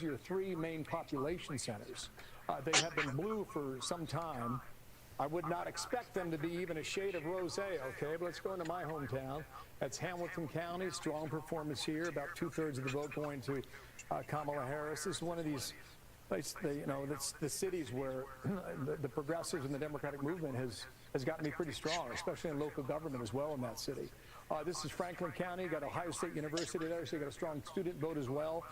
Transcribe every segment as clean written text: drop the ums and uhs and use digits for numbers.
your three main population centers. They have been blue for some time. I would not expect them to be even a shade of rosé, okay? But let's go into my hometown. That's Hamilton County. Strong performance here. About 2/3 of the vote going to Kamala Harris. This is one of these places, the cities where the progressives and the Democratic movement has gotten to be pretty strong, especially in local government as well in that city. This is Franklin County. You got Ohio State University there, so you got a strong student vote as well.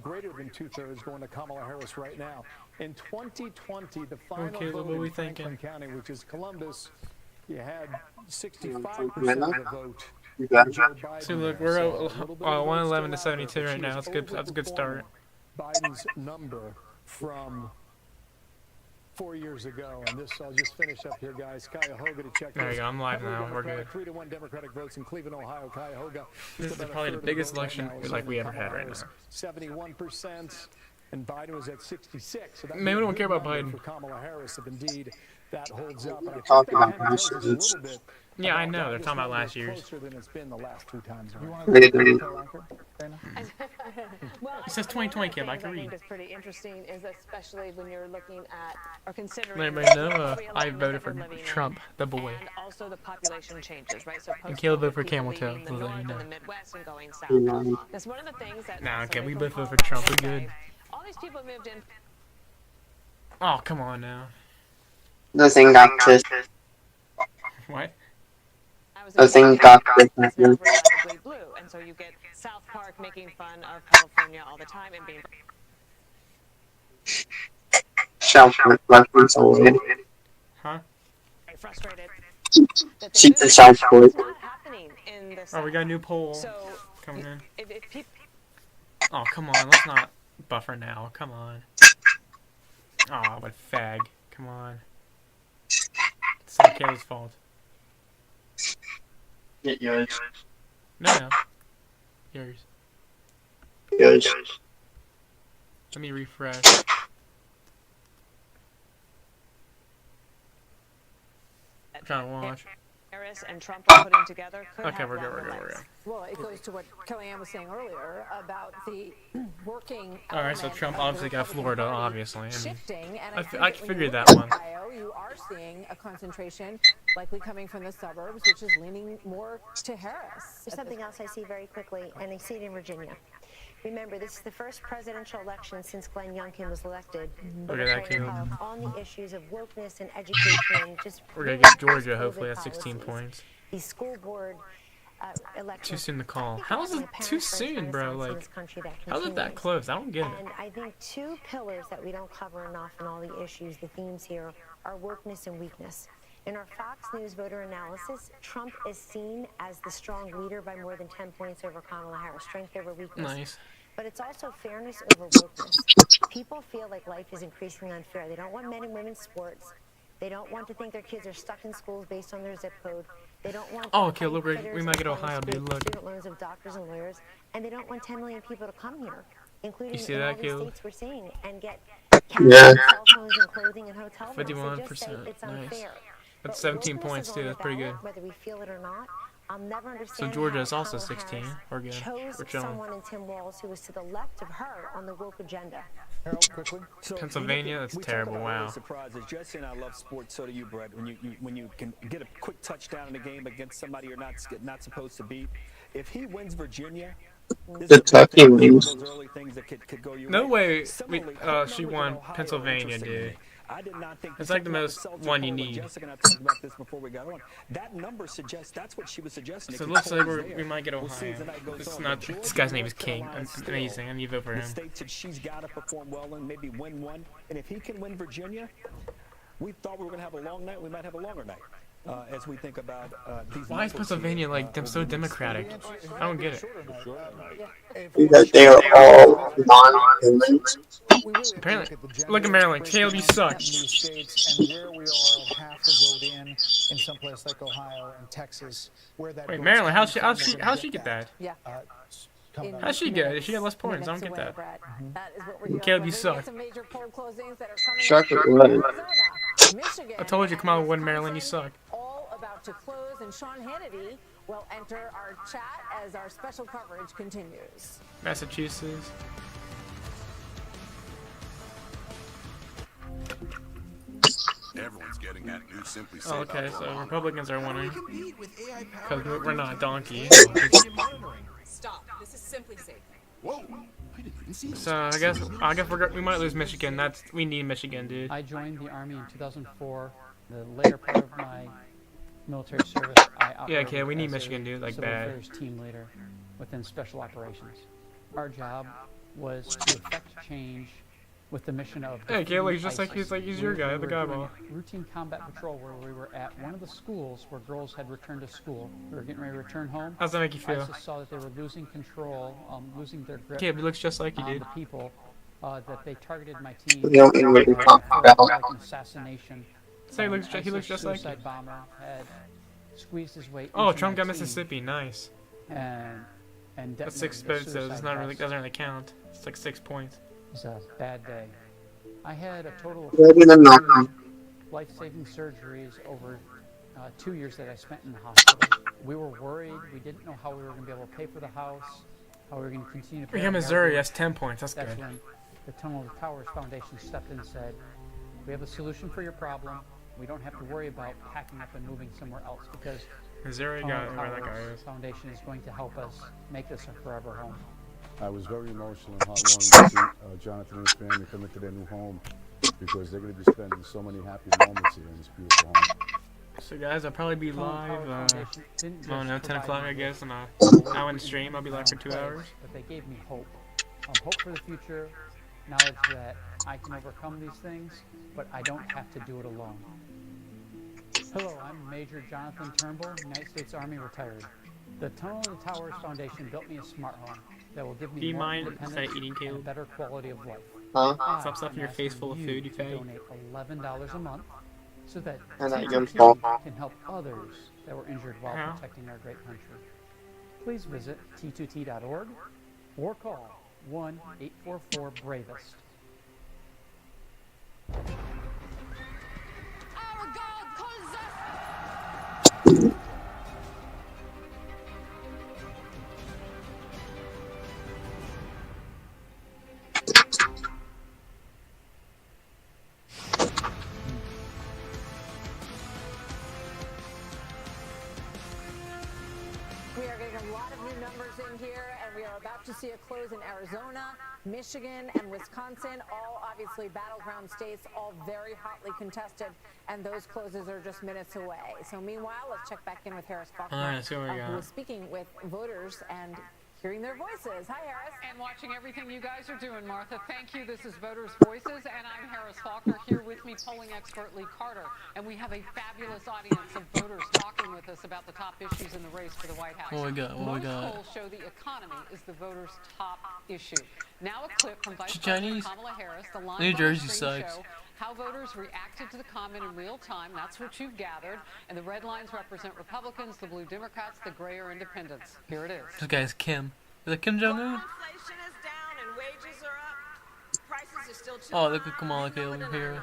Greater than 2/3 going to Kamala Harris right now. In 2020, the final vote in Franklin County, which is Columbus, you had 65% of the vote. Joe Biden. So look, we're at 111 to 72 right now. That's good. That's a good start. Biden's number from 4 years ago, and this I'll just finish up here, guys. Cuyahoga to check. There you go. I'm live now. We're good. 3-1 Democratic votes in Cleveland, Ohio. Cuyahoga. This is probably the biggest election like we ever had right now. 71%, and Biden was at 66. So maybe we don't care about Biden. For Kamala Harris, if indeed that holds up. Talking about last year's. Yeah, I know. They're talking about last year's. Closer than it's been the last 2 times. It says 2020, Kim. I can read. I think is pretty interesting is especially when you're looking at or considering. Let everybody know I voted for Trump, the boy. And also the population changes, right? So and Caleb voted for Camel Toe. the north and the Midwest and going south. That's one of the things that. Nah, okay, we both voted for Trump. We're good. All these people moved in. Oh, come on now. The thing got this. What? The thing got this. Blue, and so you get South Park making fun of California all the time and being. Huh? Frustrated. She's the South Park. Oh, we got a new poll So coming in. if people. Oh, come on. Let's not buffer now. Come on. Oh, what a fag. Come on. It's not Caleb's fault. Yours. No. Yours. Yours. Let me refresh. I'm trying to watch. Harris and Trump are putting together. Okay, we're good. Well, it goes to what Kellyanne was saying earlier about the working. All right, so Trump obviously got Florida, obviously. I mean, shifting, and I figured that one. Ohio, you are seeing a concentration likely coming from the suburbs, which is leaning more to Harris. There's something else I see very quickly, and I see it in Virginia. Remember, this is the first presidential election since Glenn Youngkin was elected. Look at that, Caleb. On the issues of wokeness and education, just We're going to get Georgia, hopefully, at 16 points. The school board elections. Too soon to call. How is it too soon, bro? Like, how is it that close? I don't get it. And I think 2 pillars that we don't cover enough in all the issues, the themes here, are wokeness and weakness. In our Fox News voter analysis, Trump is seen as the strong leader by more than 10 points over Kamala Harris, strength over weakness. Nice. But it's also fairness over wokeness. People feel like life is increasingly unfair. They don't want men and women's sports. They don't want to think their kids are stuck in schools based on their zip code. They don't want. Oh, okay, look, we might get Ohio, dude. Look. Student loans of doctors and lawyers, and they don't want 10 million people to come here, including You see in that, all the Caleb? states we're seeing, and get Yeah. cell phones and clothing and hotel rooms. They just say 51%, it's nice. unfair. That's But 17 wokeness points, is too. on the That's pretty good. ballot, whether we feel it or not. I'll never So understand Georgia how is also Kamala 16. Harris We're good. chose We're chilling. someone in Tim Walz who was to the left of her on the woke agenda. Harold, quickly. Pennsylvania, that's terrible. Wow. Surprises. Jesse and I love sports. So do you, Brett. When you can get a quick touchdown in a game against somebody you're not supposed to beat. If he wins Virginia, Kentucky wins. No way she won Pennsylvania, dude. I did not think It's like the most one you need. Jessica and I talked about this before we got on. That number suggests that's what she was suggesting. So it looks like we might get Ohio. This guy's name is King. It's amazing. I need to vote for The him. state that she's got to perform well in, maybe win one. And if he can win Virginia, we thought we were going to have a long night. We might have a longer night. As we think about these. Why is Pennsylvania like them so democratic? I don't get it. Because they are all non-humans. Apparently, look at Maryland. Caleb, you suck. States and where we all have to vote in some place like Ohio and Texas, where that. Wait, Maryland, how'd she get that? Yeah. How'd she get it? She had less points. I don't get that. That is what we're doing. Caleb, you suck. Some major poll closings that are coming Suck up it, in what? Arizona, Michigan, I told you, come on, and win Maryland, you suck. All about to close, and Sean Hannity will enter our chat as our special coverage continues. Massachusetts. Everyone's getting that new Simply Oh, Safe okay, outdoor so lawn. Republicans are winning. Because we're not a donkey. Stop. This is simply safe. Whoa! I didn't even see this. So I guess we might lose Michigan. We need Michigan, dude. I joined the Army in 2004. The later part of my military service, I operated okay, we need as Michigan, a dude, like civil bad. affairs team leader within special operations. Our job was to effect change with the mission of Hey, Caleb, just ISIS. he's your guy, the guy ball. Routine combat patrol where we were at one of the schools where girls had returned to school. We were getting ready to return home. How's that make you feel? ISIS saw that they were losing control, losing their grip. Caleb, he looks just like you, on dude. the people, that they targeted my team. You don't even really talk about like an assassination. So he looks just like you. Suicide bomber had squeezed his way. Oh, into Trump my got team Mississippi, nice. And That's 6 detonated a votes, though. It's not really suicide doesn't really count. It's like 6 points. It was a bad day. I had a total of Maybe the knock-on. life-saving surgeries over 2 years that I spent in the hospital. We were worried. We didn't know how we were going to be able to pay for the house, how we were going to continue to pay. We got our Missouri. mortgage. That's 10 points. That's That's good. when the Tunnel to Towers Foundation stepped in and said, "We have a solution for your problem. We don't have to worry about packing up and moving somewhere else because Missouri Tunnel got to where that guy Towers is. Foundation is going to help us make this a forever home." I was very emotional and heartwarming to see Jonathan and his family come into their new home because they're going to be spending so many happy moments here in this beautiful home. So guys, I'll probably be live, I don't know, 10 o'clock I guess, on a hour and stream. I'll be live for 2 hours. But they gave me hope. Hope for the future, knowledge that I can overcome these things, but I don't have to do it alone. Hello, I'm Major Jonathan Turnbull, United States Army retired. The Tunnel to the Towers Foundation built me a smart home that will give me Do you more mind independence eating, and a Caleb? better quality of life. Huh? Stop stuffing your face full of food, you to fag. donate $11 a month so that And I TTT can fall. can help others that were injured while How? protecting our great country. Please visit t2t.org or call 1-844-BRAVEST. Our God calls us. We are getting a lot of new numbers in here, and we are about to see a close in Arizona, Michigan, and Wisconsin, all obviously battleground states, all very hotly contested, and those closes are just minutes away. So meanwhile, let's check back in with Harris Faulkner, All right, so we who got. is speaking with voters and hearing their voices. Hi, Harris. And watching everything you guys are doing, Martha. Thank you. This is Voters' Voices, and I'm Harris Faulkner. Here with me, polling expert Lee Carter. And we have a fabulous audience of voters talking with us about the top issues in the race for the White House. What we got? What we Most got? polls show the economy is the voters' top issue. Now a clip from Vice She President Chinese? Kamala Harris. The lines New on the Jersey screen sucks. show how voters reacted to the comment in real time. That's what you've gathered. And the red lines represent Republicans, the blue Democrats, the gray are independents. Here it is. This guy's Kim. Is that Kim Jong-un? Inflation is down and wages are up. Prices are still too Oh, look at high. Kamala Caleb here.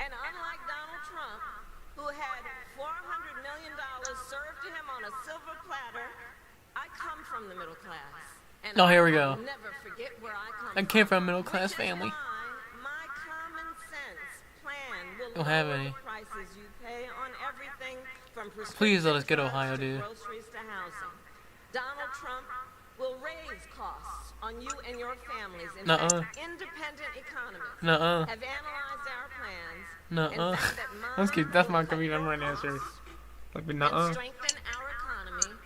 And unlike Donald Trump, who had $400 million served to him on a silver platter, I come from the middle class. And Oh, here we I go. will never forget where I I came from a middle-class family. My common sense plan will Don't have lower any. the prices you pay on everything from Please let us get prescription Ohio, drugs to dude. groceries to housing. Donald Trump will raise costs on you and your families. In Nuh-uh. fact, independent economists Nuh-uh. have analyzed our plans Nuh-uh. and found that That's mine good. That's will not gonna be cut number one your answer. costs Like, and nuh-uh. strengthen our economy.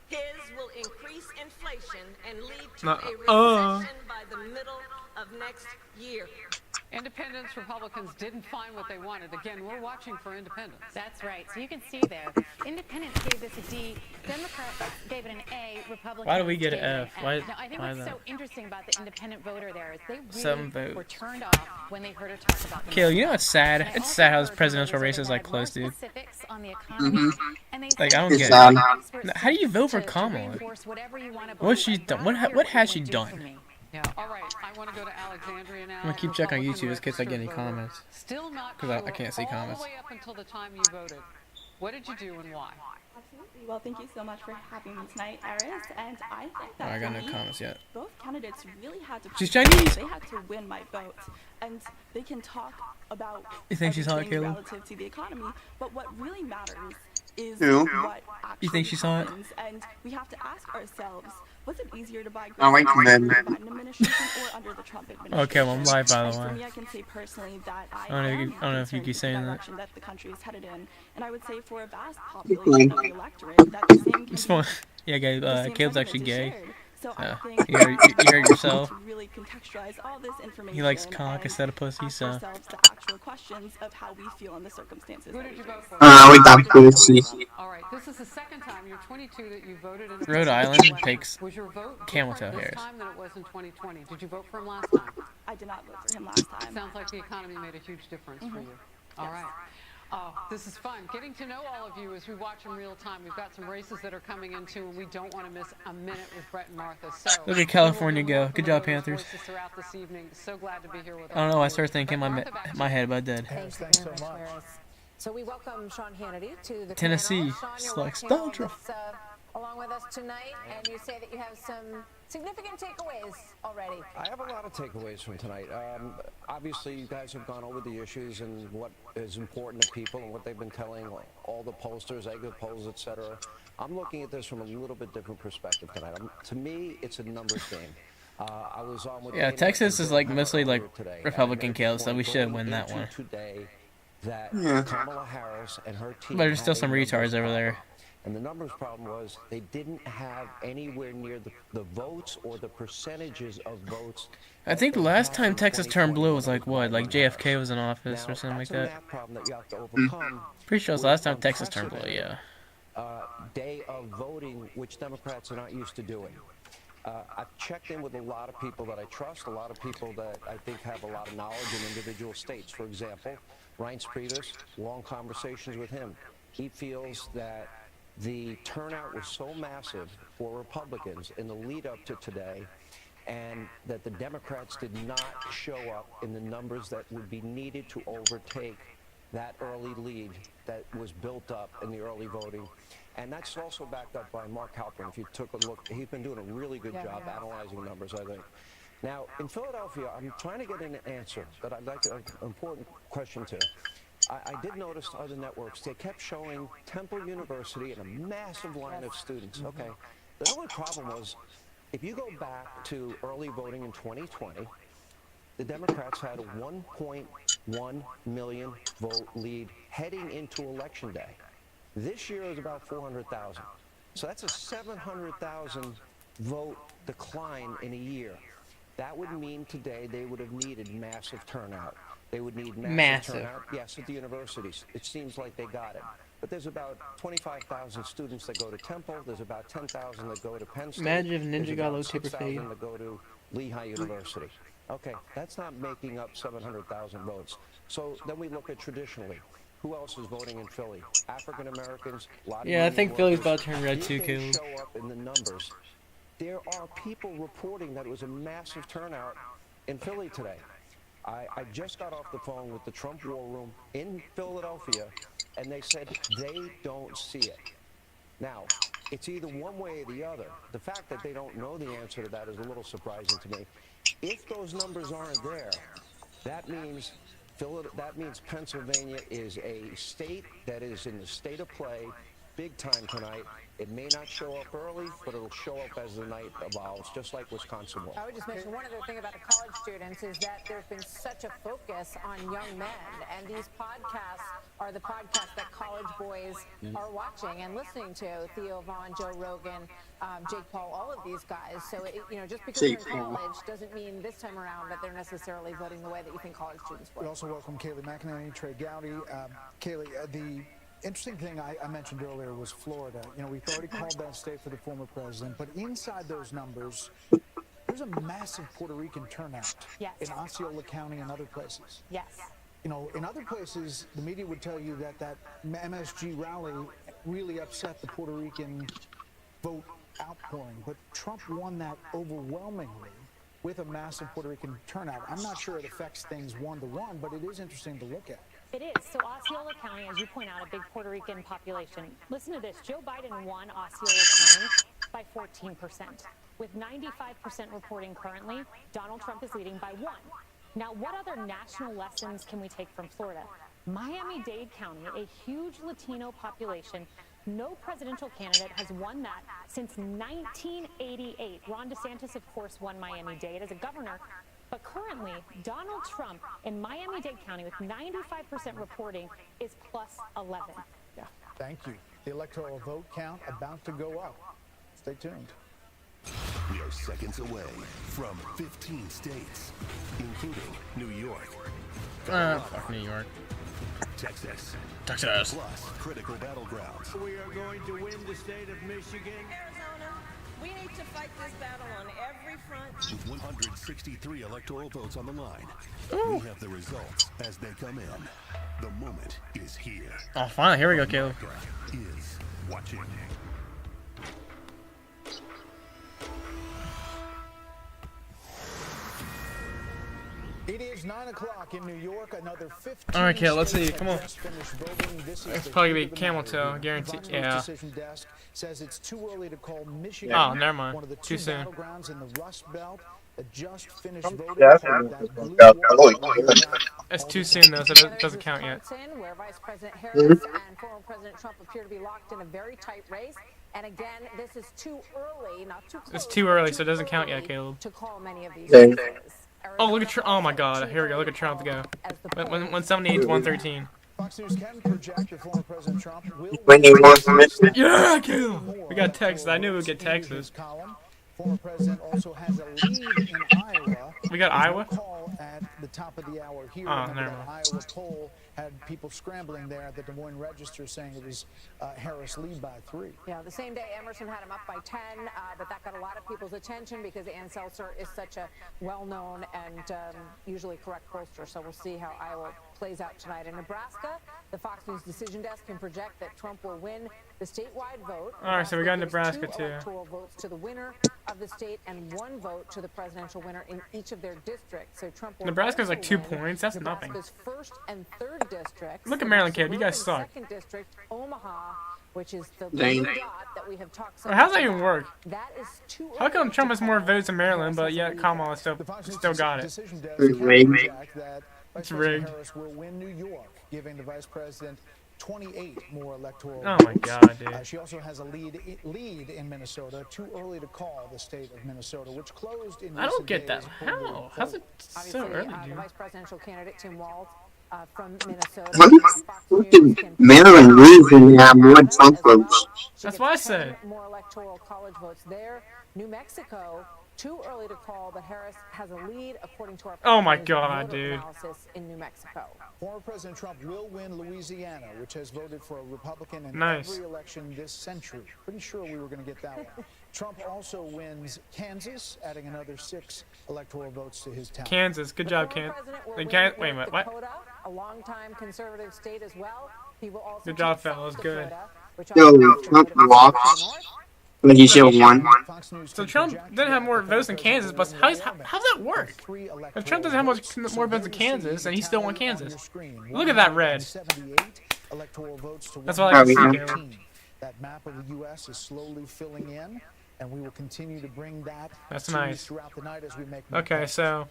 His will increase inflation and lead to Nuh-uh. a recession by the middle of next year. Independents, Republicans didn't find what they wanted. Again, we're watching for independents. That's right. So you can see there, Independents gave this a D, Democrats gave it an A, Republicans Why do we get gave an it F? Why- Now, I think why what's that? so interesting about the independent voter there is they really 7 votes. were turned off when they heard her talk about the Caleb, you know middle what's sad? class. And I It's also sad how this heard presidential voters race that is, like, had close, more dude. specifics on the economy, and they Like, said I don't get sad. it. experts How do you vote for to Kamala? reinforce whatever you want to What's believe. she I'd done? rather hear What has it she would do for done? me. Yeah. All right. I want to go to Alexandria now. I'm gonna keep checking on Republican YouTube in case I get any registered voter. comments. Still not 'Cause I sure can't see comments. all the way up until the time you voted. What did you do and why? Absolutely. Well, thank you so much for having me tonight, Eris. And I think that I got no for me, comments yet. both candidates really had to. She's Chinese. They had to win my vote, and they can talk about You think she's hot, everything Caleb? relative to the economy, but what really matters is Who? what actually You think she's hot? happens. And we have to ask ourselves: was it easier to buy I like groceries men. under the Biden administration or under the Trump administration? Okay, well, I'm live, by the And for way. me, I can say personally that I don't know if you- am I don't know if you concerned keep with the saying that. direction that the country is headed in, and I would say for a vast population of the electorate that the same It's can fun. Yeah, guys, the same Caleb's sentiment actually is gay. shared. So I think You heard yourself. to really contextualize all this information. He likes cock and instead of pussy, ask so. ourselves the actual questions of how we feel in the circumstances. Who did you vote for? We got pussy. All right, this is the second time. You're 22 that you voted in a Rhode presidential Island election. takes Was your vote camel different toe this hairs. time than it was in 2020? Did you vote for him last time? I did not vote for him last time. Sounds like the economy made a huge difference for you. All right. Oh, this is fun. Getting to know all of you as we watch in real time. We've got some races that are coming in too, and we don't want to miss a minute with Brett and Martha. So Look at California we will go. hear Good from job, the voters' Panthers. voices throughout this evening. So glad to be here with I don't know. I all of you. started thinking But my Martha, back to my you. head, but I did. Thank Thanks you so very much, much. Harris. So we welcome Sean Hannity to the Tennessee panel. Sean, you're selects watching Donald all this, along with us tonight, and you say that you have some significant takeaways already. I have a lot of takeaways from tonight. Obviously, you guys have gone over the issues and what is important to people and what they've been telling all the pollsters, exit polls, etc. I'm looking at this from a little bit different perspective tonight. To me, it's a numbers game. I was on with Yeah, Dana Texas and is Bill like Hemmer mostly like earlier today, and Republican I made the kills, so point we should going win that into one. Today that Yeah. Kamala Harris and her team But there's still had a some numbers retards over problem. there. And the numbers problem was they didn't have anywhere near the votes or the percentages of votes. I think the last time Texas turned blue was like what? Like JFK was in office or something like That's a that. math problem that you have to overcome. Pretty sure it was the last time Texas turned blue, yeah. Day of voting, which Democrats are not used to doing. I've checked in with a lot of people that I trust, a lot of people that I think have a lot of knowledge in individual states. For example, Reince Priebus, long conversations with him. He feels that the turnout was so massive for Republicans in the lead up to today, and that the Democrats did not show up in the numbers that would be needed to overtake that early lead that was built up in the early voting. And that's also backed up by Mark Halperin. If you took a look, he's been doing a really good job analyzing numbers, I think. Now, in Philadelphia, I'm trying to get an answer that I'd like an important question to. I did notice other networks, they kept showing Temple University and a massive line of students. Okay, the only problem was, if you go back to early voting in 2020, the Democrats had a 1.1 million vote lead heading into Election Day. This year is about 400,000. So that's a 700,000 vote decline in a year. That would mean today they would have needed massive turnout. They would need massive turnout, yes, at the universities. It seems like they got it. But there's about 25,000 students that go to Temple. There's about 10,000 that go to Penn State. Imagine if There's Ninja got about low taper 6,000 fade. that go to Lehigh University. Okay, that's not making up 700,000 votes. So then we look at traditionally. Who else is voting in Philly? African Americans, a lot of Yeah, I union think Philly's workers. about to turn red Did too, they Caleb. show up in the numbers? There are people reporting that it was a massive turnout in Philly today. I just got off the phone with the Trump War Room in Philadelphia, and they said they don't see it. Now, it's either one way or the other. The fact that they don't know the answer to that is a little surprising to me. If those numbers aren't there, that means Pennsylvania is a state that is in the state of play big time tonight. It may not show up early, but it'll show up as the night evolves, just like Wisconsin will. I would just mention one other thing about the college students is that there's been such a focus on young men, and these podcasts are the podcasts that college boys are watching and listening to. Theo Vaughn, Joe Rogan, Jake Paul, all of these guys. So, just because Jake they're in Paul. college doesn't mean this time around that they're necessarily voting the way that you think college students We would. also welcome Kayleigh McEnany, Trey Gowdy. Kayleigh, the interesting thing I mentioned earlier was Florida. We've already called that state for the former president, but inside those numbers, there's a massive Puerto Rican turnout in Osceola County and other places. Yes. In other places, the media would tell you that MSG rally really upset the Puerto Rican vote outpouring, but Trump won that overwhelmingly with a massive Puerto Rican turnout. I'm not sure it affects things one-to-one, but it is interesting to look at. It is. So Osceola County, as you point out, a big Puerto Rican population. Listen to this. Joe Biden won Osceola County by 14%. With 95% reporting currently, Donald Trump is leading by 1. Now, what other national lessons can we take from Florida? Miami-Dade County, a huge Latino population. No presidential candidate has won that since 1988. Ron DeSantis, of course, won Miami-Dade as a governor. But currently, Donald Trump in Miami-Dade County with 95% reporting is plus 11. Yeah, thank you. The electoral vote count about to go up. Stay tuned. We are seconds away from 15 states, including New York, Fuck New York. Texas, Texas. plus critical battlegrounds. We are going to win the state of Michigan. Arizona, we need to fight this battle on every front. With 163 electoral votes on the line, we have the results as they come in. The moment is here. Oh, finally, here we go, Caleb. America is watching. It is 9 o'clock in New York. Another 15. All right, Caleb, let's see. states Come on. have just finished voting. This is It's the probably heat gonna of be the camel night. toe, The guaranteed. Fox News Yeah. Decision desk says it's too early to call Michigan. Oh, never mind. One of the Too two soon. battlegrounds in the Rust Belt that just finished voting. It's too soon though, so it doesn't count yet. Wisconsin, where Vice President Harris and former President Trump appear to be locked in a very tight race. And again, this is too early, not too close. It's too early, so it doesn't count yet, Caleb. To call many of these Same. races. Oh, look at Trump. Oh my God. Here we go. Look at Trump go. 178 to 113. Fox News can project that former President Trump will When he wants to miss it. Yeah, Caleb. We got Texas. I knew we'd get Texas. Former president also has a lead in Iowa. We got Iowa? Call at the top of the hour here. Oh, Remember never that mind. Iowa poll had people scrambling there at the Des Moines Register saying it was Harris lead by 3. Yeah, the same day Emerson had him up by 10, but that got a lot of people's attention because Ann Seltzer is such a well-known and usually correct pollster. So we'll see how Iowa plays out tonight. In Nebraska, the Fox News Decision Desk can project that Trump will win the statewide vote. All right, so we got gives Nebraska, 2 too. electoral votes to the winner of the state and 1 vote to the presidential winner in each of their districts. So Trump will Nebraska's like 2 also win points. That's nothing. Nebraska's 1st and 3rd districts. Look at Maryland, Caleb. You guys suck. 2nd district, Omaha, which is the Dang. blue dot that we have talked so Well, how's that much even about. work? That is too How come early Trump to has more call. votes in Maryland, but yet Kamala still got it? Decision desk It's can rigged. project that Vice It's President rigged. Harris will win New York, giving the vice president 28 more electoral Oh votes. my God, dude. She also has a lead in Minnesota. Too early to call the state of Minnesota, which closed in I don't recent get that. days, according to How? How's it Obviously, so early, the dude? vice presidential candidate, Tim Walz, from Minnesota. What did Maryland region have more Trump votes? That's what I said. More electoral college votes there. New Mexico, too early to call, but Harris has a lead according to our Oh my president's God, voter dude. analysis in New Mexico. Former President Trump will win Louisiana, which has voted for a Republican in Nice. every election this century. Pretty sure we were going to get that one. Trump also wins Kansas, adding another 6 electoral votes to his tally. Kansas. Good job, Kansas. Wait a minute. What? Dakota, a longtime conservative state as well. He will also Good job, take South fellas. Good. Dakota, which Yo, also Trump voted lost. But he still won. So Trump didn't have more votes in Kansas, but how's that work? If Trump doesn't have more votes in Kansas, and he still won Kansas. Look at that red. Electoral votes to That's what I see, 119. That map of the U.S. is slowly filling in, and we will continue to bring that That's to you nice. throughout the night as we make more Okay, calls. so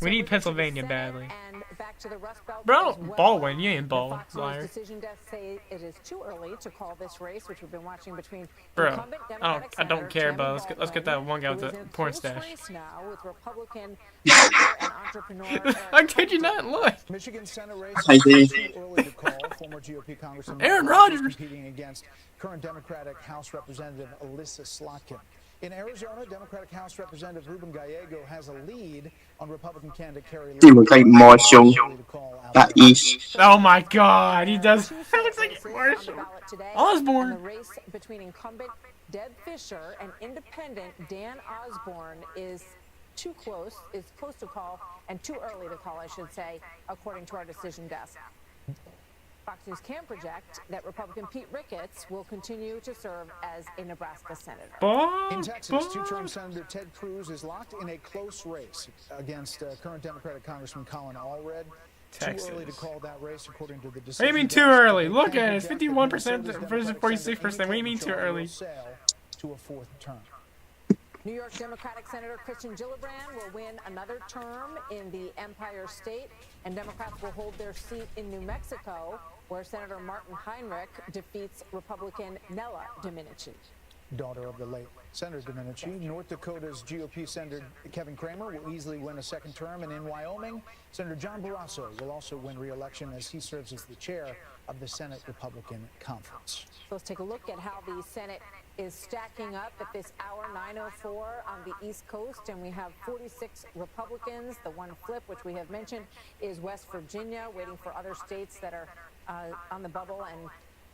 we need Pennsylvania badly. and back to the Rust Belt Bro, I as don't well. Baldwin. You ain't The ball, Fox News liar. Decision desk say it is too early to call this race, which we've been watching between Bro, incumbent I Democratic don't Senator care, Tammy but let's get that Baldwin, one guy with who the is in a porn close stash. race now with Republican speaker and entrepreneur Eric I kid you not, look. Michigan Senate race I is did. too early to call. Former GOP Congressman Aaron Moreno is Rodgers. competing against current Democratic House Representative Alyssa Slotkin. In Arizona, Democratic House Representative Ruben Gallego has a lead on Republican candidate Kerry He looks like Marshall. That East. Oh my God, he does. He looks like Marshall. today. Osborne. And the race between incumbent Deb Fischer and independent Dan Osborne is close to call, and too early to call, I should say, according to our decision desk. Fox News can project that Republican Pete Ricketts will continue to serve as a Nebraska senator. In Texas, two-term Senator Ted Cruz is locked in a close race against current Democratic Congressman Colin Allred. Texas. Too early to call that race, according to the What do decision. you mean too early? Look at it. It's 51% versus 46%. What do you mean too early? To a fourth term. New York Democratic Senator Christian Gillibrand will win another term in the Empire State, and Democrats will hold their seat in New Mexico, where Senator Martin Heinrich defeats Republican Nella Domenici. Daughter of the late Senator Domenici. North Dakota's GOP Senator Kevin Cramer will easily win a second term, and in Wyoming, Senator John Barrasso will also win re-election as he serves as the chair of the Senate Republican Conference. So let's take a look at how the Senate is stacking up at this hour, 9:04 on the East Coast, and we have 46 Republicans. The one flip, which we have mentioned, is West Virginia, waiting for other states that are on the bubble and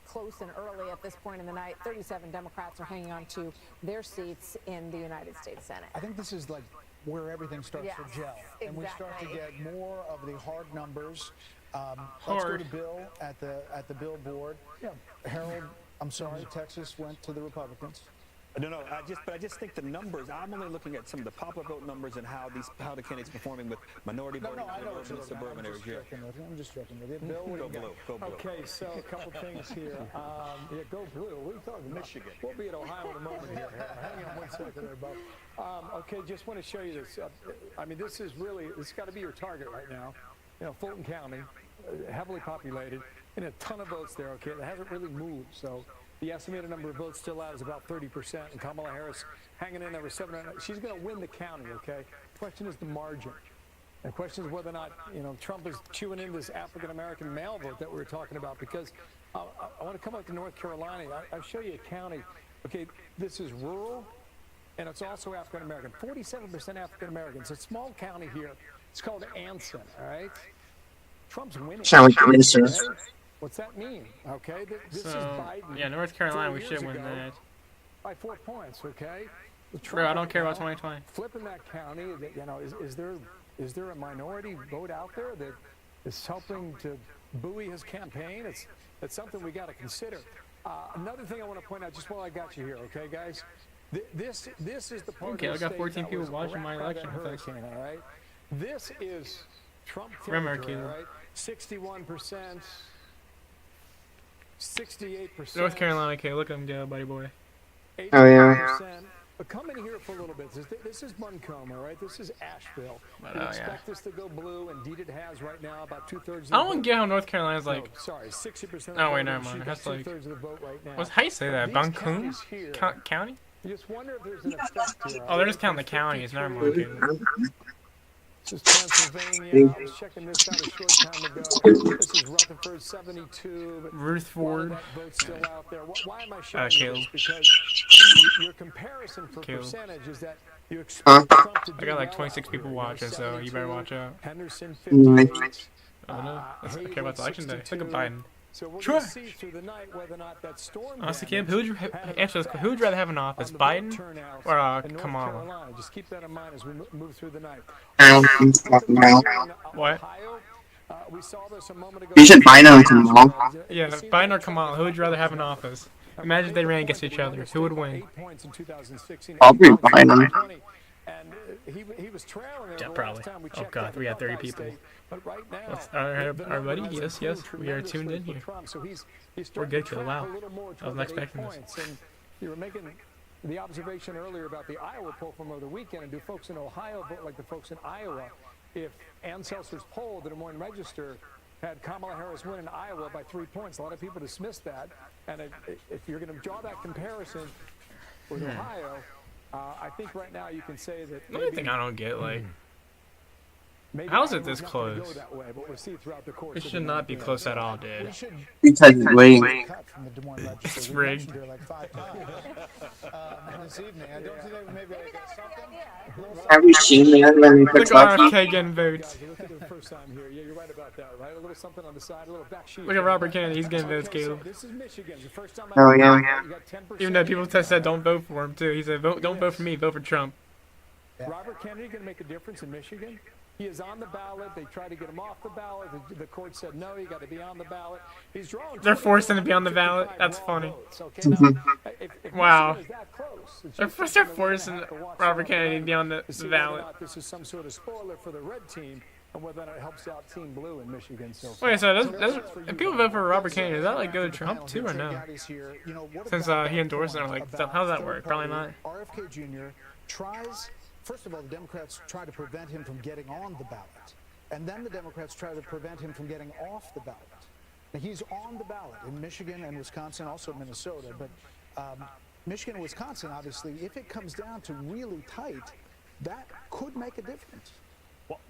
close and early at this point in the night. 37 Democrats are hanging on to their seats in the United States Senate. I think this is like where everything starts to gel, and we start to get more of the hard numbers. Let's go to Bill at the billboard. Yeah, Harold. I'm sorry, Texas went to the Republicans. No, I just think the numbers. I'm only looking at some of the popular vote numbers and how the candidates performing with minority voting in suburban areas. I'm just joking with you. Bill, go blue. Go blue. Okay, so a couple things here. Yeah, go blue. What are you talking about? Michigan. We'll be at Ohio in a moment here. Hang on one second there, Bob. Okay, just want to show you this. I mean, this has got to be your target right now. You know, Fulton County, heavily populated, and a ton of votes there. Okay, it hasn't really moved, so. The estimated number of votes still out is about 30%, and Kamala Harris hanging in there with 7. She's going to win the county, okay? The question is the margin. The question is whether or not, Trump is chewing in this African-American male vote that we were talking about, because I want to come up to North Carolina. I'll show you a county. Okay, this is rural, and it's also African-American. 47% African-American. It's a small county here. It's called Anson, all right? Trump's winning. Okay? What's that mean? Okay, this is Biden. Yeah, North Carolina, we should win that. By 4 points, okay? Bro, I don't care about 2020. Flipping that county, is there a minority vote out there that is helping to buoy his campaign? It's something we got to consider. Another thing I want to point out, just while I got you here, okay, guys? This is the part. Okay, I got 14 people watching my election. Hurricane, all right? This is Trump territory, all right? 61%. 68%. North Carolina, okay, look at them go, buddy boy. Oh, yeah. But come in here for a little bit. This is Buncombe, all right? This is Asheville. We expect this to go blue. Indeed, it has right now about 2/3. I don't get how North Carolina's like. No, sorry, 60%. Oh wait, never mind. That's like. 2/3 of the vote right now. How you say that? Buncombe County? You just wonder if there's an effect here. Oh, they're just counting the counties. Never mind. This is Pennsylvania. I was checking this out a short time ago. This is Rutherford, 72. But Rutherford. That vote's still out there. Why am I showing Caleb. this? Because your comparison for percentage is that you expect Trump to do I got like well 26 people watching, so you better watch out. Henderson, 58. Oh no, let's not care about the election day. Look at Biden. So we're going to see through the night whether or not that storm. Honestly, Kim, who would rather have an office, Biden or Kamala? Just keep that in mind as we move through the night. What? We saw this a moment ago. You said Biden or Kamala? Yeah, Biden or Kamala. Who would you rather have an office? Imagine if they ran against each other. Who would win? Probably Biden. And he was trailing. Yeah, probably. Oh god, we got 30 people. But right now, our buddy, yes, we are tuned in here. So We're good, Kill. Wow, I wasn't expecting this. And you were making the observation earlier about the Iowa poll from over the weekend, and do folks in Ohio vote like the folks in Iowa? If Ann Seltzer's poll, the Des Moines Register, had Kamala Harris win in Iowa by 3 points, a lot of people dismissed that. And if you're going to draw that comparison with Ohio, I think right now you can say that. The only thing I don't get, like, how is it this close? It should not be close at all, dude. Because it's waiting. It's rigged. Have you seen the other one? Look at RFK getting votes. Look at Robert Kennedy, he's getting votes, Caleb. Oh, yeah. Even though people said don't vote for him, too. He said, don't vote for me, vote for Trump. Robert Kennedy going to make a difference in Michigan? He is on the ballot. They tried to get him off the ballot. The court said, no, you got to be on the ballot. He's drawn. They're forcing him to be on the ballot. That's funny. Votes, okay? Now, if Wow. Michigan is that close, it's They're just something that we're gonna forcing have to watch Robert out Kennedy to be on the to see ballot. whether or not this is some sort of spoiler for the red team and whether or not it helps out Team Blue in Michigan so far. Wait, so if people vote for Robert Kennedy, does that like go to Trump too or no? Since he endorsed it, like, how does that work? Probably not. RFK Jr. tries, first of all, the Democrats try to prevent him from getting on the ballot. And then the Democrats try to prevent him from getting off the ballot. Now, he's on the ballot in Michigan and Wisconsin, also Minnesota. But Michigan and Wisconsin, obviously, if it comes down to really tight, that could make a difference.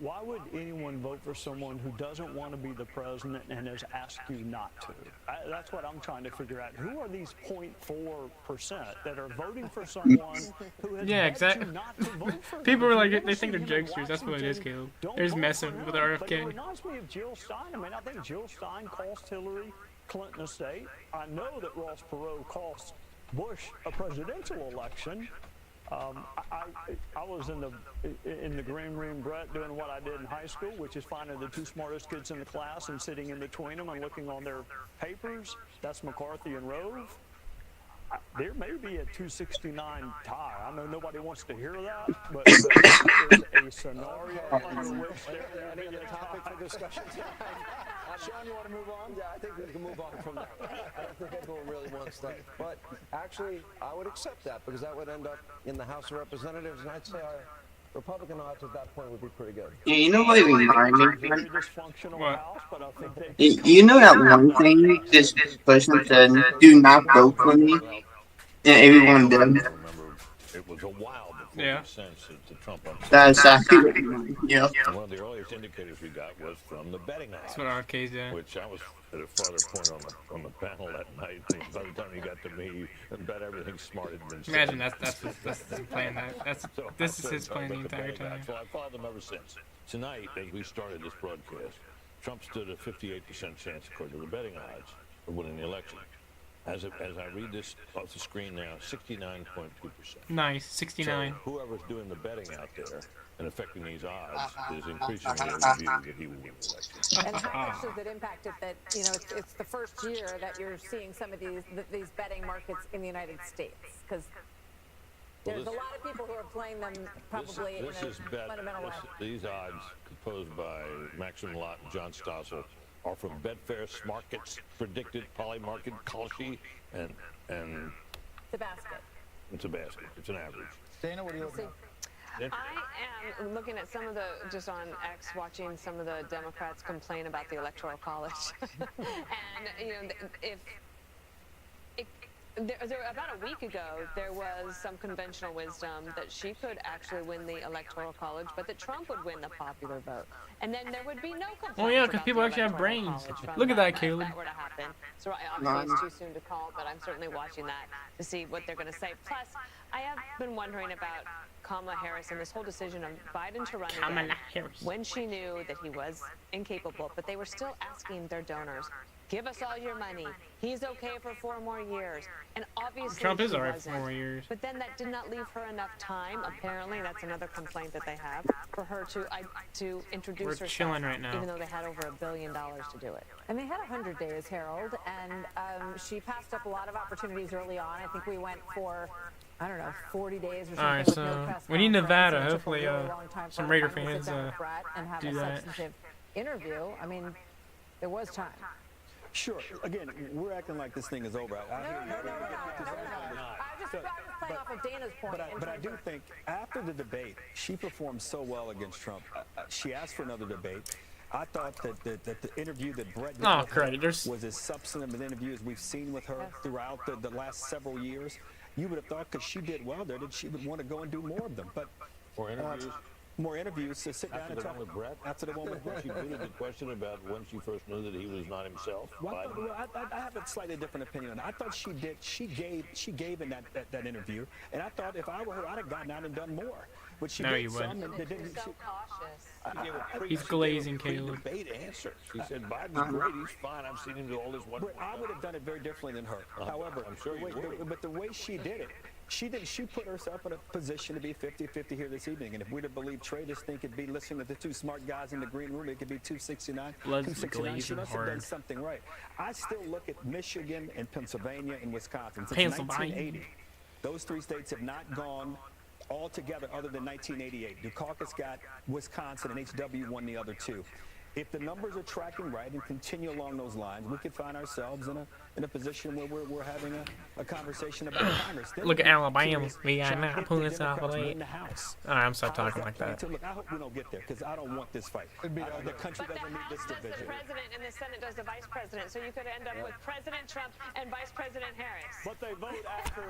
Why would anyone vote for someone who doesn't want to be the president and has asked you not to? That's what I'm trying to figure out. Who are these 0.4% that are voting for someone who has exactly. not to vote for People him? are like, they think they're jokesters. That's what it is, Caleb. They're just messing with RFK. But it reminds me of Jill Stein. I mean, I think Jill Stein cost Hillary Clinton a state. I know that Ross Perot cost Bush a presidential election. I was in the green room, Brett, doing what I did in high school, which is finding the two smartest kids in the class and sitting in between them and looking on their papers. That's McCarthy and Rove. There may be a 269 tie. I know nobody wants to hear that, but there is a scenario under which there may be a topic for discussion tonight. Sean, you want to move on? Yeah, I think we can move on from that. I don't think everyone really wants that. But actually, I would accept that because that would end up in the House of Representatives, and I'd say our Republican odds at that point would be pretty good. Yeah, you know what it reminds me of? What? You know that one thing this person said, do not vote for me? And everyone did. It was a while before Yeah. we sensed that the Trump That's exactly what it reminds me of. And one of the earliest indicators we got was from the betting odds. That's what RFK's doing. Which I was at a farther point on the panel that night. By the time you got to me, and bet everything smart had been said. Imagine that's his plan. This is his plan the entire time. So I followed them ever since. Tonight, as we started this broadcast, Trump stood a 58% chance, according to the betting odds, of winning the election. As I read this off the screen now, 69.2%. Nice, 69. So whoever's doing the betting out there and affecting these odds is increasing their view that he will win the election. And how much does it impact it that, you know, it's the first year that you're seeing some of these betting markets in the United States? Because there's a lot of people who are playing them probably in a fundamental way. These odds, composed by Maxim Lott and John Stossel, are from Betfair, Smarkets, Predicted, Polymarket, Kalshi, and The basket. it's a basket. It's an average. Dana, what do you looking at? I am looking at some of the, just on X, watching some of the Democrats complain about the Electoral College. And, you know, about a week ago, there was some conventional wisdom that she could actually win the Electoral College, but that Trump would win the popular vote. And then there would be no complaints. Oh yeah, because about people the actually have Electoral brains. College Look at that, if Caleb. that were to happen. So obviously it's too soon to call, but I'm certainly watching that to see what they're going to say. Plus, I have been wondering about Kamala Harris and this whole decision of Biden to run again when she knew that he was incapable, but they were still asking their donors, give us all your money. He's okay for 4 more years. And obviously Trump is he alright for wasn't. 4 more years. But then that did not leave her enough time. Apparently, that's another complaint that they have, for her to introduce We're herself, chilling right now. even though they had over $1 billion to do it. And they had 100 days, Harold, and she passed up a lot of opportunities early on. I think we went for, I don't know, 40 days or something. Alright, with so no press we need conference. Nevada. It took a Hopefully, really long time for some her Raider to finally fans sit down with Brett and have do a that. substantive interview. I mean, there was time. Sure. Again, we're acting like this thing is over. No, I'm just playing off of Dana's point. But I do think after the debate, she performed so well against Trump. She asked for another debate. I thought that the interview that Brett did with her was as substantive an interview as we've seen with her throughout the last several years. You would have thought, because she did well there, that she would want to go and do more of them. But more interviews to sit down and talk with Brett. After the one with Brett, She booted the question about when she first knew that he was not himself. I have a slightly different opinion on it. I thought she did. She gave in that interview, and I thought if I were her, I'd have gotten out and done more. But she No, did you some, wouldn't. and didn't. So cautious. He's glazing, Caleb. Debate answer. She said Biden's great. He's fine. I've seen him do all this wonderful I would have done it very differently than her. However, I'm sure you would. But the way she did it, She put herself in a position to be 50-50 here this evening. And if we're to believe traders think it'd be listening to the two smart guys in the green room, it could be 269. Blood's 269. She glazing must have done hard. something right. I still look at Michigan and Pennsylvania and Wisconsin. Since Pennsylvania. 1980, those three states have not gone all together other than 1988. Dukakis got Wisconsin and HW won the other two. If the numbers are tracking right and continue along those lines, we could find ourselves in a position where we're having a conversation about Congress. Look at Alabama. We got not pulling this off of in late. the House. Alright, I'm stop talking like going that. to look? I hope we don't get there because I don't want this fight. The country But the doesn't need House this does the division. president and the Senate does the vice president. So you could end up with President Trump and Vice President Harris. But they vote after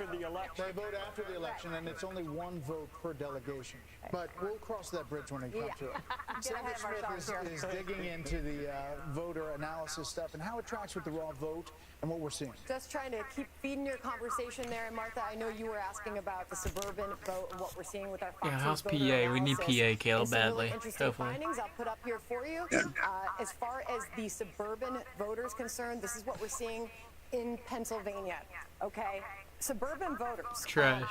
the election. They vote after the election, and it's only one vote per delegation. But we'll cross that bridge when it comes to it. Senator Smith is digging into the voter analysis stuff and how it tracks with the raw vote and what we're seeing. Just trying to keep feeding your conversation there. And Martha, I know you were asking about the suburban vote and what we're seeing with our Fox Yeah, News how's voter PA? We need analysis. PA, Caleb, And some badly. really interesting Hopefully. findings I'll put up here for you. As far as the suburban voters concerned, this is what we're seeing in Pennsylvania. Okay, suburban voters. Trash.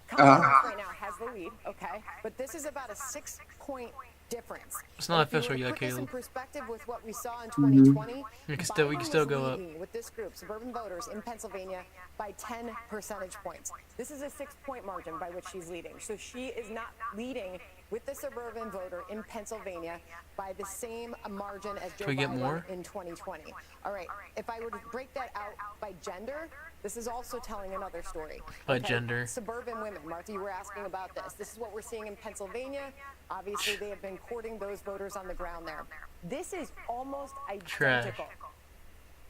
Kamala Harris right now has the lead. Okay, but this is about a 6-point difference. It's not And if you official were to yet, put this in Caleb. Perspective with what we saw in 2020. We can Biden still was go up. leading with this group, suburban voters in Pennsylvania, by 10 percentage points. This is a 6-point margin by which she's leading. So she is not leading with the suburban voter in Pennsylvania by the same margin as Joe Can we get Biden more? in 2020. All right, if I were to break that out by gender, this is also telling another story. By gender. Suburban women. Martha, you were asking about this. This is what we're seeing in Pennsylvania. Obviously, they have been courting those voters on the ground there. This is almost identical.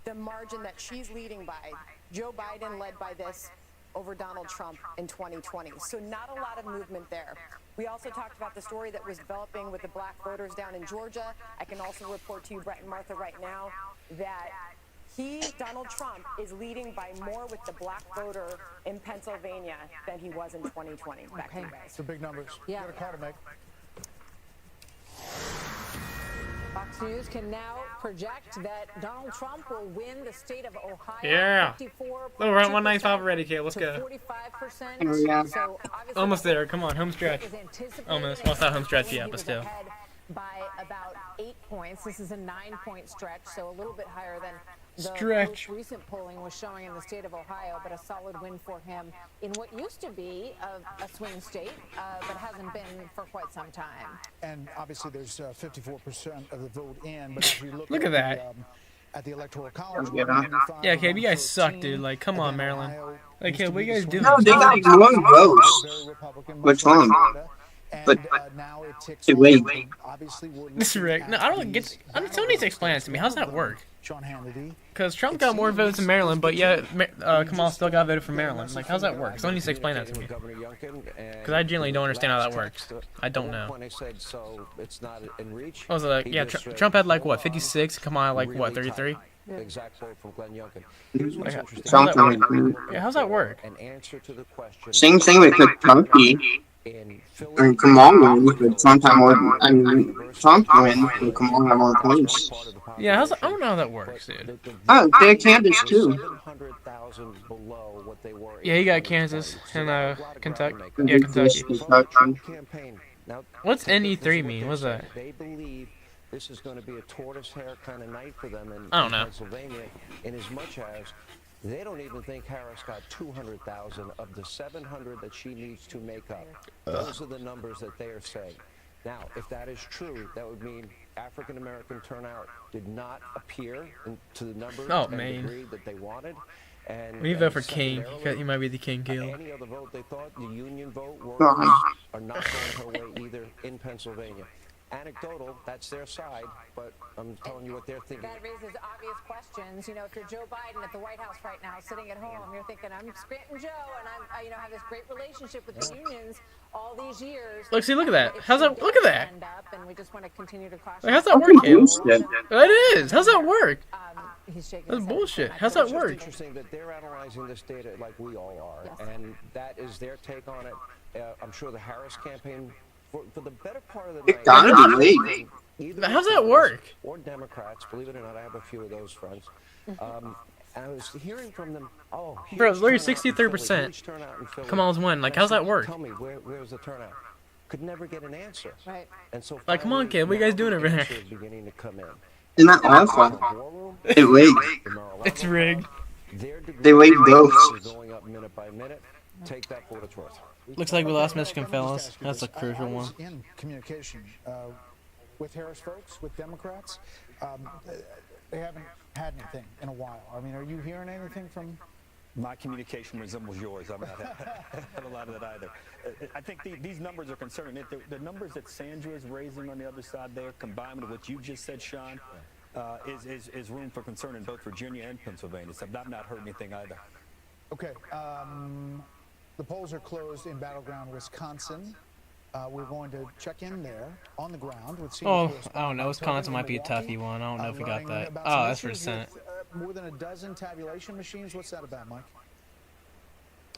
The margin that she's leading by, Joe Biden led by this over Donald Trump in 2020. So not a lot of movement there. We also talked about the story that was developing with the black voters down in Georgia. I can also report to you, Brett and Martha, right now that Donald Trump, is leading by more with the black voter in Pennsylvania than he was in 2020. Back to you guys. It's the big numbers. Yeah. You got a call to make. Fox News can now project that Donald Trump will win the state of Ohio. Yeah. 54.2% Oh, we're at 195 already, Caleb. Let's to go. 45%. Oh, yeah. So obviously Almost there. Come on, home stretch. is anticipated Almost. Well, it's not home stretch he yet, but was still. ahead by about 8 points. This is a 9-point stretch, so a little bit higher than the Stretch. most recent polling was showing in the state of Ohio, but a solid win for him in what used to be a swing state, but hasn't been for quite some time. And obviously, there's 54% of the vote in. But if you Look at that. At the electoral college, Yeah, Caleb, you guys suck, dude. Like, come on, Maryland. Like, Caleb, what are you guys doing? No, they got one vote. Which one? But now it ticks too late. Obviously, we're This is Rick. No, I don't get. Someone needs to explain this to me. How's that work? Sean Hannity. Because Trump got more votes in Maryland, but yet Kamala still got voted for Maryland. Like, how's that work? Someone needs to explain that to me. Because I genuinely don't understand how that works. I don't know. When I said so, it's not in reach. I was like, yeah, Trump had like what, 56? Kamala like what, 33? The exact quote from Glenn Youngkin. Here's what's interesting. Something like that. Yeah, how's that work? An answer to the question. Same thing with Kentucky. And Kamala with Trump had more. Trump win and Kamala had more points. Yeah, I don't know how that works, dude. Oh, they had Kansas too. Yeah, you got Kansas and Kentucky. Yeah, Kentucky. What's NE3 mean? What's that? They believe this is going to be a tortoise hair kind of night for them in I don't know. Pennsylvania, in as much as they don't even think Harris got 200,000 of the 700 that she needs to make up. Those are the numbers that they are saying. Now, if that is true, that would mean African-American turnout did not appear to the numbers Oh, and man. degree that they wanted. And When you vote for King, he might be the King, Caleb. any other vote they thought, the union vote, Uh-huh. workers are not going her way either in Pennsylvania. Anecdotal, that's their side, but I'm telling you what they're thinking. That raises obvious questions. You know, if you're Joe Biden at the White House right now, sitting at home, you're thinking, I'm Scranton Joe, and I have this great relationship with the unions all these years. Look, see, look at that. How's that? Look at that. End up, and we just want to continue to caution. Like, how's that work, Caleb? That is. How's that work? He's shaking That's his head. bullshit. How's that It's work? interesting that they're analyzing this data like we all are, and that is their take on it. I'm sure the Harris campaign, for the better part of the It night, gotta be late. either How's that work? or Democrats, believe it or not, I have a few of those friends, And I was hearing from them, oh, Bro, huge look at turnout in 63%. Philly, huge turnout in Philly. Kamala's won. Like, And I how's that said, work? Tell me, where's the turnout? Could never get an answer. Right. And so Like, come on, kid, what are you guys doing over here? answer is beginning to come in. It's not our fault. It rigged. It's rigged. They rigged both. Going up minute by minute. Take that for what it's worth. Looks like we lost Michigan, fellas. That's a crucial I was one. in communication with Harris folks, with Democrats. They haven't had anything in a while. I mean, are you hearing anything from? My communication resembles yours. I'm not had a lot of that either. I think these numbers are concerning. The numbers that Sandra is raising on the other side there, combined with what you just said, Sean, is room for concern in both Virginia and Pennsylvania. So I've not heard anything either. Okay. The polls are closed in battleground Wisconsin. We're going to check in there on the ground with senior correspondent I don't know. Wisconsin might be a toughie one. I don't know if we got that. Oh, that's for the Senate. More than a dozen tabulation machines. What's that about, Mike?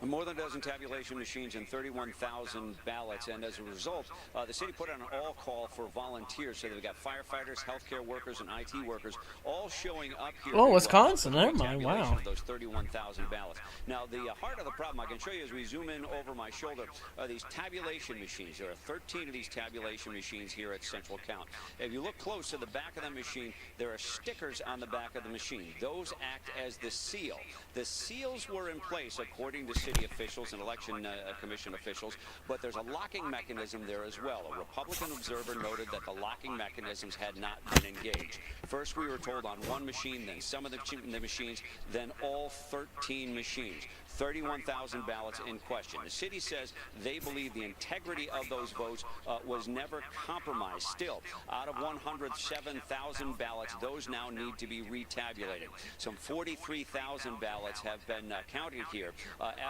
More than a dozen tabulation machines and 31,000 ballots, and as a result, the city put out an all-call for volunteers. So they've got firefighters, healthcare workers, and IT workers all showing up here. Oh, Wisconsin, never mind. Wow. Of those 31,000 ballots. Now, the heart of the problem I can show you as we zoom in over my shoulder are these tabulation machines. There are 13 of these tabulation machines here at Central Count. If you look close to the back of the machine, there are stickers on the back of the machine. Those act as the seal. The seals were in place according to city officials and election commission officials, but there's a locking mechanism there as well. A Republican observer noted that the locking mechanisms had not been engaged. First, we were told on one machine, then some of the machines, then all 13 machines. 31,000 ballots in question. The city says they believe the integrity of those votes was never compromised. Still, out of 107,000 ballots, those now need to be retabulated. Some 43,000 ballots have been counted here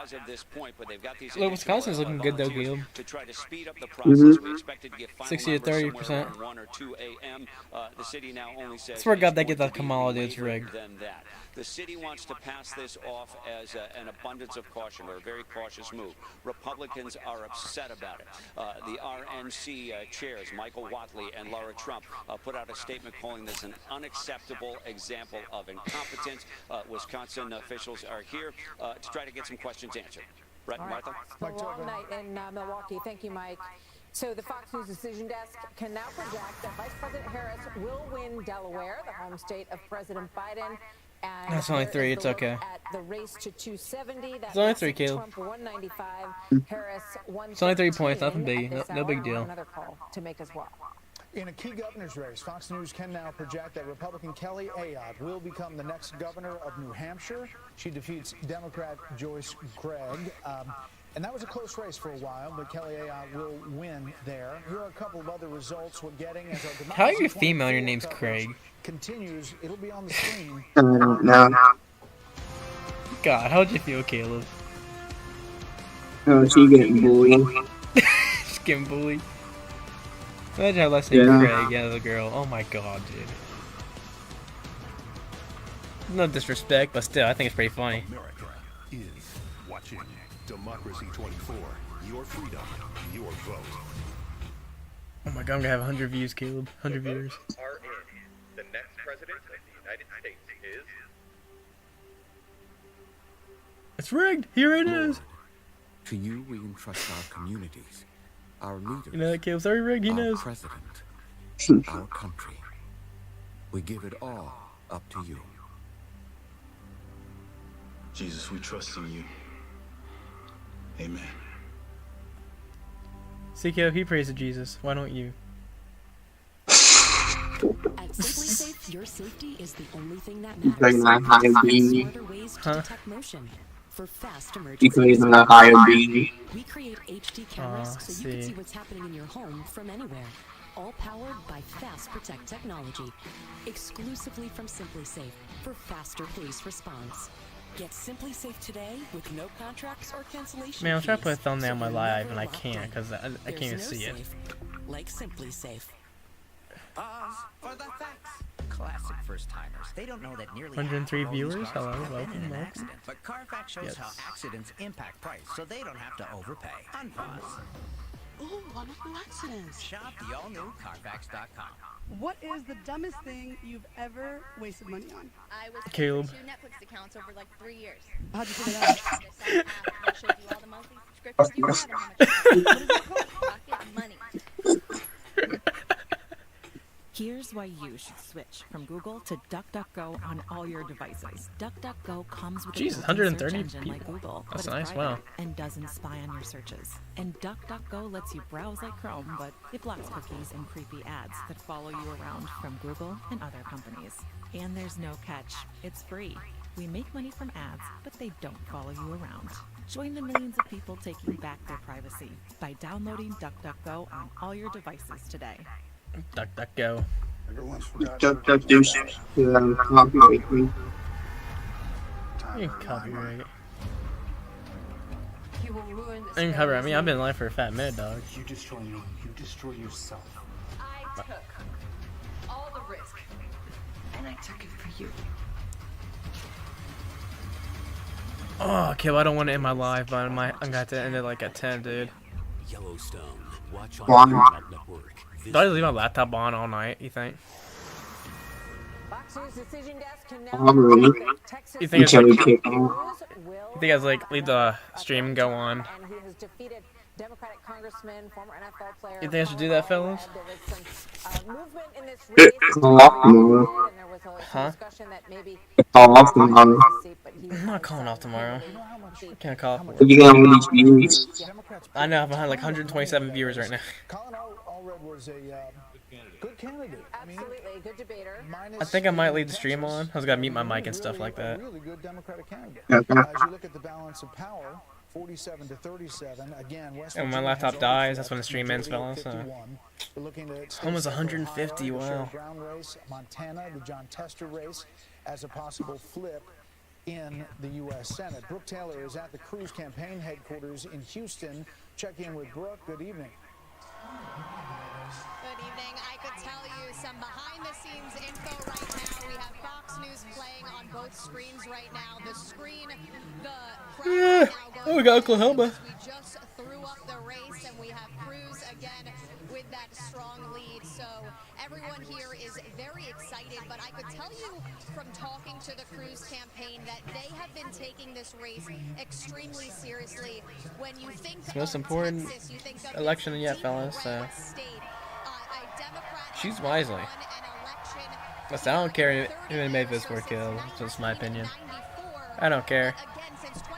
as of this point, but they've got these. Look, Wisconsin's looking good though, Caleb. To try to speed up the process, we expected to get final 60 to 30%. around 1 or 2 a.m. The city now only says. I swear to God, they get that Kamala dude's rigged. Than that. The city wants to pass this off as an abundance of caution, or a very cautious move. Republicans are upset about it. The RNC chairs, Michael Whatley and Laura Trump, put out a statement calling this an unacceptable example of incompetence. Wisconsin officials are here to try to get some questions answered. Right, Martha? A long night in Milwaukee. Thank you, Mike. So the Fox News decision desk can now project that Vice President Harris will win Delaware, the home state of President Biden. And that's only 3. It's okay. At the race to 270, it's only 3, Caleb. Trump 195, Harris 113. It's only 3 points. Nothing big. No big deal. Another call to make as well. In a key governor's race, Fox News can now project that Republican Kelly Ayotte will become the next governor of New Hampshire. She defeats Democrat Joyce Gregg. And that was a close race for a while, but Kelly Ayotte will win there. Here are a couple of other results we're getting as our How are you female? Your name's Craig. Continues. It'll be on the screen. No. God, how'd you feel, Caleb? Oh, she getting bullied. She's getting bullied. Imagine how less than Craig, yeah, the girl. Oh my God, dude. No disrespect, but still, I think it's pretty funny. America is watching Democracy 24. Your freedom, your vote. Oh my God, I'm gonna have 100 views, Caleb. 100 viewers. Are in. The next president of the United States is. It's rigged. Here it is. To you, we entrust our communities, our leaders. You know that Caleb's already rigged. He knows. Our president, our country. We give it all up to you. Jesus, we trust in you. Amen. See, Caleb, he prays to Jesus. Why don't you? At Simply Safe, your safety is the only thing that matters. Smarter ways to detect motion for fast emergencies. We create HD cameras so you can see what's happening in your home from anywhere. All powered by Fast Protect technology, exclusively from Simply Safe for faster police response. Get Simply Safe today with no contracts or cancellation. Man, I'm trying to put a thumbnail on my live and I can't because I can't even see it. Like Simply Safe. Pause for the facts. Classic first-timers. They don't know that nearly 103 half of all these viewers. cars Hello, have been in welcome, an welcome. accident. But Carfax shows how accidents impact price, so they don't have to overpay. Unpause. Ooh, wonderful accidents. Shop the all-new Carfax.com. What is the dumbest thing you've ever wasted money on? I was Caleb. 2 Netflix accounts over like 3 years. How'd you figure that out? This app that shows you all the monthly subscriptions you have and how much you What is it called? pocket money. Here's why you should switch from Google to DuckDuckGo on all your devices. DuckDuckGo comes with Jesus, a built-in 130 search engine people. like Google, That's but nice, it's private wow. and doesn't spy on your searches. And DuckDuckGo lets you browse like Chrome, but it blocks cookies and creepy ads that follow you around from Google and other companies. And there's no catch. It's free. We make money from ads, but they don't follow you around. Join the millions of people taking back their privacy by downloading DuckDuckGo on all your devices today. DuckDuckGo. Copyright me. You can copyright. You will ruin I can copyright me. I've been in life for a fat minute, dog. You destroy me. You destroy yourself. I took all the risk, and I took it for you. Oh, Caleb, I don't want to end my live, but I got to end it like at 10, dude. Yellowstone. Watch on Why? Turnout Network. Do I just leave my laptop on all night, you think? Fox News decision desk can now Really? Texas You think it's Until like, we you kick off. think I was like, leave the stream and go on? And he has defeated Democratic Congressman, former NFL player. You think I should do that, fellas? There was some movement in this race. It's off tomorrow. And there was some Huh? discussion that maybe It's off tomorrow. I'm not calling off tomorrow. I can't call. What you gonna all these views? I know I'm behind like 127 viewers right now. Colin Allred was a good candidate. Absolutely, a good debater. I think I might leave the stream on. I was gotta mute my mic and stuff like that. Really good Democratic candidate. Okay. As you look at the balance of power, 47 to 37. Again, West And when my Virginia laptop has dies, that's when the stream ends, majority fellas. at So. 51. We're looking at Almost states like 150, Ohio, the wow. Sherrod Brown race, Montana, the John Tester race, as a possible flip in the U.S. Senate. Brooke Taylor is at the Cruz campaign headquarters in Houston. Check in with Brooke. Good evening. Good evening. I could tell you some behind-the-scenes info right now. We have Fox News playing on both screens right now. The screen, the crowd now Oh, we got Oklahoma. we just threw up the race, and we have Cruz again with that strong lead. So everyone here is very excited, but I could tell you from talking to the Cruz campaign that they have been taking this race extremely seriously. When you think It's the most of important Texas, you think of election this yet, deep fellas. red So state. A Democrat choose wisely. won an election. Listen, I don't care who anybody votes for, Caleb. It's just my opinion. I don't care.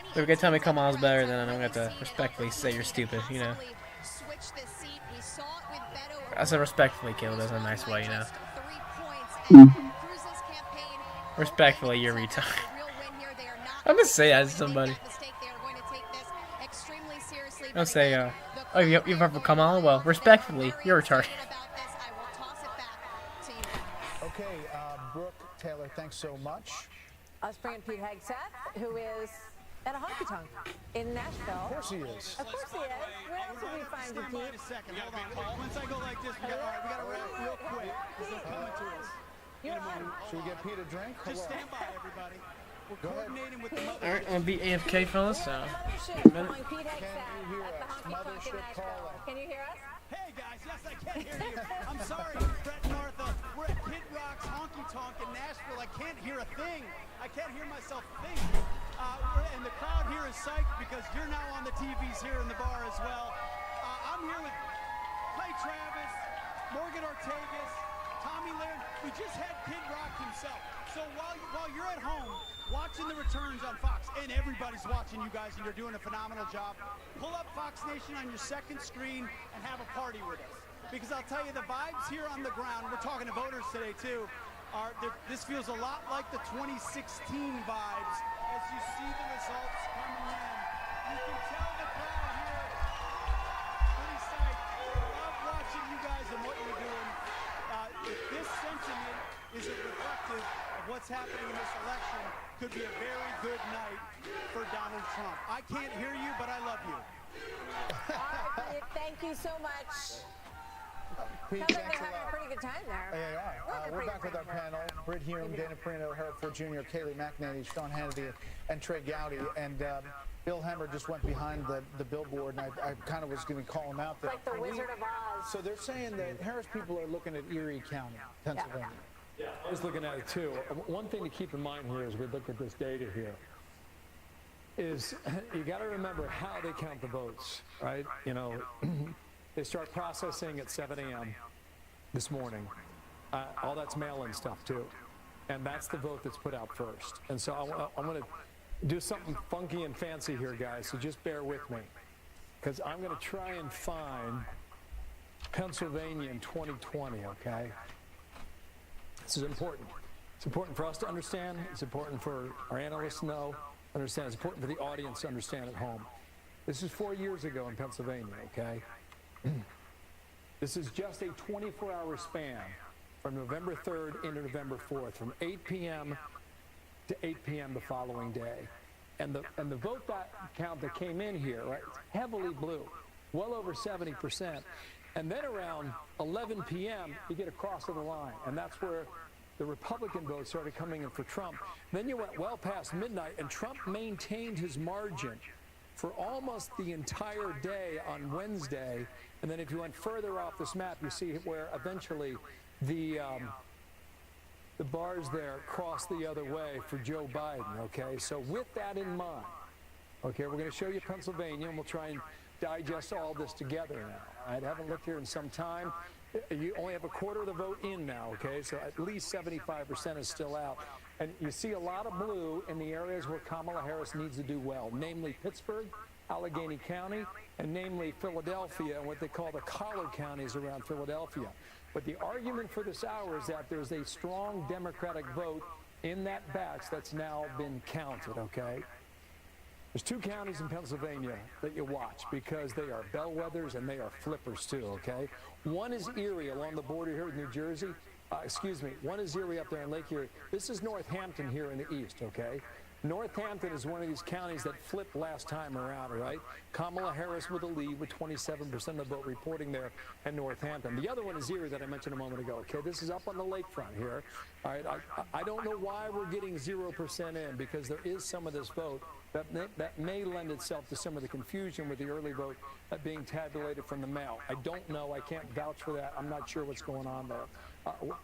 If you're gonna tell me Kamala's better, then I'm gonna have to respectfully say you're stupid, you know. Switch the seat. We saw it with Beto I said respectfully, Caleb. That's a nice way, you know. 3 points. And Cruz's campaign Respectfully, you're retarded. I'm gonna say that to somebody. extremely seriously. Don't say, oh, you voted for Kamala? Well, respectfully, you're retarded. Okay, Brooke Taylor, thanks so much. Let's bring in Pete Hegseth, who is at a honky tonk in Nashville. Of course he is. Of course he is. Where else would we find you, Pete? Wait a second. Hold on, Paul. Once I go like this, we got to wrap real quick. Because they're coming to us. Should we get Pete a drink? Just stand by, everybody. We're Go ahead. coordinating with the mother. Alright, I'm gonna be AFK, fellas, so. Calling Pete Hegseth at the honky tonk in Nashville. Can you hear us? Hey, guys. Yes, I can hear you. I'm sorry, Brett and Martha. We're at Kid Rock's Honky Tonk in Nashville. I can't hear a thing. I can't hear myself think. And the crowd here is psyched because you're now on the TVs here in the bar as well. I'm here with Clay Travis, Morgan Ortegas, Tommy Laird. We just had Kid Rock himself. So while you're at home watching the returns on Fox, and everybody's watching you guys, and you're doing a phenomenal job, pull up Fox Nation on your second screen and have a party with us. Because I'll tell you, the vibes here on the ground, we're talking to voters today too, this feels a lot like the 2016 vibes as you see the results coming in. You can tell the crowd here pretty psyched. Love watching you guys and what you're doing. If this sentiment isn't reflective of what's happening in this election, could be a very good night for Donald Trump. I can't hear you, but I love you. Thank you so much. Pete, Sounds like thanks they're a having a lot. pretty good time there. They are. We're back with our panel. Britt Hume, Dana Perino, Harold Ford Jr., Kayleigh McEnany, Sean Hannity, and Trey Gowdy. And Bill Hemmer just went behind the billboard, and I kind of was going to call him out there. Like the Wizard of Oz. So they're saying that Harris people are looking at Erie County, Pennsylvania. Yeah, I was looking at it too. One thing to keep in mind here as we look at this data here is you got to remember how they count the votes, right? You know, they start processing at 7 a.m. this morning. All that's mail-in stuff too. And that's the vote that's put out first. And so I'm going to do something funky and fancy here, guys, so just bear with me. Because I'm going to try and find Pennsylvania in 2020, okay? This is important. It's important for us to understand. It's important for our analysts to know, understand. It's important for the audience to understand at home. This is 4 years ago in Pennsylvania, okay? This is just a 24-hour span from November 3rd into November 4th, from 8 p.m. to 8 p.m. the following day. And the vote count that came in here, right, it's heavily blue, well over 70%. And then around 11 p.m., you get across to the line, and that's where the Republican vote started coming in for Trump. Then you went well past midnight, and Trump maintained his margin for almost the entire day on Wednesday. And then if you went further off this map, you see where eventually the bars there cross the other way for Joe Biden, okay? So with that in mind, okay, we're going to show you Pennsylvania, and we'll try and digest all this together now. I haven't looked here in some time. You only have a quarter of the vote in now, okay? So at least 75% is still out. And you see a lot of blue in the areas where Kamala Harris needs to do well, namely Pittsburgh, Allegheny County, and namely Philadelphia and what they call the collar counties around Philadelphia. But the argument for this hour is that there's a strong Democratic vote in that batch that's now been counted, okay? There's two counties in Pennsylvania that you watch because they are bellwethers and they are flippers too, okay? One is Erie along the border here with New Jersey. One is Erie up there in Lake Erie. This is Northampton here in the east, okay? Northampton is one of these counties that flipped last time around, right? Kamala Harris with a lead with 27% of the vote reporting there in Northampton. The other one is Erie that I mentioned a moment ago, okay? This is up on the lakefront here, all right? I don't know why we're getting 0% in because there is some of this vote that may lend itself to some of the confusion with the early vote being tabulated from the mail. I don't know. I can't vouch for that. I'm not sure what's going on there.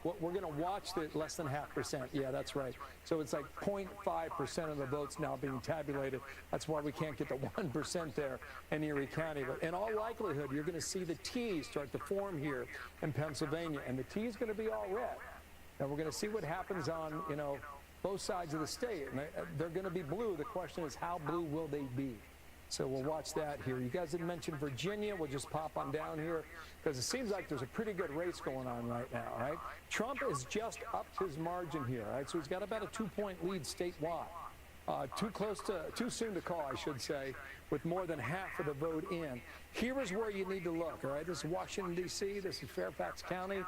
We're going to watch the less than 0.5%. Yeah, that's right. So it's like 0.5% of the votes now being tabulated. That's why we can't get the 1% there in Erie County. But in all likelihood, you're going to see the T start to form here in Pennsylvania, and the T is going to be all red. Now we're going to see what happens on, you know, both sides of the state. And they're going to be blue. The question is, how blue will they be? So we'll watch that here. You guys had mentioned Virginia. We'll just pop on down here because it seems like there's a pretty good race going on right now, right? Trump has just upped his margin here, right? So he's got about a 2-point lead statewide. Too soon to call, I should say, with more than half of the vote in. Here is where you need to look, all right? This is Washington, D.C. This is Fairfax County,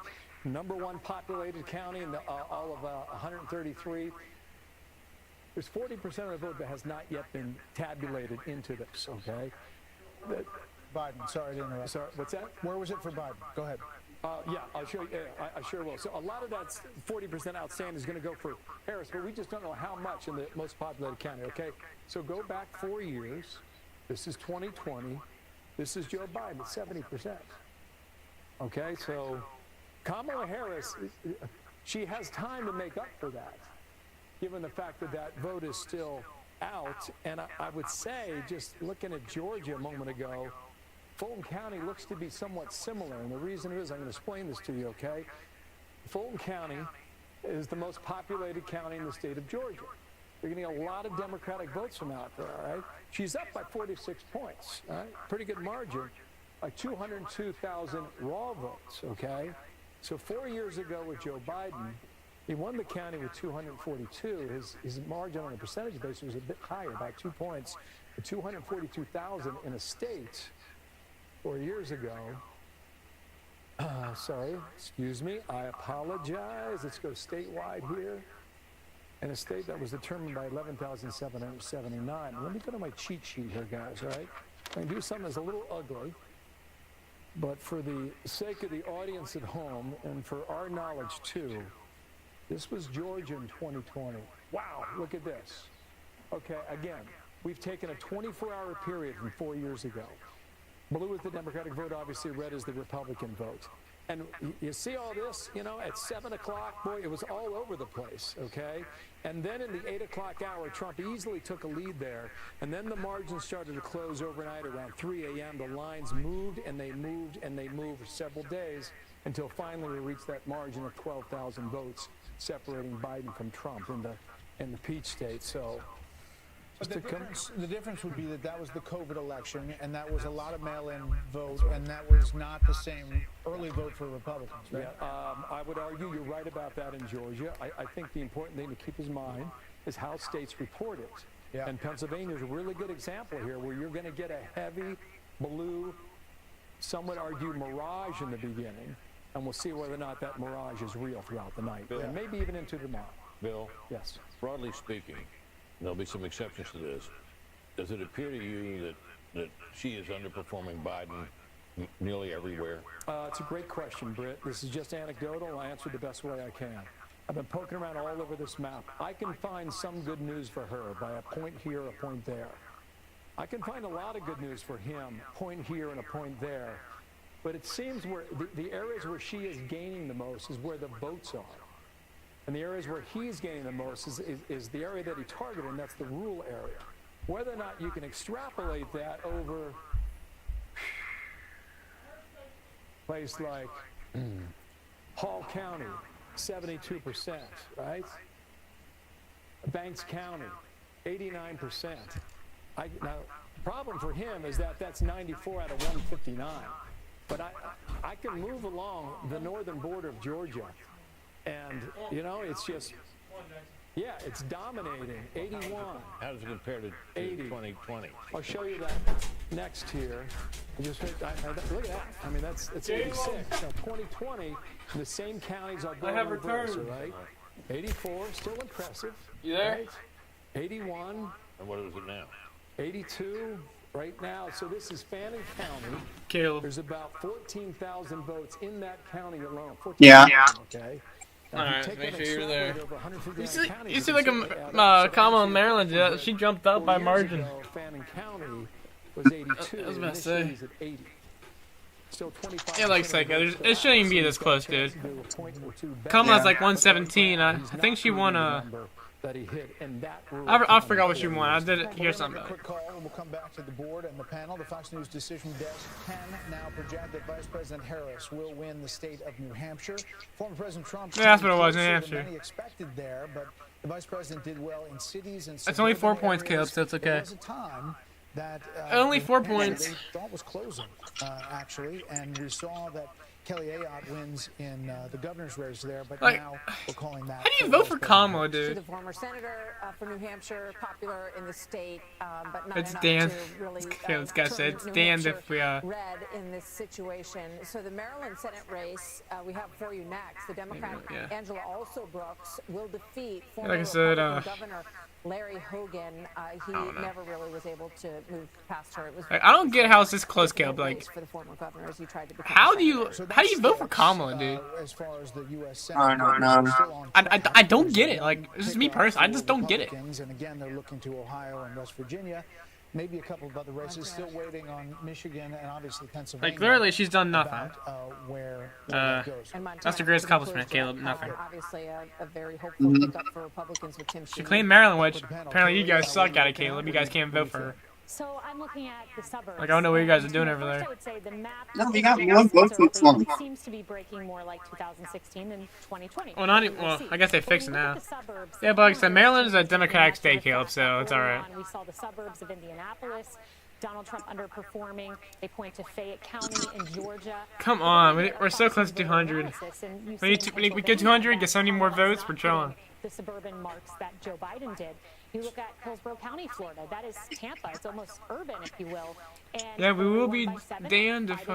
#1 populated county in all of 133. There's 40% of the vote that has not yet been tabulated into this, okay? Biden, sorry to interrupt. Sorry, what's that? Where was it for Biden? Go ahead. Yeah, I'll show you. I sure will. So a lot of that 40% outstanding is going to go for Harris, but we just don't know how much in the most populated county, okay? So go back 4 years. This is 2020. This is Joe Biden at 70%. Okay, so Kamala Harris, she has time to make up for that, given the fact that that vote is still out. And I would say, just looking at Georgia a moment ago, Fulton County looks to be somewhat similar. And the reason is, I'm going to explain this to you, okay? Fulton County is the most populated county in the state of Georgia. You're going to get a lot of Democratic votes from out there, all right? She's up by 46 points, all right? Pretty good margin, like 202,000 raw votes, okay? So 4 years ago with Joe Biden, he won the county with 242. His margin on a percentage basis was a bit higher, about 2 points, 242,000 in a state 4 years ago. Sorry, excuse me, I apologize. Let's go statewide here. In a state that was determined by 11,779. Let me go to my cheat sheet here, guys, all right? I can do something that's a little ugly. But for the sake of the audience at home and for our knowledge too, this was Georgia in 2020. Wow, look at this. Okay, again, we've taken a 24-hour period from 4 years ago. Blue is the Democratic vote, obviously red is the Republican vote. And you see all this, you know, at 7 o'clock, boy, it was all over the place, okay? And then in the 8 o'clock hour, Trump easily took a lead there. And then the margins started to close overnight around 3 a.m. The lines moved and they moved and they moved for several days until finally we reached that margin of 12,000 votes separating Biden from Trump in the Peach State. So. But the difference would be that was the COVID election, and that was a lot of mail-in vote, and that was not the same early vote for Republicans, right? Yeah, I would argue you're right about that in Georgia. I think the important thing to keep in mind is how states report it. Yeah. And Pennsylvania is a really good example here where you're going to get a heavy blue, some would argue mirage in the beginning, and we'll see whether or not that mirage is real throughout the night, and maybe even into tomorrow. Bill? Yes. Broadly speaking, there'll be some exceptions to this. Does it appear to you that she is underperforming Biden nearly everywhere? It's a great question, Britt. This is just anecdotal. I answer the best way I can. I've been poking around all over this map. I can find some good news for her by a point here, a point there. I can find a lot of good news for him, a point here and a point there. But it seems where the areas where she is gaining the most is where the votes are. And the areas where he's gaining the most is the area that he targeted, and that's the rural area. Whether or not you can extrapolate that over a place like Hall County, 72%, right? Banks County, 89%. Now, the problem for him is that that's 94 out of 159. But I can move along the northern border of Georgia. And, you know, it's just, yeah, it's dominating. 81. How does it compare to 2020? I'll show you that next here. Just look at that. I mean, that's 86. Now, 2020, the same counties are going in reverse, right? 84, still impressive. You there? Right? 81. And what is it now? 82. Right now, so this is Fannin County. Caleb. There's about 14,000 votes in that county alone. Yeah. Okay. Alright, make sure you're there. You see like a Kamala in Maryland, she jumped up by margin. Fannin County was 82. I was about to say. Still 25. Yeah, like Psycho, it shouldn't even be this close, dude. Kamala's like 117. I think she won a... I forgot what she won. I did hear something about it. Quick call, and we'll come back to the board and the panel. The Fox News decision desk can now project that Vice President Harris will win the state of New Hampshire. Former President Trump. Yeah, that's what it was, New Hampshire. Many expected there, but the Vice President did well in cities and. That's only 4 points, Caleb, so it's okay. There was a time that only 4 points. They thought was closing, actually, and we saw that. Kelly Ayotte wins in the governor's race there, but now we're calling that. How do you vote for Kamala, dude? She's the former senator for New Hampshire, popular in the state, but not it's enough Dan. to really This guy said it's Dan if we red in this situation. So the Maryland Senate race we have for you next. The Democrat Angela Also Brooks will defeat former Republican Governor Larry Hogan. He never really was able to move past her. It was I don't get how it's this close, Caleb. Like, for the former governor as he tried to become how do you vote for Kamala, dude? As far as the U.S. I don't know. I don't get it. Like, this is me personally. I just don't get it. And again, they're looking to Ohio and West Virginia. Maybe a couple of other races. Still waiting on Michigan and obviously Pennsylvania. Like, literally, she's done nothing. Where that goes. That's the greatest accomplishment, Caleb. Nothing. Obviously, a very hopeful pickup for Republicans with Tim She claimed Maryland, which apparently you guys suck at it, Caleb. You guys can't vote for her. So I'm looking at the suburbs. Like, I don't know what you guys are doing over there. I would say the map we got one vote for Trump. seems to be breaking more like 2016 than 2020. Well, not even, well, I guess they fixed it now. Yeah, but like I said, Maryland is a Democratic state, Caleb, so it's alright. We saw the suburbs of Indianapolis. Donald Trump underperforming. They point to Fayette County in Georgia. Come on, we're so close to 200. When we get 200, get 70 more votes, we're chilling. The suburban marks that Joe Biden did. You look at Hillsborough County, Florida. That is Tampa. It's almost urban, if you will. And yeah, we will be damned if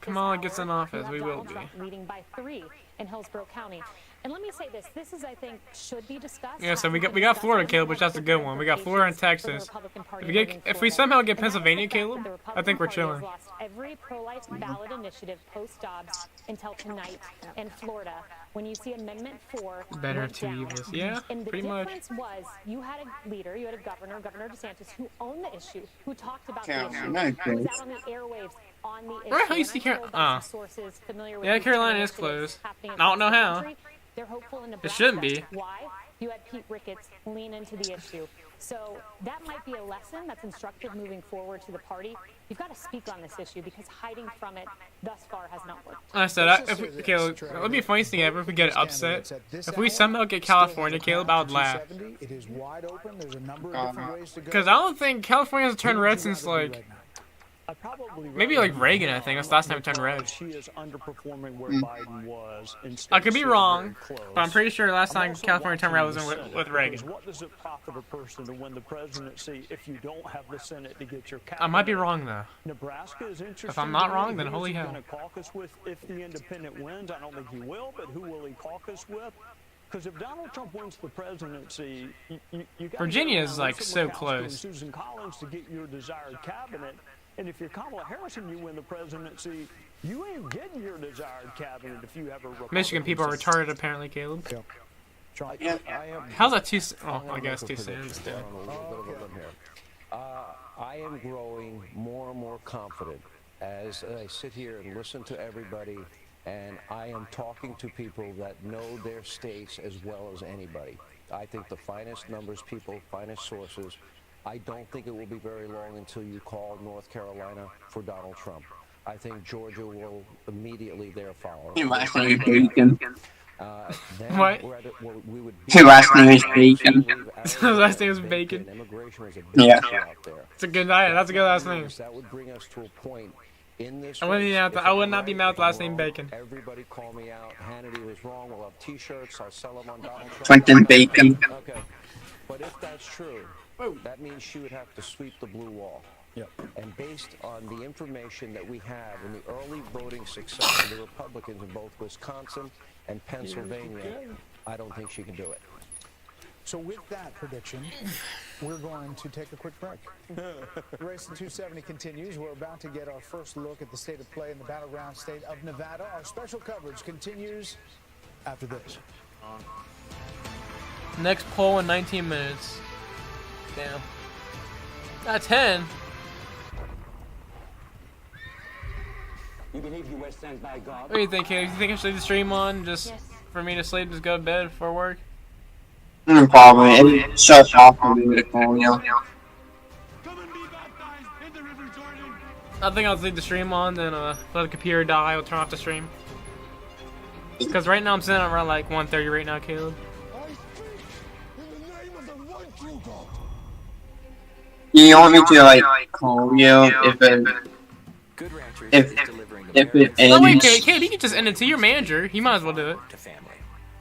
Kamala gets in office. We will be. Leading by 3 in Hillsborough County. And let me say this: this is, I think, should be discussed. Yeah, so we got Florida, Caleb, which that's a good one. We got Florida and Texas. If we somehow get Pennsylvania, Caleb, I think we're chilling. Lost every pro-life ballot initiative post-Dobbs until tonight in Florida. When you see Amendment 4 Better went of two down. evils. Yeah, And the pretty much. difference was you had a leader, you had a governor, Governor DeSantis, who owned the issue, who talked about the issue, who was out on the airwaves on the issue. How you see Sources familiar with yeah, these Carolina is initiatives closed. happening I don't know across the how. country. They're hopeful in It Nebraska. shouldn't be. Why? You had Pete Ricketts lean into the issue. So that might be a lesson that's instructive moving forward to the party. You've got to speak on this issue because hiding from it thus far has not worked. I said, Caleb, it'll be the funniest thing ever if we get upset. If we somehow get California, Caleb, I would laugh. It is wide open. There's a number of different ways to go. Because I don't think California has turned red since, like, maybe like Reagan, I think. That's the last time it turned red. She is underperforming where Biden was. I could be wrong, but I'm pretty sure last time California turned red was with Reagan. What does it profit a person to win the presidency if you don't have the Senate to get your cabinet? I might be wrong, though. Nebraska is interesting. If I'm not wrong, then holy hell. Who's he going to caucus with if the independent wins? I don't think he will, but who will he caucus with? Because if Donald Trump wins the presidency, you got Virginia is like so close. Susan Collins to get your desired cabinet. And if you're Kamala Harris and you win the presidency, you ain't getting your desired cabinet if you have a Republican. Michigan people are retarded, apparently, Caleb. How's that too? Oh, I guess too soon. Still. I am growing more and more confident as I sit here and listen to everybody, and I am talking to people that know their states as well as anybody. I think the finest numbers people, finest sources. I don't think it will be very long until you call North Carolina for Donald Trump. I think Georgia will immediately there follow. Your last name is Bacon. What? His last name is Bacon. His last name is Bacon. Yeah. It's a good night. That's a good last name. That would bring us to a point in this I would not be mad with the last name Bacon. Everybody call me out. Hannity was wrong. We'll have T-shirts. I'll sell them on Donald Trump. Clinton Bacon. Okay. But if that's true, that means she would have to sweep the blue wall. Yep. And based on the information that we have in the early voting success of the Republicans in both Wisconsin and Pennsylvania, I don't think she can do it. So with that prediction, we're going to take a quick break. The race to 270 continues. We're about to get our first look at the state of play in the battleground state of Nevada. Our special coverage continues after this. Next poll in 19 minutes. Damn. Not 10. You believe you were sent by God? What do you think, Caleb? Do you think I should leave the stream on just for me to sleep, just go to bed before work? Probably. It's so awful to be call you. I think I'll just leave the stream on, then let the computer die. I'll turn off the stream. Because right now I'm sitting around like 1:30 right now, Caleb. You want me to like call you if it ends? Oh wait, Caleb, you can just end it to your manager. He might as well do it.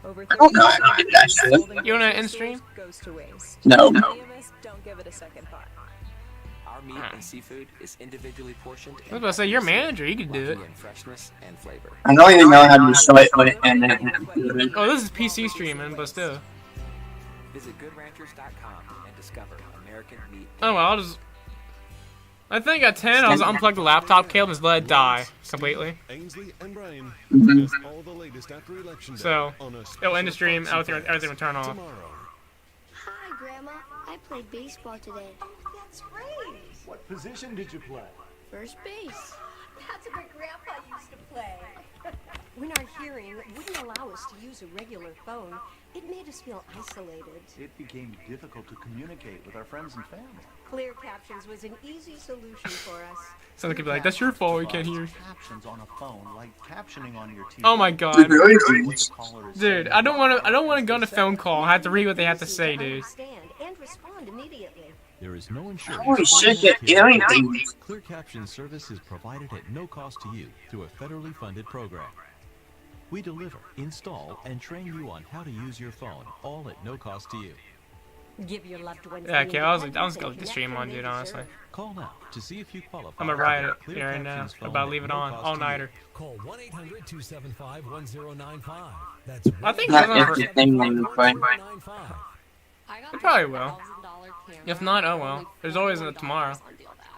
I don't know how to do that shit. You wanna end stream? No. Many of us don't give it a second thought. Our meat and seafood is individually portioned. I was about to say, you're manager, you can do it. Freshness and flavor. I don't even know how to show it and then. Oh, this is PC streaming, but still. Visit goodranchers.com and discover American meat. Oh well, I'll just. I think at 10 I'll just unplug the laptop, Caleb, and just let it die completely. Ainsley and Brian, all the latest after election day So on a it'll end the stream, everything will turn off. Hi, Grandma. I played baseball today. That's great. What position did you play? First base. That's what Grandpa used to play. When our hearing wouldn't allow us to use a regular phone, it made us feel isolated. It became difficult to communicate with our friends and family. Clear captions was an easy solution for us. So they could be like, that's your fault, we can't hear. Captions on a phone, like captioning on your TV. Oh my god. Dude, I don't wanna go on a phone call. I have to read what they have to say, dude. And respond immediately. There is no insurance. Holy shit, anything. Clear caption service is provided at no cost to you through a federally funded program. We deliver, install, and train you on how to use your phone, all at no cost to you. Give your loved ones. Yeah, okay, I was gonna leave the stream on, dude, honestly. Call now to see if you qualify. I'm gonna riot it right now. I'm about to leave it on all nighter. Call 1-800-275-1095. I think Not he'll if the thing name, but he probably will. If not, oh well. There's always a tomorrow.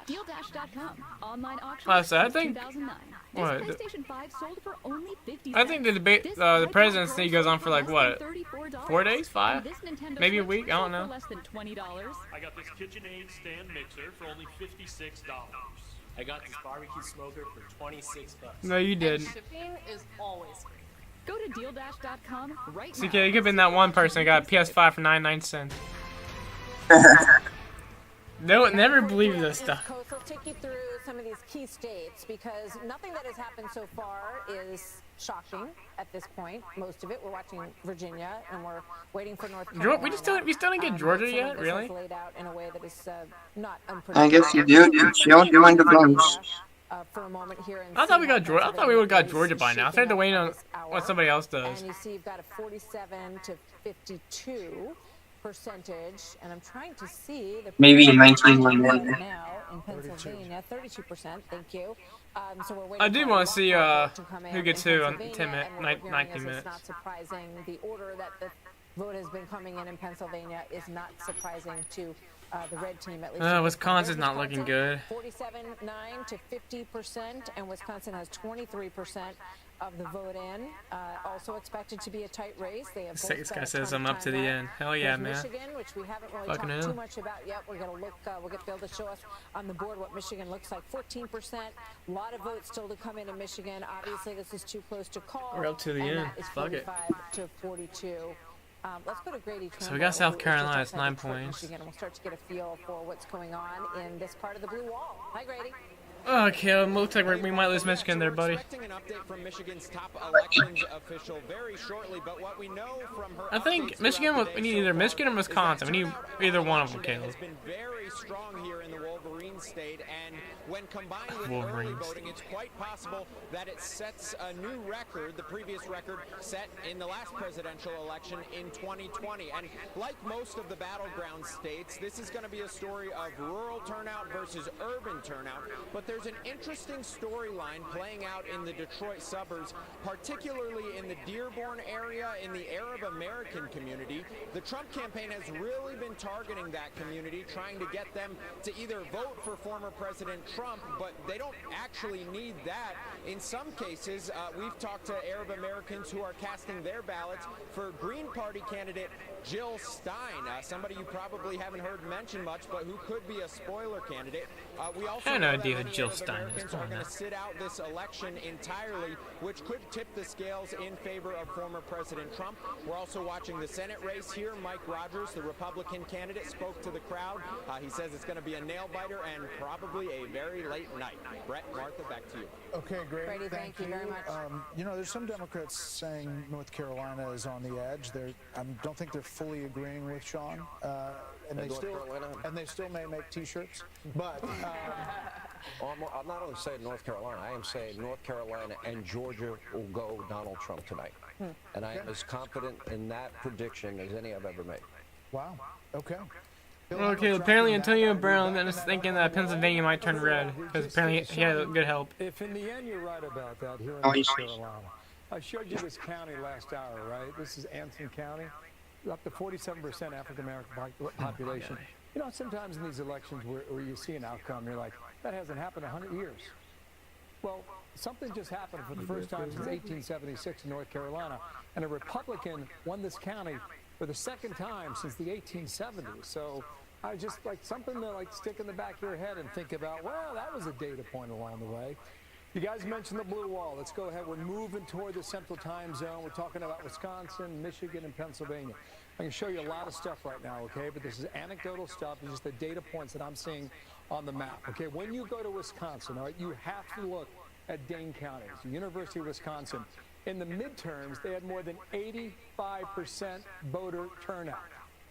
DealDash.com. Online auction. Like I said, I think. 2009. What? This PlayStation 5 sold for only 50 I think the debate, the presidency goes on for like what? 4 days? 5? Maybe a week? I don't know. Less than $20. I got this KitchenAid stand mixer for only $56. I got this barbecue smoker for $26. No, you did. Shipping is always free. Go to DealDash.com right CK, now. you could have been that one person that got a PS5 for 99 cents. No, never believe this stuff. Coast, let's take you through some of these key states because nothing that has happened so far is shocking at this point. Most of it, we're watching Virginia and we're waiting for North Carolina. We still didn't get Georgia yet, really? Laid out in a way that is not I guess you do. It's still doing the guns. For a moment here I thought we got Georgia. I thought we would have got Georgia by now. I had to wait on what somebody else does. And you see, you've got a 47 to 52 percentage, and I'm trying to see the maybe 19 one now in Pennsylvania, 32%. Thank you. So we're waiting. I do want to see who gets who on 10 minutes, 19 minutes. It's not surprising. The order that the vote has been coming in Pennsylvania is not surprising to the red team, at least. Wisconsin's not looking good. 47.9 to 50%, and Wisconsin has 23% of the vote in. Also expected to be a tight race. They have both This guy says I'm up to the end. Hell yeah, man. Michigan, which we haven't really Fucking talked hell. too much about yet. We're going to look. We'll get Bill to show us on the board what Michigan looks like. 14%. A lot of votes still to come in Michigan. Obviously, this is too close to call. We're up to the end. It's Fuck it. 45 to 42. Let's go to Grady. So we got South Carolina. It's 9 points. Michigan, and we'll start to get a feel for what's going on in this part of the blue wall. Hi, Grady. Okay, it looks like we might lose Michigan there, buddy. Expecting an update from Michigan's top elections official very shortly, but what we know from her I think Michigan. We need either Michigan or Wisconsin. We need either one of them, Caleb. has been very strong here in the Wolverine state, and when combined with early voting, it's quite possible that it sets a new record, the previous record set in the last presidential election in 2020. And like most of the battleground states, this is going to be a story of rural turnout versus urban turnout, but there's an interesting storyline playing out in the Detroit suburbs, particularly in the Dearborn area, in the Arab American community. The Trump campaign has really been targeting that community, trying to get them to either vote for former President Trump, but they don't actually need that. In some cases, we've talked to Arab Americans who are casting their ballots for Green Party candidate Jill Stein, somebody you probably haven't heard mentioned much, but who could be a spoiler candidate. We also I have no know idea that who many Jill Arab Stein is. Americans are going to sit out this election entirely, which could tip the scales in favor of former President Trump. We're also watching the Senate race here. Mike Rogers, the Republican candidate, spoke to the crowd. He says it's going to be a nail-biter and probably a very late night. Brett, Martha, back to you. Okay, great. Brady, thank you very much. You know, there's some Democrats saying North Carolina is on the edge. I don't think they're fully agreeing with Sean, and they still may make T-shirts. But I'm not only saying North Carolina. I am saying North Carolina and Georgia will go Donald Trump tonight, and I am as confident in that prediction as any I've ever made. Wow. Okay. Okay, apparently Antonio Brown then is thinking that Pennsylvania might turn red because apparently he had good help. If in the end you're right about that here in North Carolina, I showed you this county last hour, right? This is Anson County, up to 47% African American population. You know, sometimes in these elections where you see an outcome, you're like, that hasn't happened in 100 years. Well, something just happened for the first time since 1876 in North Carolina, and a Republican won this county for the second time since the 1870s. So I just like something to like stick in the back of your head and think about, well, that was a data point along the way. You guys mentioned the blue wall. Let's go ahead. We're moving toward the central time zone. We're talking about Wisconsin, Michigan, and Pennsylvania. I can show you a lot of stuff right now, okay? But this is anecdotal stuff. It's just the data points that I'm seeing on the map, okay? When you go to Wisconsin, all right, you have to look at Dane County, the University of Wisconsin. In the midterms, they had more than 85% voter turnout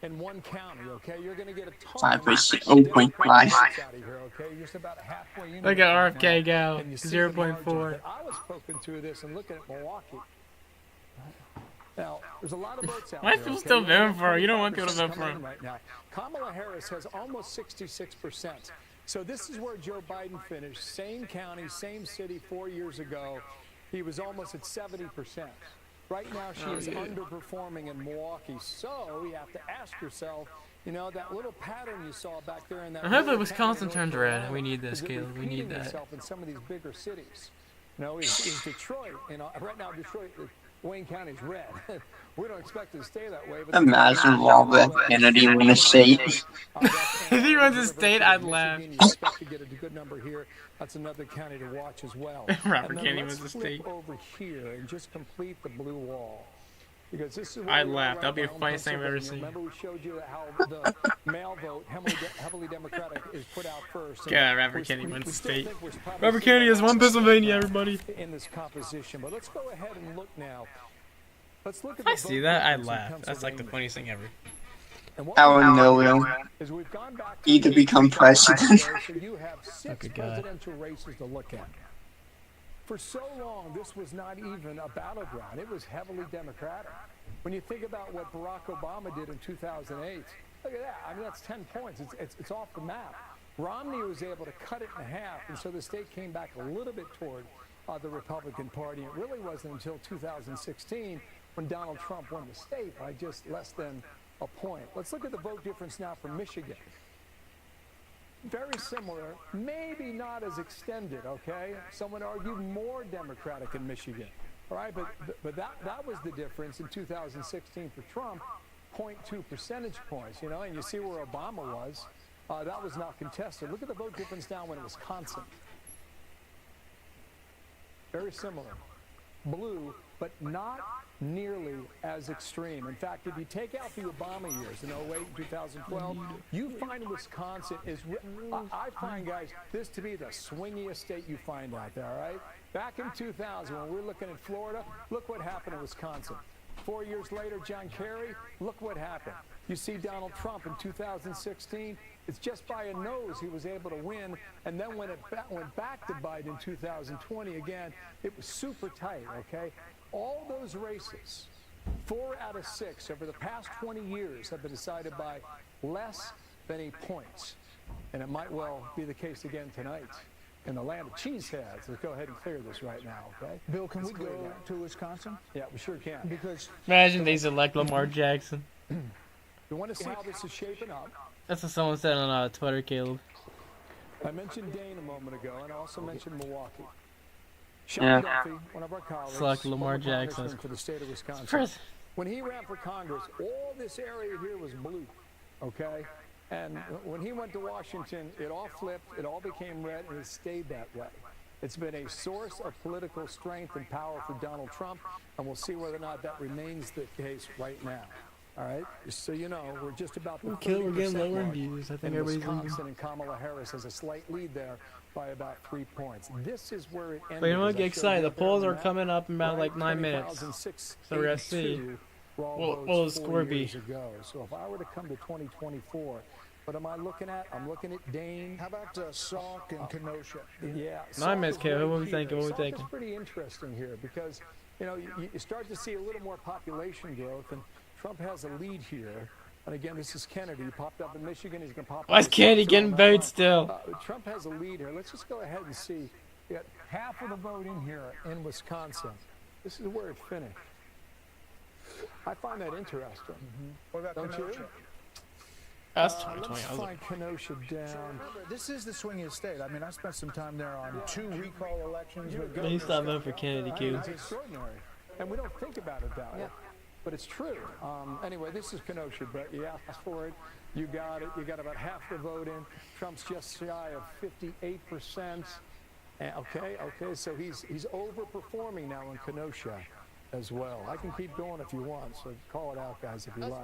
in one county, okay? You're going to get a ton 0.5. out of here, okay? Just about halfway in. Look at RFK go, And you see the 0.4. margins. I was poking through this and looking at Milwaukee. Now, there's a lot of votes out Why there. is people still voting for her? You don't want people to vote for him. Right now. Kamala Harris has almost 66%. So this is where Joe Biden finished. Same county, same city 4 years ago. He was almost at 70%. Right now, she is underperforming in Milwaukee. So you have to ask yourself, you know, that little pattern you saw back there in that. I hope that Wisconsin turns red. We need this, Caleb. We need that. In some of these bigger cities. You know, is Detroit, you know, right now Detroit, Wayne County's red. We don't expect it to stay that way. But imagine Robert Kennedy win a state. If he runs a state, I'd laugh. You expect to get a good number here. That's another county to watch as well. Robert Kennedy wins a state. Over here and just complete the blue wall. Because this is I'd laugh. That'd be the funniest thing I've ever seen. Remember we showed you how the mail vote, heavily Democratic, is put out first. Yeah, Robert Kennedy wins the state. Robert Kennedy has won Pennsylvania, everybody. In this composition, but let's go ahead and look now. Let's look at if I see that, I'd laugh. That's like the funniest thing ever. Aaron Miller either become president. So you have 6 presidential races to look at. For so long, this was not even a battleground. It was heavily Democratic. When you think about what Barack Obama did in 2008, look at that. I mean, that's 10 points. It's off the map. Romney was able to cut it in half, and so the state came back a little bit toward the Republican Party. It really wasn't until 2016 when Donald Trump won the state by just less than a point. Let's look at the vote difference now for Michigan. Very similar, maybe not as extended, okay? Some would argue more Democratic in Michigan, all right? But that was the difference in 2016 for Trump, 0.2 percentage points, you know? And you see where Obama was. That was not contested. Look at the vote difference now in Wisconsin. Very similar. Blue, but not nearly as extreme. In fact, if you take out the Obama years in 08 and 2012, you find Wisconsin is, I find, guys, this to be the swingiest state you find out there, all right? Back in 2000, when we're looking at Florida, look what happened in Wisconsin. 4 years later, John Kerry, look what happened. You see Donald Trump in 2016, it's just by a nose he was able to win. And then when it went back to Biden in 2020, again, it was super tight, okay? All those races, 4 out of 6 over the past 20 years have been decided by less than 8 points. And it might well be the case again tonight in the land of cheeseheads. Let's go ahead and clear this right now, okay? Bill, can we go to Wisconsin? Yeah, we sure can. Because imagine they select Lamar Jackson. You want to see how this is shaping up? That's what someone said on Twitter, Caleb. I mentioned Dane a moment ago, and I also mentioned Milwaukee. Sean Duffy, one of our colleagues, select Lamar Jackson for the state of Wisconsin. When he ran for Congress, all this area here was blue, okay? And when he went to Washington, it all flipped, it all became red, and it stayed that way. It's been a source of political strength and power for Donald Trump, and we'll see whether or not that remains the case right now. All right, just so you know, we're just about the 30% lower mark views. I think in everybody's Wisconsin, and Kamala Harris has a slight lead there by about 3 points. This is where it ended. But you don't get excited. The polls are coming up in about like 9 minutes. So we're gonna see what will the score be. So if I were to come to 2024, what am I looking at? I'm looking at Dane. How about Sauk and Kenosha? Yeah. 9 minutes, Caleb. What are we thinking? What are we Sauk thinking? is pretty interesting here because, you know, you start to see a little more population growth, and Trump has a lead here. And again, this is Kennedy. He popped up in Michigan. He's going to pop up. Why is Kennedy getting votes still? Trump has a lead here. Let's just go ahead and see. We got half of the vote in here in Wisconsin. This is where it finished. I find that interesting. What about Don't Kenosha? you? That's Let's find Kenosha down. This is the swingiest state. I mean, I spent some time there on 2 recall elections. Please stop voting for Kennedy, Q. It's extraordinary. And we don't think about it that way. But it's true. Anyway, this is Kenosha, Brett. You asked for it. You got it. You got about half the vote in. Trump's just shy of 58%. Okay, so he's overperforming now in Kenosha as well. I can keep going if you want, so call it out, guys, if you like.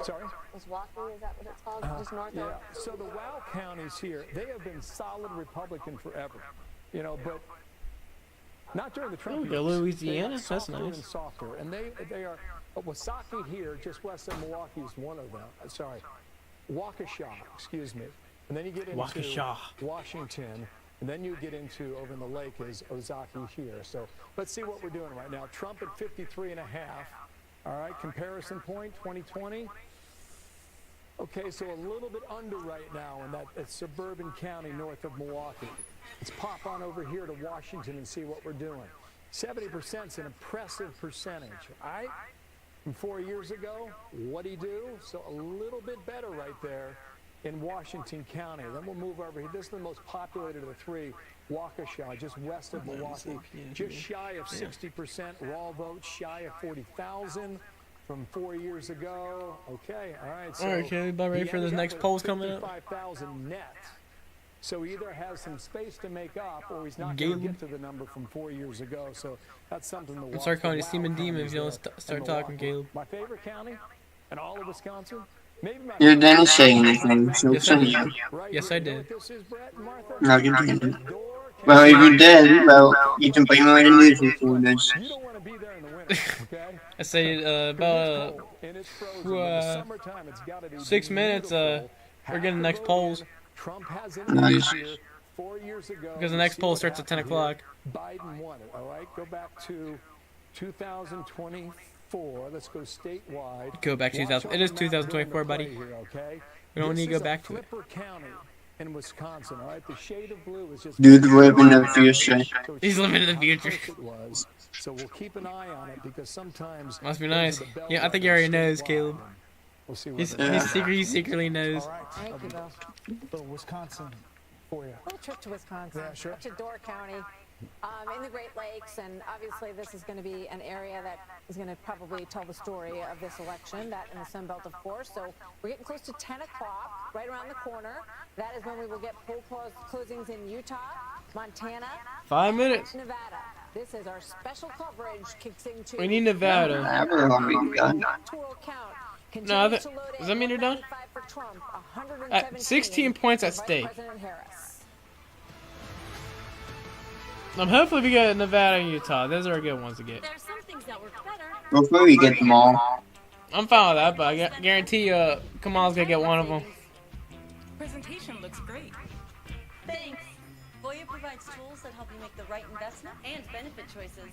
Sorry? Was Walkley, is that what it's called? Just north of? Yeah, so the WOW counties here, they have been solid Republican forever, you know, but not during the Trump years. Louisiana, that's nice. And softer, and they are, Wasaki here, just west of Milwaukee is one of them. Sorry, Waukesha, excuse me. And then you get into Waukesha, Washington, and then you get into, over in the lake is Ozaki here. So let's see what we're doing right now. Trump at 53.5. All right, comparison point, 2020. Okay, so a little bit under right now in that suburban county north of Milwaukee. Let's pop on over here to Washington and see what we're doing. 70% is an impressive percentage. All right? From 4 years ago, what'd he do? So a little bit better right there in Washington County. Then we'll move over here. This is the most populated of the three. Waukesha, just west of Milwaukee, just shy of 60% raw votes, shy of 40,000 from 4 years ago. Okay, all right. So all right, okay, about ready for this next poll's coming up. 55,000 net. So he either has some space to make up, or he's not going to get to the number from 4 years ago. So that's something to watch. I'm start calling you Steam and Demon if you don't start talking, Caleb. My favorite county in all of Wisconsin. You didn't say anything, so yes, I did. Yes, I did. No, you didn't. Well, if you did, well, you can blame me the music for this. I say about 6 minutes. We're getting the next polls. Nice. Because the next poll starts at 10 o'clock. Biden won it. All right, go back to 2024. Let's go statewide. Go back to 2000. It is 2024, buddy. We don't need to go back to it. County in Wisconsin. All right, the shade of blue is just. Dude, living in the future. He's living in the future. So we'll keep an eye on it because sometimes. Must be nice. Yeah, I think he already knows, Caleb. We'll see he secretly knows. All right. Thank you, Bill. Little Wisconsin for you. Little trip to Wisconsin. Yeah, sure. To Door County, in the Great Lakes, and obviously this is going to be an area that is going to probably tell the story of this election. That in the Sun Belt, of course. So we're getting close to 10 o'clock, right around the corner. That is when we will get poll closings in Utah, Montana, 5 minutes. Nevada. This is our special coverage. Kicks into. We need Nevada. No, does that mean you're done? At 16 points at stake. Hopefully we get Nevada and Utah. Those are good ones to get. There's some things that work better. Before we get them all. I'm fine with that, but I guarantee Kamal's gonna get one of them. Presentation looks great. Thanks. Voya provides tools that help you make the right investment and benefit choices,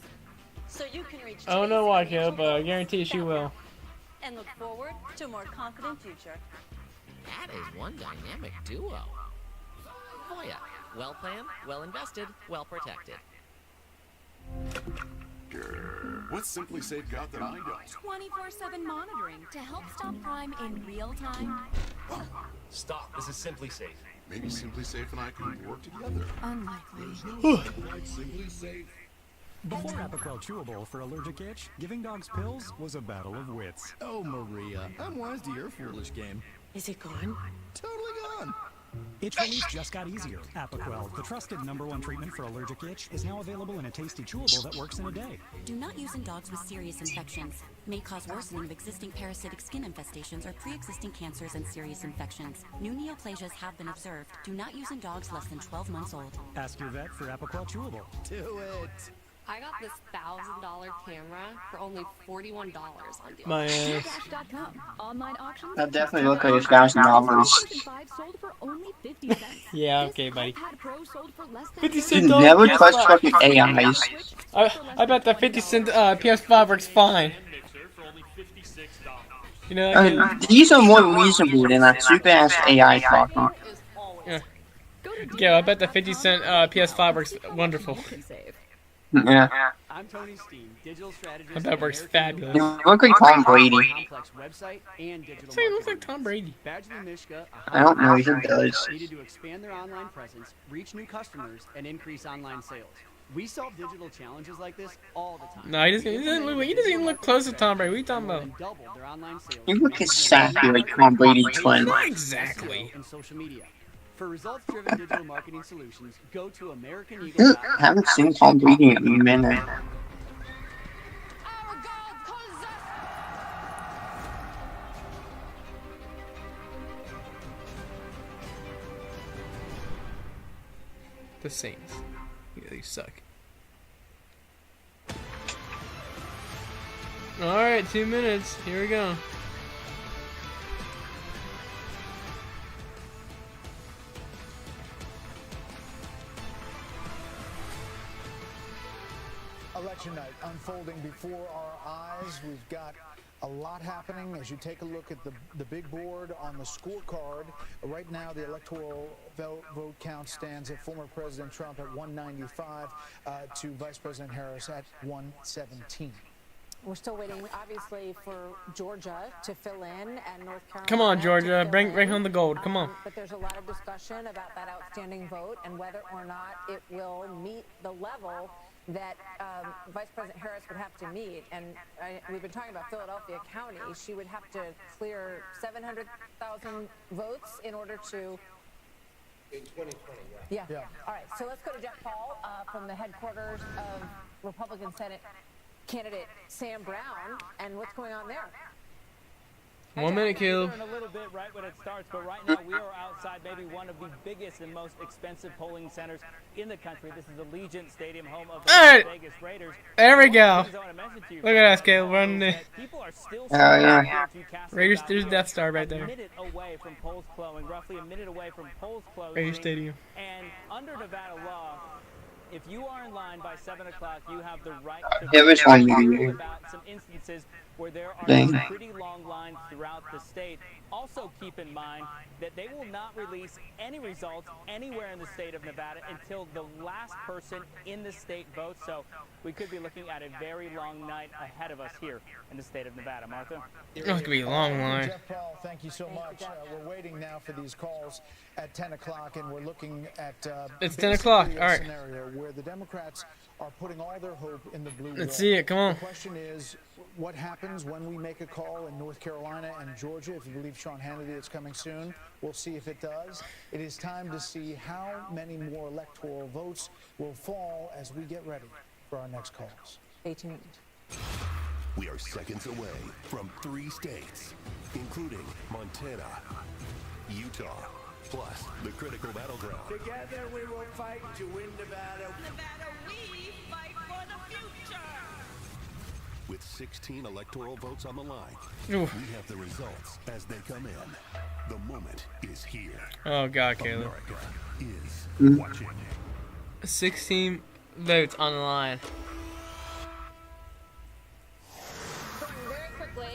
so you can reach. I don't know why, Caleb, but I guarantee she will. And look forward to a more confident future. That is one dynamic duo. Voya. Well planned, well invested, well protected. What's Simply Safe got that I don't? 24/7 monitoring to help stop crime in real time. Stop. This is Simply Safe. Maybe Simply Safe and I can work together. Unlikely. Like Simply Safe. Before Apoquel Chewable for allergic itch, giving dogs pills was a battle of wits. Oh, Maria, I'm wise to your foolish game. Is it gone? Totally gone. Itch relief just got easier. Apoquel, the trusted #1 treatment for allergic itch, is now available in a tasty chewable that works in a day. Do not use in dogs with serious infections. May cause worsening of existing parasitic skin infestations or pre-existing cancers and serious infections. New neoplasias have been observed. Do not use in dogs less than 12 months old. Ask your vet for Apoquel Chewable. Do it. I got this $1,000 camera for only $41 on deal. DealDash.com. Online auctions. That definitely looked like $1,000. Sold for only 50 cents. Yeah, okay, buddy. 50 You cent. never touch fucking AIs. I bet that 50 cent PS5 works fine. You know, these are more reasonable than that super ass AI talking. Yeah, I bet the 50 cent PS5 works wonderful. Yeah. I'm Tony Steen, digital strategist. I bet it works fabulous. You look like Tom Brady. Website and digital He looks like Tom Brady. Badger and Mishka, I don't know, he does. needed to expand their online presence, reach new customers, and increase online sales. We solve digital challenges like this all the time. No, he doesn't even look close to Tom Brady. What are you talking about? Doubled their online sales. You look exactly like Tom Brady twin. Not exactly. And social media. For results-driven digital marketing solutions, go to American Dude, Eagle. I haven't seen Tom Brady in a minute. The Saints. Yeah, they suck. Alright, 2 minutes. Here we go. Election night unfolding before our eyes. We've got A lot happening as you take a look at the big board on the scorecard. Right now, the electoral vote count stands at former President Trump at 195 to Vice President Harris at 117. We're still waiting, obviously, for Georgia to fill in and North Carolina. Come on, Georgia, bring home the gold. Come on. But there's a lot of discussion about that outstanding vote and whether or not it will meet the level that Vice President Harris would have to meet. And we've been talking about Philadelphia County. She would have to clear 700,000 votes in order to... In 2020, yeah. All right, so let's go to Jeff Paul from the headquarters of Republican Senate candidate Sam Brown, and what's going on there? 1 minute, Caleb. In a little bit right when it starts, but right now we are outside maybe one of the biggest and most expensive polling centers in the country. This is Allegiant Stadium, home of the Las Vegas Raiders. There we go. Look at us, Caleb, running the... Raiders, there's Death Star right there. A minute away from polls closing, roughly a minute away from polls closing. Raiders Stadium. And under Nevada law, if you are in line by 7 o'clock, you have the right to vote. About some instances where there are some pretty long lines throughout the state. Also keep in mind that they will not release any results anywhere in the state of Nevada until the last person in the state votes. So we could be looking at a very long night ahead of us here in the state of Nevada. Martha? It's going to be a long line. Jeff Paul, thank you so much. We're waiting now for these calls at 10 o'clock, and we're looking at it's 10 o'clock. All right. Scenario where the Democrats are putting all their hope in the blue. Let's see it. Come on. The question is, what happens when we make a call in North Carolina and Georgia? If you believe Sean Hannity, it's coming soon. We'll see if it does. It is time to see how many more electoral votes will fall as we get ready for our next calls. 18. We are seconds away from 3 states, including Montana, Utah, plus the critical battleground. Together we will fight to win Nevada. Nevada, we fight for the future. With 16 electoral votes on the line, Oof. we have the results as they come in. The moment is here. Oh, God, Caleb. America is watching. 16 votes on the line.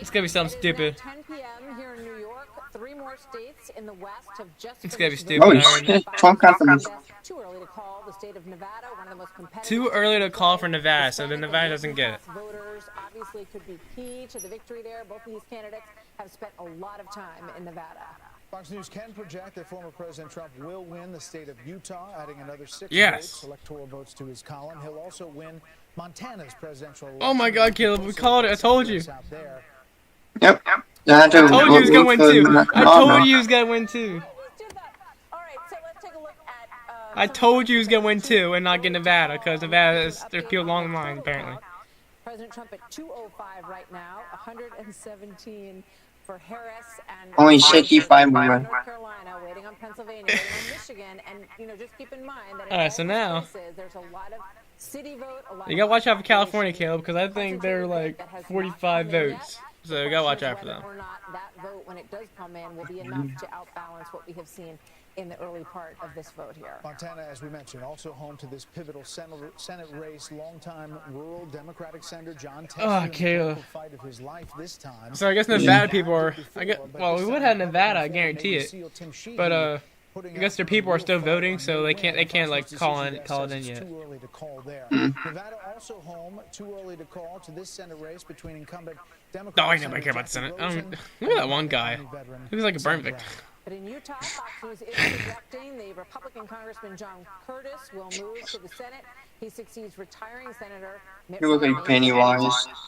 It's gonna be something stupid. 10 p.m. here in New York. 3 more states in the West have just. It's gonna be stupid. Holy shit, Trump got them. Too early to call the state of Nevada, one of the most competitive. Too early to call for Nevada, so then Nevada doesn't get it. Voters obviously could be key to the victory there. Both of these candidates have spent a lot of time in Nevada. Fox News can project that former President Trump will win the state of Utah, adding another 6 votes, electoral votes to his column. He'll also win Montana's presidential election. Oh my God, Caleb, we called it. I told you. Yep. I told you he was gonna win too. I told you he was gonna win too. I told you he was gonna win too and not get Nevada because Nevada is there's people long line apparently. President Trump at 205 right now, 117 for Harris and only shaky 5 more. North Carolina, waiting on Pennsylvania, waiting on Michigan, and just keep in mind that Alright, so now there's a lot of city vote, a lot you gotta watch out for California, Caleb, because I think they're like 45 votes. So you gotta watch out for them. Whether or not that vote, when it does come in, will be enough to outbalance what we have seen in the early part of this vote here. Montana, as we mentioned, also home to this pivotal Senate race. Longtime rural Democratic Senator John Tester fight of his life this time. So I guess Nevada people are. Well, we would have Nevada, I guarantee it. But I guess their people are still voting, so they can't like call it in yet. Too early to call there. Nevada also home. Too early to call to this Senate race between incumbent Democrats. Oh, I never care about the Senate. Look at that one guy. He was like a burn victim. But in Utah, Fox News is projecting the Republican Congressman John Curtis will move to the Senate. He succeeds retiring Senator Mitt You look like Pennywise.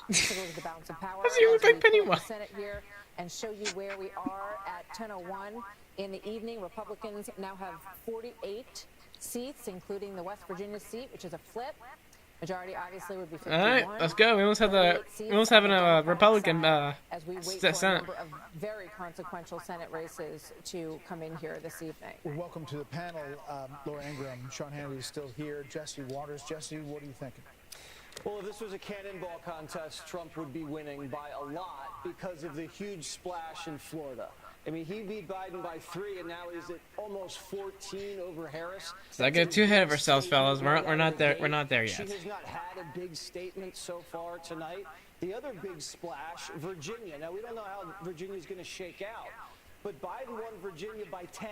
Does he look like Pennywise? Senate here and show you where we are at 10:01 in the evening. Republicans now have 48 seats, including the West Virginia seat, which is a flip. Majority obviously would be 51. All right, let's go. We almost have a Republican as we wait for a Senate. number of very consequential Senate races to come in here this evening. Well, welcome to the panel, Laura Ingraham. Sean Hannity is still here. Jesse Waters. Jesse, what are you thinking? Well, if this was a cannonball contest, Trump would be winning by a lot because of the huge splash in Florida. I mean, he beat Biden by 3, and now he's at almost 14 over Harris. So I get too ahead of ourselves, fellas. We're not there. We're not there yet. She has not had a big statement so far tonight. The other big splash, Virginia. Now, we don't know how Virginia's going to shake out, but Biden won Virginia by 10,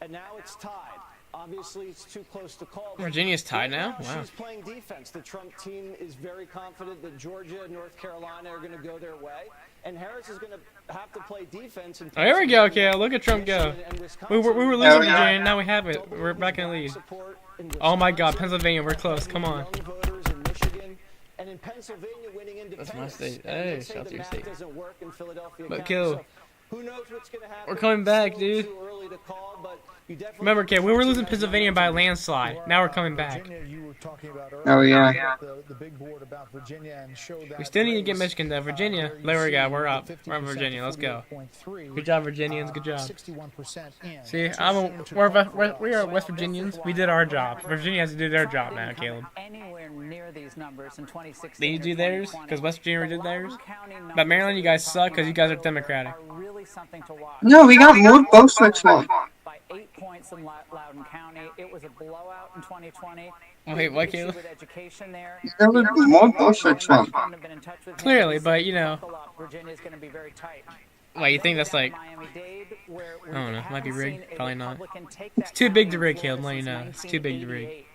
and now it's tied. Obviously, it's too close to call. Virginia's tied now? Wow. She's playing defense. The Trump team is very confident that Georgia and North Carolina are going to go their way, and Harris is going to have to play defense. Oh, here we go, Kale. Look at Trump go. We were losing Virginia, now we have it. We're back in the lead. Oh my God, Pennsylvania, we're close. Come on. And in Pennsylvania, winning independence. That's my state. Hey, shout out to your state. Doesn't work in Philadelphia But County, Kill, so who knows what's going to happen? we're coming back, dude. Too early to call, but you definitely Remember, Kale, we were losing Pennsylvania by a landslide. Now we're coming back. Oh, yeah. The big board about Virginia and show that We still need to get Michigan, though. Virginia, there we go. We're up. We're up Virginia. Let's go. Good job, Virginians. Good job. 61% in. See, we are West Virginians. We did our job. Virginia has to do their job now, Caleb. Anywhere near these numbers in 2016. They do theirs because West Virginia did theirs. But Maryland, you guys suck because you guys are Democratic. No, we got more votes for Trump. By 8 points in Loudoun County. It was a blowout in 2020. Wait, what, Caleb? There was more votes for Trump. Clearly, but you know. Virginia's going to be very tight. Wait, you think that's like, I don't know, might be rigged, probably not. It's too big to rig, Caleb, let you know. It's too big to rig.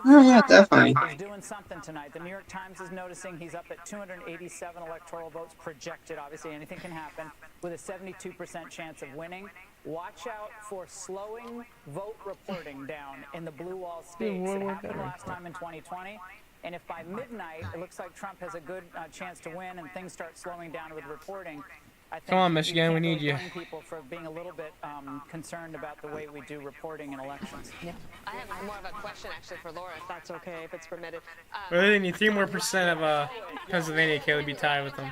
Oh, yeah, definitely. Is doing something tonight. The New York Times is noticing he's up at 287 electoral votes projected. Obviously, anything can happen with a 72% chance of winning. Watch out for slowing vote reporting down in the blue wall states. It happened last time in 2020. And if by midnight it looks like Trump has a good chance to win and things start slowing down with reporting, I think come on, Michigan, we need you. People for being a little bit concerned about the way we do reporting in elections. Yeah. I have more of a question actually for Laura, if that's okay, if it's permitted. We really need 3 more % of Pennsylvania, Caleb, to be tied with them.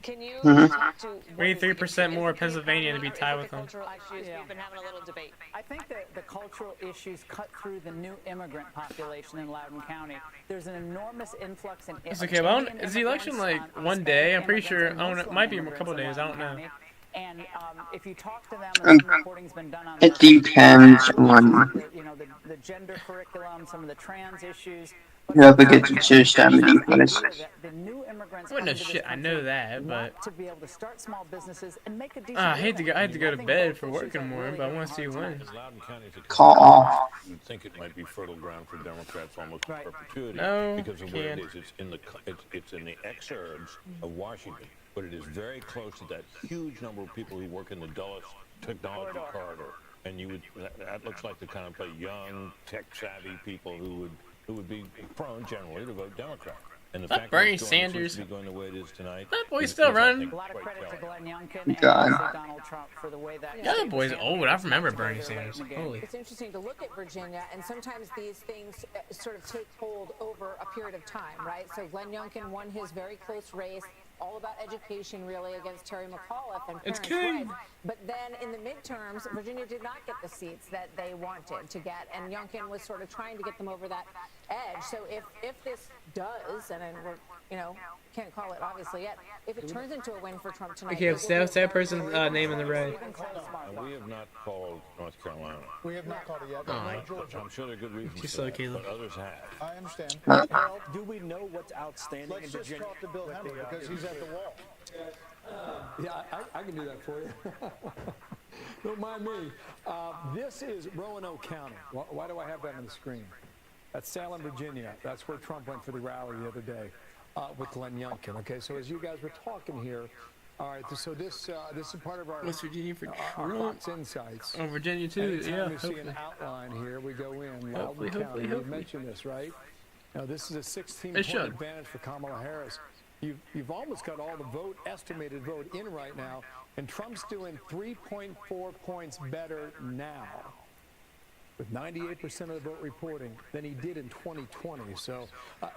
Can you talk to we need 3% more Pennsylvania to be tied with them. We've been having a little debate. I think that the cultural issues cut through the new immigrant population in Loudoun County. There's an enormous influx in it's okay, but is the election like one day? I'm pretty sure. I don't know, it might be a couple days. I don't know. And if you talk to them, and some reporting's been done on it depends on the gender curriculum, some of the trans issues. whoever gets to choose that many votes. Well, no shit, I know that, but to be able to start small businesses and make a decent I had to go to bed for work in the morning, but I want to see who wins. Call off. You'd think it might be fertile ground for Democrats almost in perpetuity No, because of where it is. It's in the exurbs of Washington, but it is very close to that huge number of people who work in the Dulles technology corridor, and that looks like the kind of place young, tech-savvy people who would be prone generally to vote Democrat. And the fact Bernie that Sanders be going the way it is tonight. That boy's still running. A lot of credit to Glenn Youngkin and Donald Trump for the way that. Yeah, that boy's old. I remember Bernie Sanders. Holy. It's interesting to look at Virginia, and sometimes these things sort of take hold over a period of time, right? So Glenn Youngkin won his very close race, all about education, really, against Terry McAuliffe and It's parents' rights. But then in the midterms, Virginia did not get the seats that they wanted to get, and Youngkin was sort of trying to get them over that edge. So if this does, and we're, can't call it obviously yet, if it turns into a win for Trump tonight. Okay, say that person's name in the red. We have not called North Carolina. We have not called it yet. I'm sure there are good reasons She's for so that, Caleb. but others have. I understand. Well, do we know what's outstanding Let's in just Virginia? talk to Bill Henry because he's at the wall. Yeah, I can do that for you. Don't mind me. This is Roanoke County. Why do I have that on the screen? That's Salem, Virginia. That's where Trump went for the rally the other day with Glenn Youngkin. Okay, so as you guys were talking here, all right, so this is part of our West Virginia for our Trump. Fox Insights. Oh, Virginia too. Anytime Yeah. we see Hopefully. an outline here, we go in. Hopefully, Loudoun County. You hopefully. mentioned this, right? Now this is a 16-point It should. advantage for Kamala Harris. You've almost got all the estimated vote in right now, and Trump's doing 3.4 points better now, with 98% of the vote reporting than he did in 2020. So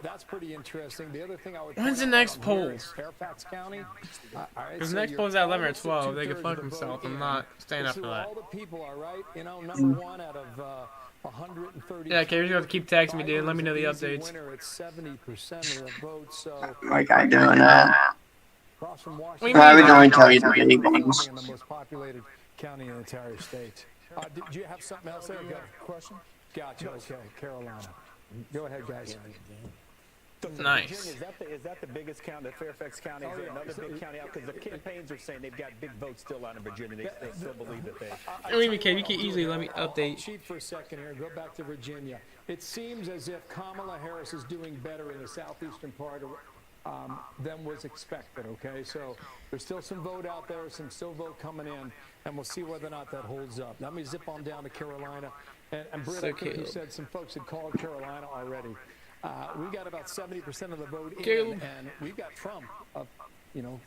that's pretty interesting. The other thing I would. When's the next poll? Fairfax County. Because the next poll's at 11 or 12. They can fuck themselves. I'm not staying up for that. All the people are right. Number one out of 130. Yeah, okay, you're gonna have to keep texting me, dude. Let me know the updates. Winner at 70% of the votes. So. Like I doing that. Across from I would only tell you the big ones. The most populated county in the entire state. Did you have something else there? Got a question? Gotcha. Okay, Carolina. Go ahead, guys. Nice. Virginia, is that the biggest county? Fairfax County is another big county out because the campaigns are saying they've got big votes still out in Virginia. They still believe that they. You can easily let me update. Cheat for a second here. Go back to Virginia. It seems as if Kamala Harris is doing better in the southeastern part than was expected. Okay, so there's still some vote out there, some still vote coming in, and we'll see whether or not that holds up. Let me zip on down to Carolina, and Britt, I think you said some folks had called Carolina already. We got about 70% of the vote in, and we got Trump up, You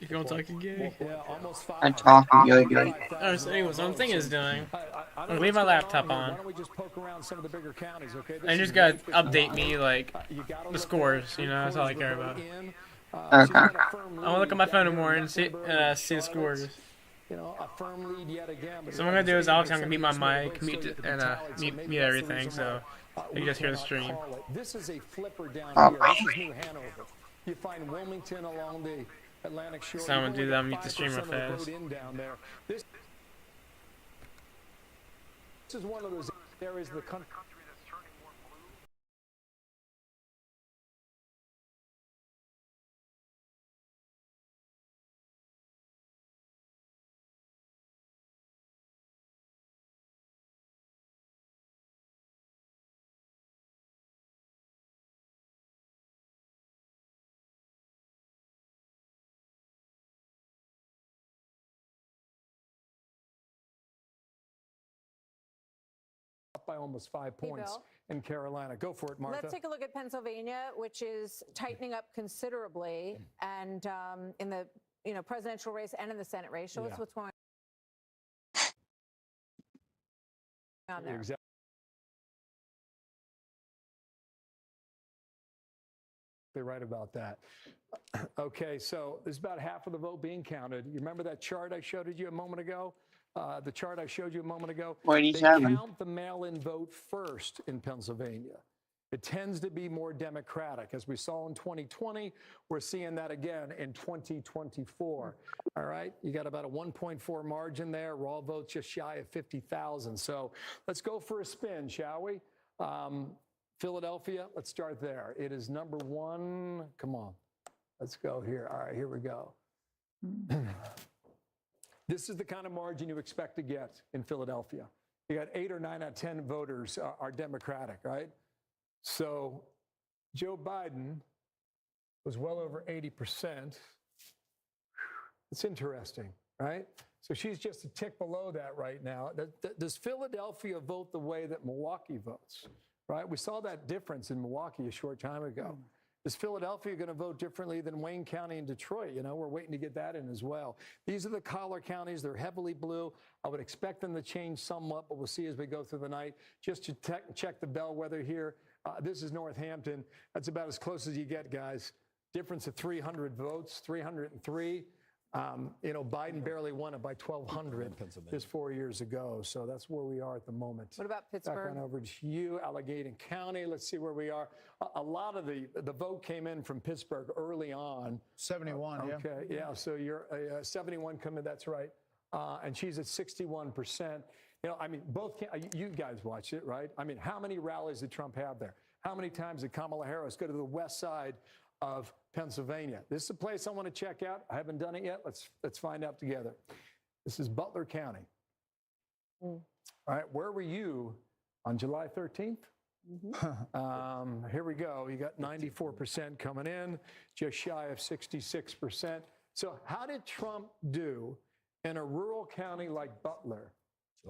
gonna talk again? Yeah, almost 5. I'm talking good. So anyways, what I'm thinking is doing. I'll leave my laptop on. Why don't we just poke around some of the bigger counties, okay? And just gotta update me like the scores. That's all I care about. Okay. I wanna look at my phone more and see the scores. A firm lead yet again. So what I'm gonna do is I'm gonna mute my mic, mute everything, so you just hear the stream. This is a flipper down here. This is New Hanover. You find Wilmington along the Atlantic shore. So I'm gonna do that. Mute the stream real fast. This is one of those areas of the country that's turning more blue. By almost 5 points in Carolina. Go for it, Martha. Let's take a look at Pennsylvania, which is tightening up considerably, and in the presidential race and in the Senate race. Show us what's going on there. Exactly. They're right about that. Okay, so there's about half of the vote being counted. You remember that chart I showed you a moment ago? The chart I showed you a moment ago. They count the mail-in vote first in Pennsylvania. It tends to be more Democratic. As we saw in 2020, we're seeing that again in 2024. All right, you got about a 1.4 margin there. Raw votes just shy of 50,000. So let's go for a spin, shall we? Philadelphia, let's start there. It is number 1. Come on, let's go here. All right, here we go. This is the kind of margin you expect to get in Philadelphia. You got 8 or 9 out of 10 voters are Democratic, right? So Joe Biden was well over 80%. It's interesting, right? So she's just a tick below that right now. Does Philadelphia vote the way that Milwaukee votes, right? We saw that difference in Milwaukee a short time ago. Is Philadelphia going to vote differently than Wayne County and Detroit? We're waiting to get that in as well. These are the collar counties. They're heavily blue. I would expect them to change somewhat, but we'll see as we go through the night. Just to check the bellwether here, this is Northampton. That's about as close as you get, guys. Difference of 300 votes, 303. Biden barely won it by 1,200 just 4 years ago. So that's where we are at the moment. What about Pittsburgh? Back on over to you, Allegheny County. Let's see where we are. A lot of the vote came in from Pittsburgh early on. 71, yeah. Okay, yeah. So you're 71 coming. That's right. And she's at 61%. Both you guys watched it, right? How many rallies did Trump have there? How many times did Kamala Harris go to the west side of Pennsylvania? This is a place I want to check out. I haven't done it yet. Let's find out together. This is Butler County. All right, where were you on July 13th? Here we go. You got 94% coming in, just shy of 66%. So how did Trump do in a rural county like Butler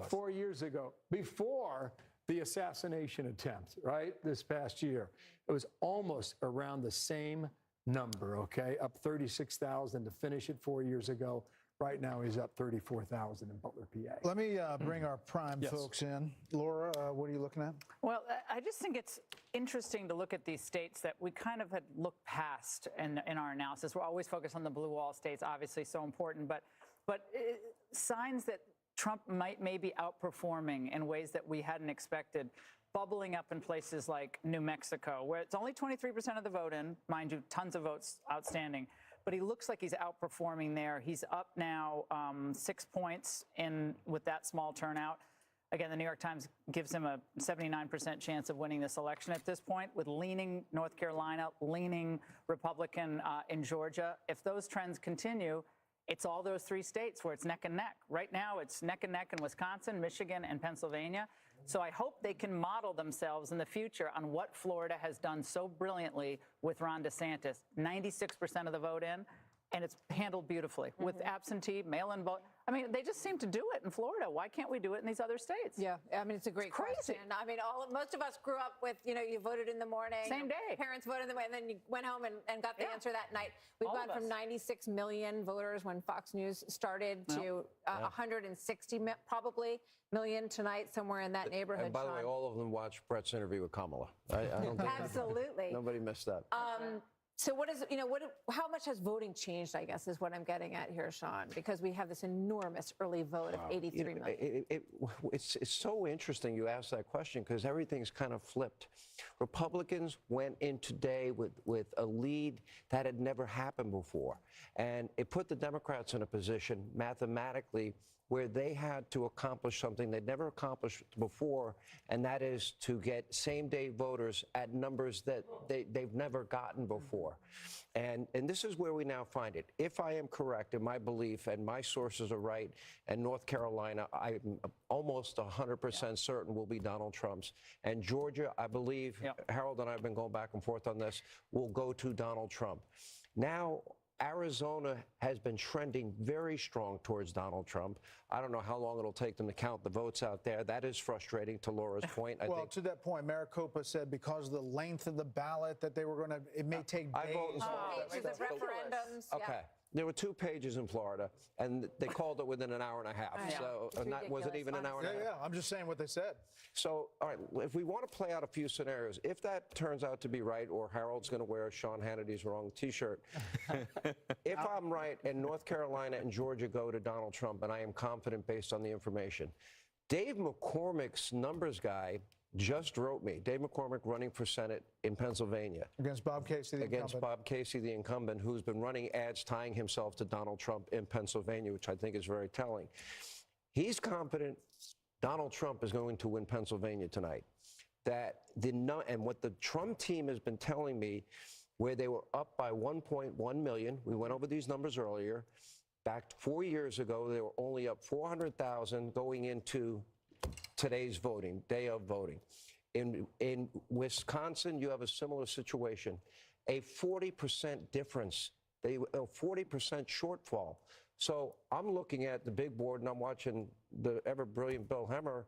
4 years ago, before the assassination attempt, right, this past year? It was almost around the same number, okay? Up 36,000 to finish it 4 years ago. Right now, he's up 34,000 in Butler, PA. Let me bring our prime folks in. Laura, what are you looking at? Well, I just think it's interesting to look at these states that we kind of had looked past in our analysis. We're always focused on the blue wall states, obviously so important, but signs that Trump may be outperforming in ways that we hadn't expected, bubbling up in places like New Mexico, where it's only 23% of the vote in, mind you, tons of votes outstanding. But he looks like he's outperforming there. He's up now 6 points with that small turnout Again, the New York Times gives him a 79% chance of winning this election at this point, with leaning North Carolina, leaning Republican in Georgia. If those trends continue, it's all those 3 states where it's neck and neck. Right now, it's neck and neck in Wisconsin, Michigan, and Pennsylvania. So I hope they can model themselves in the future on what Florida has done so brilliantly with Ron DeSantis. 96% of the vote in, and it's handled beautifully with absentee, mail-in vote. I mean, they just seem to do it in Florida. Why can't we do it in these other states? Yeah, I mean, it's a great question. I mean, most of us grew up with, you voted in the morning. Same day. Parents voted in the morning, and then you went home and got the answer that night. We've gone from 96 million voters when Fox News started to 160 probably million tonight, somewhere in that neighborhood. And by the way, all of them watched Brett's interview with Kamala. I don't think absolutely nobody missed that. So what is, how much has voting changed, I guess, is what I'm getting at here, Sean, because we have this enormous early vote of 83 million. It's so interesting you asked that question, because everything's kind of flipped. Republicans went in today with a lead that had never happened before. And it put the Democrats in a position mathematically where they had to accomplish something they'd never accomplished before, and that is to get same-day voters at numbers that they've never gotten before. And this is where we now find it. If I am correct in my belief, and my sources are right, and North Carolina, I'm almost 100% certain will be Donald Trump's. And Georgia, I believe, Harold and I have been going back and forth on this, will go to Donald Trump. Now, Arizona has been trending very strong towards Donald Trump. I don't know how long it'll take them to count the votes out there. That is frustrating, to Laura's point. Well, to that point, Maricopa said because of the length of the ballot that they were going to, it may take days. Pages of referendums. Okay. There were 2 pages in Florida, and they called it within an hour and a half. So was it even an hour and a half? Yeah, I'm just saying what they said. So, all right, if we want to play out a few scenarios, if that turns out to be right, or Harold's going to wear Sean Hannity's wrong T-shirt, if I'm right and North Carolina and Georgia go to Donald Trump, and I am confident based on the information, Dave McCormick's numbers guy just wrote me. Dave McCormick running for Senate in Pennsylvania. Against Bob Casey, the incumbent. Against Bob Casey, the incumbent, who's been running ads tying himself to Donald Trump in Pennsylvania, which I think is very telling. He's confident Donald Trump is going to win Pennsylvania tonight. And what the Trump team has been telling me, where they were up by 1.1 million, we went over these numbers earlier, back 4 years ago, they were only up 400,000 going into today's voting, day of voting. In Wisconsin, you have a similar situation. A 40% difference, a 40% shortfall. So I'm looking at the big board, and I'm watching the ever-brilliant Bill Hemmer,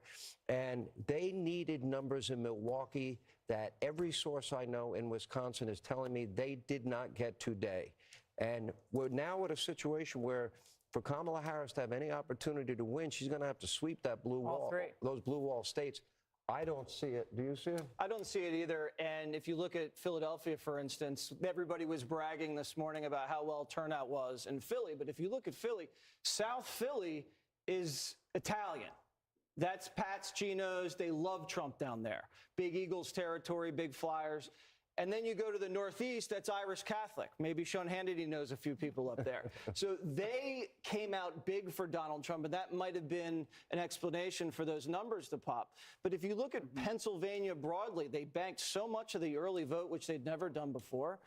and they needed numbers in Milwaukee that every source I know in Wisconsin is telling me they did not get today. And we're now at a situation where for Kamala Harris to have any opportunity to win, she's going to have to sweep that blue wall, those blue wall states. I don't see it. Do you see it? I don't see it either. And if you look at Philadelphia, for instance, everybody was bragging this morning about how well turnout was in Philly. But if you look at Philly, South Philly is Italian. That's Pat's, Geno's. They love Trump down there. Big Eagles territory, big Flyers. And then you go to the Northeast, that's Irish Catholic. Maybe Sean Hannity knows a few people up there. So they came out big for Donald Trump, and that might have been an explanation for those numbers to pop. But if you look at Pennsylvania broadly, they banked so much of the early vote, which they'd never done before.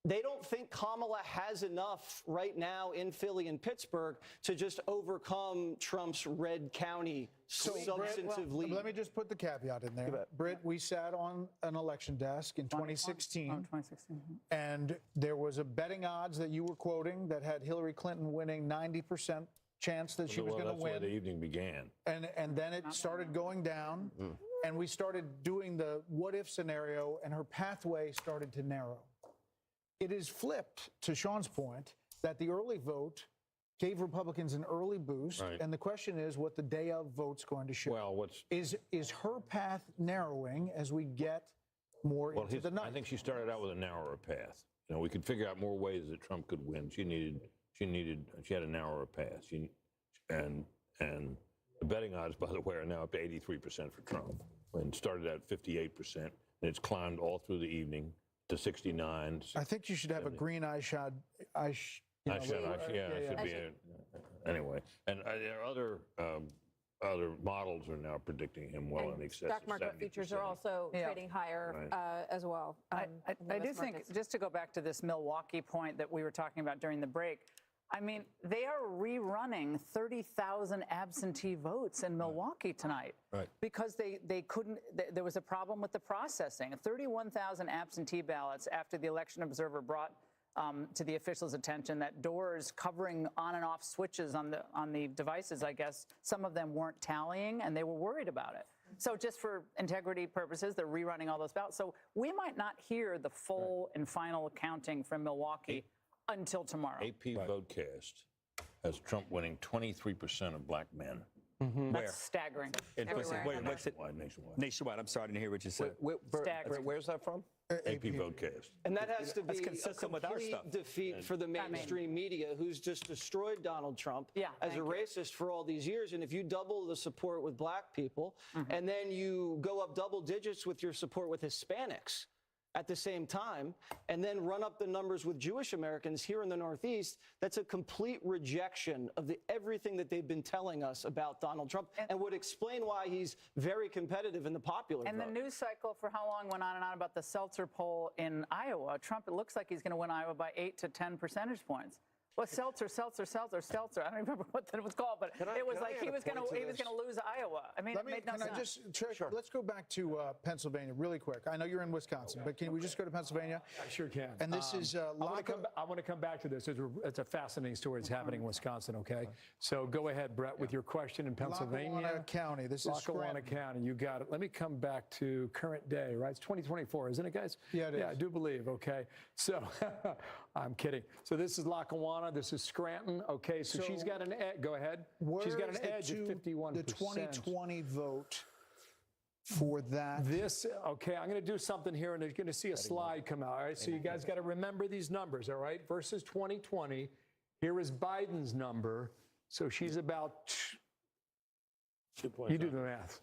They don't think Kamala has enough right now in Philly and Pittsburgh to just overcome Trump's red county substantive lead. Let me just put the caveat in there. Britt, we sat on an election desk in 2016. And there was a betting odds that you were quoting that had Hillary Clinton winning 90% chance that she was going to win. That's where the evening began. And then it started going down. And we started doing the what-if scenario, and her pathway started to narrow. It is flipped, to Sean's point, that the early vote gave Republicans an early boost, and the question is what the day of vote's going to show. Well, is her path narrowing as we get more into the night? I think she started out with a narrower path. You know, we could figure out more ways that Trump could win. She had a narrower path. And the betting odds, by the way, are now up to 83% for Trump. And started at 58%, and it's climbed all through the evening to 69. I think you should have a green eyeshot. Anyway. And there are other Other models are now predicting him well in excess Stock of market 70%. futures are also trading higher as well. I in do US think, markets. just to go back to this Milwaukee point that we were talking about during the break, I mean, they are rerunning 30,000 absentee votes in Milwaukee tonight. Right. Because they couldn't, there was a problem with the processing. 31,000 absentee ballots after the election observer brought to the officials' attention that doors covering on and off switches on the devices, I guess, some of them weren't tallying and they were worried about it. So just for integrity purposes, they're rerunning all those ballots. So we might not hear the full and final counting from Milwaukee until tomorrow. AP Votecast has Trump winning 23% of black men. That's staggering. What's it? Nationwide. I'm sorry, I didn't hear what you said. Staggering. Where's that from? AP Votecast. And that has to be a consistent with our complete stuff. defeat for the mainstream media, who's just destroyed Donald Trump as a racist for all these years. And if you double the support with black people, and then you go up double digits with your support with Hispanics at the same time, and then run up the numbers with Jewish Americans here in the Northeast, that's a complete rejection of everything that they've been telling us about Donald Trump, and would explain why he's very competitive in the popular vote. And the news cycle for how long went on and on about the Seltzer poll in Iowa. Trump, it looks like he's going to win Iowa by 8 to 10 percentage points. Well, Seltzer. I don't remember what that was called, but it was like he was going to lose Iowa. I mean, it made no sense. Can I just check? Let's go back to Pennsylvania really quick. I know you're in Wisconsin, but can we just go to Pennsylvania? I sure can. And this is I want to come back to this. It's a fascinating story. It's happening in Wisconsin. Okay, so go ahead, Brett, with your question in Pennsylvania. Lackawanna County. This is Lackawanna County. You got it. Let me come back to current day. Right, it's 2024, isn't it, guys? Yeah, it is. Yeah, I do believe. Okay, so I'm kidding. So this is Lackawanna. This is Scranton. Okay, so she's got an edge. Go ahead. She's got an edge of 51%. The 2020 vote for that. Okay, I'm going to do something here, and you're going to see a slide come out. All right, so you guys got to remember these numbers, all right? Versus 2020, here is Biden's number. So she's about, 2 points. you do the math,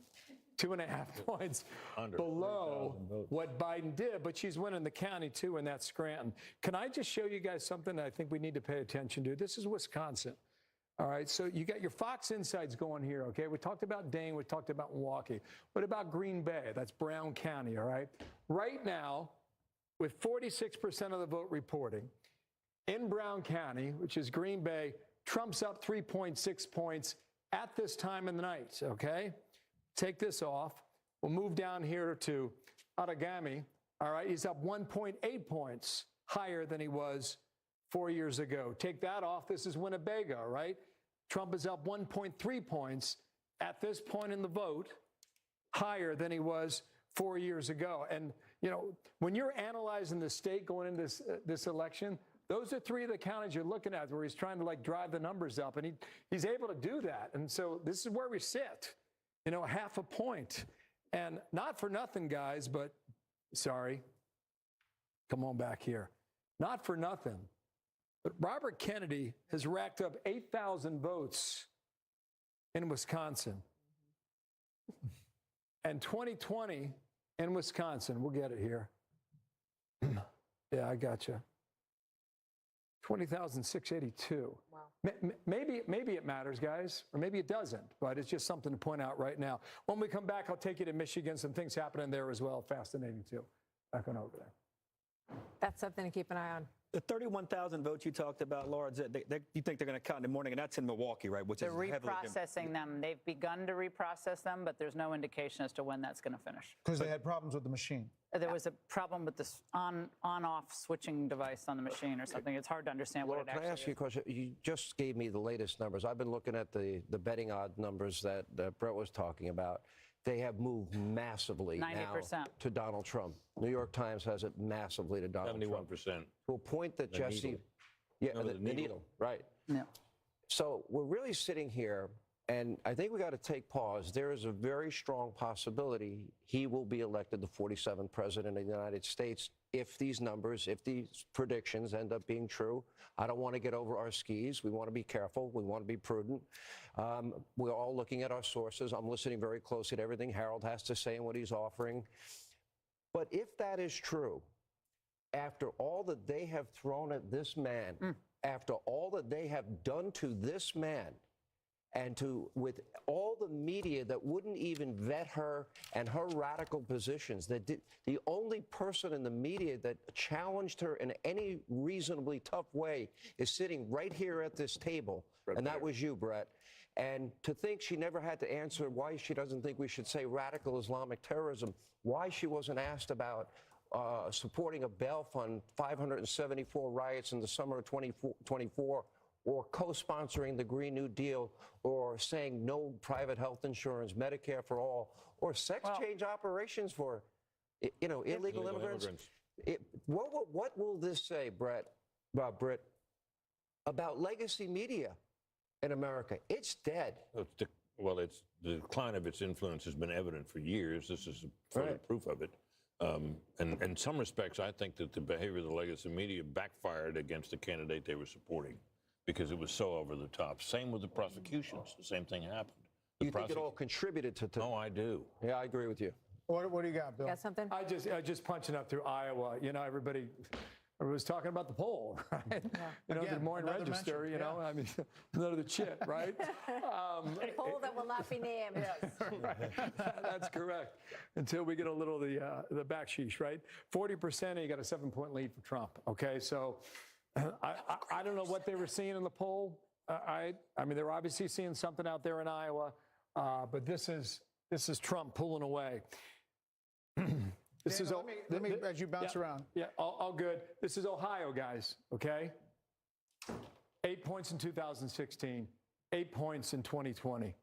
2.5 points below what Biden did, but she's winning the county too, and that's Scranton. Can I just show you guys something that I think we need to pay attention to? This is Wisconsin. All right, so you got your Fox Insights going here, okay? We talked about Dane, we talked about Milwaukee. What about Green Bay? That's Brown County, all right? Right now, with 46% of the vote reporting, in Brown County, which is Green Bay, Trump's up 3.6 points at this time in the night, okay? Take this off. We'll move down here to Outagamie. All right, he's up 1.8 points higher than he was 4 years ago. Take that off. This is Winnebago, right? Trump is up 1.3 points at this point in the vote, higher than he was 4 years ago. And, you know, when you're analyzing the state going into this election, those are three of the counties you're looking at where he's trying to, like, drive the numbers up. And he's able to do that. And so this is where we sit. You know, 0.5 point. And not for nothing, guys, but sorry. Come on back here. Not for nothing. But Robert Kennedy has racked up 8,000 votes in Wisconsin. And 2020 in Wisconsin, we'll get it here. Yeah, I got you. 20,682. Wow. Maybe it matters, guys, or maybe it doesn't, but it's just something to point out right now. When we come back, I'll take you to Michigan. Some things happening there as well. Fascinating, too. Back on over there. That's something to keep an eye on. The 31,000 votes you talked about, Laura, you think they're going to count in the morning, and that's in Milwaukee, right? Which they're is reprocessing them. They've begun to reprocess them, but there's no indication as to when that's going to finish. Because they had problems with the machine. There was a problem with this on-off switching device on the machine or something. It's hard to understand what it actually is. Can I ask you a question? You just gave me the latest numbers. I've been looking at the betting odd numbers that Brett was talking about. They have moved massively 90%. now to Donald Trump. New York Times has it massively to Donald 71%. Trump. To a point that The Jesse... needle. Yeah, No, the needle, right. Yeah. So we're really sitting here, and I think we got to take pause. There is a very strong possibility he will be elected the 47th president of the United States if these numbers, if these predictions end up being true. I don't want to get over our skis. We want to be careful. We want to be prudent. We're all looking at our sources. I'm listening very closely to everything Harold has to say and what he's offering. But if that is true, after all that they have thrown at this man, after all that they have done to this man, and with all the media that wouldn't even vet her and her radical positions, the only person in the media that challenged her in any reasonably tough way is sitting right here at this table, and that was you, Brett. And to think she never had to answer why she doesn't think we should say radical Islamic terrorism, why she wasn't asked about supporting a bail fund, 574 riots in the summer of 2024, or co-sponsoring the Green New Deal, or saying no private health insurance, Medicare for all, or sex change operations for, illegal immigrants. What will this say, Britt, about legacy media in America? It's dead. Well, the decline of its influence has been evident for years. This is further proof of it. And in some respects, I think that the behavior of the legacy media backfired against the candidate they were supporting because it was so over the top. Same with the prosecutions. The same thing happened. You think it all contributed to? No, I do. Yeah, I agree with you. What do you got, Bill? Got something? I just punching up through Iowa. Everybody was talking about the poll, right? Yeah. Again, the Morning Register, mention, I mean, another chit, right? A poll that will not be named. Yes. Right. That's correct. Until we get a little of the backsheesh, right? 40%, and you got a 7-point lead for Trump. Okay, so I don't know what they were seeing in the poll. I mean, they're obviously seeing something out there in Iowa, but this is Trump pulling away. Let me as you bounce around. Yeah, all good. This is Ohio, guys, okay? 8 points in 2016, 8 points in 2020.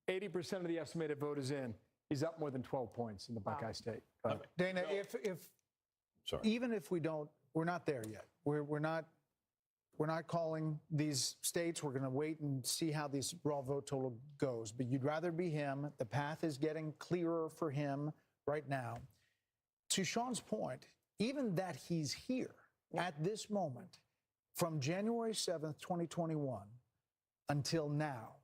80% of the estimated vote is in. He's up more than 12 points in the Buckeye State. Dana, even if we're not there yet. We're not calling these states. We're going to wait and see how this raw vote total goes. But you'd rather be him. The path is getting clearer for him right now. To Sean's point, even that he's here at this moment, from January 7th, 2021 until now,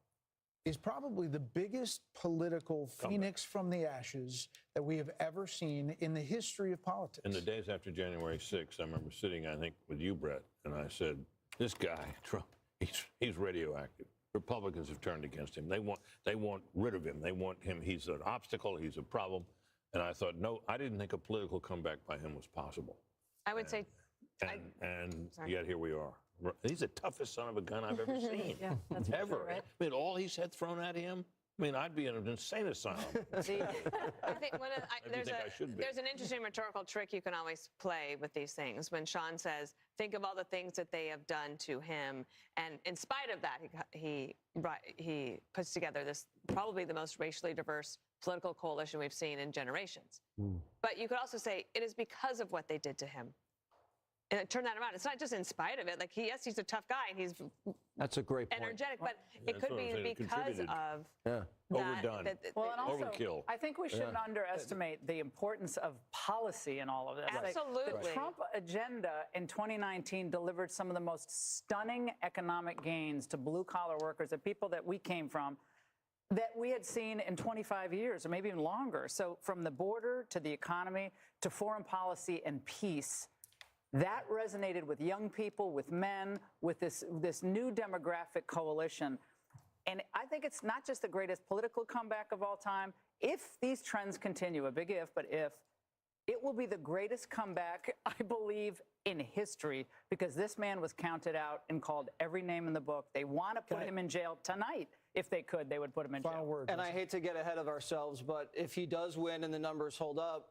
is probably the biggest political phoenix from the ashes that we have ever seen in the history of politics. In the days after January 6th, I remember sitting, I think, with you, Brett, and I said, this guy, Trump, he's radioactive. Republicans have turned against him. They want rid of him. They want him. He's an obstacle. He's a problem. And I thought, no, I didn't think a political comeback by him was possible. I would say. And yet here we are. He's the toughest son of a gun I've ever seen. Yeah, that's ever. True, right? I mean, all he's had thrown at him. I mean, I'd be in an insane asylum. See, I think there's an interesting rhetorical trick you can always play with these things. When Sean says, think of all the things that they have done to him. And in spite of that, he puts together this probably the most racially diverse political coalition we've seen in generations. But you could also say it is because of what they did to him. And turn that around. It's not just in spite of it. Like, yes, he's a tough guy and he's that's a great point. Energetic, but it could be because of overdone, well, and also, overkill. I think we shouldn't underestimate the importance of policy in all of this. Absolutely. The Trump agenda in 2019 delivered some of the most stunning economic gains to blue-collar workers, the people that we came from, that we had seen in 25 years or maybe even longer. So from the border to the economy to foreign policy and peace, that resonated with young people, with men, with this new demographic coalition. And I think it's not just the greatest political comeback of all time. If these trends continue, a big if, but if, it will be the greatest comeback, I believe, in history, because this man was counted out and called every name in the book. They want to put him in jail tonight. If they could, they would put him in jail. And I hate to get ahead of ourselves, but if he does win and the numbers hold up,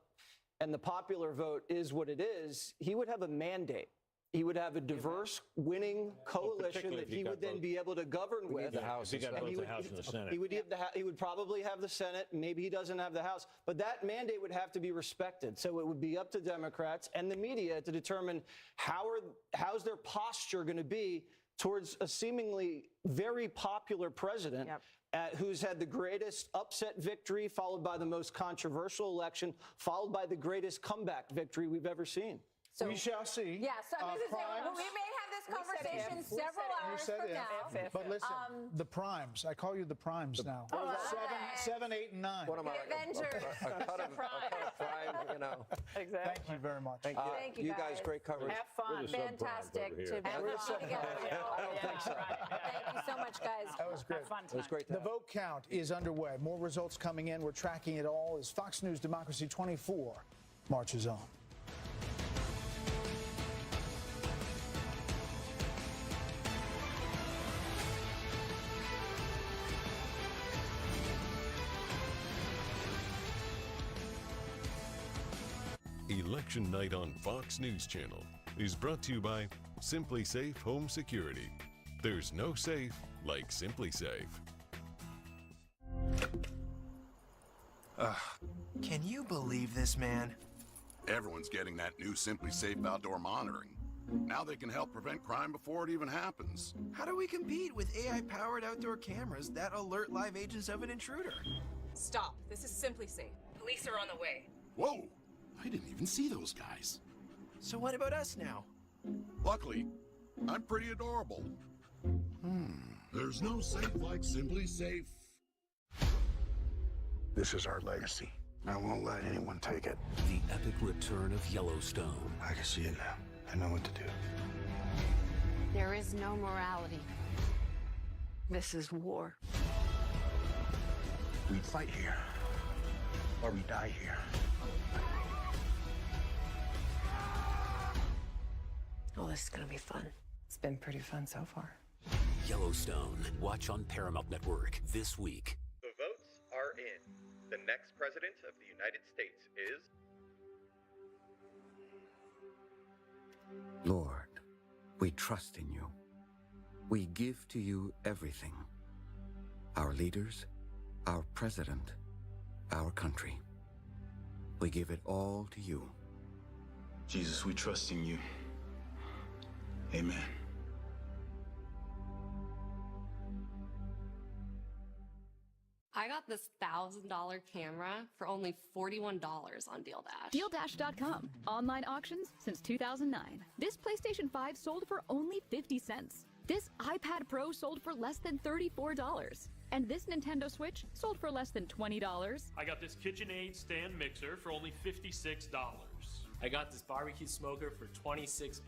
and the popular vote is what it is, he would have a mandate. He would have a diverse winning coalition that he would then be able to govern with. The House. He got both the House and the Senate. He would probably have the Senate. Maybe he doesn't have the House. But that mandate would have to be respected. So it would be up to Democrats and the media to determine how's their posture going to be towards a seemingly very popular president who's had the greatest upset victory, followed by the most controversial election, followed by the greatest comeback victory we've ever seen. So, we shall see. Yes, we may have this conversation several hours from now. But listen, the primes. I call you the primes now. 7, 8, and 9. What am I? Avengers. A cut of prime, Exactly. Thank you very much. Thank you. You guys, great coverage. Have fun. Fantastic to be together. I don't think so. Thank you so much, guys. That was great. Fun It was time. great to The have. vote count is underway. More results coming in. We're tracking it all as Fox News Democracy 24 marches on. Election Night on Fox News Channel is brought to you by Simply Safe Home Security. There's no safe like Simply Safe. Can you believe this, man? Everyone's getting that new Simply Safe outdoor monitoring. Now they can help prevent crime before it even happens. How do we compete with AI-powered outdoor cameras that alert live agents of an intruder? Stop. This is Simply Safe. Police are on the way. Whoa! I didn't even see those guys. So what about us now? Luckily, I'm pretty adorable. There's no safe like Simply Safe. This is our legacy. I won't let anyone take it. The epic return of Yellowstone. I can see it now. I know what to do. There is no morality. This is war. We fight here, or we die here. Oh, this is gonna be fun. It's been pretty fun so far. Yellowstone. Watch on Paramount Network this week. The votes are in. The next president of the United States is... Lord, we trust in you. We give to you everything. Our leaders, our president, our country. We give it all to you. Jesus, we trust in you. Amen. I got this $1,000 camera for only $41 on DealDash. DealDash.com. Online auctions since 2009. This PlayStation 5 sold for only 50 cents. This iPad Pro sold for less than $34. And this Nintendo Switch sold for less than $20. I got this KitchenAid stand mixer for only $56. I got this barbecue smoker for $26.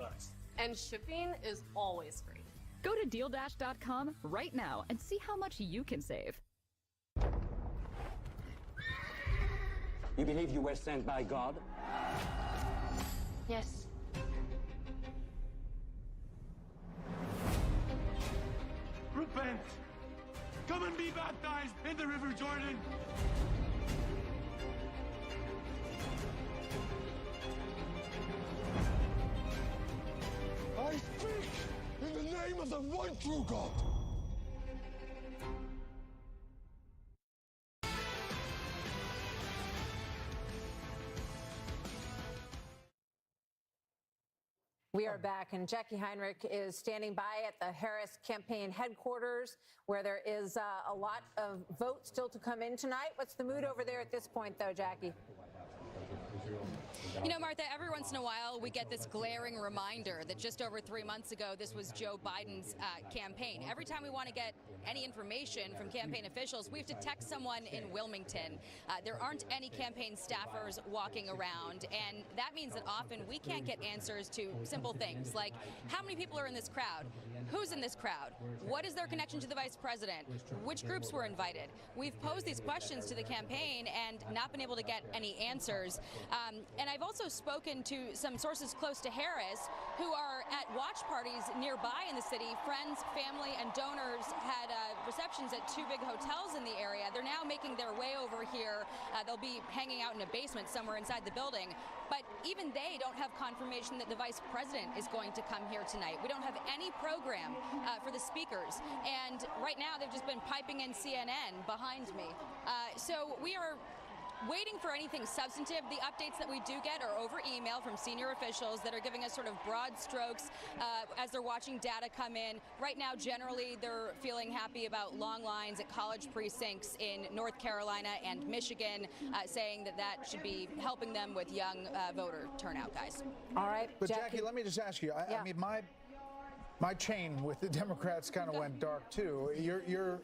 And shipping is always free. Go to DealDash.com right now and see how much you can save. You believe you were sent by God? Yes. Repent! Come and be baptized in the River Jordan! I speak in the name of the one true God. We are back, and Jackie Heinrich is standing by at the Harris campaign headquarters, where there is a lot of votes still to come in tonight. What's the mood over there at this point, though, Jackie? You know, Martha, every once in a while we get this glaring reminder that just over 3 months ago, this was Joe Biden's campaign. Every time we want to get any information from campaign officials, we have to text someone in Wilmington. There aren't any campaign staffers walking around, and that means that often we can't get answers to simple things like how many people are in this crowd, who's in this crowd, what is their connection to the vice president, which groups were invited. We've posed these questions to the campaign and not been able to get any answers. And I've also spoken to some sources close to Harris who are at watch parties nearby in the city. Friends, family, and donors had receptions at 2 big hotels in the area. They're now making their way over here. They'll be hanging out in a basement somewhere inside the building. But even they don't have confirmation that the vice president is going to come here tonight. We don't have any program for the speakers. And right now they've just been piping in CNN behind me. So we are waiting for anything substantive. The updates that we do get are over email from senior officials that are giving us sort of broad strokes as they're watching data come in. Right now, generally, they're feeling happy about long lines at college precincts in North Carolina and Michigan, saying that that should be helping them with young voter turnout, guys. All right, But Jackie, let me just ask you. I mean, my chain with the Democrats kind of went dark too.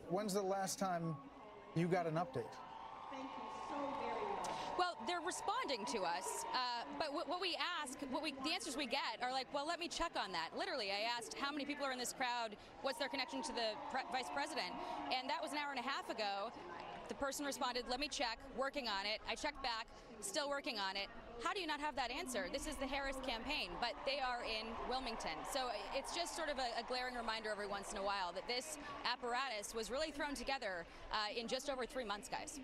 When's the last time you got an update? Well, they're responding to us, but what we ask, the answers we get are like, well, let me check on that. Literally, I asked how many people are in this crowd, what's their connection to the vice president, and that was an hour and a half ago. The person responded, let me check, working on it. I checked back, still working on it. How do you not have that answer? This is the Harris campaign, but they are in Wilmington. So it's just sort of a glaring reminder every once in a while that this apparatus was really thrown together in just over 3 months, guys.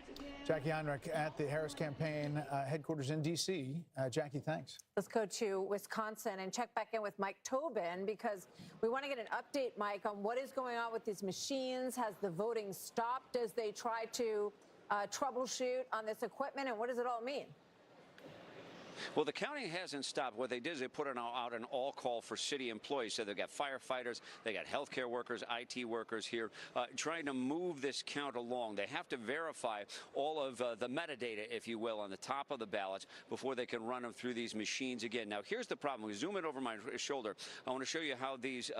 Jackie Heinrich at the Harris campaign headquarters in D.C. Jackie, thanks. Let's go to Wisconsin and check back in with Mike Tobin because we want to get an update, Mike, on what is going on with these machines. Has the voting stopped as they try to troubleshoot on this equipment, and what does it all mean? Well, the counting hasn't stopped. What they did is they put out an all call for city employees. So they've got firefighters, they got healthcare workers, IT workers here trying to move this count along. They have to verify all of the metadata, if you will, on the top of the ballots before they can run them through these machines again. Now, here's the problem. We zoom in over my shoulder. I want to show you how these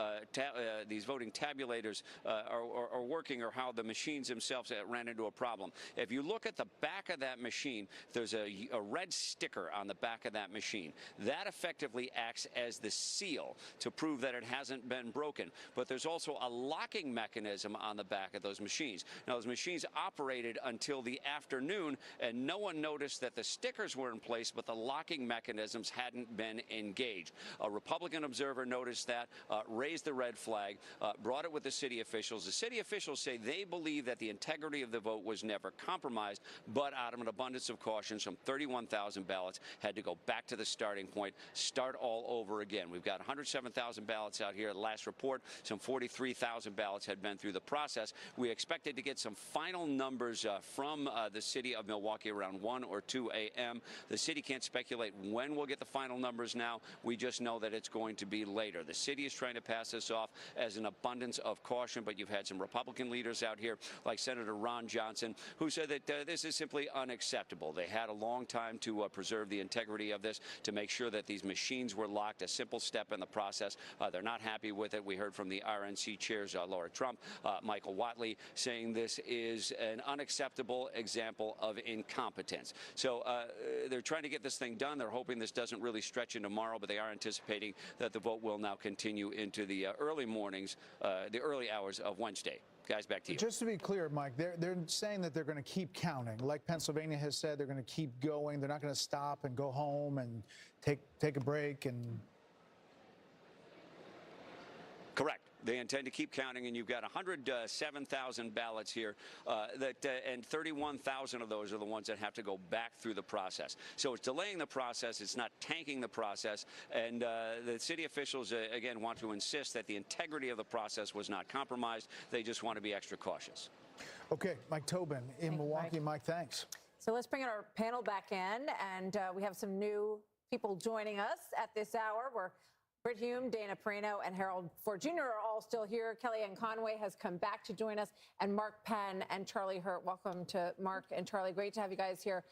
voting tabulators are working, or how the machines themselves ran into a problem. If you look at the back of that machine, there's a red sticker on the back of that machine. That effectively acts as the seal to prove that it hasn't been broken. But there's also a locking mechanism on the back of those machines. Now, those machines operated until the afternoon, and no one noticed that the stickers were in place, but the locking mechanisms hadn't been engaged. A Republican observer noticed that, raised the red flag, brought it with the city officials. The city officials say they believe that the integrity of the vote was never compromised, but out of an abundance of caution, some 31,000 ballots had to go back to the starting point, start all over again. We've got 107,000 ballots out here. At the last report, some 43,000 ballots had been through the process. We expected to get some final numbers from the city of Milwaukee around 1 or 2 a.m. The city can't speculate when we'll get the final numbers now. We just know that it's going to be later. The city is trying to pass this off as an abundance of caution, but you've had some Republican leaders out here, like Senator Ron Johnson, who said that this is simply unacceptable. They had a long time to preserve the integrity of this, to make sure that these machines were locked, a simple step in the process. They're not happy with it. We heard from the RNC chairs, Laura Trump, Michael Whatley, saying this is an unacceptable example of incompetence. So they're trying to get this thing done. They're hoping this doesn't really stretch into tomorrow, but they are anticipating that the vote will now continue into the early mornings, the early hours of Wednesday. Guys, back to you. Just to be clear, Mike, they're saying that they're going to keep counting. Like Pennsylvania has said, they're going to keep going. They're not going to stop and go home and take a break. And correct. They intend to keep counting, and you've got 107,000 ballots here, and 31,000 of those are the ones that have to go back through the process. So it's delaying the process. It's not tanking the process. And the city officials, again, want to insist that the integrity of the process was not compromised. They just want to be extra cautious. Okay, Mike Tobin in Milwaukee. Mike, thanks. So let's bring our panel back in, and we have some new people joining us at this hour. We're Britt Hume, Dana Moreno, and Harold Ford Jr. are all still here. Kellyanne Conway has come back to join us, and Mark Penn and Charlie Hurt. Welcome to Mark and Charlie. Great to have you guys here.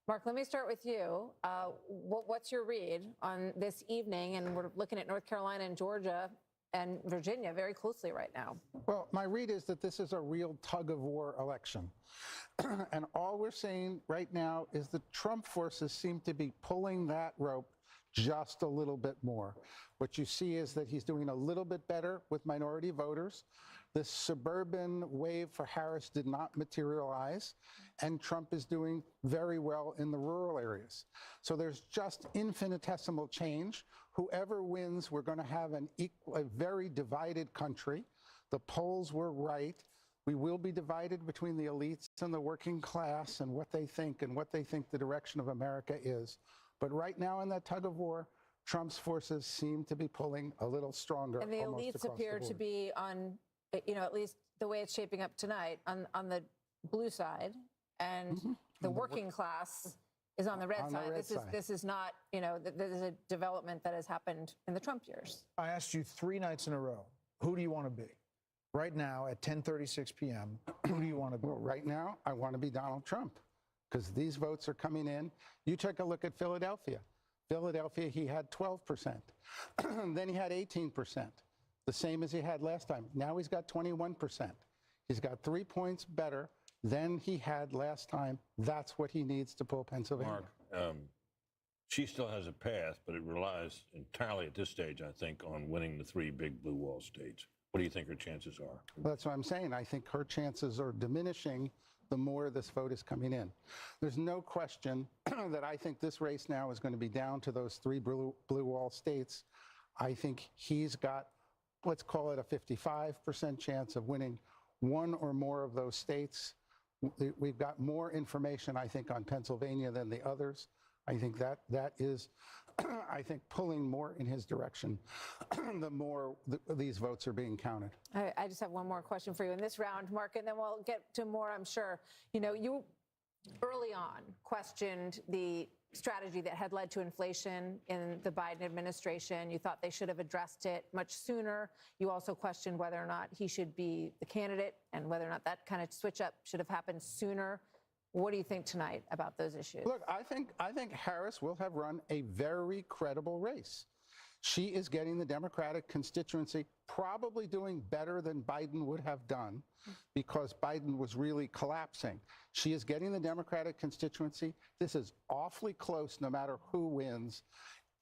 Mark, let me start with you. What's your read on this evening? And we're looking at North Carolina and Georgia and Virginia very closely right now. Well, my read is that this is a real tug-of-war election. And all we're seeing right now is the Trump forces seem to be pulling that rope just a little bit more. What you see is that he's doing a little bit better with minority voters. This suburban wave for Harris did not materialize, and Trump is doing very well in the rural areas. So there's just infinitesimal change. Whoever wins, we're going to have a very divided country. The polls were right. We will be divided between the elites and the working class and what they think the direction of America is. But right now in that tug of war, Trump's forces seem to be pulling a little stronger. And the elites appear to be on, at least the way it's shaping up tonight, on the blue side, and the working class is on the red side. This is not, this is a development that has happened in the Trump years. I asked you 3 nights in a row, who do you want to be? Right now at 10:36 p.m., who do you want to be? Well, right now, I want to be Donald Trump, because these votes are coming in. You take a look at Philadelphia. Philadelphia, he had 12%. Then he had 18%, the same as he had last time. Now he's got 21%. He's got 3 points better than he had last time. That's what he needs to pull Pennsylvania. Mark, she still has a path, but it relies entirely at this stage, I think, on winning the 3 big blue wall states. What do you think her chances are? Well, that's what I'm saying. I think her chances are diminishing the more this vote is coming in. There's no question that I think this race now is going to be down to those 3 blue wall states. I think he's got, let's call it a 55% chance of winning 1 or more of those states. We've got more information, I think, on Pennsylvania than the others. I think that is, I think, pulling more in his direction the more these votes are being counted. I just have one more question for you in this round, Mark, and then we'll get to more, I'm sure. You know, you early on questioned the strategy that had led to inflation in the Biden administration. You thought they should have addressed it much sooner. You also questioned whether or not he should be the candidate and whether or not that kind of switch up should have happened sooner. What do you think tonight about those issues? Look, I think Harris will have run a very credible race. She is getting the Democratic constituency probably doing better than Biden would have done because Biden was really collapsing. She is getting the Democratic constituency. This is awfully close no matter who wins.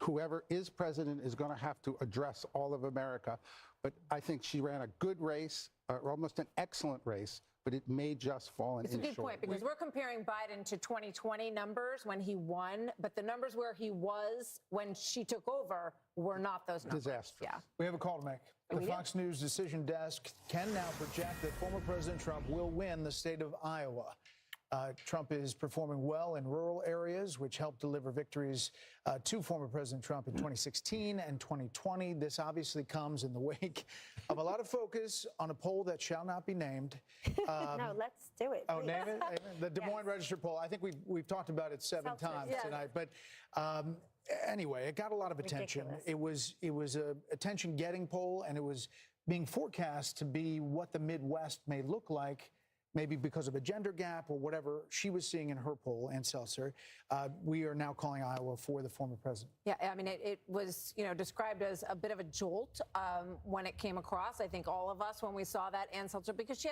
Whoever is president is going to have to address all of America. But I think she ran a good race, almost an excellent race. But it may just fall in short. It's a good point, because we're comparing Biden to 2020 numbers when he won, but the numbers where he was when she took over were not those numbers. Disastrous. Yeah. We have a call to make. The Fox News decision desk can now project that former President Trump will win the state of Iowa. Trump is performing well in rural areas, which helped deliver victories to former President Trump in 2016 and 2020. This obviously comes in the wake of a lot of focus on a poll that shall not be named. No, let's do it. Oh, name it? The Des Moines Register poll. I think we've talked about it 7 times tonight. But anyway, it got a lot of attention. Ridiculous. It was a attention-getting poll, and it was being forecast to be what the Midwest may look like, maybe because of a gender gap or whatever she was seeing in her poll, Ann Seltzer. We are now calling Iowa for the former president. Yeah, I mean, it was, described as a bit of a jolt when it came across. I think all of us, when we saw that, Ann Seltzer, because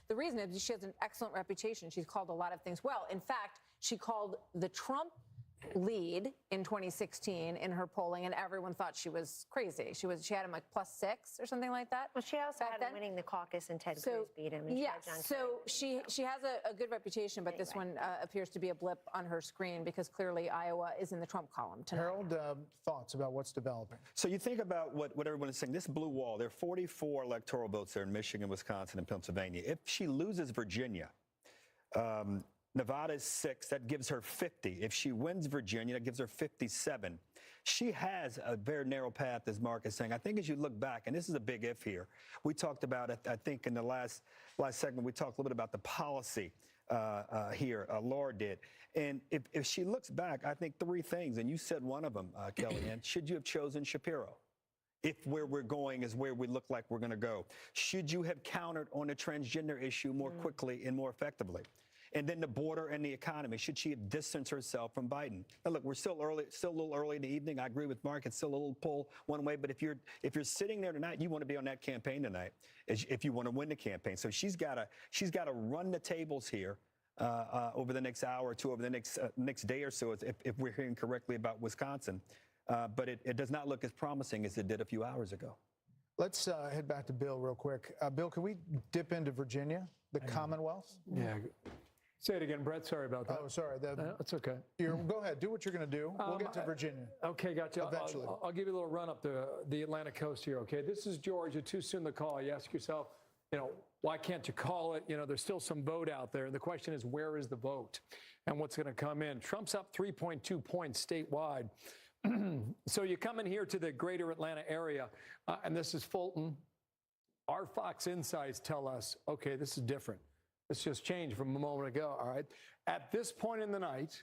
the reason is she has an excellent reputation. She's called a lot of things well. In fact, she called the Trump lead in 2016 in her polling, and everyone thought she was crazy. She had him like +6 or something like that. Well, she also had him winning the caucus, and Ted Cruz beat him. And so she has a good reputation, but this one appears to be a blip on her screen because clearly Iowa is in the Trump column tonight. Harold, thoughts about what's developing? So you think about what everyone is saying. This blue wall, there are 44 electoral votes there in Michigan, Wisconsin, and Pennsylvania. If she loses Virginia, Nevada is 6. That gives her 50. If she wins Virginia, that gives her 57. She has a very narrow path, as Mark is saying. I think as you look back, and this is a big if here, we talked about it, I think in the last segment, we talked a little bit about the policy here, Laura did. And if she looks back, I think 3 things, and you said one of them, Kellyanne, should you have chosen Shapiro? If where we're going is where we look like we're going to go. Should you have countered on the transgender issue more quickly and more effectively? And then the border and the economy. Should she have distanced herself from Biden? Now, look, we're still a little early in the evening. I agree with Mark. It's still a little pull one way. But if you're sitting there tonight, you want to be on that campaign tonight. If you want to win the campaign, so she's got to run the tables here over the next hour or two, over the next day or so, if we're hearing correctly about Wisconsin. But it does not look as promising as it did a few hours ago. Let's head back to Bill real quick. Bill, can we dip into Virginia, the Commonwealth? Yeah. Say it again, Brett. Sorry about that. Oh, sorry. That's okay. Go ahead. Do what you're going to do. We'll get to Virginia. Okay, gotcha. Eventually. I'll give you a little run up the Atlantic coast here, okay? This is Georgia. Too soon to call. You ask yourself, why can't you call it? There's still some vote out there. The question is, where is the vote and what's going to come in? Trump's up 3.2 points statewide. So you come in here to the greater Atlanta area, and this is Fulton. Our Fox Insights tell us, okay, this is different. This just changed from a moment ago, all right? At this point in the night,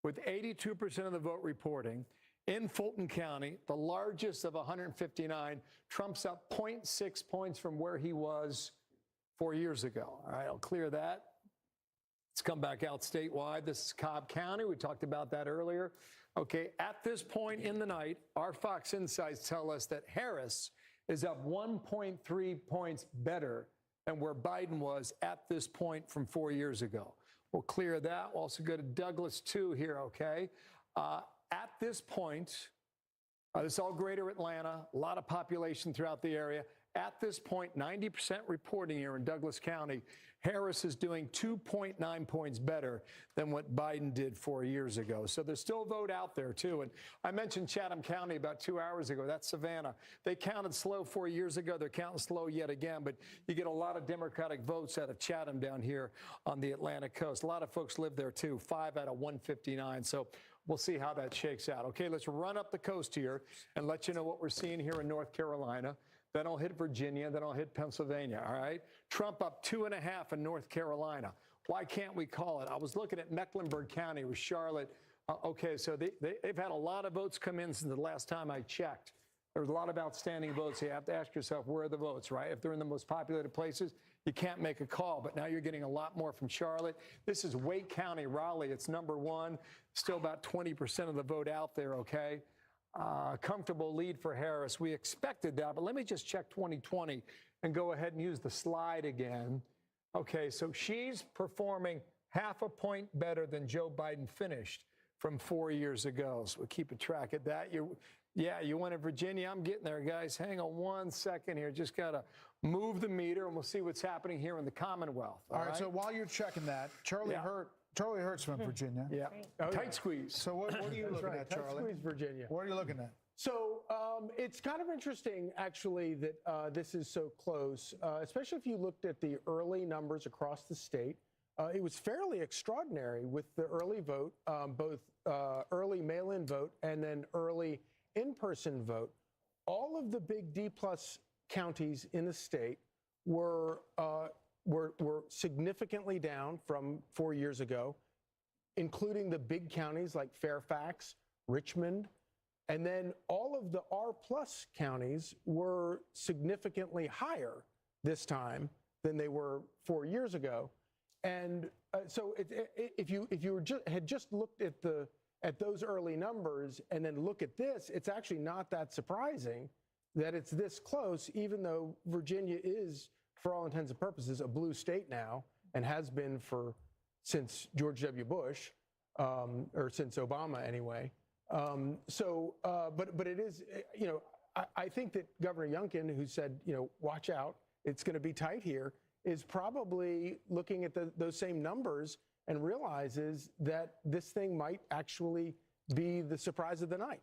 with 82% of the vote reporting, in Fulton County, the largest of 159, Trump's up 0.6 points from where he was 4 years ago. All right, I'll clear that. Let's come back out statewide. This is Cobb County. We talked about that earlier. Okay, at this point in the night, our Fox Insights tell us that Harris is up 1.3 points better than where Biden was at this point from 4 years ago. We'll clear that. We'll also go to Douglas 2 here, okay? At this point, this is all greater Atlanta, a lot of population throughout the area. At this point, 90% reporting here in Douglas County, Harris is doing 2.9 points better than what Biden did 4 years ago. So there's still a vote out there, too. And I mentioned Chatham County about 2 hours ago. That's Savannah. They counted slow 4 years ago. They're counting slow yet again. But you get a lot of Democratic votes out of Chatham down here on the Atlantic coast. A lot of folks live there, too, 5 out of 159. So we'll see how that shakes out. Okay, let's run up the coast here and let you know what we're seeing here in North Carolina. Then I'll hit Virginia. Then I'll hit Pennsylvania. All right. Trump up 2.5 in North Carolina. Why can't we call it? I was looking at Mecklenburg County with Charlotte. Okay, so they've had a lot of votes come in since the last time I checked. There's a lot of outstanding votes. You have to ask yourself, where are the votes, right? If they're in the most populated places, you can't make a call. But now you're getting a lot more from Charlotte. This is Wake County, Raleigh. It's #1. Still about 20% of the vote out there, okay? Comfortable lead for Harris. We expected that, but let me just check 2020 and go ahead and use the slide again. Okay, so she's performing 0.5 point better than Joe Biden finished from 4 years ago. So we'll keep a track of that. You went to Virginia. I'm getting there, guys. Hang on 1 second here. Just got to move the meter, and we'll see what's happening here in the Commonwealth. All right, so while you're checking that, Charlie Hurt's from Virginia. Yeah. Tight squeeze. So what are you looking at, Charlie? Tight squeeze, Virginia. What are you looking at? So it's kind of interesting, actually, that this is so close, especially if you looked at the early numbers across the state. It was fairly extraordinary with the early vote, both early mail-in vote and then early in-person vote. All of the big D-plus counties in the state were significantly down from 4 years ago, including the big counties like Fairfax, Richmond, and then all of the R-plus counties were significantly higher this time than they were 4 years ago. And so if you had just looked at those early numbers and then look at this, it's actually not that surprising that it's this close, even though Virginia is, for all intents and purposes, a blue state now and has been since George W. Bush, or since Obama anyway. But it is, I think that Governor Youngkin, who said, watch out, it's going to be tight here, is probably looking at those same numbers and realizes that this thing might actually be the surprise of the night.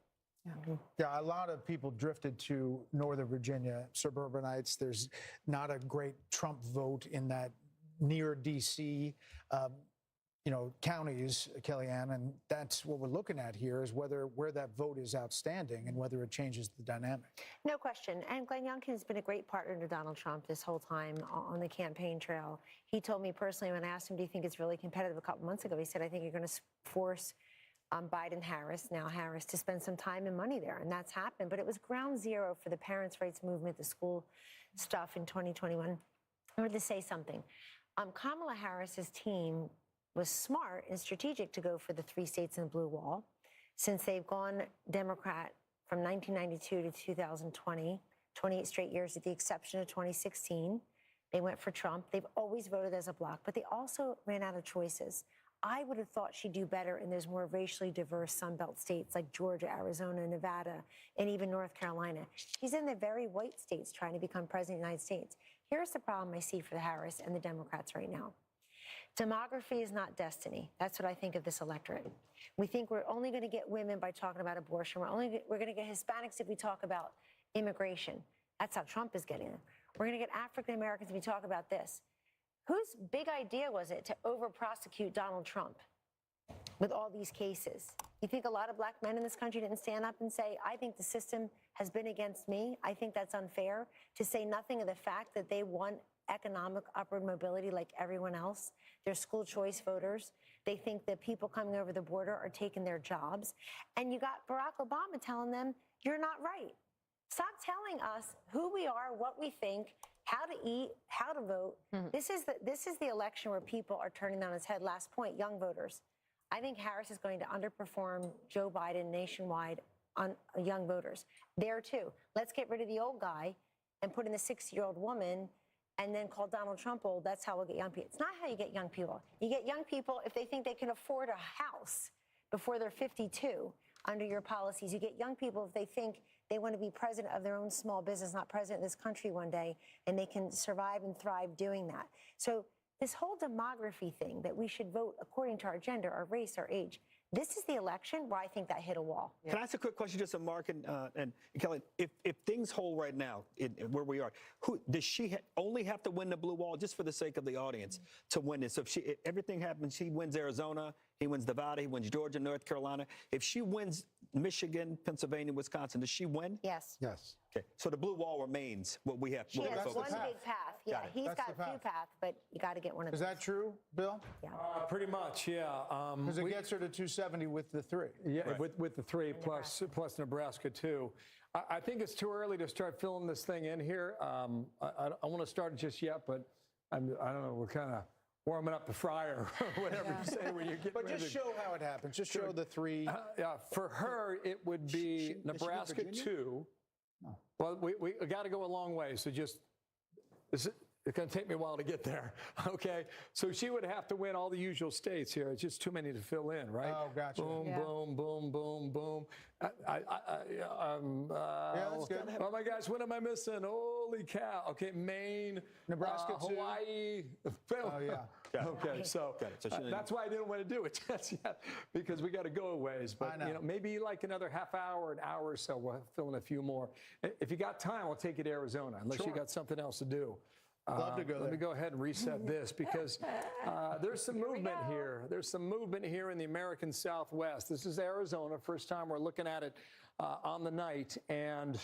Yeah, a lot of people drifted to Northern Virginia, suburbanites. There's not a great Trump vote in that near D.C., counties, Kellyanne, and that's what we're looking at here is where that vote is outstanding and whether it changes the dynamic. No question. And Glenn Youngkin has been a great partner to Donald Trump this whole time on the campaign trail. He told me personally when I asked him, do you think it's really competitive a couple months ago, he said, I think you're going to force Biden-Harris, now Harris, to spend some time and money there. And that's happened. But it was ground zero for the parents' rights movement, the school stuff in 2021. I wanted to say something. Kamala Harris's team was smart and strategic to go for the 3 states in the blue wall. Since they've gone Democrat from 1992 to 2020, 28 straight years with the exception of 2016, they went for Trump. They've always voted as a bloc, but they also ran out of choices. I would have thought she'd do better in those more racially diverse Sunbelt states like Georgia, Arizona, Nevada, and even North Carolina. She's in the very white states trying to become president of the United States. Here's the problem I see for the Harris and the Democrats right now. Demography is not destiny. That's what I think of this electorate. We think we're only going to get women by talking about abortion. We're going to get Hispanics if we talk about immigration. That's how Trump is getting them. We're going to get African Americans if we talk about this. Whose big idea was it to over-prosecute Donald Trump with all these cases? You think a lot of black men in this country didn't stand up and say, I think the system has been against me. I think that's unfair, to say nothing of the fact that they want economic upward mobility like everyone else. They're school choice voters. They think that people coming over the border are taking their jobs. And you got Barack Obama telling them, you're not right. Stop telling us who we are, what we think, how to eat, how to vote. This is the election where people are turning on its head. Last point, young voters. I think Harris is going to underperform Joe Biden nationwide on young voters. There, too. Let's get rid of the old guy and put in the 60-year-old woman and then call Donald Trump old. That's how we'll get young people. It's not how you get young people. You get young people if they think they can afford a house. before they're 52 under your policies. You get young people if they think they want to be president of their own small business, not president of this country one day, and they can survive and thrive doing that. So this whole demography thing that we should vote according to our gender, our race, our age, this is the election where I think that hit a wall. Can I ask a quick question just on Mark and Kelly? If things hold right now where we are, does she only have to win the blue wall, just for the sake of the audience, to win this? So if everything happens, she wins Arizona, he wins Nevada, he wins Georgia, North Carolina. If she wins Michigan, Pennsylvania, Wisconsin, does she win? Yes. Yes. Okay. So the blue wall remains what we have. She has one big path. Yeah, he's got That's the two paths, but you got to get one of Is those. that true, Bill? Yeah. Pretty much, yeah. Because it gets her to 270 with the 3. Yeah, with the 3 plus Nebraska too. I think it's too early to start filling this thing in here. I want to start it just yet, but I don't know. We're kind of warming up the fryer, or whatever you say when you get. But just show how it happens. Just show the 3. Yeah, for her it would be Nebraska 2. No. Well, we got to go a long way. So just it's going to take me a while to get there. Okay, so she would have to win all the usual states here. It's just too many to fill in, right? Oh, gotcha. Boom, boom, boom, boom, boom. Yeah, that's good. Oh my gosh, what am I missing? Holy cow! Okay, Maine, Nebraska 2. Hawaii. Oh yeah. Okay, so that's why I didn't want to do it just yet, because we got to go a ways. But maybe like another half hour, an hour or so, we'll fill in a few more. If you got time, I'll take you to Arizona, unless you got something else to do. Love to go there. Let me go ahead and reset this, because there's some movement here. There's some movement here in the American Southwest. This is Arizona. First time we're looking at it on the night, and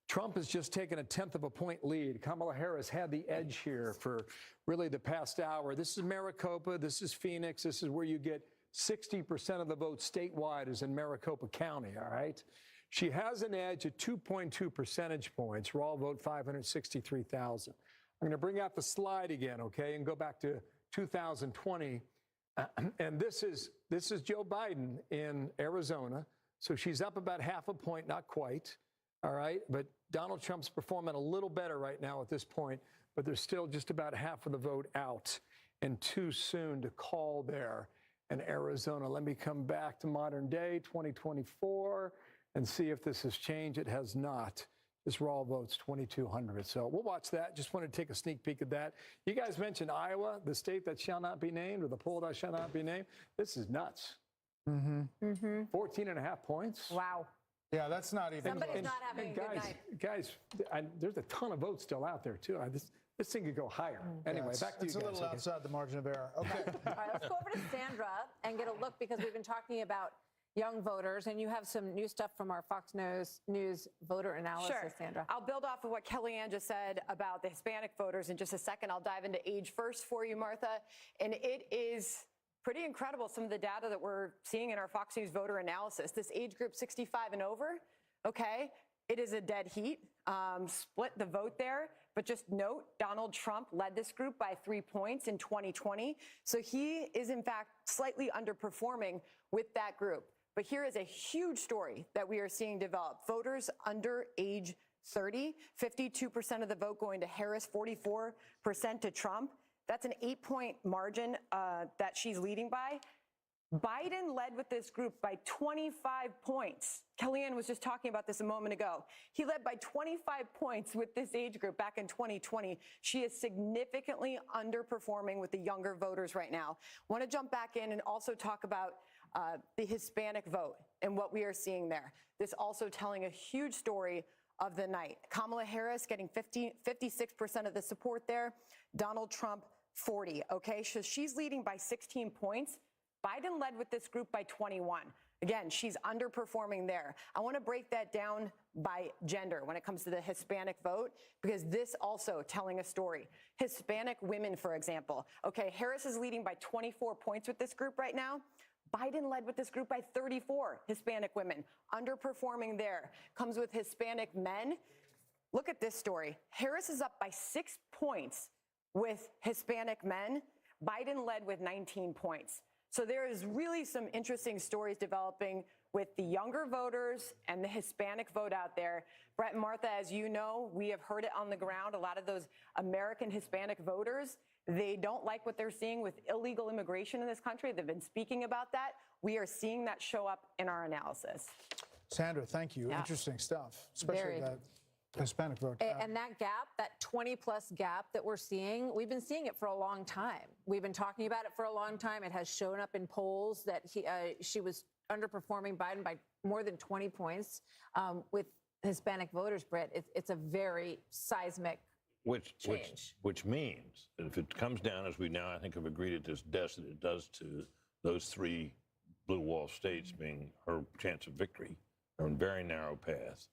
Trump has just taken a 1/10 of a point lead. Kamala Harris had the edge here for really the past hour. This is Maricopa. This is Phoenix. This is where you get 60% of the vote statewide is in Maricopa County, all right? She has an edge at 2.2 percentage points. Raw vote 563,000. I'm going to bring out the slide again, okay, and go back to 2020. And this is Joe Biden in Arizona. So she's up about half a point, not quite, all right? But Donald Trump's performing a little better right now at this point, but there's still just about half of the vote out, and too soon to call there in Arizona. Let me come back to modern day, 2024, and see if this has changed. It has not. This raw vote's 2,200. So we'll watch that. Just wanted to take a sneak peek at that. You guys mentioned Iowa, the state that shall not be named, or the poll that shall not be named. This is nuts. 14.5 points. Wow. Yeah, that's not even Somebody's close. not having a good night. Guys, there's a ton of votes still out there, too. This thing could go higher. Anyway, back to you guys. It's a little outside the margin of error. Okay. All right, let's go over to Sandra and get a look, because we've been talking about young voters, and you have some new stuff from our Fox News voter analysis, Sure. Sandra. I'll build off of what Kellyanne just said about the Hispanic voters in just a second. I'll dive into age first for you, Martha. And it is pretty incredible, some of the data that we're seeing in our Fox News voter analysis. This age group 65 and over, okay, it is a dead heat. Split the vote there. But just note, Donald Trump led this group by 3 points in 2020. So he is, in fact, slightly underperforming with that group. But here is a huge story that we are seeing develop. Voters under age 30, 52% of the vote going to Harris, 44% to Trump. That's an 8-point margin that she's leading by. Biden led with this group by 25 points. Kellyanne was just talking about this a moment ago. He led by 25 points with this age group back in 2020. She is significantly underperforming with the younger voters right now. Want to jump back in and also talk about the Hispanic vote and what we are seeing there. This also telling a huge story of the night. Kamala Harris getting 56% of the support there. Donald Trump, 40. Okay, so she's leading by 16 points. Biden led with this group by 21. Again, she's underperforming there. I want to break that down by gender when it comes to the Hispanic vote, because this also telling a story. Hispanic women, for example. Okay, Harris is leading by 24 points with this group right now. Biden led with this group by 34 Hispanic women, underperforming there. Comes with Hispanic men. Look at this story. Harris is up by 6 points with Hispanic men. Biden led with 19 points. So there is really some interesting stories developing with the younger voters and the Hispanic vote out there. Brett and Martha, as you know, we have heard it on the ground. A lot of those American Hispanic voters, They don't like what they're seeing with illegal immigration in this country. They've been speaking about that. We are seeing that show up in our analysis. Sandra, thank you. Yeah. Interesting stuff, especially that Hispanic vote. And that gap, that 20-plus gap that we're seeing, we've been seeing it for a long time. We've been talking about it for a long time. It has shown up in polls that she was underperforming Biden by more than 20 points with Hispanic voters, Britt. It's a very seismic change. Which means that if it comes down, as we now I think have agreed at this desk that it does to those three blue wall states being her chance of victory, are in very narrow path,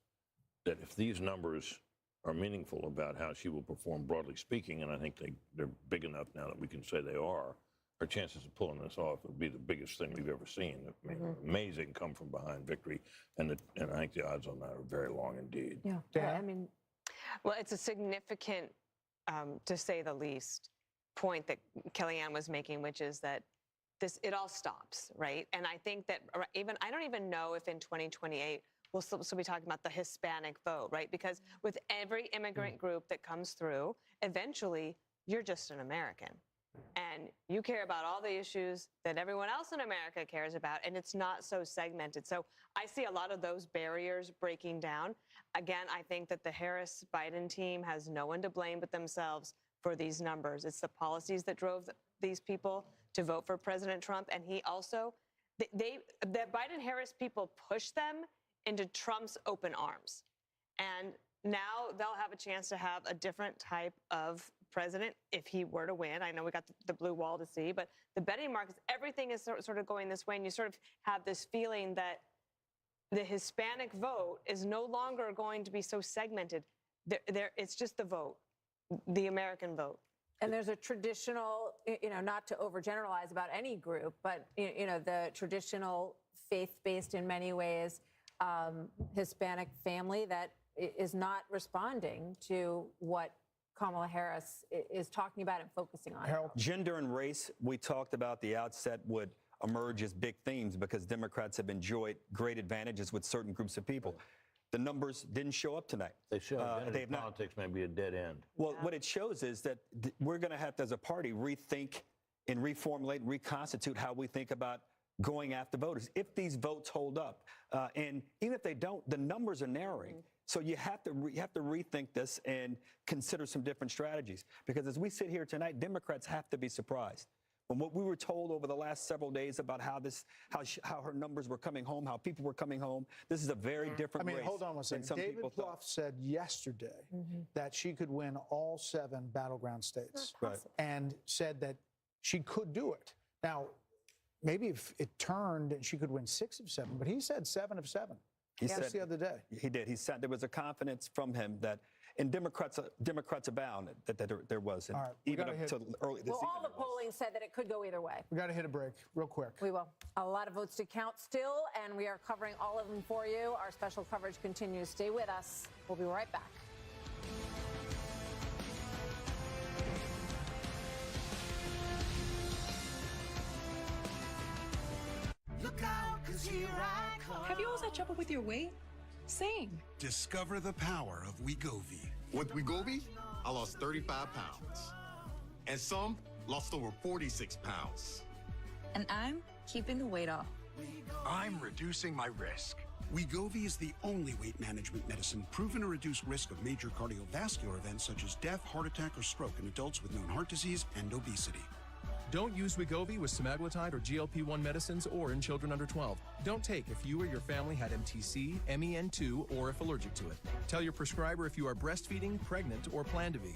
that if these numbers are meaningful about how she will perform broadly speaking, and I think they're big enough now that we can say they are, her chances of pulling this off would be the biggest thing we've ever seen. I mean, amazing come from behind victory, and I think the odds on that are very long indeed. Yeah, I mean, well, it's a significant, to say the least, point that Kellyanne was making, which is that it all stops, right? And I think that I don't even know if in 2028 we'll still be talking about the Hispanic vote, right? Because with every immigrant group that comes through, eventually you're just an American. And you care about all the issues that everyone else in America cares about, and it's not so segmented. So I see a lot of those barriers breaking down. Again, I think that the Harris-Biden team has no one to blame but themselves for these numbers. It's the policies that drove these people to vote for President Trump, and he also, the Biden-Harris people pushed them into Trump's open arms. And now they'll have a chance to have a different type of president if he were to win. I know we got the blue wall to see, but the betting markets, everything is sort of going this way, and you sort of have this feeling that the Hispanic vote is no longer going to be so segmented. It's just the vote, the American vote. And there's a traditional, not to overgeneralize about any group, but, the traditional faith-based in many ways Hispanic family that is not responding to what Kamala Harris is talking about and focusing on. Gender and race, we talked about the outset, would emerge as big themes because Democrats have enjoyed great advantages with certain groups of people. The numbers didn't show up tonight. They show politics may be a dead end. Well, what it shows is that we're going to have to, as a party, rethink and reformulate and reconstitute how we think about going after voters. If these votes hold up, and even if they don't, the numbers are narrowing. So you have to rethink this and consider some different strategies. Because as we sit here tonight, Democrats have to be surprised. From what we were told over the last several days about how her numbers were coming home, how people were coming home, this is a very different race. Hold on one second. David Plouffe said yesterday that she could win all 7 battleground states, and said that she could do it. Now, maybe if it turned, she could win 6 of 7, but he said 7 of 7. He said the other day. He did. He said there was a confidence from him that, and Democrats abound, that there was. And all right, even up to early this evening. All the polling said that it could go either way. We got to hit a break real quick. We will. A lot of votes to count still, and we are covering all of them for you. Our special coverage continues. Stay with us. We'll be right back. Look out, 'cause here I come. Have you always had trouble with your weight? Same. Discover the power of Wegovy. With Wegovy, I lost 35 pounds. And some lost over 46 pounds. And I'm keeping the weight off. I'm reducing my risk. Wegovy is the only weight management medicine proven to reduce risk of major cardiovascular events such as death, heart attack, or stroke in adults with known heart disease and obesity. Don't use Wegovy with semaglutide or GLP-1 medicines or in children under 12. Don't take if you or your family had MTC, MEN2, or if allergic to it. Tell your prescriber if you are breastfeeding, pregnant, or plan to be.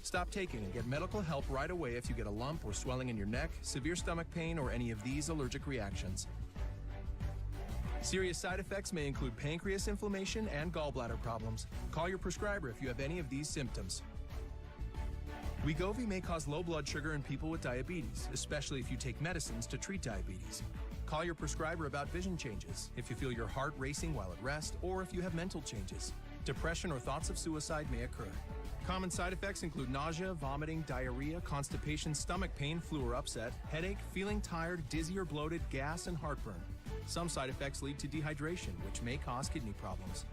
Stop taking and get medical help right away if you get a lump or swelling in your neck, severe stomach pain, or any of these allergic reactions. Serious side effects may include pancreas inflammation and gallbladder problems. Call your prescriber if you have any of these symptoms. Wegovy may cause low blood sugar in people with diabetes, especially if you take medicines to treat diabetes. Call your prescriber about vision changes, if you feel your heart racing while at rest, or if you have mental changes. Depression or thoughts of suicide may occur. Common side effects include nausea, vomiting, diarrhea, constipation, stomach pain, flu or upset, headache, feeling tired, dizzy or bloated, gas, and heartburn. Some side effects lead to dehydration, which may cause kidney problems.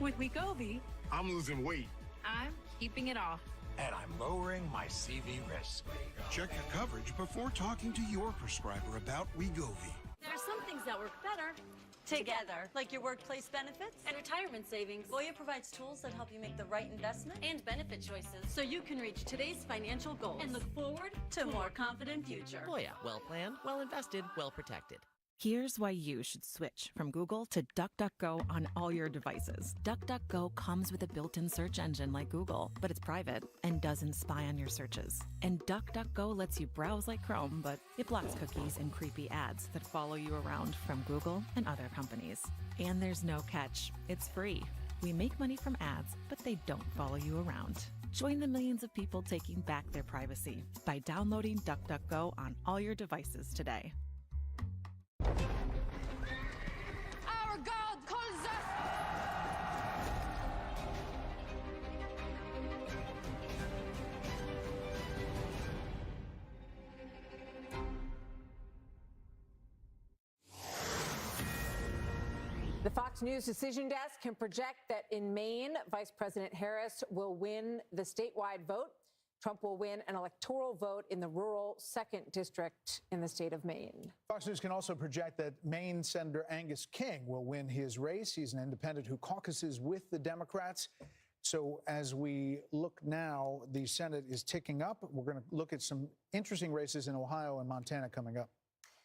With Wegovy, I'm losing weight. I'm keeping it off. and I'm lowering my CV risk. Check your coverage before talking to your prescriber about Wegovy. There are some things that work better together, like your workplace benefits and retirement savings. Voya provides tools that help you make the right investment and benefit choices so you can reach today's financial goals and look forward to a more confident future. Voya, well planned, well invested, well protected. Here's why you should switch from Google to DuckDuckGo on all your devices. DuckDuckGo comes with a built-in search engine like Google, but it's private and doesn't spy on your searches. And DuckDuckGo lets you browse like Chrome, but it blocks cookies and creepy ads that follow you around from Google and other companies. And there's no catch. It's free. We make money from ads, but they don't follow you around. Join the millions of people taking back their privacy by downloading DuckDuckGo on all your devices today. Our God calls us. The Fox News Decision Desk can project that in Maine, Vice President Harris will win the statewide vote. Trump will win an electoral vote in the rural 2nd District in the state of Maine. Fox News can also project that Maine Senator Angus King will win his race. He's an independent who caucuses with the Democrats. So as we look now, the Senate is ticking up. We're going to look at some interesting races in Ohio and Montana coming up.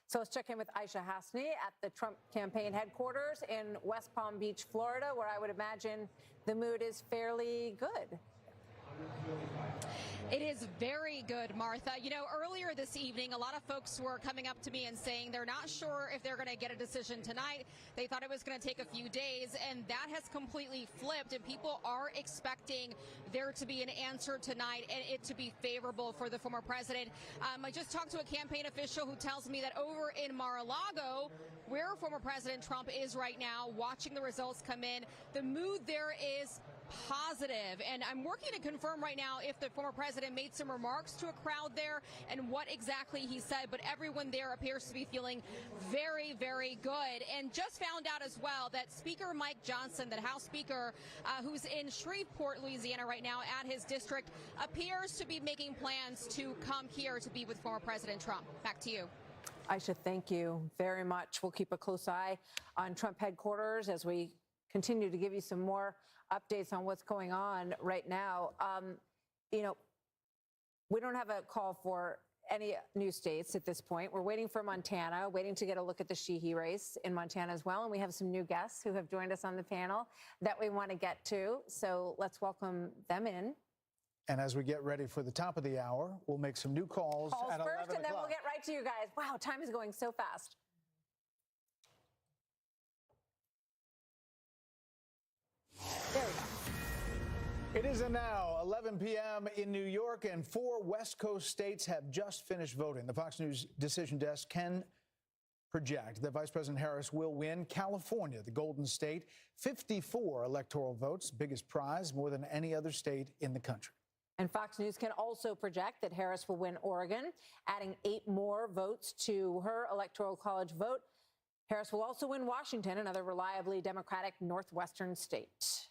So let's check in with Aisha Hasni at the Trump campaign headquarters in West Palm Beach, Florida, where I would imagine the mood is fairly good. It is very good, Martha. You know, earlier this evening, a lot of folks were coming up to me and saying they're not sure if they're going to get a decision tonight. They thought it was going to take a few days, and that has completely flipped, and people are expecting there to be an answer tonight and it to be favorable for the former president. I just talked to a campaign official who tells me that over in Mar-a-Lago, where former President Trump is right now, watching the results come in, the mood there is positive. And I'm working to confirm right now if the former president made some remarks to a crowd there and what exactly he said, but everyone there appears to be feeling very, very good. And just found out as well that Speaker Mike Johnson, the House Speaker, who's in Shreveport, Louisiana right now at his district, appears to be making plans to come here to be with former President Trump. Back to you. Aisha, thank you very much. We'll keep a close eye on Trump headquarters as we continue to give you some more updates on what's going on right now. You know, we don't have a call for any new states at this point. We're waiting for Montana, waiting to get a look at the Sheehy race in Montana as well. And we have some new guests who have joined us on the panel that we want to get to. So let's welcome them in. And as we get ready for the top of the hour, we'll make some new calls at 11 first, and then o'clock. we'll get right to you guys. Wow, time is going so fast. There we go. It is now 11 p.m. in New York, and 4 West Coast states have just finished voting. The Fox News Decision Desk can project that Vice President Harris will win California, the Golden State, 54 electoral votes, biggest prize, more than any other state in the country. And Fox News can also project that Harris will win Oregon, adding 8 more votes to her Electoral College vote. Harris will also win Washington, another reliably Democratic northwestern state.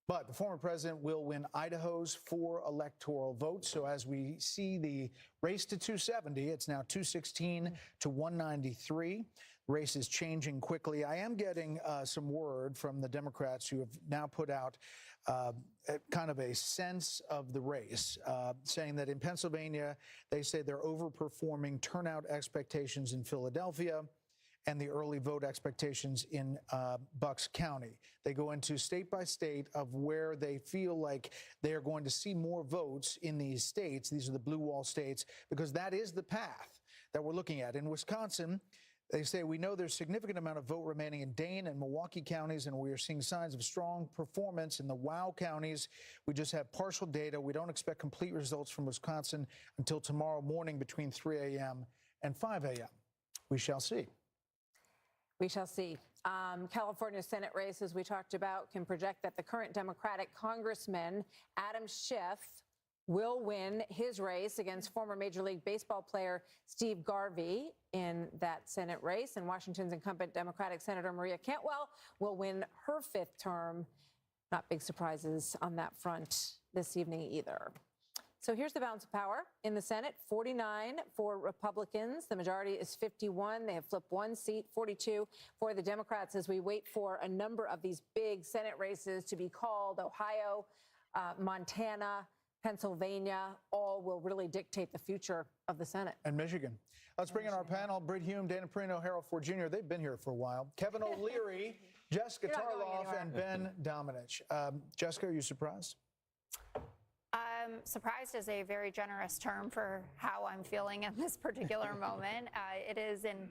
But the former president will win Idaho's 4 electoral votes. So as we see the race to 270, it's now 216 to 193. The race is changing quickly. I am getting some word from the Democrats who have now put out kind of a sense of the race, saying that in Pennsylvania, they say they're overperforming turnout expectations in Philadelphia and the early vote expectations in Bucks County. They go into state by state of where they feel like they are going to see more votes in these states. These are the blue wall states, because that is the path that we're looking at. In Wisconsin, they say, we know there's a significant amount of vote remaining in Dane and Milwaukee counties, and we are seeing signs of strong performance in the WOW counties. We just have partial data. We don't expect complete results from Wisconsin until tomorrow morning between 3 a.m. and 5 a.m. We shall see. We shall see. California Senate race, as we talked about, can project that the current Democratic Congressman, Adam Schiff, will win his race against former Major League Baseball player Steve Garvey in that Senate race. And Washington's incumbent Democratic Senator Maria Cantwell will win her 5th term. Not big surprises on that front this evening either. So here's the balance of power in the Senate: 49 for Republicans. The majority is 51. They have flipped one seat, 42 for the Democrats, as we wait for a number of these big Senate races to be called. Ohio, Montana, Pennsylvania, all will really dictate the future of the Senate. And Michigan. Let's bring in our panel. Britt Hume, Dana Perino, Harold Ford Jr. They've been here for a while. Kevin O'Leary, Jessica Tarloff, and Ben Domenech. Jessica, are you surprised? Surprised is a very generous term for how I'm feeling in this particular moment. It is in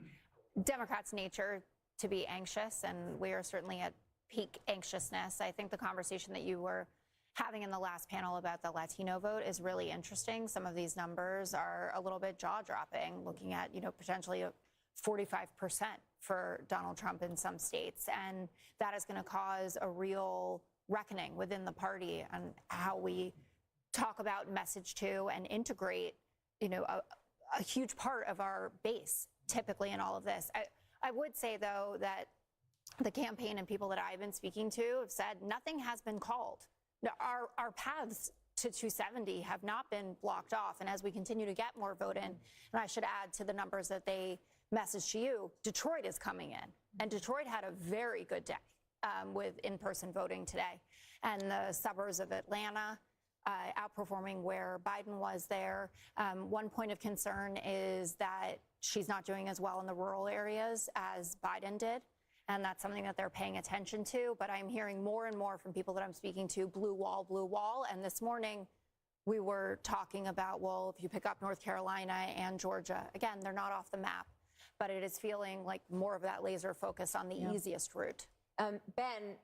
Democrats' nature to be anxious, and we are certainly at peak anxiousness. I think the conversation that you were having in the last panel about the Latino vote is really interesting. Some of these numbers are a little bit jaw-dropping, looking at, potentially 45% for Donald Trump in some states. And that is going to cause a real reckoning within the party on how we talk about, message to, and integrate, a huge part of our base typically in all of this. I would say, though, that the campaign and people that I've been speaking to have said nothing has been called. Our paths to 270 have not been blocked off. And as we continue to get more vote in, and I should add to the numbers that they messaged to you, Detroit is coming in. And Detroit had a very good day with in-person voting today. And the suburbs of Atlanta outperforming where Biden was there. One point of concern is that she's not doing as well in the rural areas as Biden did. And that's something that they're paying attention to. But I'm hearing more and more from people that I'm speaking to, blue wall, blue wall. And this morning, we were talking about, well, if you pick up North Carolina and Georgia, again, they're not off the map. But it is feeling like more of that laser focus on the easiest route. Ben,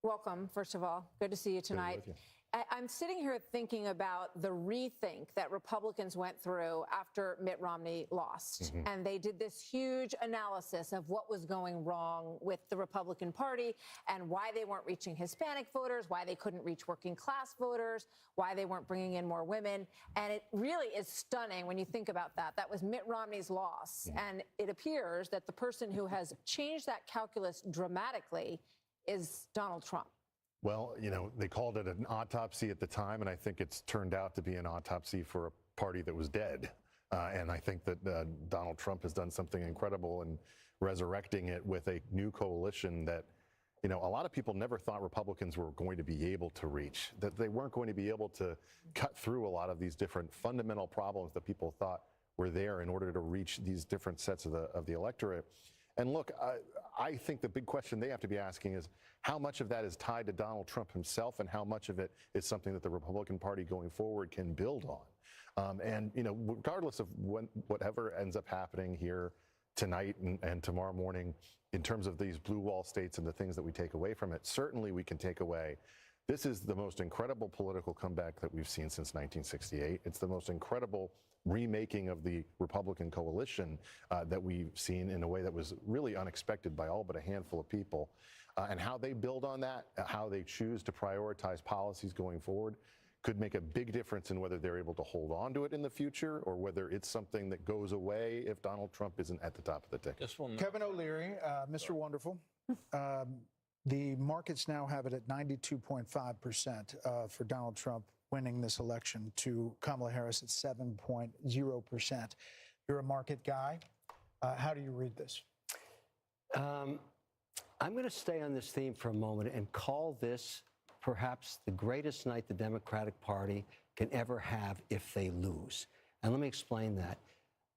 welcome, first of all. Good to see you tonight. I'm sitting here thinking about the rethink that Republicans went through after Mitt Romney lost. And they did this huge analysis of what was going wrong with the Republican Party and why they weren't reaching Hispanic voters, why they couldn't reach working class voters, why they weren't bringing in more women. And it really is stunning when you think about that. That was Mitt Romney's loss. And it appears that the person who has changed that calculus dramatically is Donald Trump. Well, they called it an autopsy at the time, and I think it's turned out to be an autopsy for a party that was dead. And I think that Donald Trump has done something incredible in resurrecting it with a new coalition that, a lot of people never thought Republicans were going to be able to reach, that they weren't going to be able to cut through a lot of these different fundamental problems that people thought were there in order to reach these different sets of the electorate. And look, I think the big question they have to be asking is how much of that is tied to Donald Trump himself and how much of it is something that the Republican Party going forward can build on. And, regardless of whatever ends up happening here tonight and tomorrow morning in terms of these blue wall states and the things that we take away from it, certainly we can take away this is the most incredible political comeback that we've seen since 1968. It's the most incredible remaking of the Republican coalition that we've seen in a way that was really unexpected by all but a handful of people. And how they build on that, how they choose to prioritize policies going forward could make a big difference in whether they're able to hold on to it in the future or whether it's something that goes away if Donald Trump isn't at the top of the ticket. Kevin O'Leary, Mr. Wonderful. The markets now have it at 92.5% for Donald Trump winning this election to Kamala Harris at 7.0%. You're a market guy. How do you read this? I'm going to stay on this theme for a moment and call this perhaps the greatest night the Democratic Party can ever have if they lose. And let me explain that.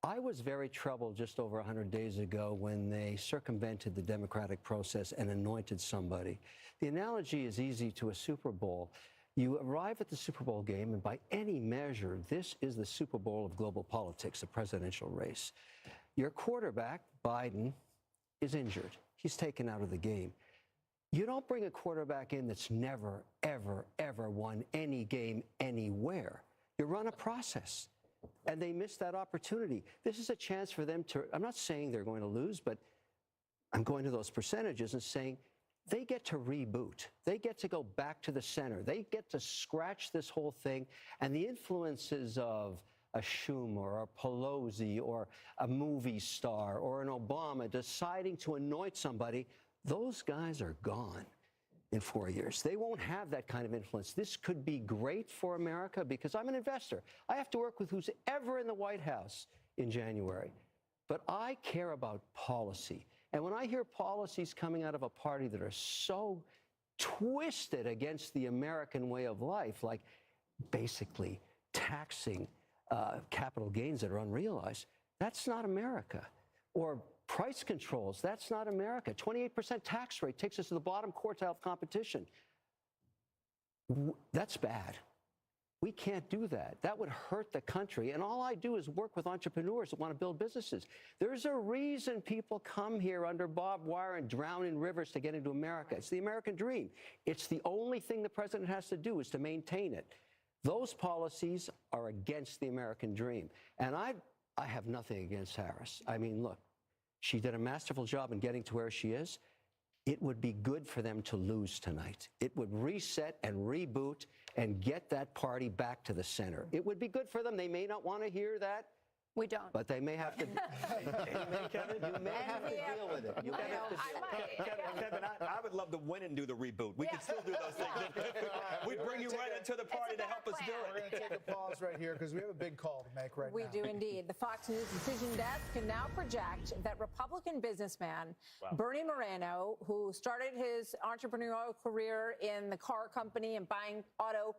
I was very troubled just over 100 days ago when they circumvented the democratic process and anointed somebody. The analogy is easy to a Super Bowl. You arrive at the Super Bowl game, and by any measure, this is the Super Bowl of global politics, the presidential race. Your quarterback, Biden, is injured. He's taken out of the game. You don't bring a quarterback in that's never, ever, ever won any game anywhere. You run a process. And they missed that opportunity. This is a chance for them to, I'm not saying they're going to lose, but I'm going to those percentages and saying they get to reboot. They get to go back to the center. They get to scratch this whole thing. And the influences of a Schumer or a Pelosi or a movie star or an Obama deciding to anoint somebody, those guys are gone. in 4 years. They won't have that kind of influence. This could be great for America because I'm an investor. I have to work with who's ever in the White House in January. But I care about policy. And when I hear policies coming out of a party that are so twisted against the American way of life, like basically taxing capital gains that are unrealized, that's not America. Or price controls, that's not America. 28% tax rate takes us to the bottom quartile of competition. That's bad. We can't do that. That would hurt the country. And all I do is work with entrepreneurs that want to build businesses. There's a reason people come here under barbed wire and drown in rivers to get into America. It's the American dream. It's the only thing the president has to do is to maintain it. Those policies are against the American dream. And I have nothing against Harris. I mean, look, she did a masterful job in getting to where she is. It would be good for them to lose tonight. It would reset and reboot and get that party back to the center. It would be good for them. They may not want to hear that. We don't. But they may have to. Kevin, you may have to deal with it. You may have to deal with it. Kevin, I would love to win and do the reboot. We could still do those things. We bring you right into the party to help us do it. We're going to take a pause right here because we have a big call to make right now. We do indeed. The Fox News decision desk can now project that Republican businessman Bernie Moreno, who started his entrepreneurial career in the car company and buying auto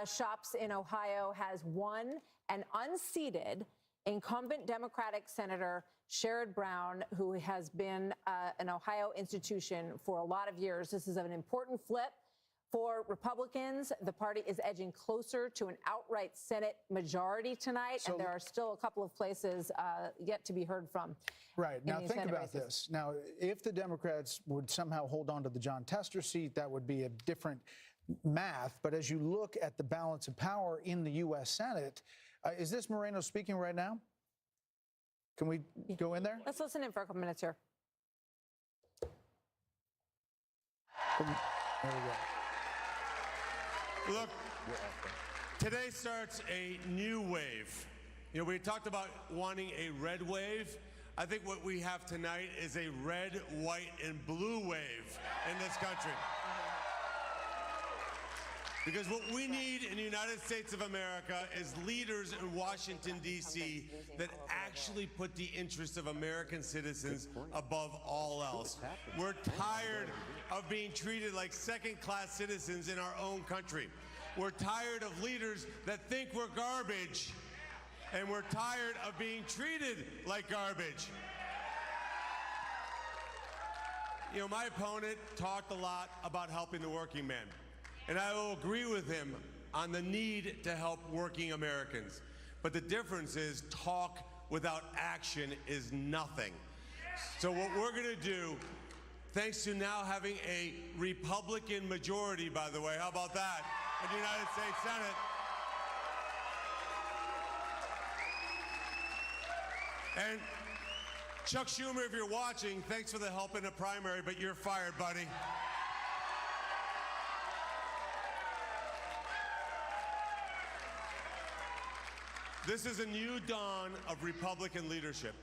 shops in Ohio, has won and unseated incumbent Democratic Senator Sherrod Brown, who has been an Ohio institution for a lot of years. This is an important flip for Republicans. The party is edging closer to an outright Senate majority tonight, and there are still a couple of places yet to be heard from. Right. Now, think about this. Now, if the Democrats would somehow hold on to the John Tester seat, that would be a different math. But as you look at the balance of power in the U.S. Senate, is this Moreno speaking right now? Can we go in there? Let's listen in for a couple minutes here. There we go. Look, today starts a new wave. You know, we talked about wanting a red wave. I think what we have tonight is a red, white, and blue wave in this country. Because what we need in the United States of America is leaders in Washington, D.C. that actually put the interests of American citizens above all else. We're tired of being treated like second-class citizens in our own country. We're tired of leaders that think we're garbage, and we're tired of being treated like garbage. You know, my opponent talked a lot about helping the working man. And I will agree with him on the need to help working Americans. But the difference is talk without action is nothing. So what we're going to do, thanks to now having a Republican majority, by the way, how about that, in the United States Senate, and Chuck Schumer, if you're watching, thanks for the help in the primary, but you're fired, buddy. This is a new dawn of Republican leadership.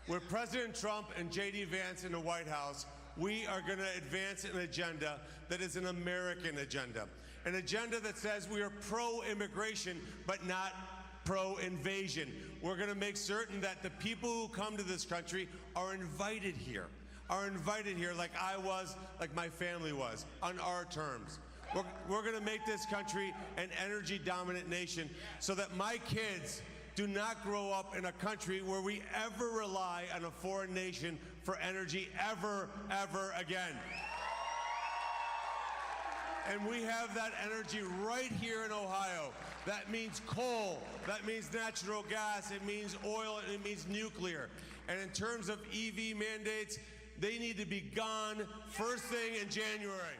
With President Trump and J.D. Vance in the White House, we are going to advance an agenda that is an American agenda. An agenda that says we are pro-immigration, but not pro-invasion. We're going to make certain that the people who come to this country are invited here like I was, like my family was, on our terms. We're going to make this country an energy-dominant nation so that my kids do not grow up in a country where we ever rely on a foreign nation for energy ever again. And we have that energy right here in Ohio. That means coal, that means natural gas, it means oil, and it means nuclear. And in terms of EV mandates, they need to be gone first thing in January.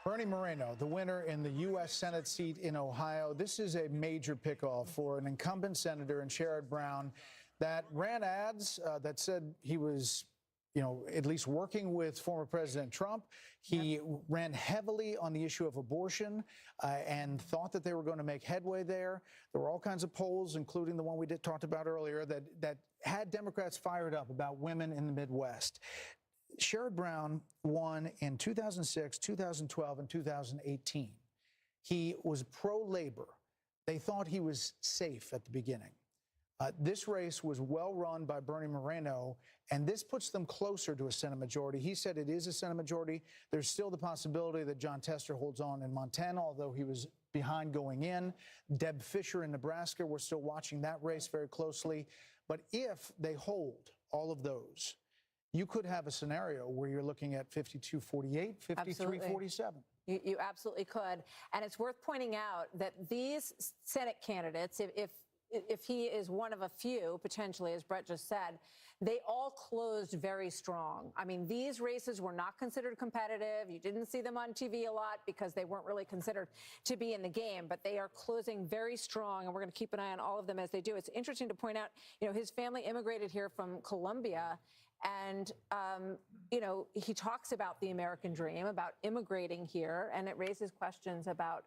Bernie Moreno, the winner in the U.S. Senate seat in Ohio. This is a major pickoff for an incumbent senator in Sherrod Brown that ran ads that said he was, you know, at least working with former President Trump. He ran heavily on the issue of abortion and thought that they were going to make headway there. There were all kinds of polls, including the one we talked about earlier, that had Democrats fired up about women in the Midwest. Sherrod Brown won in 2006, 2012, and 2018. He was pro-labor. They thought he was safe at the beginning. This race was well run by Bernie Moreno, and this puts them closer to a Senate majority. He said it is a Senate majority. There's still the possibility that John Tester holds on in Montana, although he was behind going in. Deb Fischer in Nebraska, we're still watching that race very closely. But if they hold all of those, you could have a scenario where you're looking at 52-48, 53-47. You absolutely could. And it's worth pointing out that these Senate candidates, if he is one of a few, potentially, as Brett just said, they all closed very strong. I mean, these races were not considered competitive. You didn't see them on TV a lot because they weren't really considered to be in the game, but they are closing very strong, and we're going to keep an eye on all of them as they do. It's interesting to point out, his family immigrated here from Colombia, and, he talks about the American dream, about immigrating here, and it raises questions about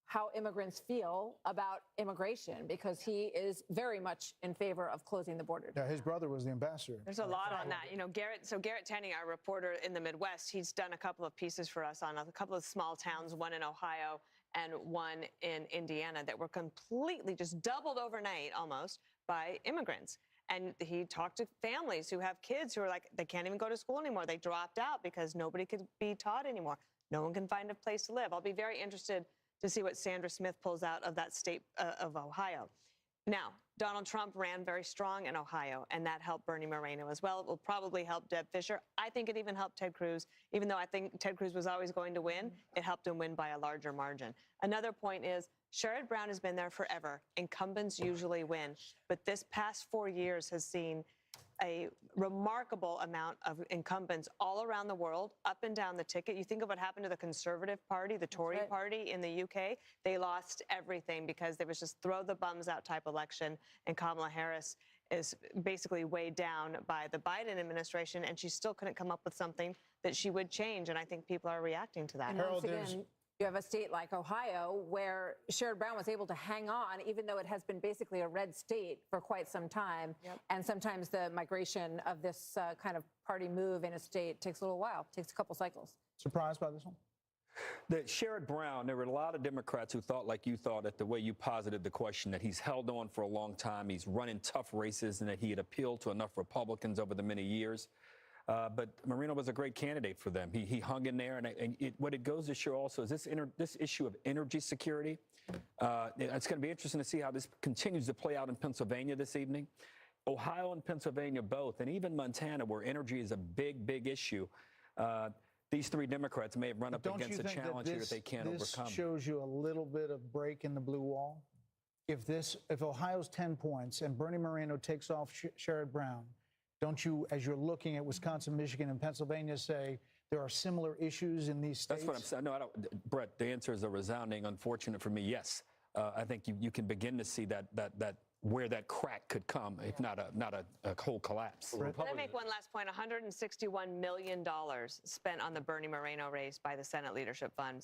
how immigrants feel about immigration, because he is very much in favor of closing the border. Yeah, his brother was the ambassador. There's a lot on that. Garrett Tenny, our reporter in the Midwest, he's done a couple of pieces for us on a couple of small towns, one in Ohio and one in Indiana, that were completely just doubled overnight almost by immigrants. And he talked to families who have kids who are like, they can't even go to school anymore. They dropped out because nobody could be taught anymore. No one can find a place to live. I'll be very interested to see what Sandra Smith pulls out of that state of Ohio. Now, Donald Trump ran very strong in Ohio, and that helped Bernie Moreno as well. It will probably help Deb Fischer. I think it even helped Ted Cruz. Even though I think Ted Cruz was always going to win, it helped him win by a larger margin. Another point is, Sherrod Brown has been there forever. Incumbents usually win. But this past 4 years has seen a remarkable amount of incumbents all around the world, up and down the ticket. You think of what happened to the Conservative Party, the Tory Party in the UK. They lost everything because there was just throw the bums out type election, and Kamala Harris is basically weighed down by the Biden administration, and she still couldn't come up with something that she would change, and I think people are reacting to that. And once again, you have a state like Ohio where Sherrod Brown was able to hang on, even though it has been basically a red state for quite some time. And sometimes the migration of this kind of party move in a state takes a little while, takes a couple cycles. Surprised by this one? The Sherrod Brown, there were a lot of Democrats who thought like you thought at the way you posited the question, that he's held on for a long time, he's running tough races, and that he had appealed to enough Republicans over the many years. But Moreno was a great candidate for them. He hung in there, and what it goes to show also is this issue of energy security. It's going to be interesting to see how this continues to play out in Pennsylvania this evening. Ohio and Pennsylvania both, and even Montana, where energy is a big, big issue. These three Democrats may have run up against a challenge here that they can't overcome. This shows you a little bit of break in the blue wall. If Ohio's 10 points and Bernie Moreno takes off Sherrod Brown, don't you, as you're looking at Wisconsin, Michigan, and Pennsylvania, say there are similar issues in these states? That's what I'm saying. No, I don't. Brett, the answer is a resounding, unfortunate for me, yes. I think you can begin to see that where that crack could come, if not a whole collapse. Can I make one last point? $161 million spent on the Bernie Moreno race by the Senate Leadership Fund.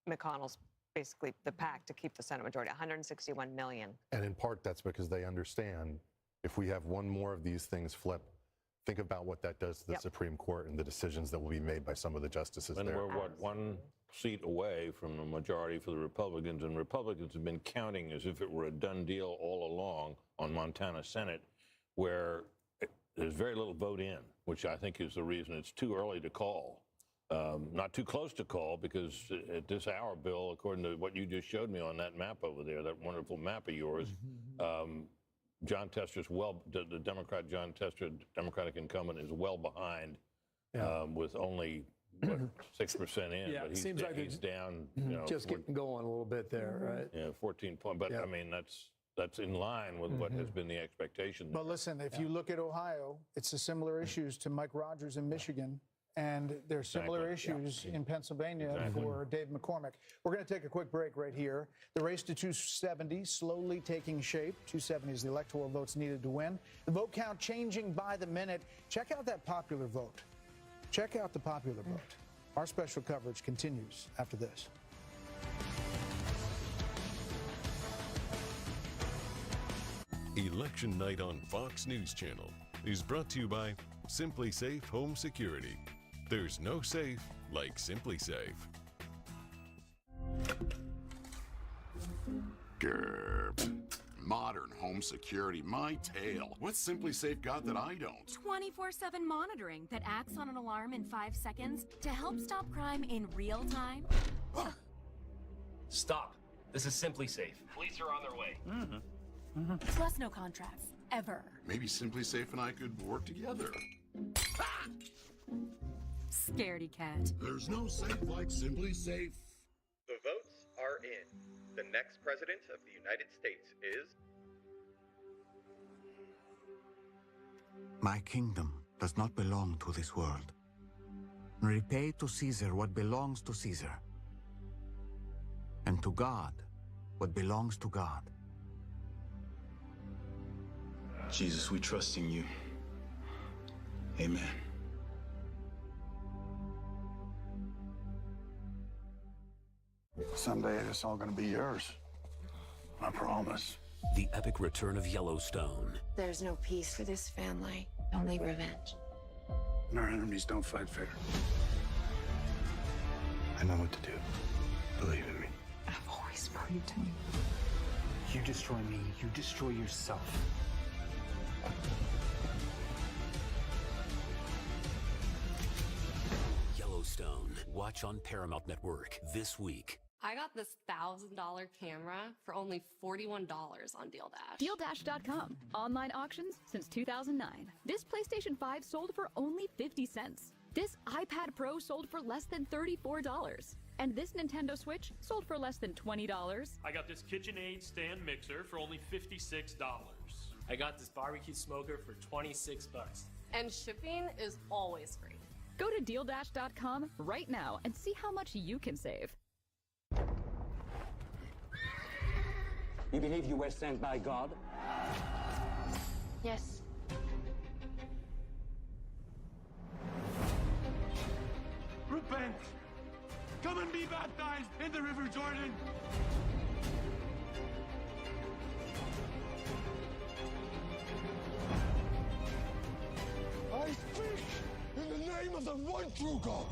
McConnell's basically the PAC to keep the Senate majority, $161 million. And in part, that's because they understand if we have one more of these things flip, think about what that does to the Supreme Court and the decisions that will be made by some of the justices and there. We're, one seat away from a majority for the Republicans, and Republicans have been counting as if it were a done deal all along on Montana Senate, where there's very little vote in, which I think is the reason it's too early to call. Not too close to call, because at this hour, Bill, according to what you just showed me on that map over there, that wonderful map of yours, John Tester's the Democrat John Tester, Democratic incumbent, is well behind with only, what, 6% in. Yeah, but it seems like he's down, just getting going a little bit there, right? Yeah, 14 points. But, I mean, that's in line with what has been the expectation. But listen, if you look at Ohio, it's the similar issues to Mike Rogers in Michigan. And there's similar issues in Pennsylvania for Dave McCormick. We're going to take a quick break right here. The race to 270 slowly taking shape. 270 is the electoral votes needed to win. The vote count changing by the minute. Check out that popular vote. Check out the popular vote. Our special coverage continues after this. Election Night on Fox News Channel is brought to you by Simply Safe Home Security. There's no safe like Simply Safe. Grr. Modern home security, my tale. What's Simply Safe got that I don't? 24/7 monitoring that acts on an alarm in 5 seconds to help stop crime in real time. Stop. This is Simply Safe. Police are on their way. Plus no contracts, ever. Maybe Simply Safe and I could work together. Scaredy cat. There's no safe like Simply Safe. The votes are in. The next president of the United States is... My kingdom does not belong to this world. Repay to Caesar what belongs to Caesar, and to God what belongs to God. Jesus, we trust in you. Amen. Someday it's all gonna be yours. I promise. The epic return of Yellowstone. There's no peace for this family, only revenge. And our enemies don't fight fair. I know what to do. Believe in me. I've always believed in you. You destroy me, you destroy yourself. Yellowstone. Watch on Paramount Network this week. I got this $1,000 camera for only $41 on DealDash. DealDash.com. Online auctions since 2009. This PlayStation 5 sold for only 50 cents. This iPad Pro sold for less than $34. And this Nintendo Switch sold for less than $20. I got this KitchenAid stand mixer for only $56. I got this barbecue smoker for $26. And shipping is always free. Go to DealDash.com right now and see how much you can save. You believe you were sent by God? Yes. Repent! Come and be baptized in the River Jordan! I speak in the name of the one true God!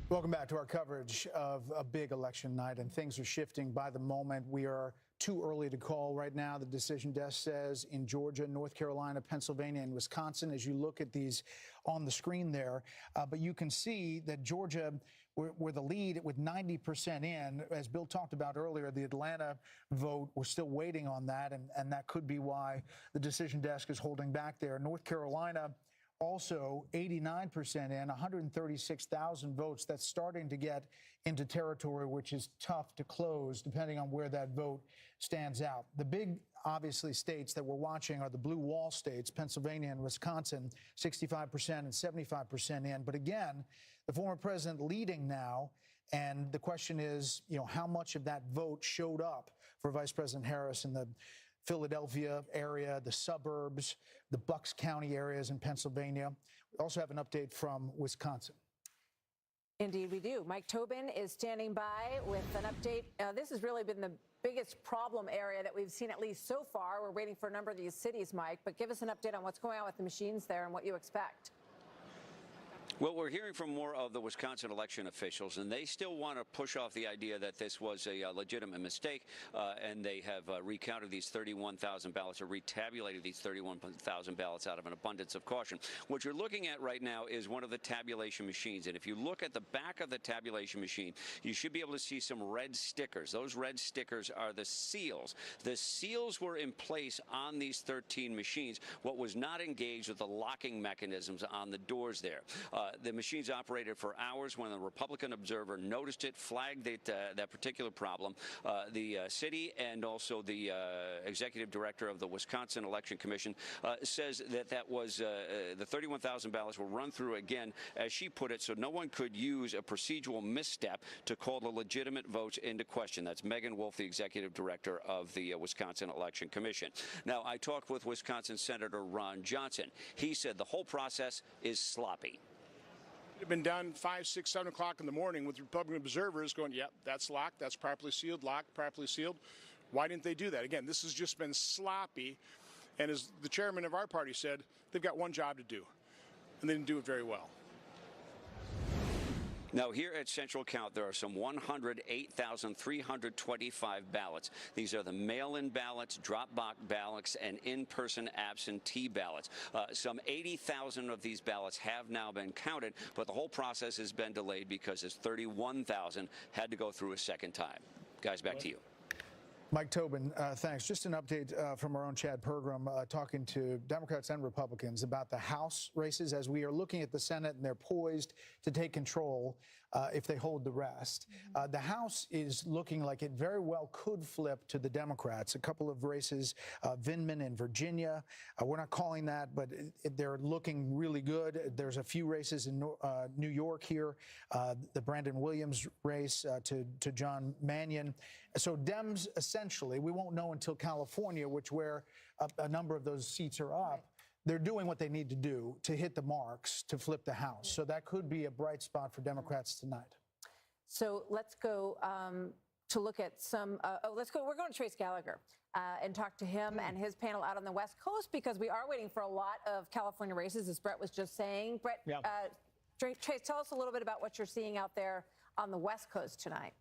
Welcome back to our coverage of a big election night, and things are shifting by the moment. We are too early to call right now. The decision desk says in Georgia, North Carolina, Pennsylvania, and Wisconsin, as you look at these on the screen there. But you can see that Georgia, we're the lead with 90% in. As Bill talked about earlier, the Atlanta vote, we're still waiting on that, and that could be why the decision desk is holding back there. North Carolina, also 89% in, 136,000 votes. That's starting to get into territory which is tough to close depending on where that vote stands out. The big, obviously, states that we're watching are the blue wall states, Pennsylvania and Wisconsin, 65% and 75% in. But again, the former president leading now, and the question is, how much of that vote showed up for Vice President Harris in the Philadelphia area, the suburbs, the Bucks County areas in Pennsylvania. We also have an update from Wisconsin. Indeed, we do. Mike Tobin is standing by with an update. This has really been the biggest problem area that we've seen, at least so far. We're waiting for a number of these cities, Mike, but give us an update on what's going on with the machines there and what you expect. Well, we're hearing from more of the Wisconsin election officials, and they still want to push off the idea that this was a legitimate mistake, and they have recounted these 31,000 ballots or retabulated these 31,000 ballots out of an abundance of caution. What you're looking at right now is one of the tabulation machines, and if you look at the back of the tabulation machine, you should be able to see some red stickers. Those red stickers are the seals. The seals were in place on these 13 machines. What was not engaged with the locking mechanisms on the doors there. The machines operated for hours. When the Republican Observer noticed it, flagged that particular problem, the city and also the executive director of the Wisconsin Election Commission says that was the 31,000 ballots were run through again, as she put it, so no one could use a procedural misstep to call the legitimate votes into question. That's Megan Wolf, the executive director of the Wisconsin Election Commission. Now, I talked with Wisconsin Senator Ron Johnson. He said the whole process is sloppy. been done 5, 6, 7 o'clock in the morning with Republican observers going, yep, that's locked, that's properly sealed, locked, properly sealed. Why didn't they do that? Again, this has just been sloppy. And as the chairman of our party said, they've got one job to do, and they didn't do it very well. Now, here at Central Count, there are some 108,325 ballots. These are the mail-in ballots, drop-box ballots, and in-person absentee ballots. Some 80,000 of these ballots have now been counted, but the whole process has been delayed because 31,000 had to go through a second time. Guys, back to you. Mike Tobin, thanks. Just an update from our own Chad Pergram talking to Democrats and Republicans about the House races as we are looking at the Senate, and they're poised to take control if they hold the rest. The House is looking like it very well could flip to the Democrats. A couple of races, Vindman in Virginia. We're not calling that, but they're looking really good. There's a few races in New York here, the Brandon Williams race to John Mannion. So Dems, essentially, we won't know until California, where a number of those seats are up. They're doing what they need to do to hit the marks to flip the House. So that could be a bright spot for Democrats tonight. So let's go to look at some. We're going to Trace Gallagher and talk to him and his panel out on the West Coast, because we are waiting for a lot of California races, as Brett was just saying. Brett, Trace, tell us a little bit about what you're seeing out there on the West Coast tonight.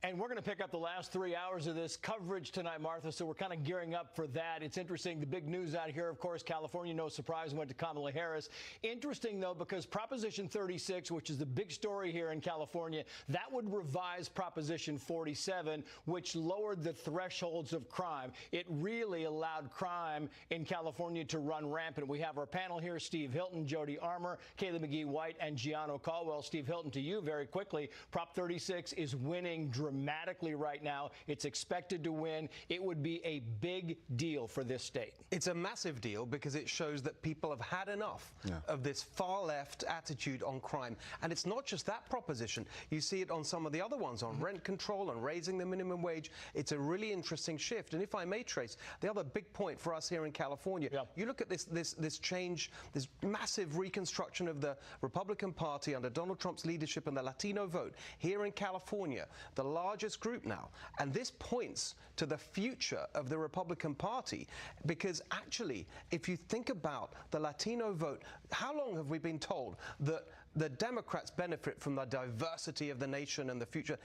And we're going to pick up the last 3 hours of this coverage tonight, Martha, so we're kind of gearing up for that. It's interesting. The big news out here, of course, California, no surprise, went to Kamala Harris. Interesting, though, because Proposition 36, which is the big story here in California, that would revise Proposition 47, which lowered the thresholds of crime. It really allowed crime in California to run rampant. We have our panel here, Steve Hilton, Jody Armour, Kayla McGee-White, and Gianno Caldwell. Steve Hilton, to you very quickly. Prop 36 is winning dramatically right now. It's expected to win. It would be a big deal for this state. It's a massive deal because it shows that people have had enough of this far left attitude on crime. And it's not just that proposition. You see it on some of the other ones, on rent control and raising the minimum wage. It's a really interesting shift. And if I may, Trace, the other big point for us here in California, you look at this change, this massive reconstruction of the Republican Party under Donald Trump's leadership and the Latino vote here in California, the largest group now. And this points to the future of the Republican Party, because actually, if you think about the Latino vote, how long have we been told that the Democrats benefit from the diversity of the nation and the future?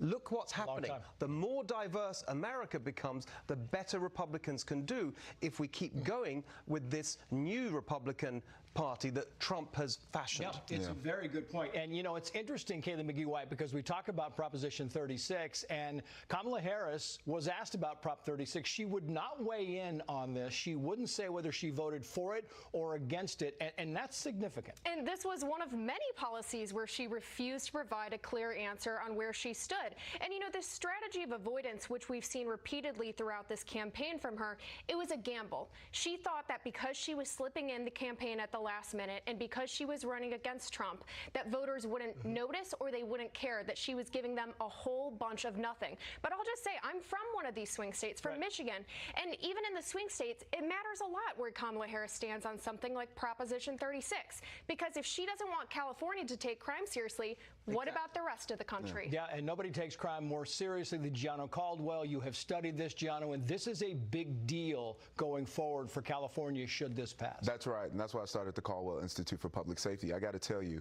Look what's happening. The more diverse America becomes, the better Republicans can do if we keep going with this new Republican Party that Trump has fashioned. Yeah, it's a very good point. And, you know, it's interesting, Kayla McGee-White, because we talk about Proposition 36, and Kamala Harris was asked about Prop 36. She would not weigh in on this. She wouldn't say whether she voted for it or against it, and that's significant. And this was one of many policies where she refused to provide a clear answer on where she stood. And, you know, this strategy of avoidance, which we've seen repeatedly throughout this campaign from her, it was a gamble. She thought that because she was slipping in the campaign at the last minute and because she was running against Trump, that voters wouldn't notice or they wouldn't care that she was giving them a whole bunch of nothing. But I'll just say, I'm from one of these swing states, from Michigan, and even in the swing states, it matters a lot where Kamala Harris stands on something like Proposition 36, because if she doesn't want California to take crime seriously, what about the rest of the country? Yeah, and nobody takes crime more seriously than Gianno Caldwell. You have studied this, Gianno, and this is a big deal going forward for California should this pass. That's right, and that's why I started the Caldwell Institute for Public Safety. I got to tell you,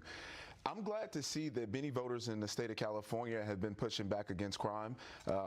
I'm glad to see that many voters in the state of California have been pushing back against crime.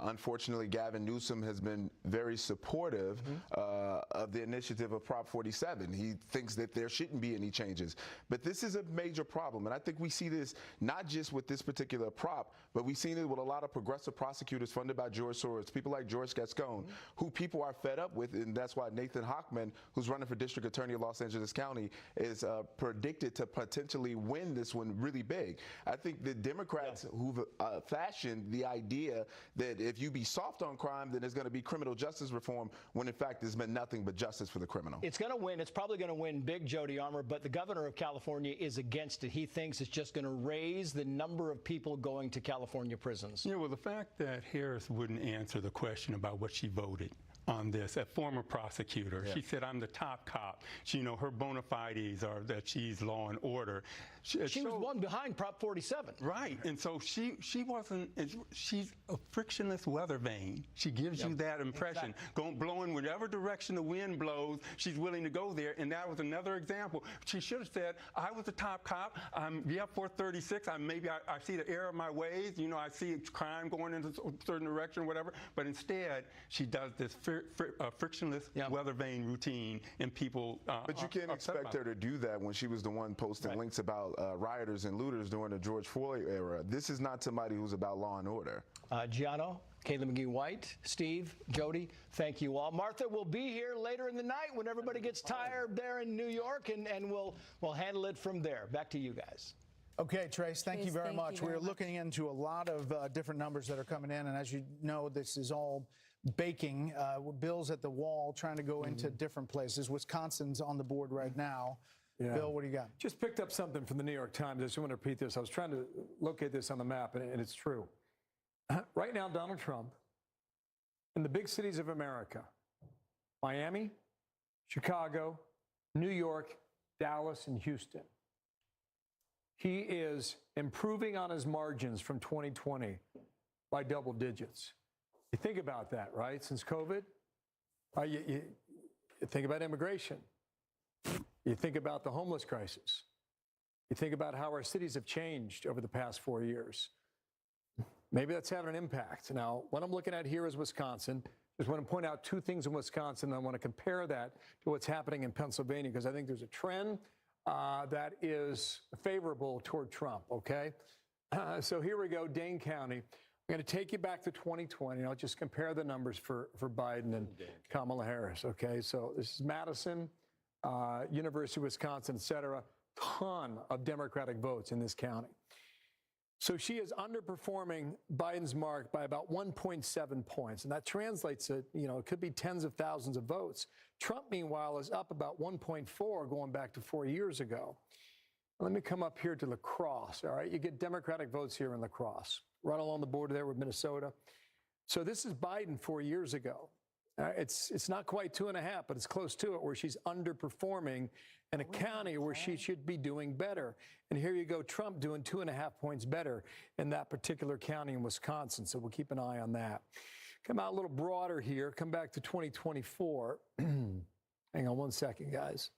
Unfortunately, Gavin Newsom has been very supportive of the initiative of Prop 47. He thinks that there shouldn't be any changes. But this is a major problem, and I think we see this not just with this particular prop, but we've seen it with a lot of progressive prosecutors funded by George Soros, people like George Gascon, who people are fed up with, and that's why Nathan Hochman, who's running for district attorney of Los Angeles County, is predicted to potentially win this one really big. I think the Democrats who've fashioned the idea that if you be soft on crime, then there's going to be criminal justice reform, when in fact there's been nothing but justice for the criminal. It's going to win. It's probably going to win big, Jody Armour, but the governor of California is against it. He thinks it's just going to raise the number of people going to California prisons. Yeah, well, the fact that Harris wouldn't answer the question about what she voted on this, a former prosecutor. Yeah. She said, I'm the top cop. She, her bona fides are that she's law and order. She was one behind Prop 47. Right. And so she's a frictionless weather vane. She gives you that impression. Exactly. Blowing whatever direction the wind blows, she's willing to go there. And that was another example. She should have said, I was the top cop. I'm 436. I see the error of my ways. I see crime going in a certain direction or whatever. But instead, she does this frictionless weather vane routine, and people But you can't expect her to do that when she was the one posting links about rioters and looters during the George Floyd era. This is not somebody who's about law and order. Gianno, Kayla McGee-White, Steve, Jody, thank you all. Martha will be here later in the night when everybody gets tired there in New York, and we'll handle it from there. Back to you guys. Okay, Trace, thank you very much. We're looking into a lot of different numbers that are coming in, and as you know, this is all baking. Bill's at the wall trying to go into different places. Wisconsin's on the board right now. Yeah. Bill, what do you got? Just picked up something from the New York Times. I just want to repeat this. I was trying to locate this on the map, and it's true. Right now, Donald Trump, in the big cities of America, Miami, Chicago, New York, Dallas, and Houston, he is improving on his margins from 2020 by double digits. You think about that, right? Since COVID, you think about immigration. You think about the homeless crisis. You think about how our cities have changed over the past 4 years. Maybe that's having an impact. Now, what I'm looking at here is Wisconsin. Just want to point out two things in Wisconsin. I want to compare that to what's happening in Pennsylvania, because I think there's a trend that is favorable toward Trump, okay? So here we go, Dane County. I'm going to take you back to 2020. I'll just compare the numbers for Biden and Kamala Harris, okay? So this is Madison, University of Wisconsin, et cetera. Ton of Democratic votes in this county. So she is underperforming Biden's mark by about 1.7 points. And that translates to, it could be tens of thousands of votes. Trump, meanwhile, is up about 1.4 going back to 4 years ago. Let me come up here to La Crosse, all right? You get Democratic votes here in La Crosse, right along the border there with Minnesota. So this is Biden 4 years ago. It's not quite 2.5, but it's close to it, where she's underperforming in a county where she should be doing better. And here you go, Trump doing 2.5 points better in that particular county in Wisconsin. So we'll keep an eye on that. Come out a little broader here. Come back to 2024. Hang on one second, guys.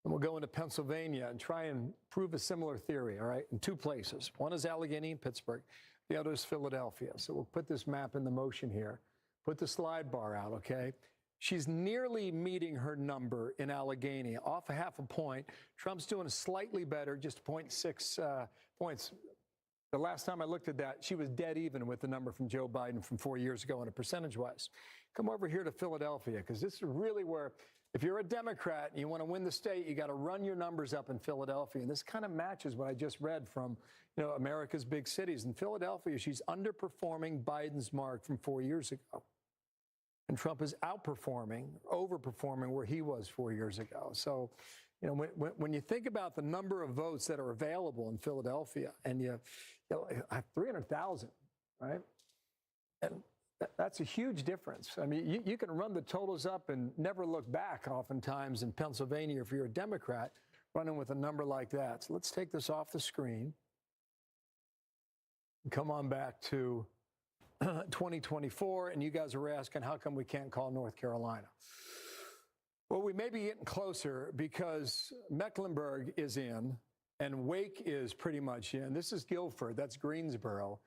And we'll go into Pennsylvania and try and prove a similar theory, all right, in two places. One is Allegheny and Pittsburgh. The other is Philadelphia. So we'll put this map in the motion here. Put the slide bar out, okay? She's nearly meeting her number in Allegheny, off a half a point. Trump's doing slightly better, just 0.6 points. The last time I looked at that, she was dead even with the number from Joe Biden from 4 years ago on a percentage-wise. Come over here to Philadelphia, because this is really where, if you're a Democrat and you want to win the state, you got to run your numbers up in Philadelphia. And this kind of matches what I just read from, America's big cities. In Philadelphia, she's underperforming Biden's mark from 4 years ago. And Trump is outperforming, overperforming where he was 4 years ago. So, when you think about the number of votes that are available in Philadelphia, and you have 300,000, right? And that's a huge difference. I mean, you can run the totals up and never look back oftentimes in Pennsylvania if you're a Democrat running with a number like that. So let's take this off the screen and come on back to 2024, and you guys are asking, how come we can't call North Carolina? Well, we may be getting closer because Mecklenburg is in and Wake is pretty much in. This is Guilford. That's Greensboro.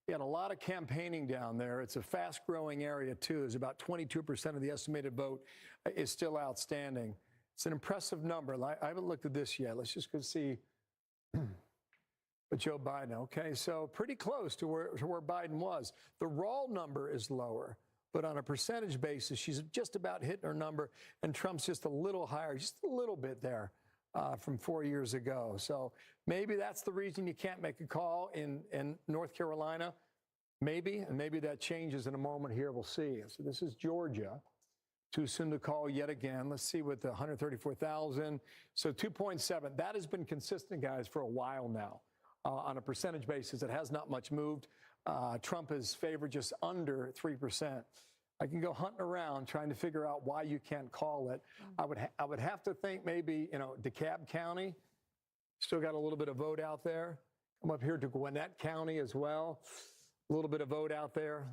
You had a lot of campaigning down there. It's a fast-growing area, too. There's about 22% of the estimated vote is still outstanding. It's an impressive number. I haven't looked at this yet. Let's just go see Joe Biden. Okay, so pretty close to where Biden was. The raw number is lower, but on a percentage basis, she's just about hitting her number, and Trump's just a little higher, just a little bit there from 4 years ago. So maybe that's the reason you can't make a call in North Carolina. Maybe, and maybe that changes in a moment here. We'll see. So this is Georgia. Too soon to call yet again. Let's see with the 134,000. So 2.7. That has been consistent, guys, for a while now. On a percentage basis, it has not much moved. Trump is favored just under 3%. I can go hunting around trying to figure out why you can't call it. I would have to think maybe, DeKalb County still got a little bit of vote out there. Come up here to Gwinnett County as well. A little bit of vote out there.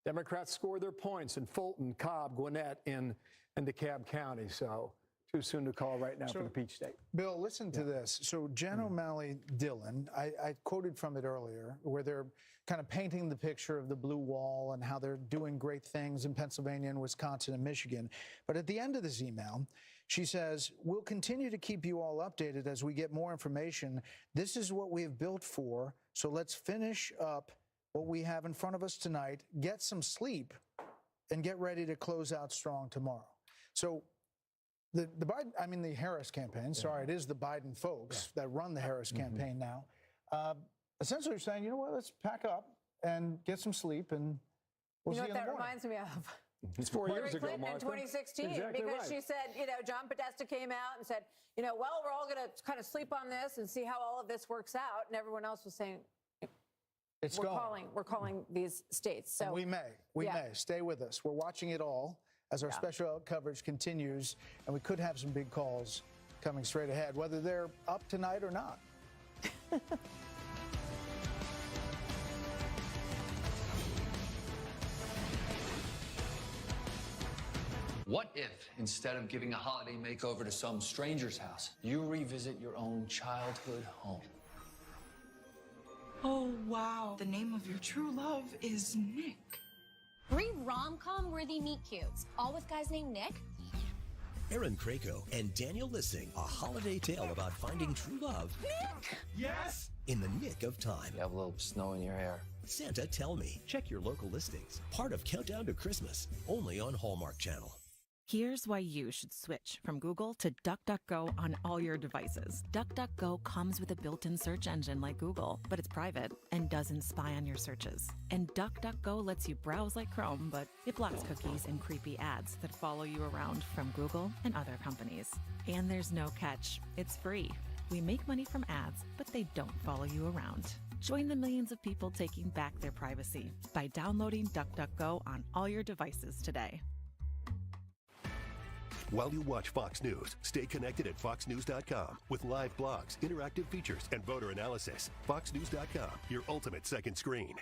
Democrats scored their points in Fulton, Cobb, Gwinnett, and DeKalb County. So too soon to call right now for the Peach State. Bill, listen to this. So Jen O'Malley Dillon, I quoted from it earlier, where they're kind of painting the picture of the blue wall and how they're doing great things in Pennsylvania and Wisconsin and Michigan. But at the end of this email, she says, we'll continue to keep you all updated as we get more information. This is what we have built for. So let's finish up what we have in front of us tonight, get some sleep, and get ready to close out strong tomorrow. So the Harris campaign, sorry, it is the Biden folks that run the Harris campaign now, essentially are saying, you know what, let's pack up and get some sleep, and we'll see you in the morning. That reminds me of? It's 4 years ago, Hillary Clinton in 2016, exactly because she said, John Podesta came out and said, well, we're all going to kind of sleep on this and see how all of this works out, and everyone else was saying, we're calling these states. So and we may stay with us. We're watching it all as our special coverage continues, and we could have some big calls coming straight ahead, whether they're up tonight or not. What if, instead of giving a holiday makeover to some stranger's house, you revisit your own childhood home? Oh, wow. The name of your true love is Nick. Read rom-com worthy meet cutes, all with guys named Nick. Aaron Krakow and Daniel Lissing, a holiday tale about finding true love. Nick! Yes! In the nick of time. You have a little snow in your hair. Santa Tell Me. Check your local listings. Part of Countdown to Christmas. Only on Hallmark Channel. Here's why you should switch from Google to DuckDuckGo on all your devices. DuckDuckGo comes with a built-in search engine like Google, but it's private and doesn't spy on your searches. And DuckDuckGo lets you browse like Chrome, but it blocks cookies and creepy ads that follow you around from Google and other companies. And there's no catch. It's free. We make money from ads, but they don't follow you around. Join the millions of people taking back their privacy by downloading DuckDuckGo on all your devices today. While you watch Fox News, stay connected at foxnews.com with live blogs, interactive features, and voter analysis. Foxnews.com, your ultimate second screen.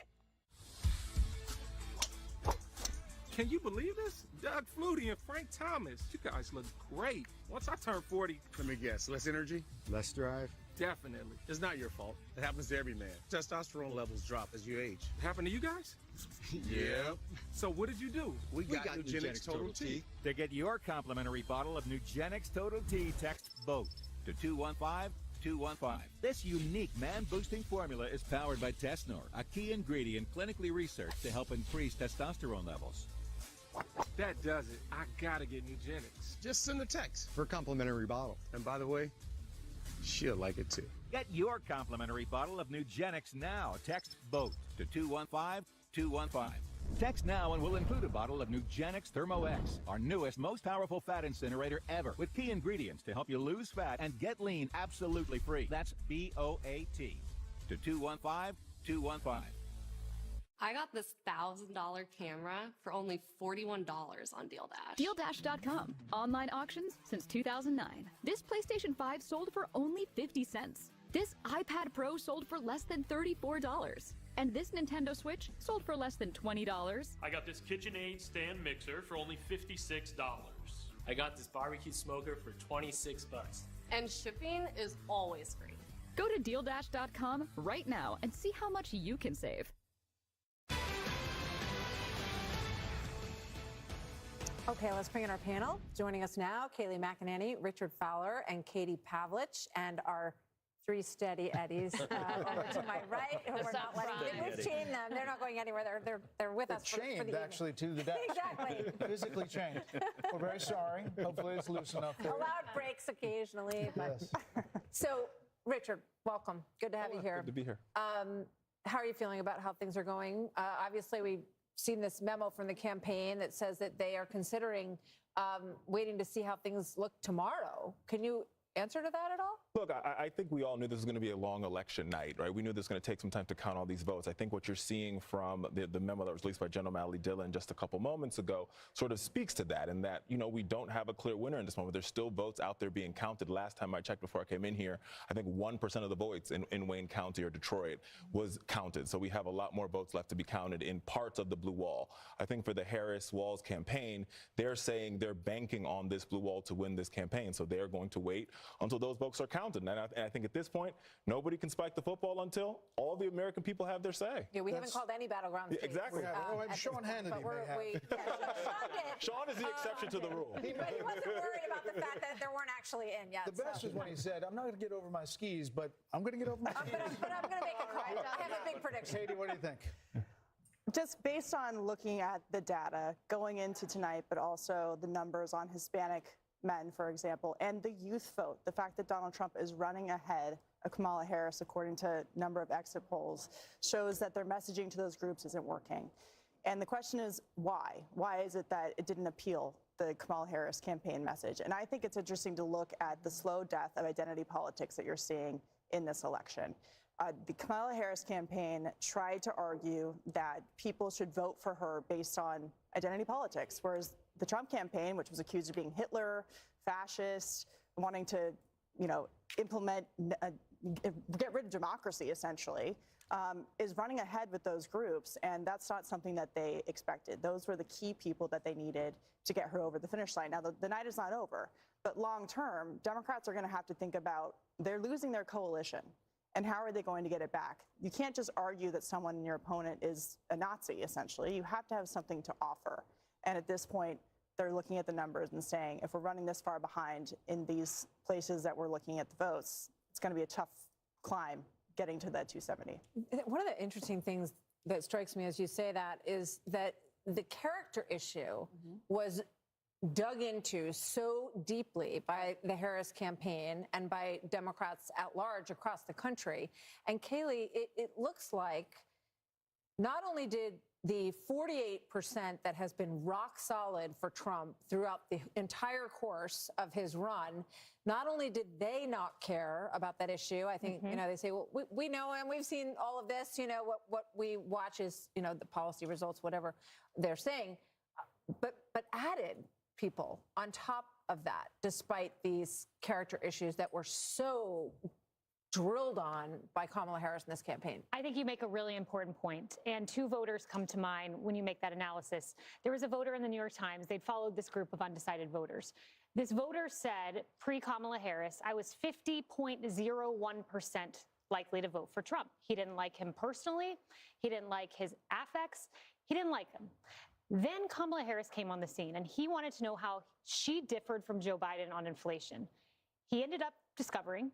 Can you believe this? Doug Flutie and Frank Thomas. You guys look great. Once I turn 40... Let me guess, less energy? Less drive? Definitely. It's not your fault. It happens to every man. Testosterone levels drop as you age. It happened to you guys? Yeah. So what did you do? We got Nugenix Total T. To get your complimentary bottle of Nugenix Total T, text VOTE to 215-215. This unique man-boosting formula is powered by Tesnor, a key ingredient clinically researched to help increase testosterone levels. That does it. I gotta get Nugenix. Just send a text for a complimentary bottle. And by the way, she'll like it too. Get your complimentary bottle of Nugenix now. Text VOTE to 215-215. Text now and we'll include a bottle of Nugenix Thermo X, our newest, most powerful fat incinerator ever, with key ingredients to help you lose fat and get lean absolutely free. That's VOAT to 215-215. I got this $1,000 camera for only $41 on DealDash. DealDash.com. Online auctions since 2009. This PlayStation 5 sold for only 50 cents. This iPad Pro sold for less than $34. And this Nintendo Switch sold for less than $20. I got this KitchenAid stand mixer for only $56. I got this barbecue smoker for $26. And shipping is always free. Go to DealDash.com right now and see how much you can save. Okay, let's bring in our panel. Joining us now, Kayleigh McEnany, Richard Fowler, and Katie Pavlich, and our three steady Eddies over to my right, who we're not letting we've chained them. They're not going anywhere. They're with us for the evening. Actually to the desk. Exactly. Physically chained. We're very sorry. Hopefully it's loose enough for you. Allowed breaks occasionally. But. Yes. So, Richard, welcome. Good to have you here. Good to be here. How are you feeling about how things are going? Obviously, we've seen this memo from the campaign that says that they are considering waiting to see how things look tomorrow. Can you answer to that at all? Look, I think we all knew this was going to be a long election night, right? We knew this was going to take some time to count all these votes. I think what you're seeing from the memo that was released by General Mally Dillon just a couple moments ago sort of speaks to that, and that, you know, we don't have a clear winner in this moment. There's still votes out there being counted. Last time I checked before I came in here, I think 1% of the votes in Wayne County or Detroit was counted. So we have a lot more votes left to be counted in parts of the blue wall. I think for the Harris-Walz campaign, they're saying they're banking on this blue wall to win this campaign. So they're going to wait until those votes are counted. And I think at this point, nobody can spike the football until all the American people have their say. Yeah, we haven't called any battleground states. Exactly. Sean Hannity may have. Sean is the exception to the rule. But he wasn't worried about the fact that there weren't actually in yet. The best was when he said, I'm not going to get over my skis, but I'm going to get over my skis. But I'm going to make a call. I have a big prediction. Katie, what do you think? Just based on looking at the data going into tonight, but also the numbers on Hispanic men, for example, and the youth vote, the fact that Donald Trump is running ahead of Kamala Harris, according to a number of exit polls, shows that their messaging to those groups isn't working. And the question is why? Why is it that it didn't appeal, the Kamala Harris campaign message? And I think it's interesting to look at the slow death of identity politics that you're seeing in this election. The Kamala Harris campaign tried to argue that people should vote for her based on identity politics, whereas the Trump campaign, which was accused of being Hitler, fascist, wanting to, you know, implement, get rid of democracy, essentially, is running ahead with those groups, and that's not something that they expected. Those were the key people that they needed to get her over the finish line. Now, the night is not over, but long term, Democrats are going to have to think about, they're losing their coalition. And how are they going to get it back? You can't just argue that someone in your opponent is a Nazi, essentially. You have to have something to offer. And at this point, they're looking at the numbers and saying, if we're running this far behind in these places that we're looking at the votes, it's going to be a tough climb getting to that 270. One of the interesting things that strikes me as you say that is that the character issue was dug into so deeply by the Harris campaign and by Democrats at large across the country. And Kayleigh, it looks like not only did the 48% that has been rock solid for Trump throughout the entire course of his run, not only did they not care about that issue, I think, you know, they say, well, we know, and we've seen all of this, you know, what we watch is, you know, the policy results, whatever they're saying, but added people on top of that, despite these character issues that were so drilled on by Kamala Harris in this campaign. I think you make a really important point, and two voters come to mind when you make that analysis. There was a voter in the New York Times. They'd followed this group of undecided voters. This voter said, pre-Kamala Harris, I was 50.01% likely to vote for Trump. He didn't like him personally. He didn't like his affects. He didn't like him. Then Kamala Harris came on the scene, and he wanted to know how she differed from Joe Biden on inflation. He ended up discovering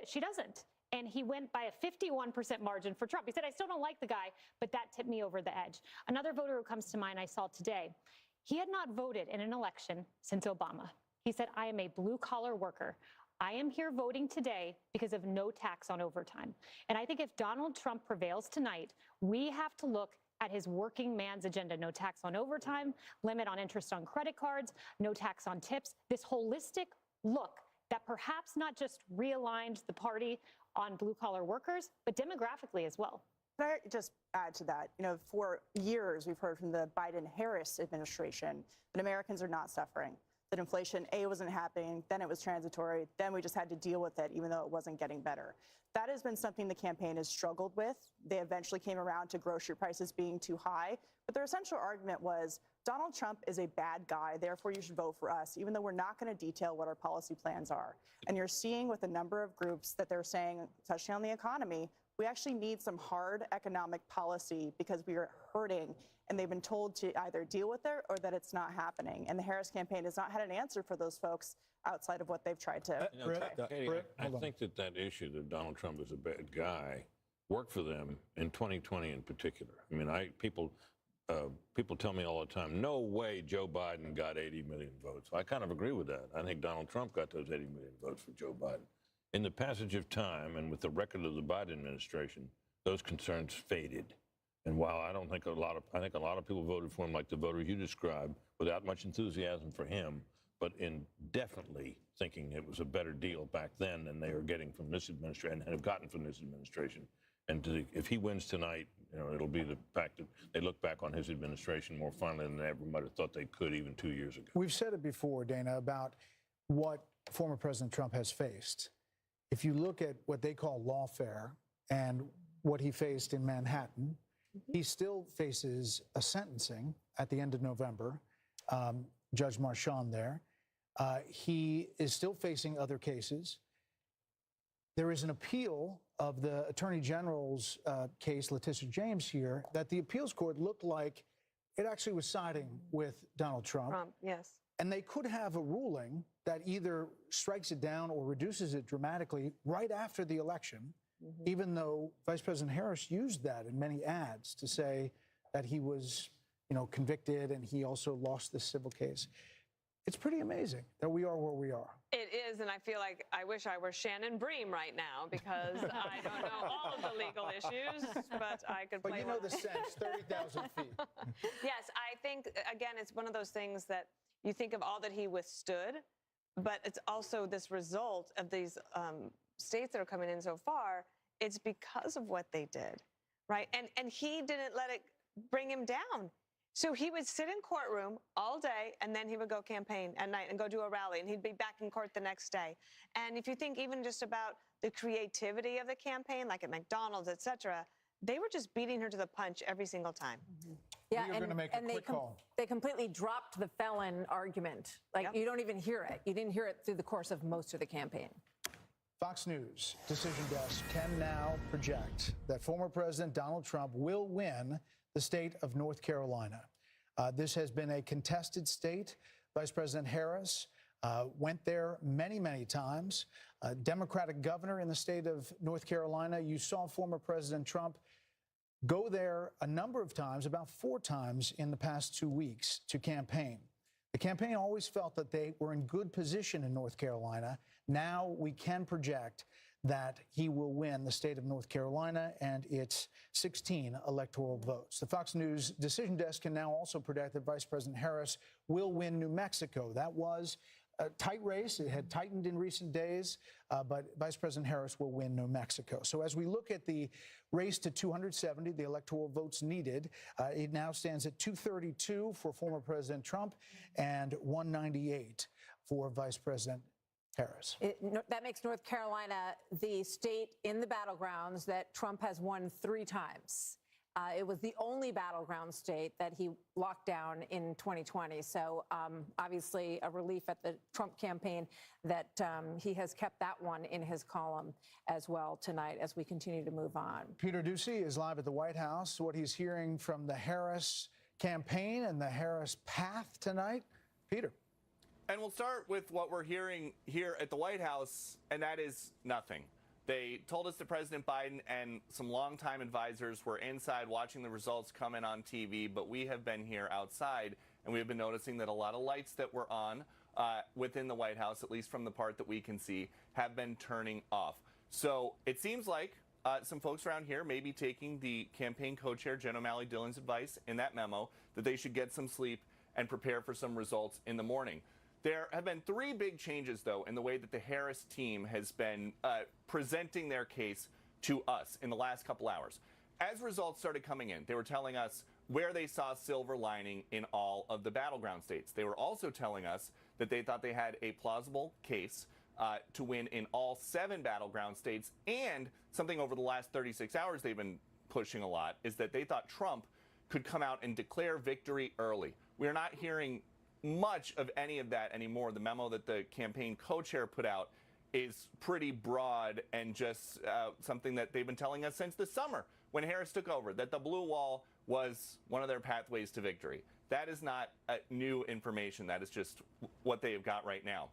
she doesn't. And he went by a 51% margin for Trump. He said, I still don't like the guy, but that tipped me over the edge. Another voter who comes to mind I saw today, he had not voted in an election since Obama. He said, I am a blue-collar worker. I am here voting today because of no tax on overtime. And I think if Donald Trump prevails tonight, we have to look at his working man's agenda. No tax on overtime, limit on interest on credit cards, no tax on tips. This holistic look that perhaps not just realigned the party on blue-collar workers, but demographically as well. Can I just add to that? You know, for years, we've heard from the Biden-Harris administration that Americans are not suffering, that inflation, A, wasn't happening, then it was transitory, then we just had to deal with it, even though it wasn't getting better. That has been something the campaign has struggled with. They eventually came around to grocery prices being too high, but their essential argument was, Donald Trump is a bad guy, therefore you should vote for us, even though we're not going to detail what our policy plans are. And you're seeing with a number of groups that they're saying, especially on the economy, we actually need some hard economic policy because we are hurting, and they've been told to either deal with it or that it's not happening. And the Harris campaign has not had an answer for those folks outside of what they've tried to Katie, I think that issue that Donald Trump is a bad guy worked for them in 2020 in particular. I mean, people tell me all the time, no way Joe Biden got 80 million votes. I kind of agree with that. I think Donald Trump got those 80 million votes for Joe Biden. In the passage of time and with the record of the Biden administration, those concerns faded. And while I think a lot of people voted for him like the voters you described, without much enthusiasm for him, but in definitely thinking it was a better deal back then than they are getting from this administration and have gotten from this administration. And if he wins tonight, it'll be the fact that they look back on his administration more fondly than they ever might have thought they could even 2 years ago. We've said it before, Dana, about what former President Trump has faced. If you look at what they call lawfare and what he faced in Manhattan, he still faces a sentencing at the end of November, Judge Marchand there. He is still facing other cases. There is an appeal of the Attorney General's case, Letitia James here, that the appeals court looked like it actually was siding with Donald Trump. Yes. And they could have a ruling that either strikes it down or reduces it dramatically right after the election, even though Vice President Harris used that in many ads to say that he was, convicted and he also lost this civil case. It's pretty amazing that we are where we are. It is, and I feel like I wish I were Shannon Bream right now because I don't know all of the legal issues, but I could play. But you know the sense, 30,000 feet. Yes, I think, again, it's one of those things that you think of all that he withstood, but it's also this result of these states that are coming in so far. It's because of what they did, right? And he didn't let it bring him down. So he would sit in courtroom all day, and then he would go campaign at night and go do a rally, and he'd be back in court the next day. And if you think even just about the creativity of the campaign, like at McDonald's, et cetera, they were just beating her to the punch every single time. Yeah, You're going to make a quick call. They completely dropped the felon argument. You don't even hear it. You didn't hear it through the course of most of the campaign. Fox News Decision Desk can now project that former President Donald Trump will win the state of North Carolina. This has been a contested state. Vice President Harris went there many, many times. Democratic governor in the state of North Carolina. You saw former President Trump go there a number of times, about 4 times in the past 2 weeks to campaign. The campaign always felt that they were in good position in North Carolina. Now we can project that he will win the state of North Carolina and its 16 electoral votes. The Fox News Decision Desk can now also predict that Vice President Harris will win New Mexico. That was a tight race. It had tightened in recent days, but Vice President Harris will win New Mexico. So as we look at the race to 270, the electoral votes needed, it now stands at 232 for former President Trump and 198 for Vice President Harris. That makes North Carolina the state in the battlegrounds that Trump has won 3 times. It was the only battleground state that he locked down in 2020. So obviously a relief at the Trump campaign that he has kept that one in his column as well tonight as we continue to move on. Peter Doocy is live at the White House. What he's hearing from the Harris campaign and the Harris path tonight. Peter. And we'll start with what we're hearing here at the White House, and that is nothing. They told us that President Biden and some longtime advisors were inside watching the results come in on TV, but we have been here outside, and we have been noticing that a lot of lights that were on within the White House, at least from the part that we can see, have been turning off. So it seems like some folks around here may be taking the campaign co-chair, Jen O'Malley Dillon's advice in that memo that they should get some sleep and prepare for some results in the morning. There have been 3 big changes, though, in the way that the Harris team has been presenting their case to us in the last couple hours. As results started coming in, they were telling us where they saw silver lining in all of the battleground states. They were also telling us that they thought they had a plausible case to win in all 7 battleground states, and something over the last 36 hours they've been pushing a lot is that they thought Trump could come out and declare victory early. We're not hearing much of any of that anymore. The memo that the campaign co-chair put out is pretty broad and just something that they've been telling us since the summer when Harris took over, that the blue wall was one of their pathways to victory. That is not new information. That is just what they have got right now.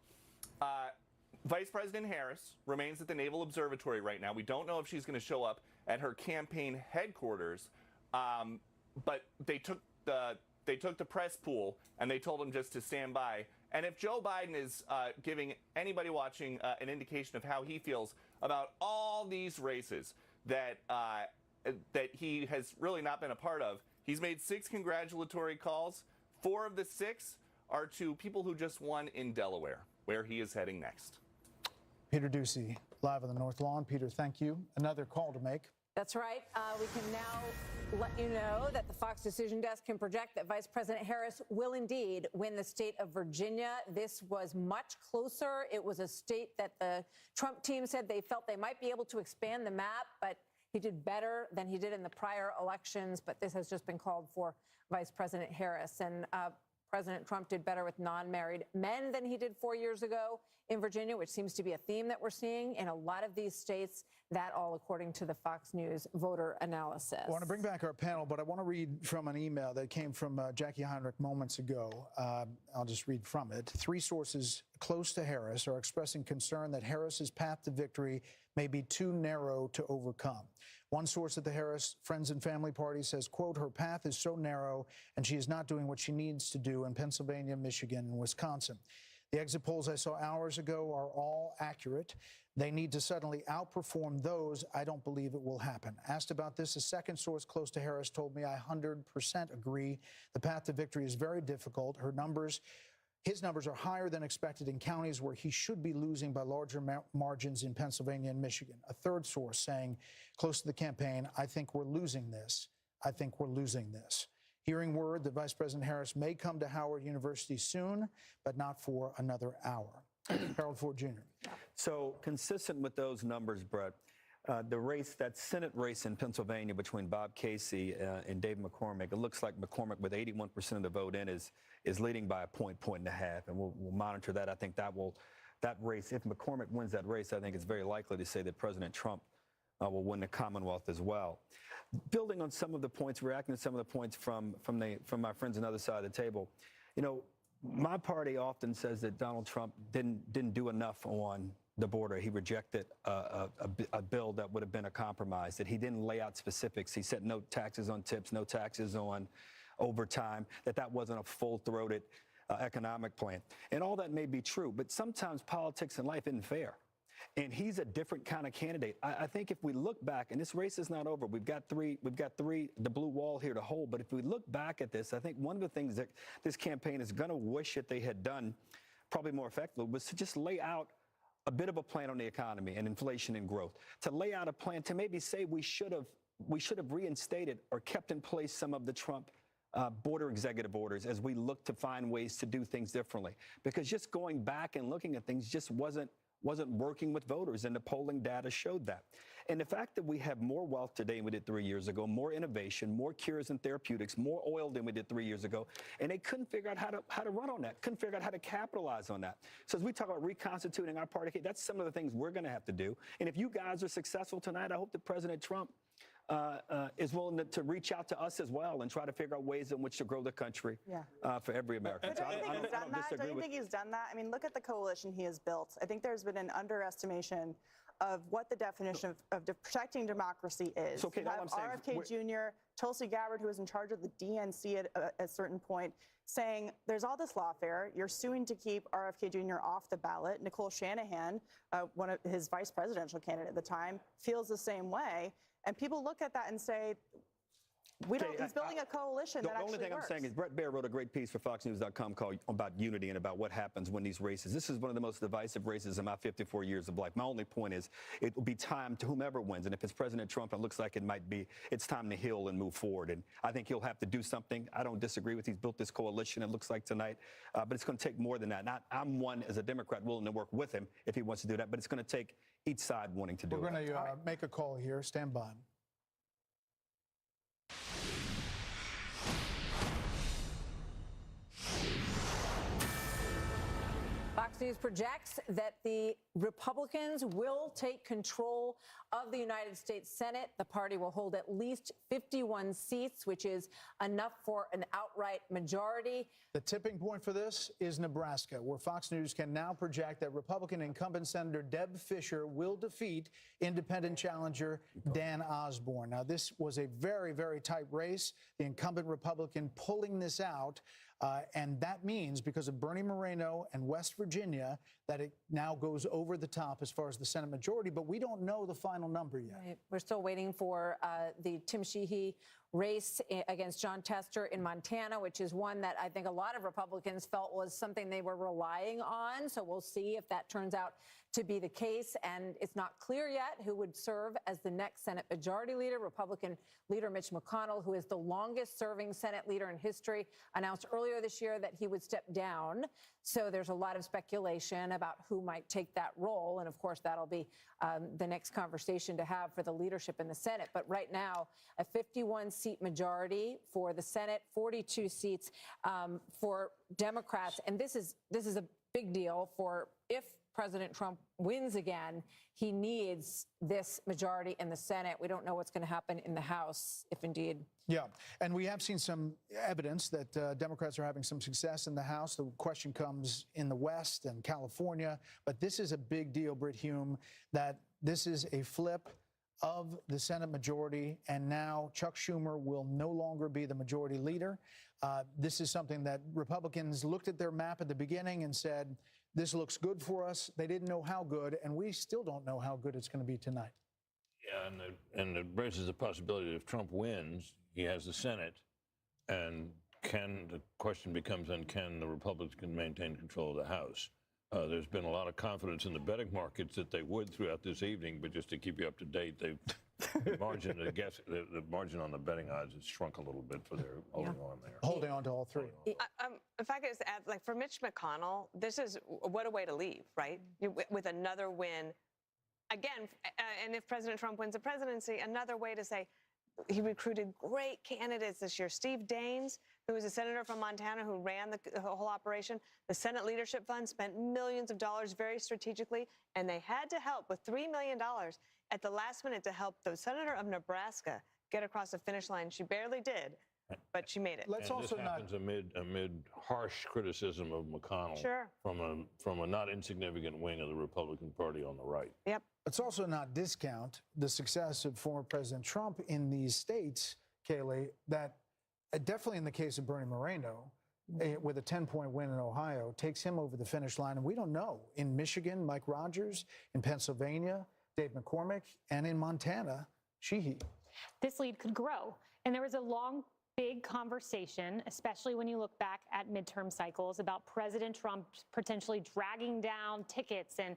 Vice President Harris remains at the Naval Observatory right now. We don't know if she's going to show up at her campaign headquarters, but they took the press pool and they told him just to stand by. And if Joe Biden is giving anybody watching an indication of how he feels about all these races that he has really not been a part of, he's made 6 congratulatory calls. 4 of the 6 are to people who just won in Delaware, where he is heading next. Peter Ducey, live on the North Lawn. Peter, thank you. Another call to make. That's right. We can now let you know that the Fox Decision Desk can project that Vice President Harris will indeed win the state of Virginia. This was much closer. It was a state that the Trump team said they felt they might be able to expand the map, but he did better than he did in the prior elections. But this has just been called for Vice President Harris. And President Trump did better with non-married men than he did 4 years ago in Virginia, which seems to be a theme that we're seeing in a lot of these states. That all according to the Fox News voter analysis. I want to bring back our panel, but I want to read from an email that came from Jackie Heinrich moments ago. I'll just read from it. 3 sources close to Harris are expressing concern that Harris's path to victory may be too narrow to overcome. One source at the Harris Friends and Family Party says, quote, her path is so narrow and she is not doing what she needs to do in Pennsylvania, Michigan, and Wisconsin. The exit polls I saw hours ago are all accurate. They need to suddenly outperform those. I don't believe it will happen. Asked about this, a second source close to Harris told me I 100% agree. The path to victory is very difficult. His numbers are higher than expected in counties where he should be losing by larger margins in Pennsylvania and Michigan. A third source saying, close to the campaign, I think we're losing this. I think we're losing this. Hearing word that Vice President Harris may come to Howard University soon, but not for another hour. Harold Ford Jr. So consistent with those numbers, Brett, the race, that Senate race in Pennsylvania between Bob Casey and Dave McCormick, it looks like McCormick with 81% of the vote in is leading by a point and a half, and we'll monitor that. I think that race, if McCormick wins that race, I think it's very likely to say that President Trump will win the Commonwealth as well. Building on some of the points, reacting to some of the points from my friends on the other side of the table, you know, my party often says that Donald Trump didn't do enough on the border. He rejected a bill that would have been a compromise, that he didn't lay out specifics. He said no taxes on tips, no taxes on overtime, that wasn't a full-throated economic plan. And all that may be true, but sometimes politics in life isn't fair. And he's a different kind of candidate. I think if we look back, and this race is not over, we've got three, the blue wall here to hold. But if we look back at this, I think one of the things that this campaign is going to wish that they had done probably more effectively was to just lay out a bit of a plan on the economy and inflation and growth, to lay out a plan to maybe say we should have reinstated or kept in place some of the Trump border executive orders as we look to find ways to do things differently. Because just going back and looking at things just wasn't working with voters, and the polling data showed that. And the fact that we have more wealth today than we did 3 years ago, more innovation, more cures and therapeutics, more oil than we did 3 years ago, and they couldn't figure out how to run on that, couldn't figure out how to capitalize on that. So as we talk about reconstituting our party, that's some of the things we're going to have to do. And if you guys are successful tonight, I hope that President Trump is willing to reach out to us as well and try to figure out ways in which to grow the country for every American. But don't you think he's done that? Don't you think he's done that? I mean, look at the coalition he has built. I think there's been an underestimation of what the definition of protecting democracy is. So, okay, you have RFK Jr., Tulsi Gabbard, who was in charge of the DNC at a certain point, saying there's all this lawfare. You're suing to keep RFK Jr. off the ballot. Nicole Shanahan, one of his vice presidential candidate at the time, feels the same way. And people look at that and say, he's building a coalition that actually works. The only thing I'm saying is Brett Baer wrote a great piece for FoxNews.com called about unity and about what happens when these races. This is one of the most divisive races in my 54 years of life. My only point is it will be time to whomever wins. And if it's President Trump, it looks like it might be, it's time to heal and move forward. And I think he'll have to do something. I don't disagree with he's built this coalition, it looks like tonight. But it's going to take more than that. I'm one, as a Democrat, willing to work with him if he wants to do that. But it's going to take each side wanting to do it. We're going to make a call here. Stand by. Fox News projects that the Republicans will take control of the United States Senate. The party will hold at least 51 seats, which is enough for an outright majority. The tipping point for this is Nebraska, where Fox News can now project that Republican incumbent Senator Deb Fischer will defeat independent challenger Dan Osborne. Now, this was a very, very tight race. The incumbent Republican pulling this out. And that means, because of Bernie Moreno and West Virginia, that it now goes over the top as far as the Senate majority, but we don't know the final number yet. Right. We're still waiting for the Tim Sheehy race against John Tester in Montana, which is one that I think a lot of Republicans felt was something they were relying on. So we'll see if that turns out to be the case. And it's not clear yet who would serve as the next Senate Majority Leader. Republican leader Mitch McConnell, who is the longest serving Senate leader in history, announced earlier this year that he would step down. So there's a lot of speculation about who might take that role. And of course, that'll be the next conversation to have for the leadership in the Senate. But right now, a 51-seat majority for the Senate, 42 seats for Democrats. And this is a big deal for if President Trump wins again, he needs this majority in the Senate. We don't know what's going to happen in the House, if indeed. Yeah, and we have seen some evidence that Democrats are having some success in the House. The question comes in the West and California, but this is a big deal, Britt Hume, that this is a flip of the Senate majority, and now Chuck Schumer will no longer be the majority leader. This is something that Republicans looked at their map at the beginning and said, this looks good for us. They didn't know how good, and we still don't know how good it's going to be tonight. Yeah, and it raises the possibility that if Trump wins, he has the Senate, and the question becomes then, can the Republicans maintain control of the House? There's been a lot of confidence in the betting markets that they would throughout this evening, but just to keep you up to date, the margin on the betting odds has shrunk a little bit for their holding on there. Holding on to all three. If I could just add, like for Mitch McConnell, this is what a way to leave, right? With another win. Again, and if President Trump wins the presidency, another way to say he recruited great candidates this year. Steve Daines, who was a senator from Montana who ran the whole operation. The Senate Leadership Fund spent millions of dollars very strategically, and they had to help with $3 million at the last minute to help the senator of Nebraska get across the finish line. She barely did, but she made it. Let's and also this happens amid harsh criticism of McConnell from a not insignificant wing of the Republican Party on the right. Yep. Let's also not discount the success of former President Trump in these states, Kayleigh, that definitely in the case of Bernie Moreno, with a 10-point win in Ohio, takes him over the finish line. And we don't know. In Michigan, Mike Rogers. In Pennsylvania, Dave McCormick. And in Montana, Sheehy. This lead could grow. And there was a long, big conversation, especially when you look back at midterm cycles, about President Trump potentially dragging down tickets and,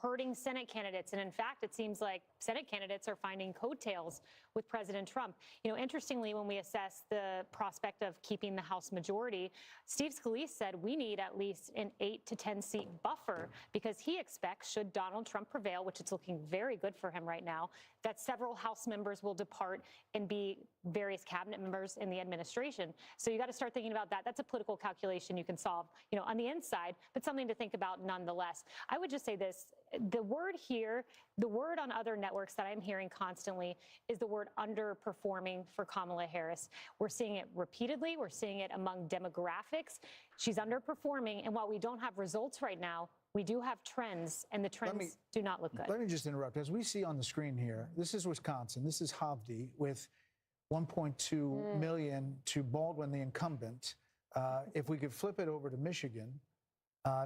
hurting Senate candidates. And in fact, it seems like Senate candidates are finding coattails with President Trump. Interestingly, when we assess the prospect of keeping the House majority, Steve Scalise said we need at least an 8 to 10 seat buffer because he expects, should Donald Trump prevail, which it's looking very good for him right now, that several House members will depart and be various cabinet members in the administration. So you got to start thinking about that. That's a political calculation you can solve, on the inside, but something to think about nonetheless. I would just say this, the word here, the word on other networks that I'm hearing constantly is the word underperforming for Kamala Harris. We're seeing it repeatedly. We're seeing it among demographics. She's underperforming. And while we don't have results right now, we do have trends, and the trends do not look good. Let me just interrupt. As we see on the screen here, this is Wisconsin. This is Hovde with 1.2 million to Baldwin, the incumbent. If we could flip it over to Michigan,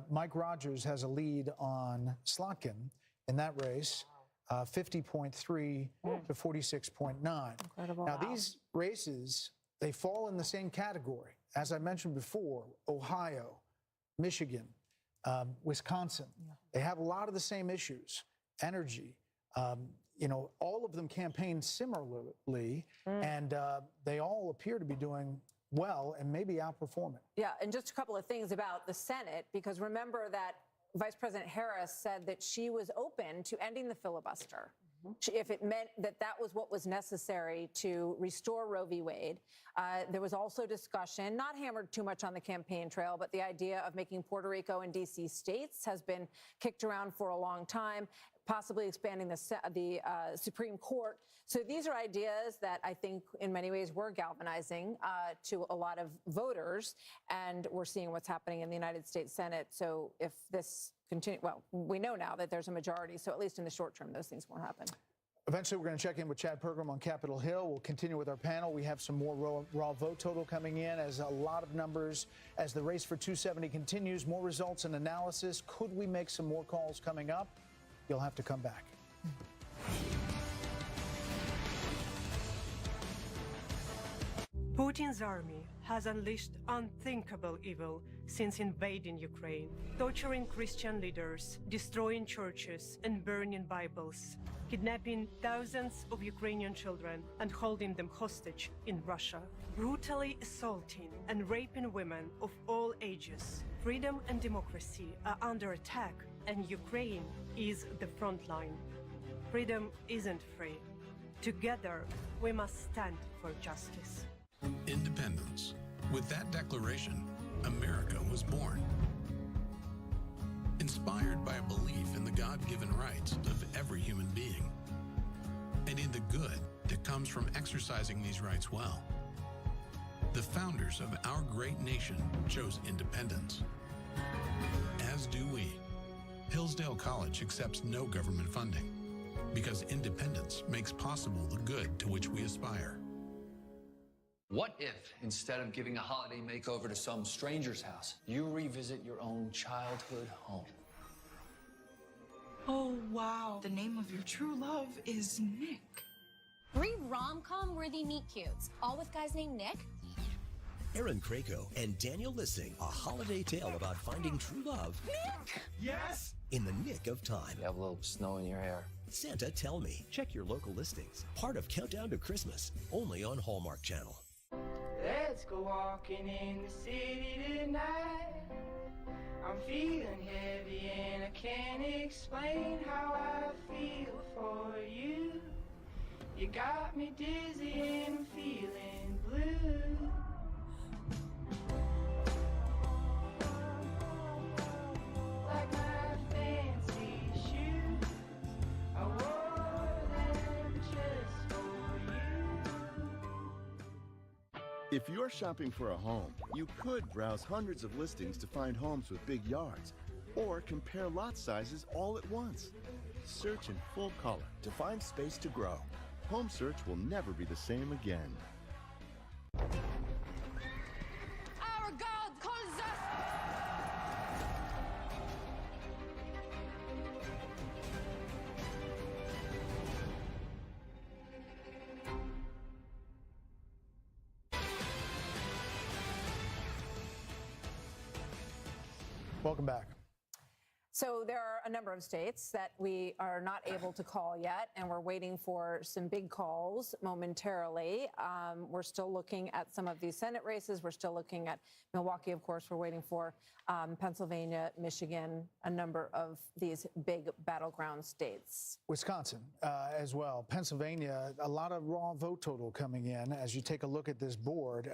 Mike Rogers has a lead on Slotkin in that race, 50.3 to 46.9. Now, these races, they fall in the same category. As I mentioned before, Ohio, Michigan, Wisconsin, they have a lot of the same issues, energy. All of them campaign similarly, and they all appear to be doing well and maybe outperforming. Yeah, and just a couple of things about the Senate, because remember that Vice President Harris said that she was open to ending the filibuster if it meant that was what was necessary to restore Roe v. Wade. There was also discussion, not hammered too much on the campaign trail, but the idea of making Puerto Rico and D.C. states has been kicked around for a long time, possibly expanding the Supreme Court. So these are ideas that I think in many ways were galvanizing to a lot of voters, and we're seeing what's happening in the United States Senate. So if this continues, well, we know now that there's a majority, so at least in the short term, those things won't happen. Eventually, we're going to check in with Chad Pergram on Capitol Hill. We'll continue with our panel. We have some more raw vote total coming in as a lot of numbers as the race for 270 continues. More results and analysis. Could we make some more calls coming up? You'll have to come back. Putin's army has unleashed unthinkable evil since invading Ukraine, torturing Christian leaders, destroying churches, and burning Bibles, kidnapping thousands of Ukrainian children and holding them hostage in Russia, brutally assaulting and raping women of all ages. Freedom and democracy are under attack, and Ukraine is the front line. Freedom isn't free. Together, we must stand for justice. Independence. With that declaration, America was born. Inspired by a belief in the God-given rights of every human being, and in the good that comes from exercising these rights well. The founders of our great nation chose independence. As do we. Hillsdale College accepts no government funding because independence makes possible the good to which we aspire. What if, instead of giving a holiday makeover to some stranger's house, you revisit your own childhood home? Oh, wow. The name of your true love is Nick. 3 rom-com worthy meet-cutes, all with guys named Nick? Aaron Krakow and Daniel Lissing, a holiday tale about finding true love. Nick! Yes! In the nick of time. You have a little snow in your hair. Santa Tell Me. Check your local listings. Part of Countdown to Christmas, only on Hallmark Channel. Let's go walking in the city tonight. I'm feeling heavy and I can't explain how I feel for you. You got me dizzy and I'm feeling blue. Like my fancy shoes, I wore them just for you. If you're shopping for a home, you could browse hundreds of listings to find homes with big yards, or compare lot sizes all at once. Search in full color to find space to grow. Home search will never be the same again. Our God calls us! Welcome back. So there are a number of states that we are not able to call yet, and we're waiting for some big calls momentarily. We're still looking at some of these Senate races. We're still looking at Milwaukee, of course. We're waiting for Pennsylvania, Michigan, a number of these big battleground states. Wisconsin as well. Pennsylvania, a lot of raw vote total coming in. As you take a look at this board,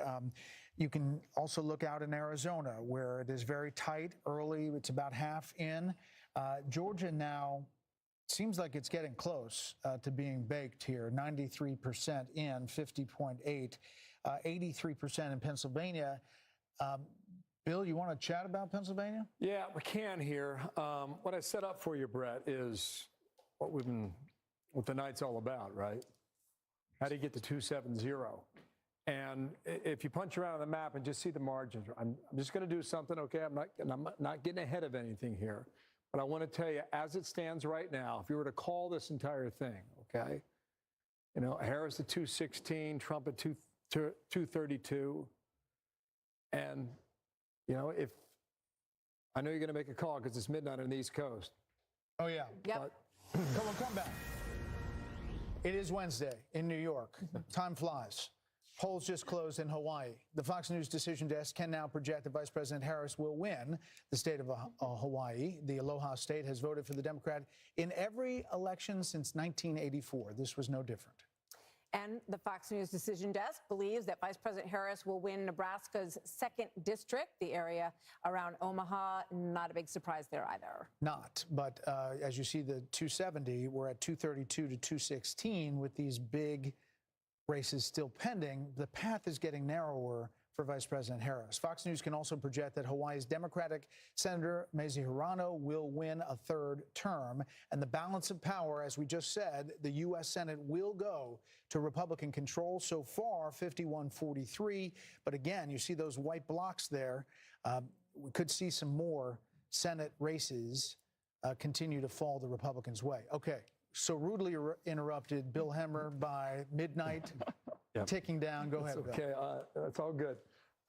you can also look out in Arizona, where it is very tight early. It's about half in. Georgia now seems like it's getting close to being baked here. 93% in, 50.8, 83% in Pennsylvania. Bill, you want to chat about Pennsylvania? Yeah, we can here. What I set up for you, Brett, is what the night's all about, right? How do you get to 270? And if you punch around on the map and just see the margins, I'm just going to do something, okay? I'm not getting ahead of anything here. But I want to tell you, as it stands right now, if you were to call this entire thing, okay? You know, Harris at 216, Trump at 232. And, you know, if I know you're going to make a call because it's midnight on the East Coast. Oh, yeah. Yep. Come back. It is Wednesday in New York. Time flies. Polls just closed in Hawaii. The Fox News decision desk can now project that Vice President Harris will win the state of Hawaii. The Aloha State has voted for the Democrat in every election since 1984. This was no different. And the Fox News decision desk believes that Vice President Harris will win Nebraska's 2nd district, the area around Omaha. Not a big surprise there either. Not, but as you see the 270, we're at 232 to 216 with these big races still pending. The path is getting narrower for Vice President Harris. Fox News can also project that Hawaii's Democratic Senator Mazie Hirono will win a third term. And the balance of power, as we just said, the U.S. Senate will go to Republican control. So far, 51-43. But again, you see those white blocks there. We could see some more Senate races continue to fall the Republicans' way. Okay, so rudely interrupted Bill Hemmer by midnight. Yep. Ticking down. Go ahead, Bill. Okay, that's all good.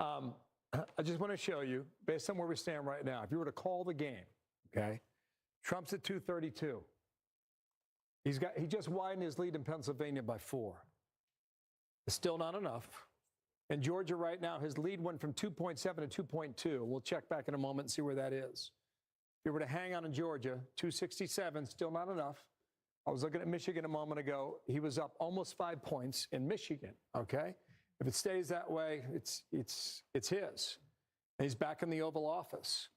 I just want to show you, based on where we stand right now, if you were to call the game, okay, Trump's at 232. He just widened his lead in Pennsylvania by 4. It's still not enough. In Georgia right now, his lead went from 2.7 to 2.2. We'll check back in a moment and see where that is. If you were to hang on in Georgia, 267, still not enough. I was looking at Michigan a moment ago. He was up almost 5 points in Michigan, okay? If it stays that way, it's his. And he's back in the Oval Office.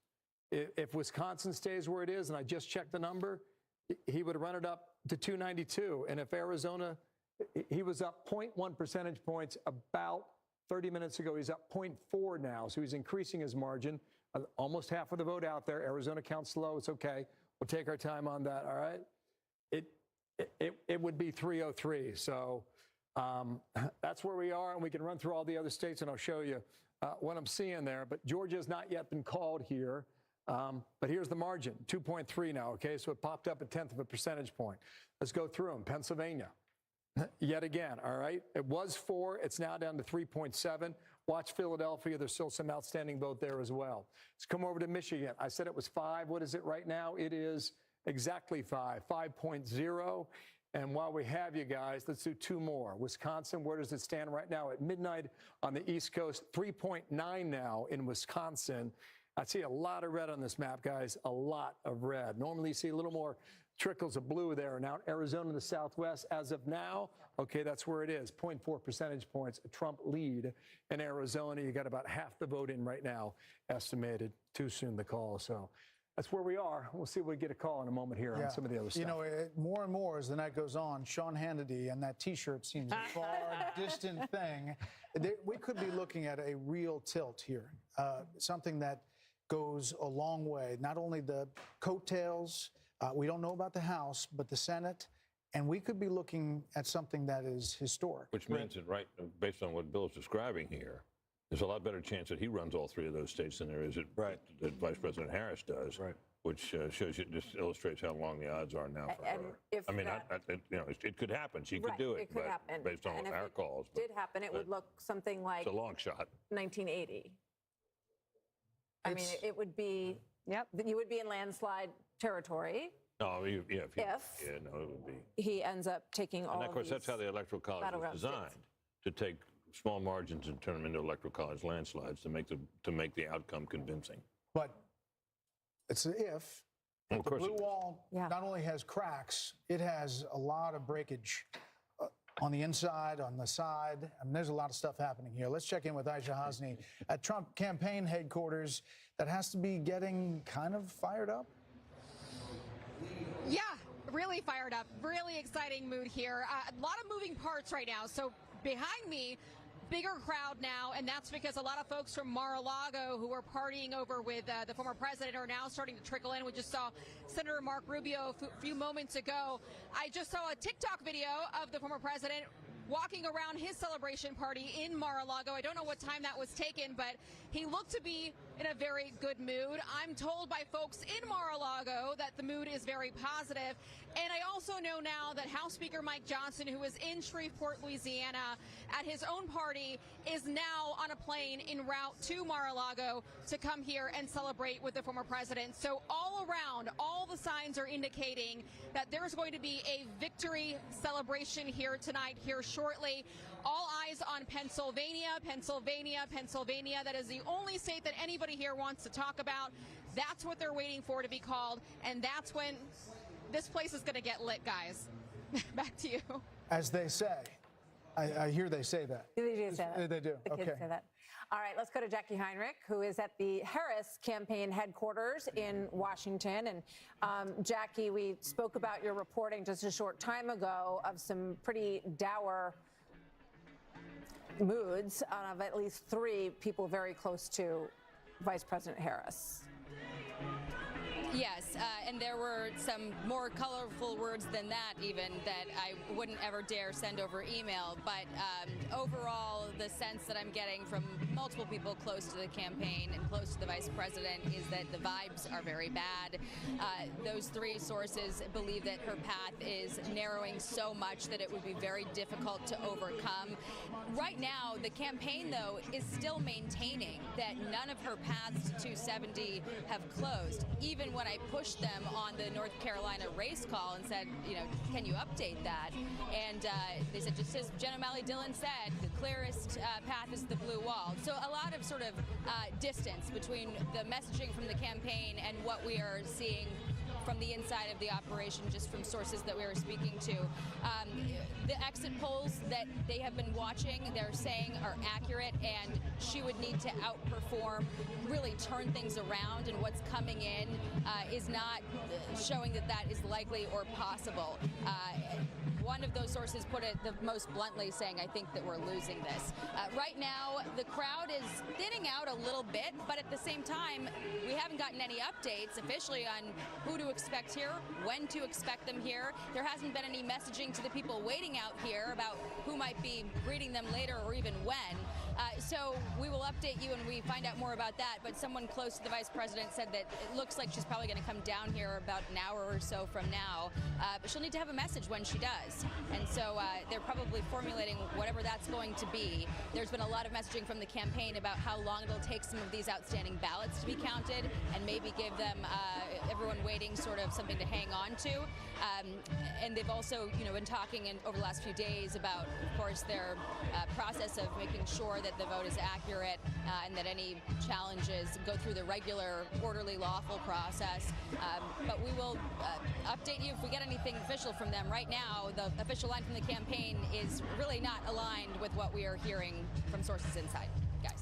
If Wisconsin stays where it is, and I just checked the number, he would run it up to 292. And if Arizona, he was up 0.1 percentage points about 30 minutes ago. He's up 0.4 now, so he's increasing his margin. Almost half of the vote out there. Arizona counts slow. It's okay. We'll take our time on that, all right? It would be 303. So that's where we are, and we can run through all the other states, and I'll show you what I'm seeing there. But Georgia has not yet been called here. But here's the margin, 2.3 now, okay? So it popped up 1/10 of a percentage point. Let's go through them. Pennsylvania, yet again, all right? It was 4. It's now down to 3.7. Watch Philadelphia. There's still some outstanding vote there as well. Let's come over to Michigan. I said it was 5. What is it right now? It is exactly 5, 5.0. And while we have you guys, let's do 2 more. Wisconsin, where does it stand right now? At midnight on the East Coast, 3.9 now in Wisconsin. I see a lot of red on this map, guys, a lot of red. Normally you see a little more trickles of blue there. Now Arizona in the Southwest, as of now, okay, that's where it is, 0.4 percentage points, a Trump lead in Arizona. You got about half the vote in right now, estimated. Too soon to call, so that's where we are. We'll see if we get a call in a moment here on some of the other stuff. You know, more and more as the night goes on, Sean Hannity and that T-shirt seems a far distant thing. We could be looking at a real tilt here, something that goes a long way. Not only the coattails, we don't know about the House, but the Senate, and we could be looking at something that is historic. Which means that, right, based on what Bill's describing here, there's a lot better chance that he runs all 3 of those states than there is that Vice President Harris does. Right. Which shows you, just illustrates how long the odds are now for her. I mean, you know, it could happen. She could do it. It could happen. Based on and our calls. If it did happen, it would look something like it's a long shot. 1980. I mean, it would be. Yep. You would be in landslide territory. No, it would be. He ends up taking all. And of course, that's how the Electoral College was designed, to take small margins and turn them into Electoral College landslides to make the outcome convincing. But it's an if. Well, of the course blue wall not only has cracks, it has a lot of breakage on the inside, on the side. I mean, there's a lot of stuff happening here. Let's check in with Aisha Hasni at Trump campaign headquarters. That has to be getting kind of fired up. Yeah, really fired up. Really exciting mood here. A lot of moving parts right now. So behind me, bigger crowd now, and that's because a lot of folks from Mar-a-Lago who were partying over with the former president are now starting to trickle in. We just saw Senator Mark Rubio a few moments ago. I just saw a TikTok video of the former president walking around his celebration party in Mar-a-Lago. I don't know what time that was taken, but he looked to be in a very good mood. I'm told by folks in Mar-a-Lago that the mood is very positive. And I also know now that House Speaker Mike Johnson, who is in Shreveport, Louisiana, at his own party, is now on a plane en route to Mar-a-Lago to come here and celebrate with the former president. So all around, all the signs are indicating that there's going to be a victory celebration here tonight, here shortly. All eyes on Pennsylvania, Pennsylvania, Pennsylvania. That is the only state that anybody here wants to talk about. That's what they're waiting for to be called, and that's when this place is going to get lit, guys. Back to you. As they say. I hear they say that. They do say that. They do. The kids say that. All right, let's go to Jackie Heinrich, who is at the Harris campaign headquarters in Washington. And Jackie, we spoke about your reporting just a short time ago of some pretty dour moods of at least 3 people very close to Vice President Harris. Yes, and there were some more colorful words than that even that I wouldn't ever dare send over email. But overall, the sense that I'm getting from multiple people close to the campaign and close to the vice president is that the vibes are very bad. Those 3 sources believe that her path is narrowing so much that it would be very difficult to overcome. Right now, the campaign, though, is still maintaining that none of her paths to 270 have closed, even when I pushed them on the North Carolina race call and said, you know, can you update that? And they said, just as Jen O'Malley Dillon said, the clearest path is the blue wall. So a lot of sort of distance between the messaging from the campaign and what we are seeing from the inside of the operation, just from sources that we were speaking to. The exit polls that they have been watching, they're saying are accurate, and she would need to outperform, really turn things around, and what's coming in is not showing that that is likely or possible. One of those sources put it the most bluntly, saying, I think that we're losing this. Right now, the crowd is thinning out a little bit, but at the same time, we haven't gotten any updates officially on who to expect here, when to expect them here. There hasn't been any messaging to the people waiting out here about who might be greeting them later or even when. So we will update you when we find out more about that, but someone close to the vice president said that it looks like she's probably going to come down here about an hour or so from now, but she'll need to have a message when she does. And so they're probably formulating whatever that's going to be. There's been a lot of messaging from the campaign about how long it'll take some of these outstanding ballots to be counted and maybe give them, everyone waiting, sort of something to hang on to. And they've also, been talking over the last few days about, of course, their process of making sure that the vote is accurate and that any challenges go through the regular, orderly, lawful process. But we will update you if we get anything official from them. Right now, the official line from the campaign is really not aligned with what we are hearing from sources inside, guys.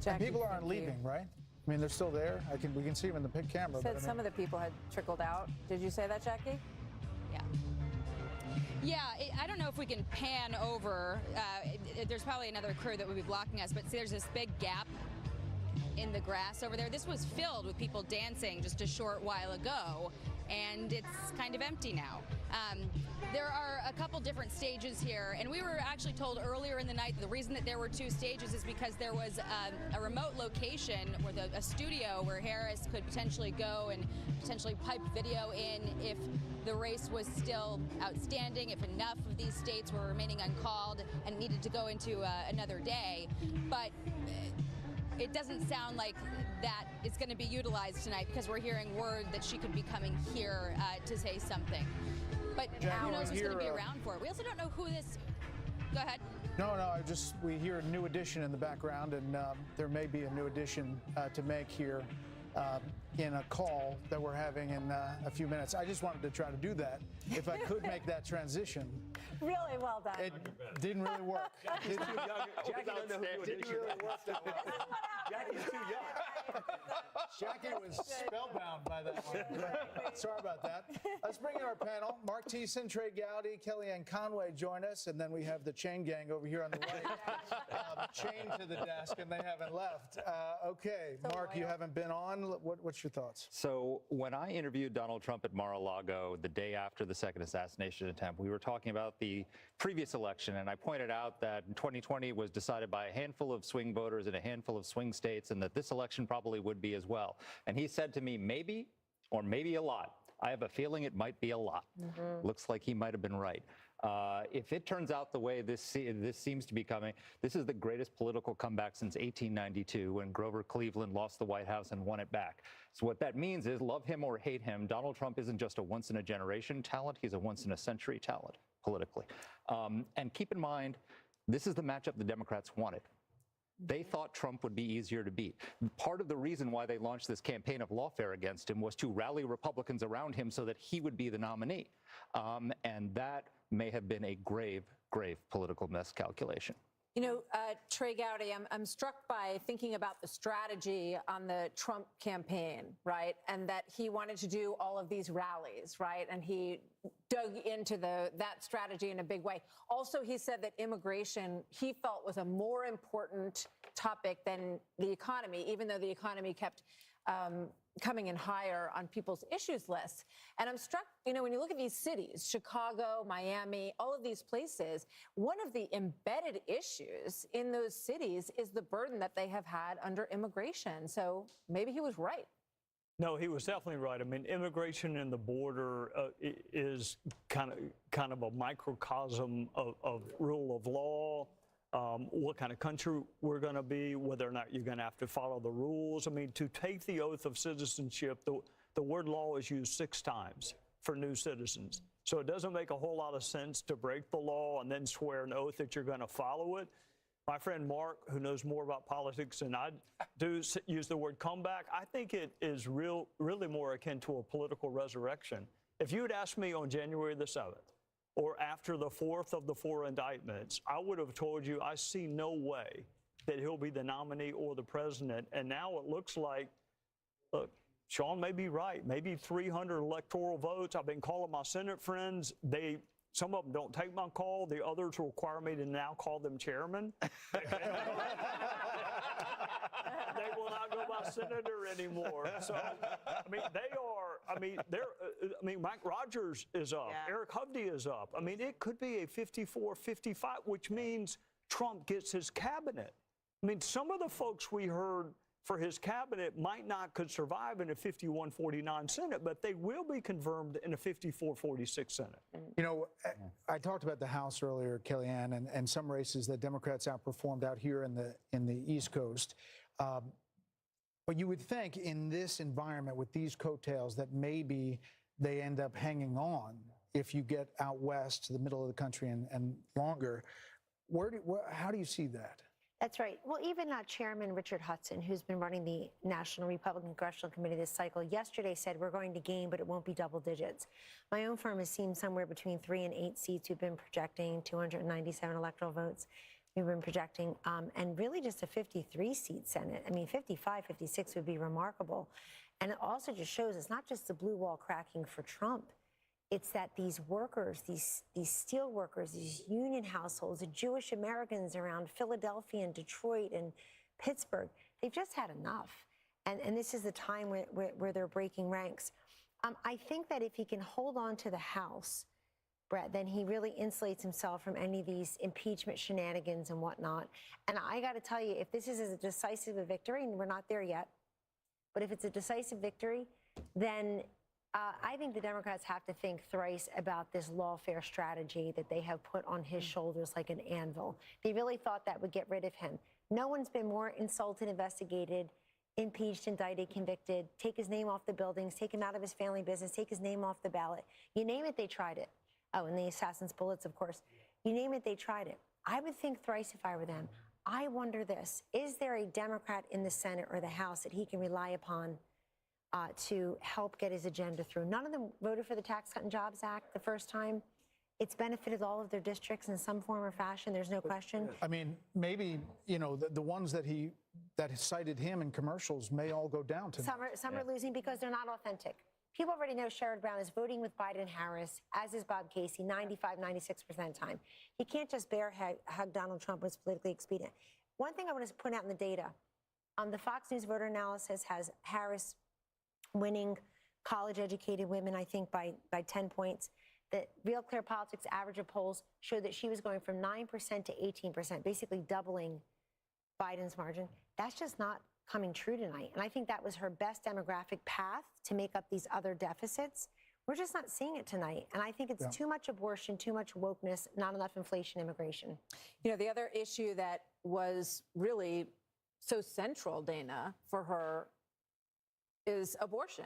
And people aren't leaving, right? I mean, they're still there. We can see them in the pit camera. You said some of the people had trickled out. Did you say that, Jackie? Yeah, I don't know if we can pan over. There's probably another crew that would be blocking us, but see, there's this big gap in the grass over there. This was filled with people dancing just a short while ago, and it's kind of empty now. There are a couple different stages here, and we were actually told earlier in the night the reason that there were 2 stages is because there was a remote location with a studio where Harris could potentially go and potentially pipe video in if the race was still outstanding, if enough of these states were remaining uncalled and needed to go into another day. But it doesn't sound like that is going to be utilized tonight because we're hearing word that she could be coming here to say something. But who knows who's going to be around for it? We also don't know who this... Go ahead. No, we hear a new addition in the background, and there may be a new addition to make here in a call that we're having in a few minutes. I just wanted to try to do that. If I could make that transition. Really well done. It didn't really work. Jackie doesn't know who didn't really work that way. Jackie's too young. Jackie was spellbound by that one. Sorry about that. Let's bring in our panel. Mark Thiessen, Trey Gowdy, Kellyanne Conway join us, and then we have the chain gang over here on the right, chained to the desk, and they haven't left. Okay, Mark, you haven't been on. What's your thoughts? So when I interviewed Donald Trump at Mar-a-Lago the day after the second assassination attempt, we were talking about the previous election, and I pointed out that 2020 was decided by a handful of swing voters in a handful of swing states, and that this election probably would be as well. And he said to me, maybe, or maybe a lot. I have a feeling it might be a lot. Looks like he might have been right. If it turns out the way this seems to be coming, this is the greatest political comeback since 1892 when Grover Cleveland lost the White House and won it back. So what that means is, love him or hate him, Donald Trump isn't just a once-in-a-generation talent, he's a once-in-a-century talent politically. And keep in mind, this is the matchup the Democrats wanted. They thought Trump would be easier to beat. Part of the reason why they launched this campaign of lawfare against him was to rally Republicans around him so that he would be the nominee. And that may have been a grave, grave political miscalculation. Trey Gowdy, I'm struck by thinking about the strategy on the Trump campaign, right? And that he wanted to do all of these rallies, right? And he dug into that strategy in a big way. Also, he said that immigration, he felt, was a more important topic than the economy, even though the economy kept coming in higher on people's issues lists. And I'm struck, you know, when you look at these cities, Chicago, Miami, all of these places, one of the embedded issues in those cities is the burden that they have had under immigration. So maybe he was right. No, he was definitely right. I mean, immigration and the border is kind of a microcosm of rule of law, what kind of country we're going to be, whether or not you're going to have to follow the rules. I mean, to take the oath of citizenship, the word law is used 6 times for new citizens. So it doesn't make a whole lot of sense to break the law and then swear an oath that you're going to follow it. My friend Mark, who knows more about politics than I do, use the word comeback. I think it is really more akin to a political resurrection. If you had asked me on January the 7th or after the 4th of the 4 indictments, I would have told you I see no way that he'll be the nominee or the president. And now it looks like, look, Sean may be right. Maybe 300 electoral votes. I've been calling my Senate friends. Some of them don't take my call. The others require me to now call them chairman. They will not go by senator anymore. So, I mean, Mike Rogers is up. Yeah. Eric Hovde is up. I mean, it could be a 54-55, which means Trump gets his cabinet. I mean, some of the folks we heard for his cabinet could survive in a 51-49 Senate, but they will be confirmed in a 54-46 Senate. You know, I talked about the House earlier, Kellyanne, and some races that Democrats outperformed out here in the East Coast. But you would think in this environment with these coattails that maybe they end up hanging on if you get out west to the middle of the country and longer. How do you see that? That's right. Well, even Chairman Richard Hudson, who's been running the National Republican Congressional Committee this cycle, yesterday said we're going to gain, but it won't be double digits. My own firm has seen somewhere between 3 and 8 seats. We've been projecting 297 electoral votes. We've been projecting, and really just a 53-seat Senate. I mean, 55, 56 would be remarkable. And it also just shows it's not just the blue wall cracking for Trump. It's that these workers, these steel workers, these union households, the Jewish Americans around Philadelphia and Detroit and Pittsburgh, they've just had enough. And this is the time where they're breaking ranks. I think that if he can hold on to the House, Brett, then he really insulates himself from any of these impeachment shenanigans and whatnot. And I got to tell you, if this is a decisive victory, and we're not there yet, but if it's a decisive victory, then I think the Democrats have to think thrice about this lawfare strategy that they have put on his shoulders like an anvil. They really thought that would get rid of him. No one's been more insulted, investigated, impeached, indicted, convicted, take his name off the buildings, take him out of his family business, take his name off the ballot. You name it, they tried it. Oh, and the assassin's bullets, of course. You name it, they tried it. I would think thrice if I were them. I wonder this, is there a Democrat in the Senate or the House that he can rely upon to help get his agenda through? None of them voted for the Tax Cut and Jobs Act the first time. It's benefited all of their districts in some form or fashion. There's no question. I mean, maybe, you know, the ones that cited him in commercials may all go down tonight. Some are losing because they're not authentic. People already know Sherrod Brown is voting with Biden and Harris, as is Bob Casey, 95, 96% of the time. He can't just bear hug Donald Trump when it's politically expedient. One thing I want to point out in the data, the Fox News voter analysis has Harris winning college-educated women, I think, by 10 points. The Real Clear Politics average of polls showed that she was going from 9% to 18%, basically doubling Biden's margin. That's just not coming true tonight. And I think that was her best demographic path to make up these other deficits. We're just not seeing it tonight. And I think it's too much abortion, too much wokeness, not enough inflation, immigration. You know, the other issue that was really so central, Dana, for her is abortion.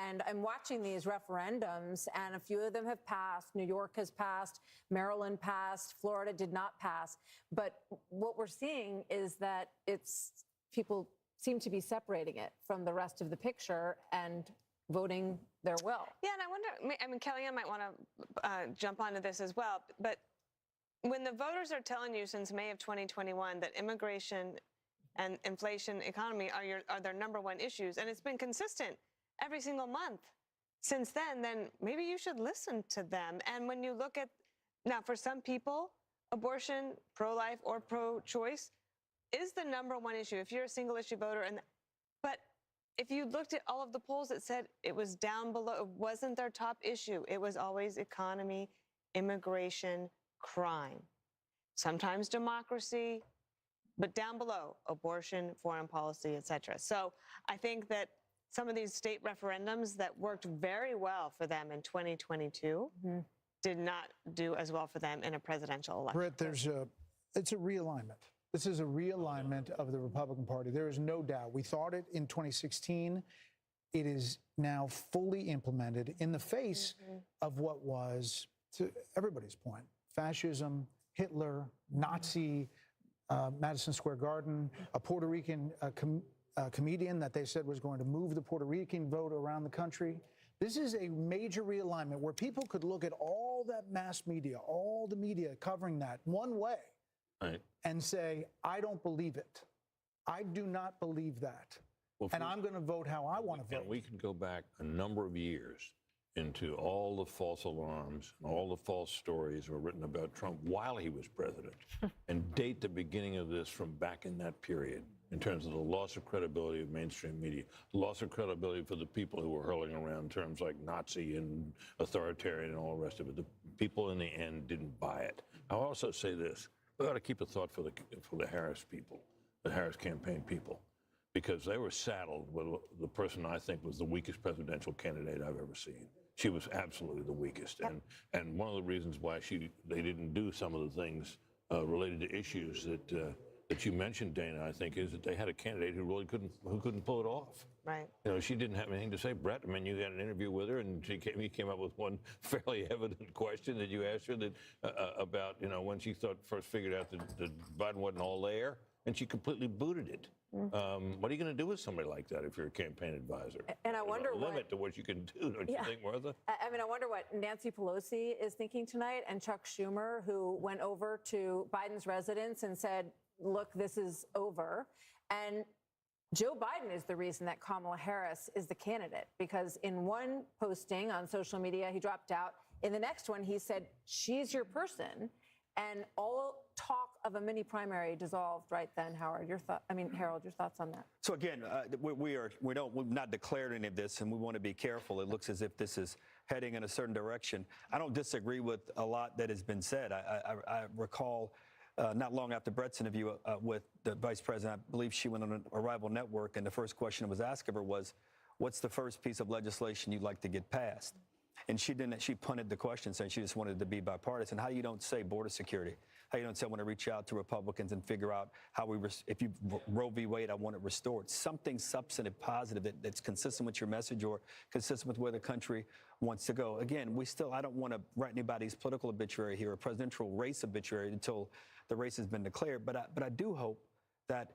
And I'm watching these referendums, and a few of them have passed. New York has passed, Maryland passed, Florida did not pass. But what we're seeing is that people seem to be separating it from the rest of the picture and voting their will. Yeah, and I wonder, I mean, Kellyanne might want to jump onto this as well, but when the voters are telling you since May of 2021 that immigration and inflation, economy are their #1 issues, and it's been consistent every single month. since then maybe you should listen to them. And when you look at, now for some people, abortion, pro-life or pro-choice is the #1 issue. If you're a single issue voter, but if you looked at all of the polls, it said it was down below. It wasn't their top issue. It was always economy, immigration, crime, sometimes democracy, but down below, abortion, foreign policy, et cetera. So I think that some of these state referendums that worked very well for them in 2022 did not do as well for them in a presidential election. Brett, it's a realignment. This is a realignment of the Republican Party. There is no doubt. We thought it in 2016. It is now fully implemented in the face of what was, to everybody's point, fascism, Hitler, Nazi, Madison Square Garden, a Puerto Rican comedian that they said was going to move the Puerto Rican vote around the country. This is a major realignment where people could look at all that mass media, all the media covering that one way, and say, I don't believe it. I do not believe that. Well, and I'm going to vote how I want to vote. And we can go back a number of years into all the false alarms and all the false stories were written about Trump while he was president and date the beginning of this from back in that period in terms of the loss of credibility of mainstream media, loss of credibility for the people who were hurling around terms like Nazi and authoritarian and all the rest of it. The people in the end didn't buy it. I'll also say this. We ought to keep a thought for the Harris people, the Harris campaign people, because they were saddled with the person I think was the weakest presidential candidate I've ever seen. She was absolutely the weakest. And one of the reasons why they didn't do some of the things related to issues that you mentioned, Dana, I think, is that they had a candidate who really couldn't pull it off. Right. You know, she didn't have anything to say. Brett, I mean, you had an interview with her, and you came up with one fairly evident question that you asked her that about, you know, when she first figured out that Biden wasn't all there, and she completely booted it. What are you going to do with somebody like that if you're a campaign advisor? And I wonder There's a limit to what you can do, don't you think, Martha? I mean, I wonder what Nancy Pelosi is thinking tonight, and Chuck Schumer, who went over to Biden's residence and said, look, this is over. And Joe Biden is the reason that Kamala Harris is the candidate, because in one posting on social media, he dropped out. In the next one, he said, she's your person. And all talk of a mini primary dissolved right then. Harold, your thoughts on that? So again, we've not declared any of this, and we want to be careful. It looks as if this is heading in a certain direction. I don't disagree with a lot that has been said. I recall not long after Brett's interview with the vice president, I believe she went on a rival network, and the first question that was asked of her was, what's the first piece of legislation you'd like to get passed? And she punted the question, saying she just wanted it to be bipartisan. How you don't say border security? How you don't say I want to reach out to Republicans and figure out how if you Roe v. Wade, I want it restored. Something substantive, positive that's consistent with your message or consistent with where the country wants to go. Again, I don't want to write anybody's political obituary here, or presidential race obituary until the race has been declared. But I do hope that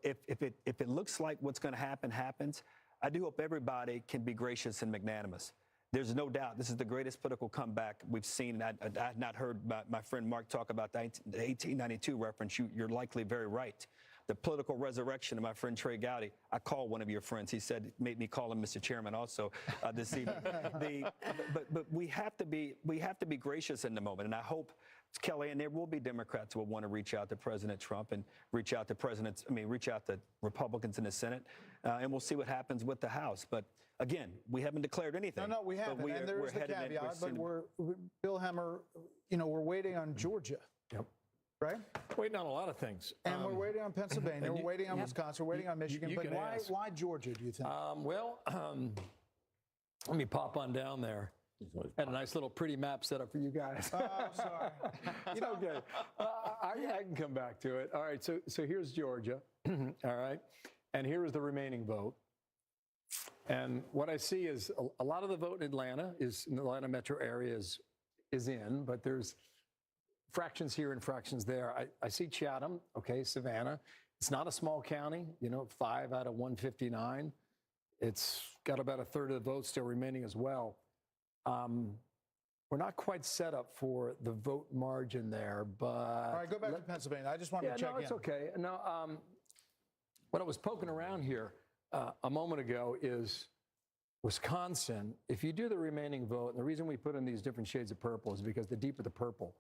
if it looks like what's going to happen happens, I do hope everybody can be gracious and magnanimous. There's no doubt this is the greatest political comeback we've seen. I've not heard my friend Mark talk about the 1892 reference. You're likely very right. The political resurrection of my friend Trey Gowdy. I called one of your friends. He said, made me call him Mr. Chairman also this evening. But we have to be gracious in the moment. And I hope, Kelly, and there will be Democrats who will want to reach out to President Trump and reach out to Republicans in the Senate. And we'll see what happens with the House. But again, we haven't declared anything. No, we haven't. And there is the caveat, but Bill Hemmer, we're waiting on Georgia. Yep. Right? Waiting on a lot of things. And we're waiting on Pennsylvania. We're waiting on Wisconsin. We're waiting on Michigan. But why Georgia, do you think? Let me pop on down there. Had a nice little pretty map set up for you guys. Oh, sorry. Okay. I can come back to it. All right. So here's Georgia. All right. And here is the remaining vote. And what I see is a lot of the vote in the Atlanta metro area is in, but there's fractions here and fractions there. I see Chatham, okay, Savannah. It's not a small county, 5 out of 159. It's got about a third of the vote still remaining as well. We're not quite set up for the vote margin there, but... All right, go back to Pennsylvania. I just wanted to check in. No, it's okay. No, what I was poking around here a moment ago is Wisconsin, if you do the remaining vote, and the reason we put in these different shades of purple is because the deeper the purple,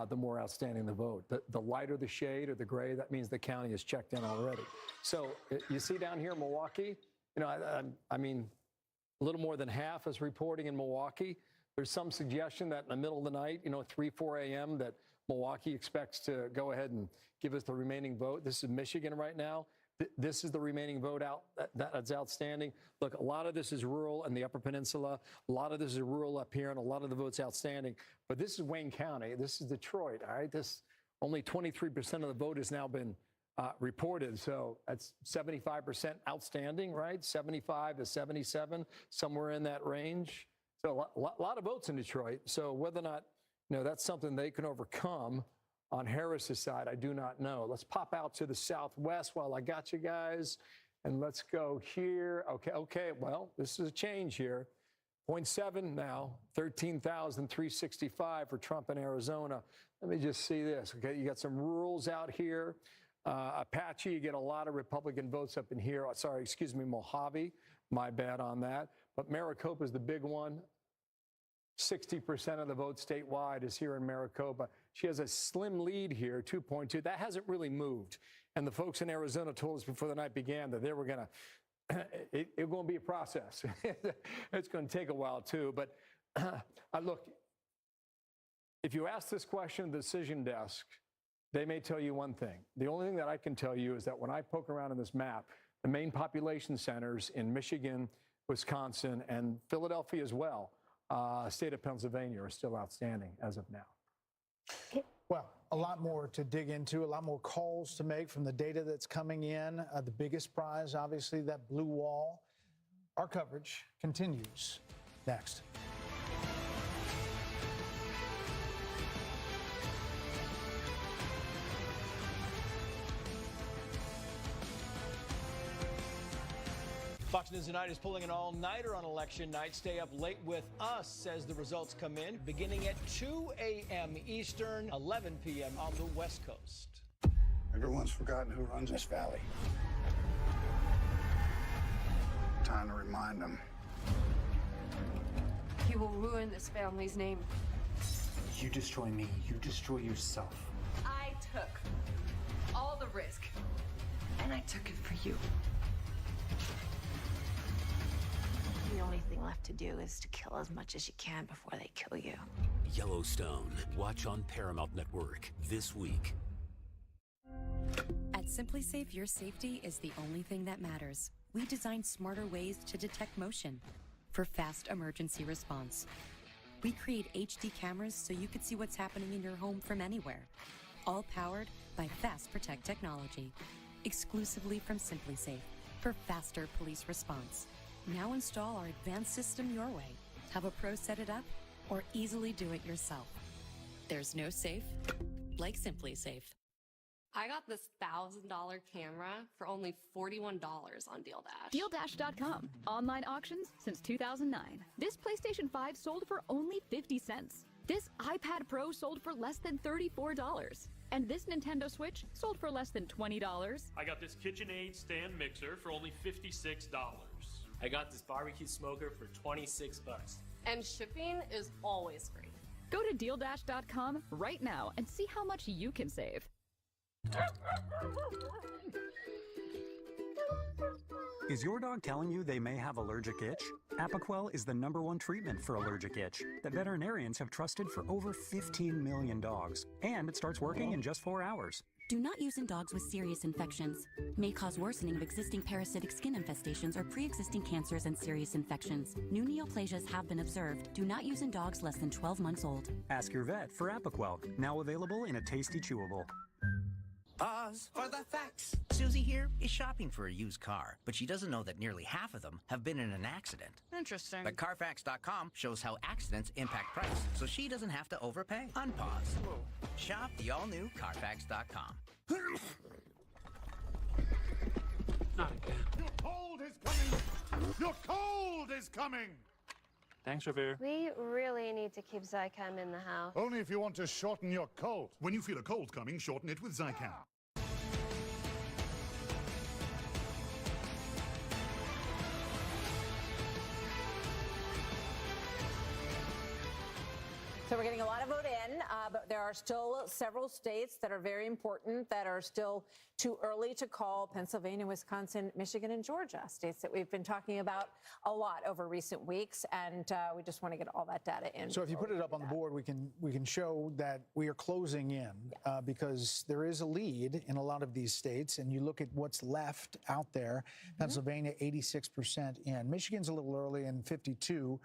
the more outstanding the vote. The lighter the shade or the gray, that means the county is checked in already. So you see down here in Milwaukee, you know, I mean, a little more than half is reporting in Milwaukee. There's some suggestion that in the middle of the night, you know, 3, 4 a.m., that Milwaukee expects to go ahead and give us the remaining vote. This is Michigan right now. This is the remaining vote out that's outstanding. Look, a lot of this is rural and the Upper Peninsula. A lot of this is rural up here, and a lot of the votes outstanding. But this is Wayne County. This is Detroit. All right, this only 23% of the vote has now been reported. So that's 75% outstanding, right? 75 to 77, somewhere in that range. So a lot of votes in Detroit. So whether or not, you know, that's something they can overcome on Harris's side, I do not know. Let's pop out to the southwest while I got you guys, and let's go here. Okay, well, this is a change here. 0.7 now, 13,365 for Trump in Arizona. Let me just see this, okay? You got some rurals out here. Apache, you get a lot of Republican votes up in here. Sorry, excuse me, Mojave. My bad on that. But Maricopa is the big one. 60% of the vote statewide is here in Maricopa. She has a slim lead here, 2.2. That hasn't really moved. And the folks in Arizona told us before the night began that they were going to, it's going to be a process. It's going to take a while too. But look, if you ask this question at the decision desk, they may tell you one thing. The only thing that I can tell you is that when I poke around in this map, the main population centers in Michigan, Wisconsin, and Philadelphia as well, state of Pennsylvania, are still outstanding as of now. Well, a lot more to dig into, a lot more calls to make from the data that's coming in. The biggest prize, obviously, that blue wall. Our coverage continues next. Fox News Tonight is pulling an all-nighter on election night. Stay up late with us as the results come in, beginning at 2 a.m. Eastern, 11 p.m. on the West Coast. Everyone's forgotten who runs this valley. Time to remind them. You will ruin this family's name. You destroy me, you destroy yourself. I took all the risk, and I took it for you. The only thing left to do is to kill as much as you can before they kill you. Yellowstone. Watch on Paramount Network this week. At Simply Safe, your safety is the only thing that matters. We designed smarter ways to detect motion for fast emergency response. We create HD cameras so you could see what's happening in your home from anywhere. All powered by Fast Protect technology. Exclusively from Simply Safe for faster police response. Now install our advanced system your way. Have a pro set it up or easily do it yourself. There's no safe like Simply Safe. I got this $1,000 camera for only $41 on DealDash. DealDash.com. Online auctions since 2009. This PlayStation 5 sold for only 50 cents. This iPad Pro sold for less than $34. And this Nintendo Switch sold for less than $20. I got this KitchenAid stand mixer for only $56. I got this barbecue smoker for 26 bucks. And shipping is always free. Go to DealDash.com right now and see how much you can save. Is your dog telling you they may have allergic itch? Apoquel is the #1 treatment for allergic itch that veterinarians have trusted for over 15 million dogs. And it starts working in just 4 hours. Do not use in dogs with serious infections. May cause worsening of existing parasitic skin infestations or pre-existing cancers and serious infections. New neoplasias have been observed. Do not use in dogs less than 12 months old. Ask your vet for Apoquel, now available in a tasty chewable. Pause for the facts. Susie here is shopping for a used car, but she doesn't know that nearly half of them have been in an accident. Interesting. But Carfax.com shows how accidents impact price, so she doesn't have to overpay. Unpause. Shop the all-new Carfax.com. Not again. Your cold is coming! Your cold is coming! Thanks, Revere. We really need to keep Zycam in the house. Only if you want to shorten your cold. When you feel a cold coming, shorten it with Zycam. So we're getting a lot of vote in, but there are still several states that are very important that are still too early to call: Pennsylvania, Wisconsin, Michigan, and Georgia, states that we've been talking about a lot over recent weeks, and we just want to get all that data in. So if you put it up on the board, we can show that we are closing in because there is a lead in a lot of these states, and you look at what's left out there. Pennsylvania, 86% in. Michigan's a little early in 52%,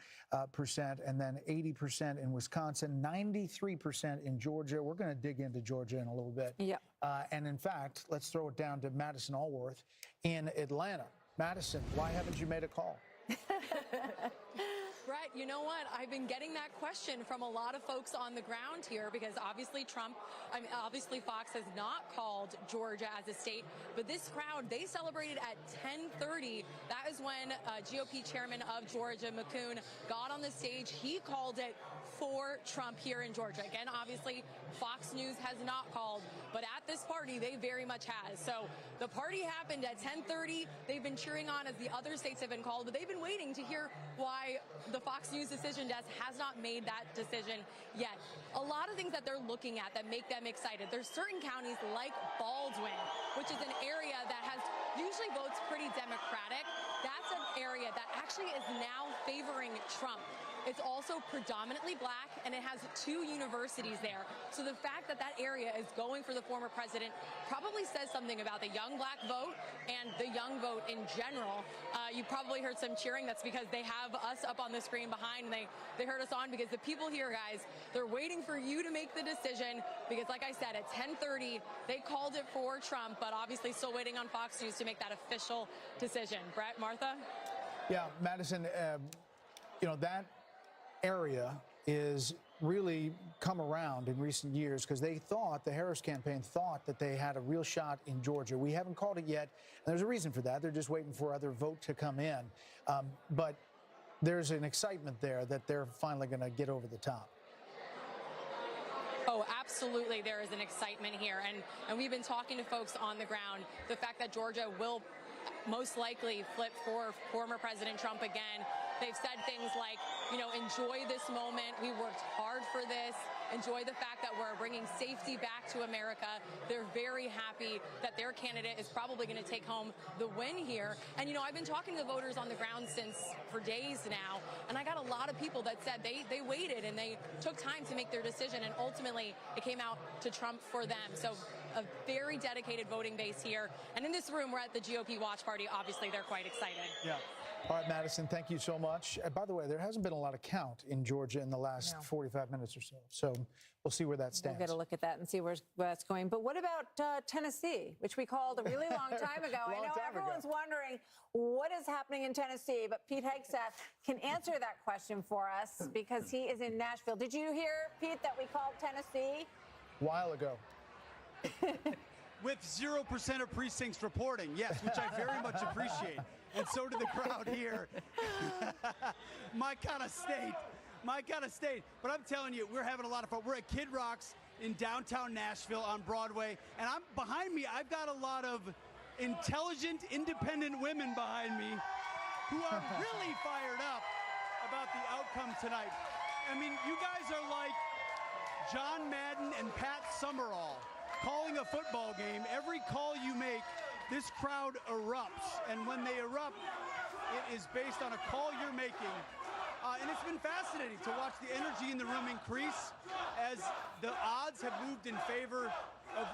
and then 80% in Wisconsin. 93% in Georgia. We're going to dig into Georgia in a little bit. Yeah. And in fact, let's throw it down to Madison Allworth in Atlanta. Madison, why haven't you made a call? Brett, you know what? I've been getting that question from a lot of folks on the ground here because obviously obviously Fox has not called Georgia as a state, but this crowd, they celebrated at 10:30. That is when GOP chairman of Georgia, McCoon, got on the stage. He called it for Trump here in Georgia. Again, obviously, Fox News has not called, but at this party, they very much has. So the party happened at 10:30. They've been cheering on as the other states have been called, but they've been waiting to hear why the Fox News decision desk has not made that decision yet. A lot of things that they're looking at that make them excited. There's certain counties like Baldwin, which is an area that has usually votes pretty Democratic. That's an area that actually is now favoring Trump. It's also predominantly black, and it has 2 universities there. So the fact that that area is going for the former president probably says something about the young black vote and the young vote in general. You probably heard some cheering. That's because they have us up on the screen behind, and they heard us on because the people here, guys, they're waiting for you to make the decision because, like I said, at 10:30, they called it for Trump, but obviously still waiting on Fox News to make that official decision. Brett, Martha? Yeah, Madison, that area is really come around in recent years because the Harris campaign thought that they had a real shot in Georgia. We haven't called it yet, and there's a reason for that. They're just waiting for other vote to come in. But there's an excitement there that they're finally going to get over the top. Oh, absolutely. There is an excitement here. And we've been talking to folks on the ground. The fact that Georgia will most likely flip for former President Trump again. They've said things like, enjoy this moment. We worked hard for this. Enjoy the fact that we're bringing safety back to America. They're very happy that their candidate is probably going to take home the win here. And, I've been talking to voters on the ground for days now, and I got a lot of people that said they waited and they took time to make their decision, and ultimately it came out to Trump for them. So a very dedicated voting base here. And in this room, we're at the GOP watch party. Obviously, they're quite excited. Yeah. All right, Madison, thank you so much. By the way, there hasn't been a lot of count in Georgia in the last 45 minutes or so. So we'll see where that stands. We'll get a look at that and see where that's going. But what about Tennessee, which we called a really long time ago? I know everyone's wondering what is happening in Tennessee, but Pete Hegseth can answer that question for us because he is in Nashville. Did you hear, Pete, that we called Tennessee? A while ago. With 0% of precincts reporting, yes, which I very much appreciate. And so did the crowd here. My kind of state. But I'm telling you, we're having a lot of fun. We're at Kid Rock's in downtown Nashville on Broadway. And behind me, I've got a lot of intelligent, independent women behind me who are really fired up about the outcome tonight. I mean, you guys are like John Madden and Pat Summerall calling a football game. Every call you make, this crowd erupts, and when they erupt, it is based on a call you're making. And it's been fascinating to watch the energy in the room increase as the odds have moved in favor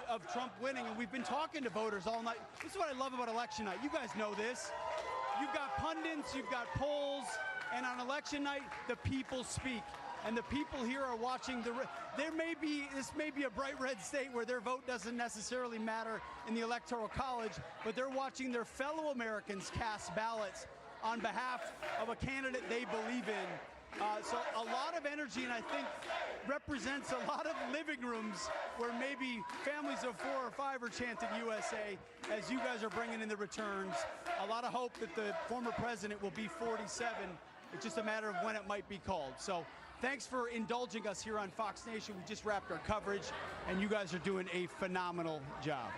of Trump winning. And we've been talking to voters all night. This is what I love about election night. You guys know this. You've got pundits, you've got polls, and on election night, the people speak. And the people here are watching this may be a bright red state where their vote doesn't necessarily matter in the Electoral College, but they're watching their fellow Americans cast ballots on behalf of a candidate they believe in. So a lot of energy, and I think represents a lot of living rooms where maybe families of 4 or 5 are chanting USA as you guys are bringing in the returns. A lot of hope that the former president will be 47. It's just a matter of when it might be called. So thanks for indulging us here on Fox Nation. We just wrapped our coverage, and you guys are doing a phenomenal job.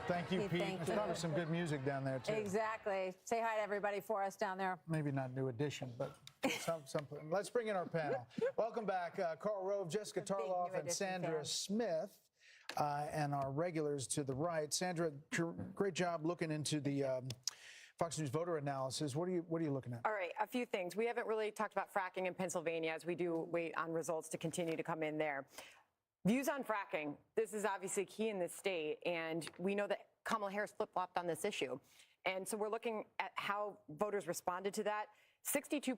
Thank you, Hey, Pete. thank There's you. probably some good music down there, too. Exactly. Say hi to everybody for us down there. Maybe not New Edition, but some. Let's bring in our panel. Welcome back, Karl Rove, Jessica Tarloff, and Sandra Smith, and our regulars to the right. Sandra, great job looking into the Fox News voter analysis. What are you looking at? All right, a few things. We haven't really talked about fracking in Pennsylvania, as we do wait on results to continue to come in there. Views on fracking. This is obviously key in this state, and we know that Kamala Harris flip-flopped on this issue. And so we're looking at how voters responded to that. 62%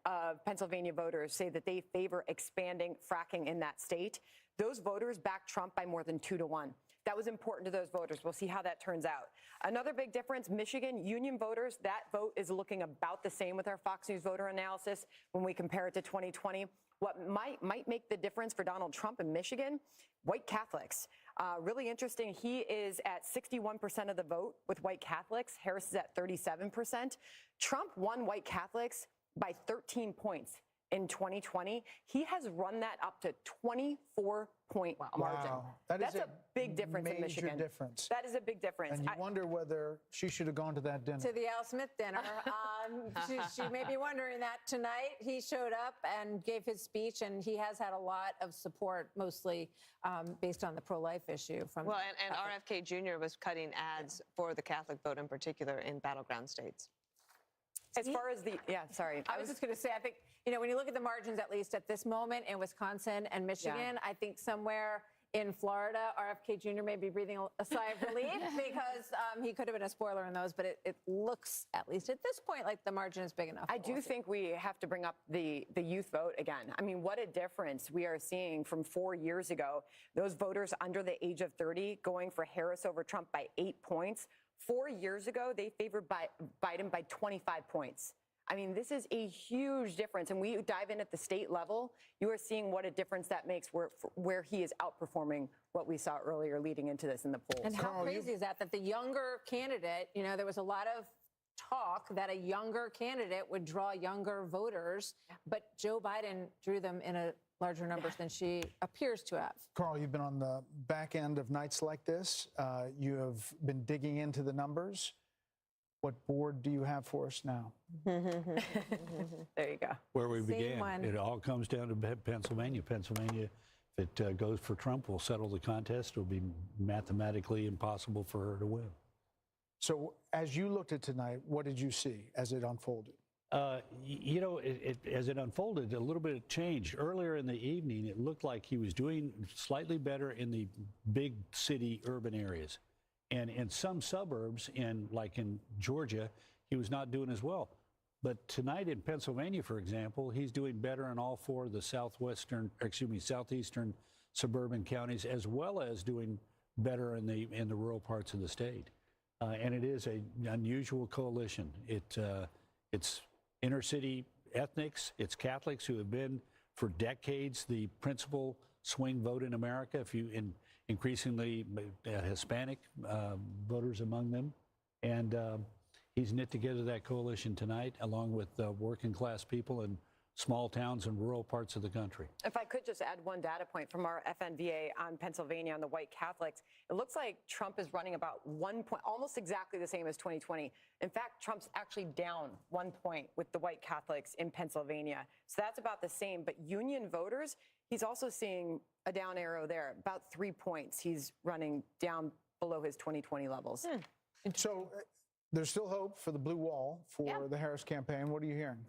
of Pennsylvania voters say that they favor expanding fracking in that state. Those voters backed Trump by more than 2-1. That was important to those voters. We'll see how that turns out. Another big difference, Michigan union voters, that vote is looking about the same with our Fox News voter analysis when we compare it to 2020. What might make the difference for Donald Trump in Michigan? White Catholics. Really interesting. He is at 61% of the vote with white Catholics. Harris is at 37%. Trump won white Catholics by 13 points in 2020. He has run that up to 24-point margin. Wow. That's a big difference in Michigan. Major difference. That is a big difference. And you wonder whether she should have gone to that dinner. To the Al Smith dinner. She may be wondering that tonight. He showed up and gave his speech, and he has had a lot of support, mostly based on the pro-life issue. From and RFK Jr. was cutting ads for the Catholic vote in particular in battleground states. As far as I was just going to say, I think, when you look at the margins, at least at this moment in Wisconsin and Michigan, I think somewhere in Florida, RFK Jr. may be breathing a sigh of relief because he could have been a spoiler in those, but it looks, at least at this point, like the margin is big enough. I do think we have to bring up the youth vote again. I mean, what a difference we are seeing from 4 years ago. Those voters under the age of 30 going for Harris over Trump by 8 points. 4 years ago, they favored Biden by 25 points. I mean, this is a huge difference. And we dive in at the state level, you are seeing what a difference that makes where he is outperforming what we saw earlier leading into this in the polls. And how crazy is that the younger candidate, there was a lot of talk that a younger candidate would draw younger voters, but Joe Biden drew them in a larger numbers than she appears to have. Karl, you've been on the back end of nights like this. You have been digging into the numbers. What board do you have for us now? There you go. Where we Same began. one. It all comes down to Pennsylvania. Pennsylvania, if it goes for Trump, will settle the contest. It will be mathematically impossible for her to win. So as you looked at tonight, what did you see as it unfolded? As it unfolded, a little bit changed. Earlier in the evening, it looked like he was doing slightly better in the big city urban areas. And in some suburbs, like in Georgia, he was not doing as well. But tonight in Pennsylvania, for example, he's doing better in all four of the southeastern suburban counties, as well as doing better in the rural parts of the state. And it is an unusual coalition. It's inner city ethnics, it's Catholics who have been for decades the principal swing vote in America. Increasingly Hispanic voters among them. And he's knit together that coalition tonight, along with working class people in small towns and rural parts of the country. If I could just add one data point from our FNVA on Pennsylvania on the white Catholics, it looks like Trump is running about 1 point, almost exactly the same as 2020. In fact, Trump's actually down 1 point with the white Catholics in Pennsylvania. So that's about the same. But union voters, he's also seeing a down arrow there, about 3 points. He's running down below his 2020 levels. So there's still hope for the blue wall for the Harris campaign. What are you hearing?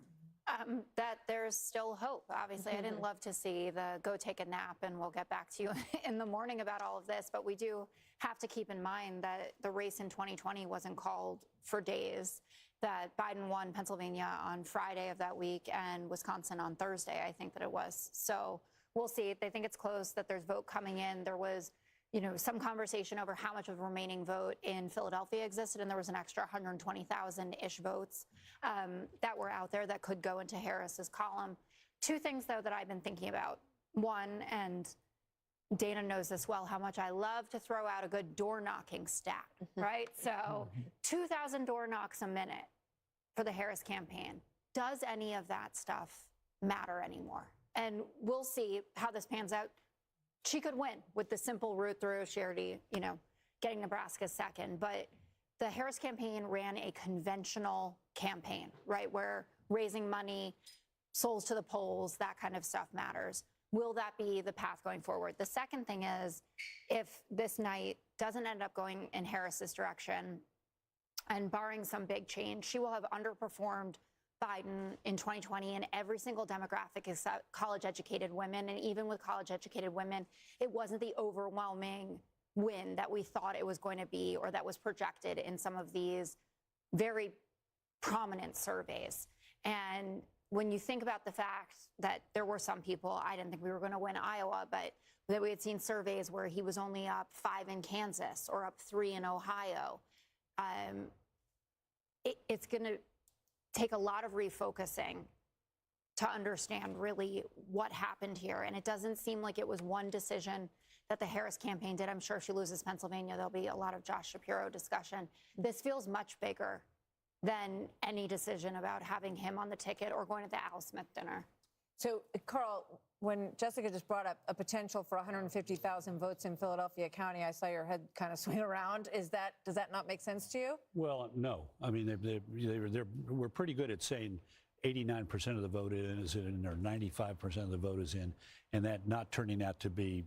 That there's still hope. Obviously, I didn't love to see the go take a nap and we'll get back to you in the morning about all of this, but we do have to keep in mind that the race in 2020 wasn't called for days, that Biden won Pennsylvania on Friday of that week and Wisconsin on Thursday, I think that it was. So we'll see. They think it's close, that there's vote coming in. There was some conversation over how much of remaining vote in Philadelphia existed, and there was an extra 120,000-ish votes that were out there that could go into Harris's column. Two things, though, that I've been thinking about. One, and Dana knows this well, how much I love to throw out a good door-knocking stat, right? So 2,000 door knocks a minute for the Harris campaign. Does any of that stuff matter anymore? And we'll see how this pans out. She could win with the simple route through. She already, getting Nebraska second. But the Harris campaign ran a conventional campaign, right, where raising money, souls to the polls, that kind of stuff matters. Will that be the path going forward? The second thing is, if this night doesn't end up going in Harris's direction, and barring some big change, she will have underperformed Biden in 2020 in every single demographic except college-educated women. And even with college-educated women, it wasn't the overwhelming win that we thought it was going to be or that was projected in some of these very prominent surveys. And when you think about the fact that there were some people, I didn't think we were going to win Iowa, but that we had seen surveys where he was only up 5 in Kansas or up 3 in Ohio. It's going to take a lot of refocusing to understand really what happened here. And it doesn't seem like it was one decision that the Harris campaign did. I'm sure if she loses Pennsylvania, there'll be a lot of Josh Shapiro discussion. This feels much bigger than any decision about having him on the ticket or going to the Al Smith dinner. So, Carl, when Jessica just brought up a potential for 150,000 votes in Philadelphia County, I saw your head kind of swing around. Does that not make sense to you? Well, no. I mean, we're pretty good at saying 89% of the vote is in, or 95% of the vote is in, and that not turning out to be,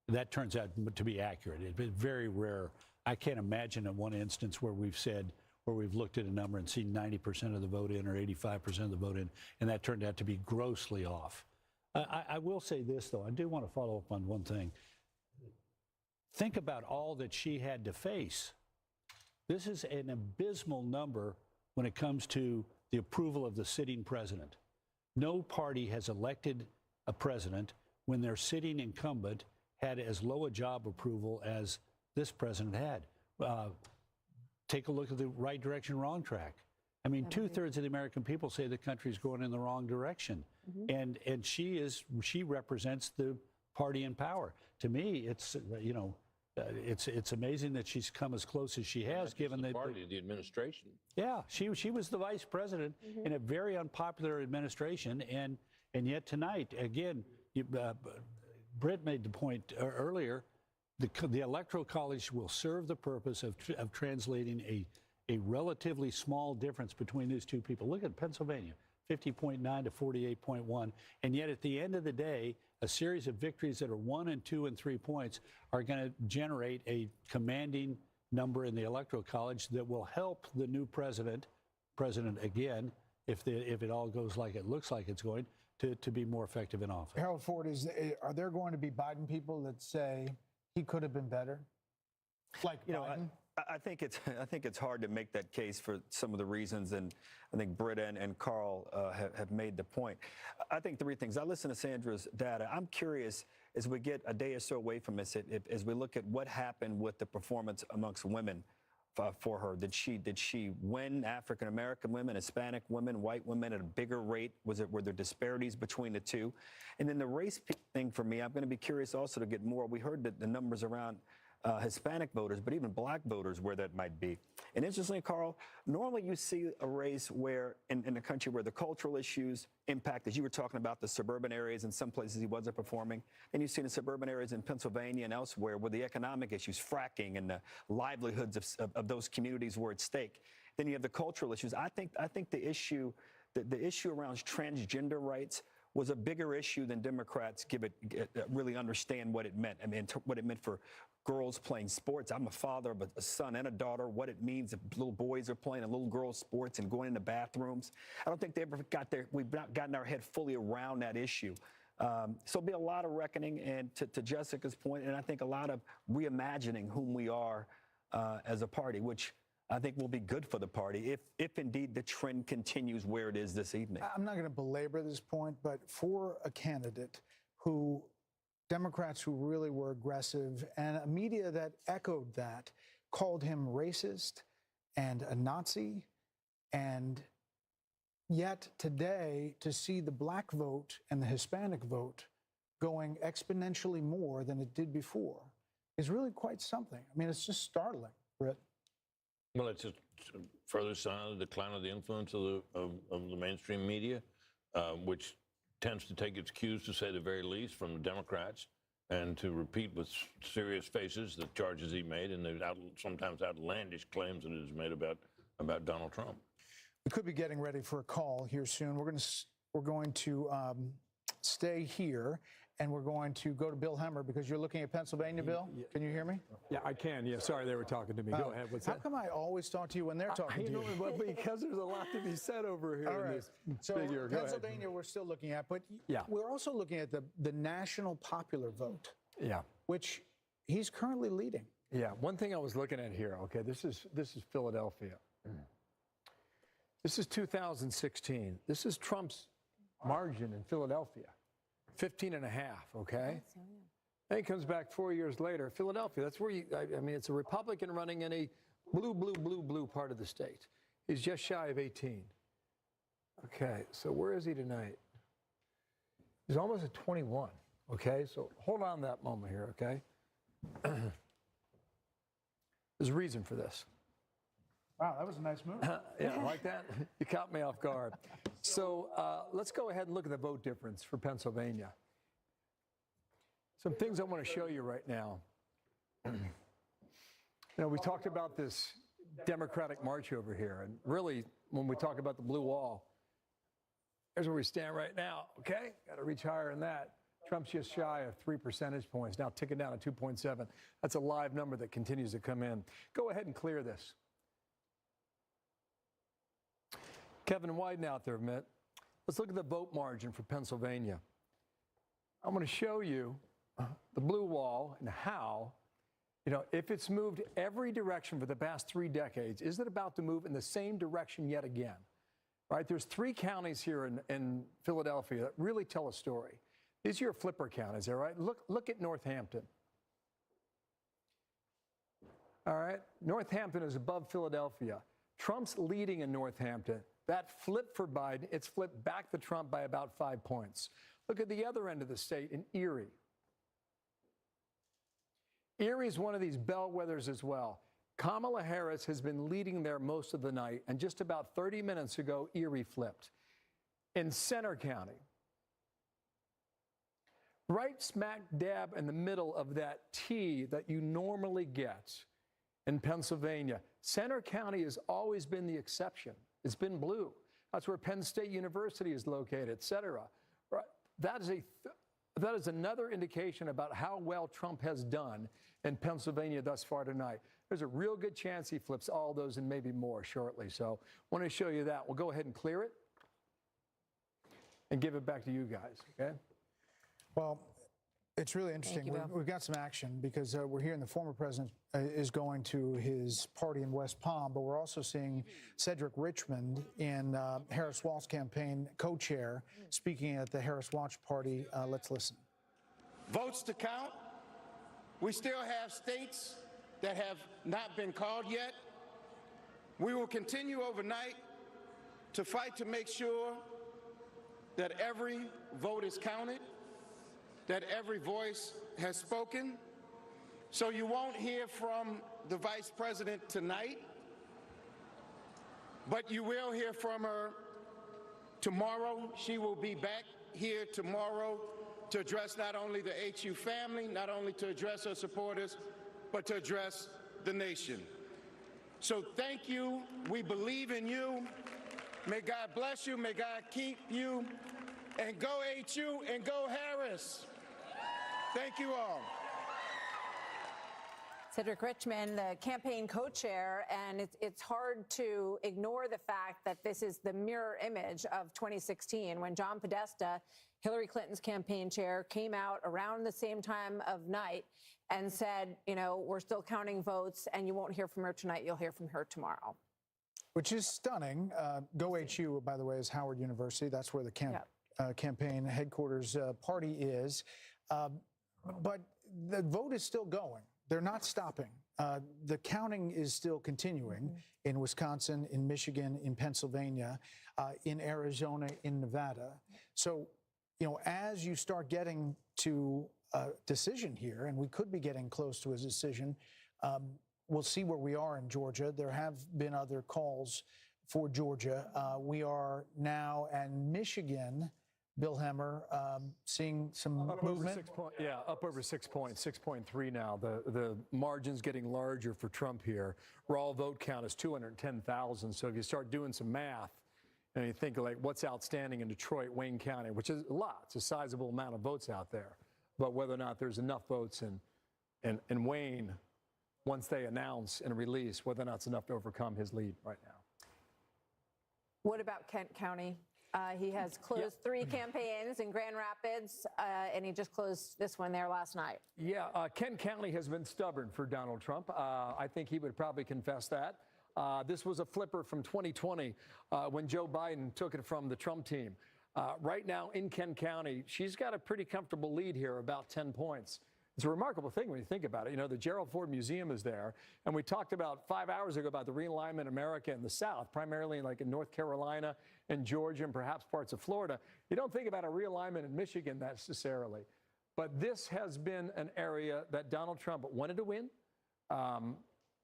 that turns out to be accurate. It's very rare. I can't imagine in one instance where we've said, where we've looked at a number and seen 90% of the vote in or 85% of the vote in, and that turned out to be grossly off. I will say this, though. I do want to follow up on one thing. Think about all that she had to face. This is an abysmal number when it comes to the approval of the sitting president. No party has elected a president when their sitting incumbent had as low a job approval as this president had. Take a look at the right direction, wrong track. I mean, 2/3 of the American people say the country's going in the wrong direction. And she represents the party in power. To me, it's, it's amazing that she's come as close as she has, given the party, the administration. Yeah, she was the vice president in a very unpopular administration. And yet tonight, again, Britt made the point earlier, the Electoral College will serve the purpose of translating a relatively small difference between these two people. Look at Pennsylvania, 50.9 to 48.1. And yet at the end of the day, a series of victories that are 1 and 2 and 3 points are going to generate a commanding number in the Electoral College that will help the new president again, if it all goes like it looks like it's going, to be more effective in office. Harold Ford, are there going to be Biden people that say he could have been better? Like Biden? I think it's hard to make that case for some of the reasons, and I think Britt and Carl have made the point. I think 3 things. I listen to Sandra's data. I'm curious, as we get a day or so away from this, as we look at what happened with the performance amongst women for her. Did she win African American women, Hispanic women, white women at a bigger rate? Were there disparities between the two? And then the race thing for me, I'm going to be curious also to get more. We heard that the numbers around Hispanic voters, but even black voters, where that might be. And interestingly, Carl, normally you see a race where in the country where the cultural issues impact, as you were talking about, the suburban areas, in some places he wasn't performing. And you see the suburban areas in Pennsylvania and elsewhere where the economic issues, fracking, and the livelihoods of those communities were at stake. Then you have the cultural issues. I think the issue around transgender rights was a bigger issue than Democrats really understand what it meant. I mean, what it meant for girls playing sports. I'm a father of a son and a daughter, what it means if little boys are playing in little girls' sports and going into bathrooms. I don't think we've not gotten our head fully around that issue. So it'll be a lot of reckoning, and to Jessica's point, and I think a lot of reimagining whom we are as a party, which I think will be good for the party if indeed the trend continues where it is this evening. I'm not going to belabor this point, but for a candidate who Democrats who really were aggressive and a media that echoed that called him racist and a Nazi, and yet today to see the black vote and the Hispanic vote going exponentially more than it did before is really quite something. I mean, it's just startling, Britt. Well, it's just further sign of the decline of the influence of the mainstream media, which tends to take its cues, to say the very least, from the Democrats, and to repeat with serious faces the charges he made and the sometimes outlandish claims that he has made about Donald Trump. We could be getting ready for a call here soon. We're going to stay here, and we're going to go to Bill Hemmer because you're looking at Pennsylvania, Bill. Can you hear me? Yeah, I can. Yeah, sorry, they were talking to me. Go ahead. What's how that? come I always talk to you when they're talking to you? Well, because there's a lot to be said over here. All right. In this so figure. Go Pennsylvania, ahead. we're still looking at, but yeah, we're also looking at the national popular vote. Yeah, which he's currently leading. Yeah. One thing I was looking at here. Okay, this is Philadelphia. This is 2016. This is Trump's margin in Philadelphia, 15.5. Okay. Then he comes back 4 years later. Philadelphia. That's where I mean, it's a Republican running in a blue part of the state. He's just shy of 18. Okay. So where is he tonight? He's almost at 21. Okay. So hold on that moment here. Okay. There's a reason for this. Wow, that was a nice move. Yeah, like that? You caught me off guard. So let's go ahead and look at the vote difference for Pennsylvania. Some things I want to show you right now. We talked about this Democratic march over here. And really, when we talk about the blue wall, here's where we stand right now, okay? Got to reach higher than that. Trump's just shy of 3 percentage points, now ticking down to 2.7. That's a live number that continues to come in. Go ahead and clear this. Kevin, widen out there a minute. Let's look at the vote margin for Pennsylvania. I'm going to show you the blue wall and how, if it's moved every direction for the past 3 decades, is it about to move in the same direction yet again? Right? There's 3 counties here in Philadelphia that really tell a story. These are your flipper counties, all right? Look at Northampton. All right? Northampton is above Philadelphia. Trump's leading in Northampton. That flip for Biden, it's flipped back to Trump by about 5 points. Look at the other end of the state in Erie. Erie is one of these bellwethers as well. Kamala Harris has been leading there most of the night, and just about 30 minutes ago, Erie flipped. In Centre County, right smack dab in the middle of that T that you normally get in Pennsylvania, Centre County has always been the exception. It's been blue. That's where Penn State University is located, et cetera. Right? That is another indication about how well Trump has done in Pennsylvania thus far tonight. There's a real good chance he flips all those and maybe more shortly. So I want to show you that. We'll go ahead and clear it and give it back to you guys, okay? Well, it's really interesting. We've got some action because we're hearing the former president is going to his party in West Palm, but we're also seeing Cedric Richmond in Harris Walz's campaign co-chair speaking at the Harris Walz party. Let's listen. Votes to count. We still have states that have not been called yet. We will continue overnight to fight to make sure that every vote is counted, that every voice has spoken. So you won't hear from the vice president tonight, but you will hear from her tomorrow. She will be back here tomorrow to address not only the HU family, not only to address her supporters, but to address the nation. So thank you. We believe in you. May God bless you. May God keep you. And go HU and go Harris. Thank you all. Cedric Richmond, the campaign co-chair, and it's hard to ignore the fact that this is the mirror image of 2016 when John Podesta, Hillary Clinton's campaign chair, came out around the same time of night and said, we're still counting votes and you won't hear from her tonight, you'll hear from her tomorrow. Which is stunning. Go HU, by the way, is Howard University. That's where the campaign headquarters party is. But the vote is still going. They're not stopping. The counting is still continuing in Wisconsin, in Michigan, in Pennsylvania, in Arizona, in Nevada. So, as you start getting to a decision here, and we could be getting close to a decision, we'll see where we are in Georgia. There have been other calls for Georgia. We are now in Michigan. Bill Hemmer, seeing some movement. Up over 6 points, 6.3 now. The margin's getting larger for Trump here. Raw vote count is 210,000. So if you start doing some math and you think like what's outstanding in Detroit, Wayne County, which is a lot, it's a sizable amount of votes out there. But whether or not there's enough votes in Wayne, once they announce and release, whether or not it's enough to overcome his lead right now. What about Kent County? He has closed 3 campaigns in Grand Rapids, and he just closed this one there last night. Yeah, Kent County has been stubborn for Donald Trump. I think he would probably confess that. This was a flipper from 2020 when Joe Biden took it from the Trump team. Right now in Kent County, she's got a pretty comfortable lead here, about 10 points. It's a remarkable thing when you think about it. You know, the Gerald Ford Museum is there, and we talked about 5 hours ago about the realignment of America in the South, primarily like in North Carolina and Georgia and perhaps parts of Florida. You don't think about a realignment in Michigan necessarily, but this has been an area that Donald Trump wanted to win.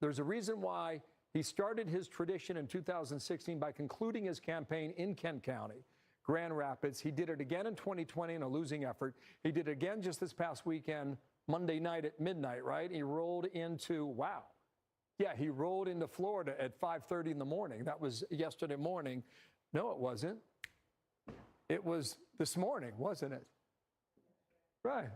There's a reason why he started his tradition in 2016 by concluding his campaign in Kent County, Grand Rapids. He did it again in 2020 in a losing effort. He did it again just this past weekend, Monday night at midnight, right? He rolled into, he rolled into Florida at 5:30 in the morning. That was yesterday morning. No, it wasn't. It was this morning, wasn't it? Right,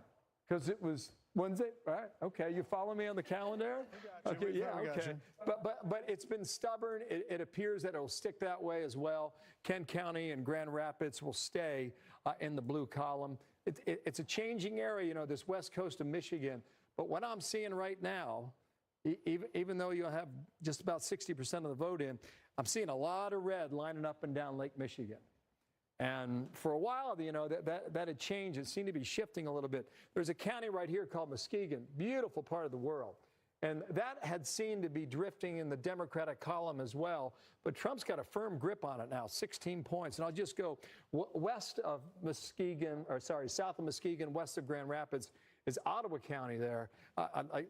because it was Wednesday, right? Okay, you follow me on the calendar? Okay, yeah, okay. But it's been stubborn. It appears that it'll stick that way as well. Kent County and Grand Rapids will stay in the blue column. It's a changing area, you know, this west coast of Michigan. But what I'm seeing right now, even though you'll have just about 60% of the vote in, I'm seeing a lot of red lining up and down Lake Michigan. And for a while, you know, that had changed. It seemed to be shifting a little bit. There's a county right here called Muskegon, beautiful part of the world. And that had seemed to be drifting in the Democratic column as well. But Trump's got a firm grip on it now, 16 points. And I'll just go west of Muskegon, south of Muskegon, west of Grand Rapids is Ottawa County there.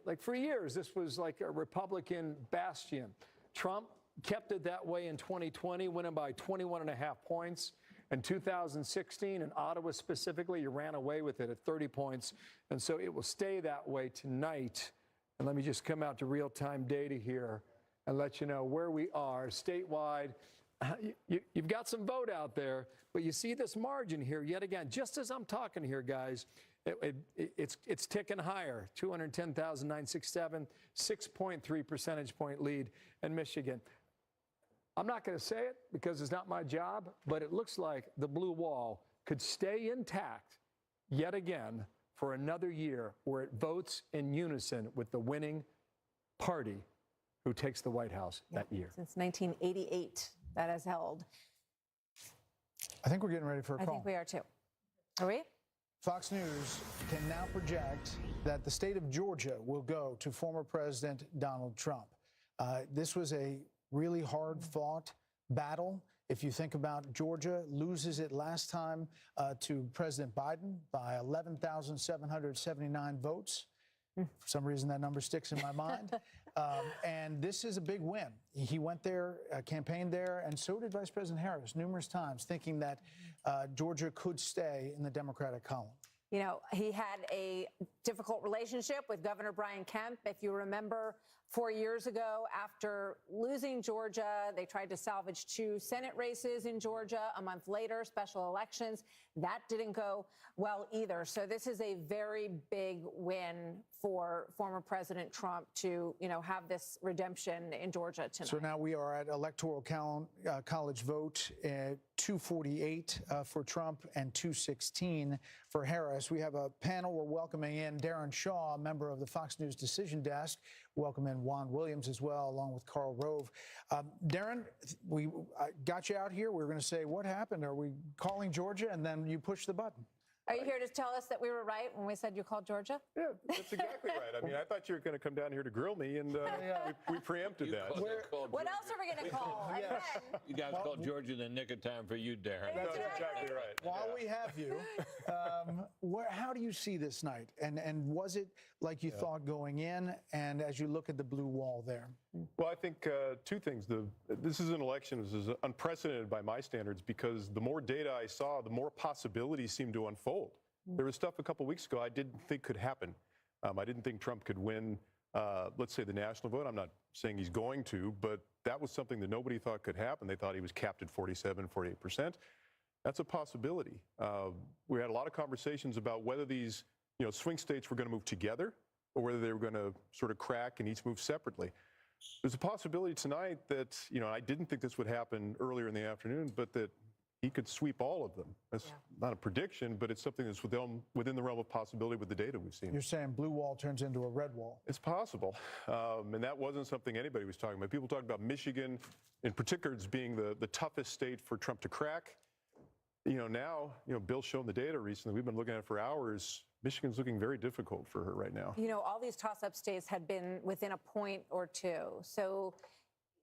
Like for years, this was like a Republican bastion. Trump kept it that way in 2020, winning by 21.5 points. In 2016, in Ottawa specifically, you ran away with it at 30 points. And so it will stay that way tonight. And let me just come out to real-time data here and let you know where we are statewide. You've got some vote out there, but you see this margin here yet again. Just as I'm talking here, guys, it's ticking higher. 210,967, 6.3 percentage point lead in Michigan. I'm not going to say it because it's not my job, but it looks like the blue wall could stay intact yet again for another year where it votes in unison with the winning party who takes the White House that year. Since 1988, that has held. I think we're getting ready for a call. I think we are too. Are we? Fox News can now project that the state of Georgia will go to former President Donald Trump. This was a really hard-fought battle. If you think about Georgia, loses it last time to President Biden by 11,779 votes. For some reason, that number sticks in my mind. And this is a big win. He went there, campaigned there, and so did Vice President Harris numerous times, thinking that Georgia could stay in the Democratic column. You know, he had a difficult relationship with Governor Brian Kemp. If you remember, 4 years ago, after losing Georgia, they tried to salvage 2 Senate races in Georgia. A month later, special elections. That didn't go well either. So this is a very big win for former President Trump to, you know, have this redemption in Georgia tonight. So now we are at electoral college vote, 248 for Trump and 216 for Harris. We have a panel. We're welcoming in Darren Shaw, a member of the Fox News Decision Desk. Welcome in Juan Williams as well, along with Karl Rove. Darren, we got you out here. We were going to say, what happened? Are we calling Georgia? And then you push the button. Are you here to tell us that we were right when we said you called Georgia? Yeah, that's exactly right. I mean, I thought you were going to come down here to grill me, and we preempted that. What else are we going to call? And then, You guys called Georgia in the nick of time for you, Darren. That's exactly right. While we have you, how do you see this night? And was it like you thought going in? And as you look at the blue wall there? Well, I think two things. This is an election. This is unprecedented by my standards because the more data I saw, the more possibilities seemed to unfold. There was stuff a couple weeks ago I didn't think could happen. I didn't think Trump could win, let's say, the national vote. I'm not saying he's going to, but that was something that nobody thought could happen. They thought he was capped at 47, 48%. That's a possibility. We had a lot of conversations about whether these swing states were going to move together or whether they were going to sort of crack and each move separately. There's a possibility tonight that, I didn't think this would happen earlier in the afternoon, but that he could sweep all of them. That's not a prediction, but it's something that's within the realm of possibility with the data we've seen. You're saying blue wall turns into a red wall. It's possible. And that wasn't something anybody was talking about. People talked about Michigan, in particular, as being the toughest state for Trump to crack. Now, Bill's shown the data recently. We've been looking at it for hours. Michigan's looking very difficult for her right now. all these toss-up states had been within a point or two. So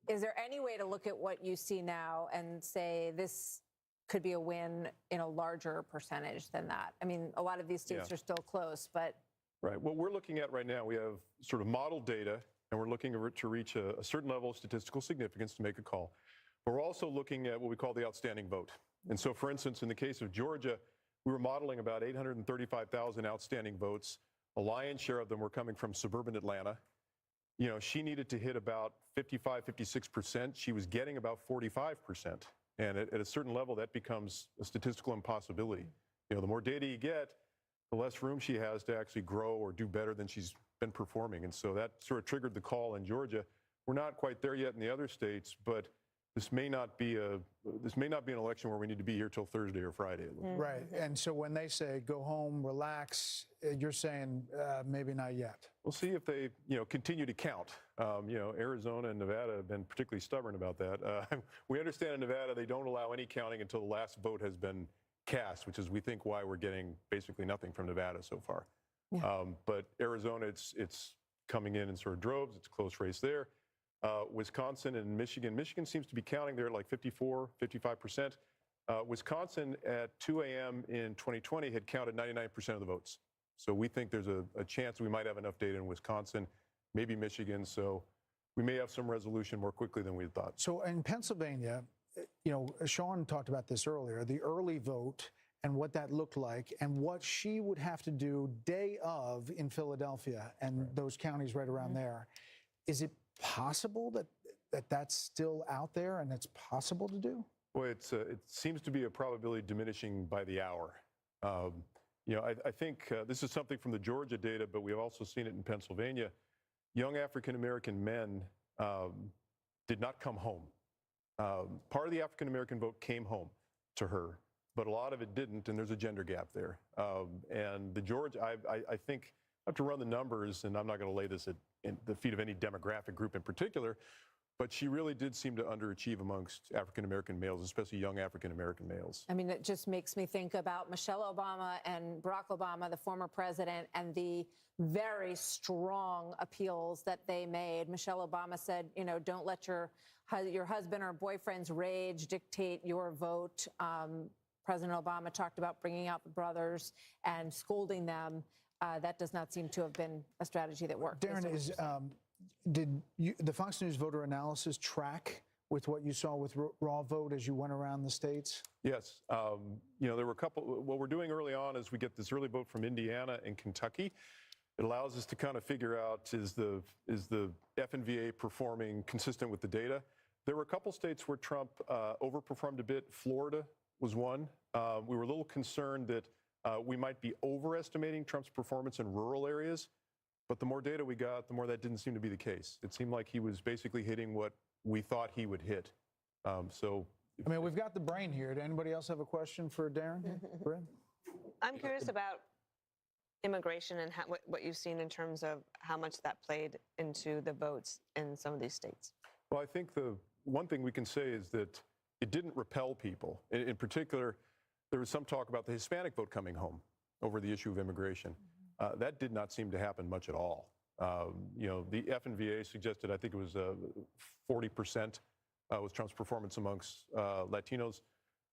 is there any way to look at what you see now and say this could be a win in a larger percentage than that? I mean, a lot of these states are still close, but... Right. What we're looking at right now, we have sort of model data, and we're looking to reach a certain level of statistical significance to make a call. But we're also looking at what we call the outstanding vote. And so, for instance, in the case of Georgia, we were modeling about 835,000 outstanding votes. A lion's share of them were coming from suburban Atlanta. She needed to hit about 55, 56%. She was getting about 45%. And at a certain level, that becomes a statistical impossibility. The more data you get, the less room she has to actually grow or do better than she's been performing. And so that sort of triggered the call in Georgia. We're not quite there yet in the other states, but this may not be an election where we need to be here till Thursday or Friday. Right. And so when they say go home, relax, you're saying maybe not yet. We'll see if they, continue to count. Arizona and Nevada have been particularly stubborn about that. We understand in Nevada they don't allow any counting until the last vote has been cast, which is, we think, why we're getting basically nothing from Nevada so far. Yeah. But Arizona, it's coming in sort of droves. It's a close race there. Wisconsin and Michigan. Michigan seems to be counting there at like 54, 55%. Wisconsin at 2 a.m. in 2020 had counted 99% of the votes. So we think there's a chance we might have enough data in Wisconsin, maybe Michigan. So we may have some resolution more quickly than we had thought. So in Pennsylvania, Sean talked about this earlier, the early vote and what that looked like and what she would have to do day of in Philadelphia and those counties right around there. Is it possible that that's still out there and it's possible to do? Well, it seems to be a probability diminishing by the hour. I think this is something from the Georgia data, but we've also seen it in Pennsylvania. Young African-American men did not come home. Part of the African-American vote came home to her, but a lot of it didn't, and there's a gender gap there. And the Georgia, I think, I have to run the numbers, and I'm not going to lay this at the feet of any demographic group in particular, but she really did seem to underachieve amongst African-American males, especially young African-American males. I mean, it just makes me think about Michelle Obama and Barack Obama, the former president, and the very strong appeals that they made. Michelle Obama said, don't let your husband or boyfriend's rage dictate your vote. President Obama talked about bringing out the brothers and scolding them. That does not seem to have been a strategy that worked. Darren, did the Fox News voter analysis track with what you saw with raw vote as you went around the states? Yes. There were a couple. What we're doing early on is we get this early vote from Indiana and Kentucky. It allows us to kind of figure out, is the FNVA performing consistent with the data? There were a couple states where Trump overperformed a bit. Florida was one. We were a little concerned that we might be overestimating Trump's performance in rural areas, but the more data we got, the more that didn't seem to be the case. It seemed like he was basically hitting what we thought he would hit. We've got the brain here. Did anybody else have a question for Darren? I'm curious about immigration and what you've seen in terms of how much that played into the votes in some of these states. Well, I think the one thing we can say is that it didn't repel people. In particular, there was some talk about the Hispanic vote coming home. over the issue of immigration. That did not seem to happen much at all. The FNVA suggested, I think it was 40% was Trump's performance amongst Latinos.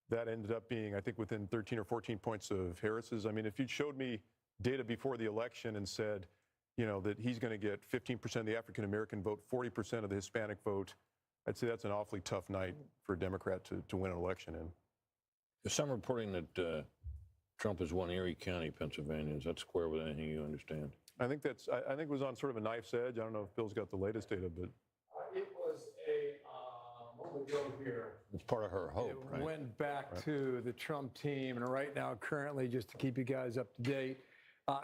That ended up being, I think, within 13 or 14 points of Harris's. I mean, if you showed me data before the election and said, that he's going to get 15% of the African-American vote, 40% of the Hispanic vote, I'd say that's an awfully tough night for a Democrat to win an election in. There's some reporting that Trump has won Erie County, Pennsylvania. Is that square with anything you understand? I think it was on sort of a knife's edge. I don't know if Bill's got the latest data, but It was a moment ago here. It's part of her hope, right? Went back to the Trump team, and right now, currently, just to keep you guys up to date,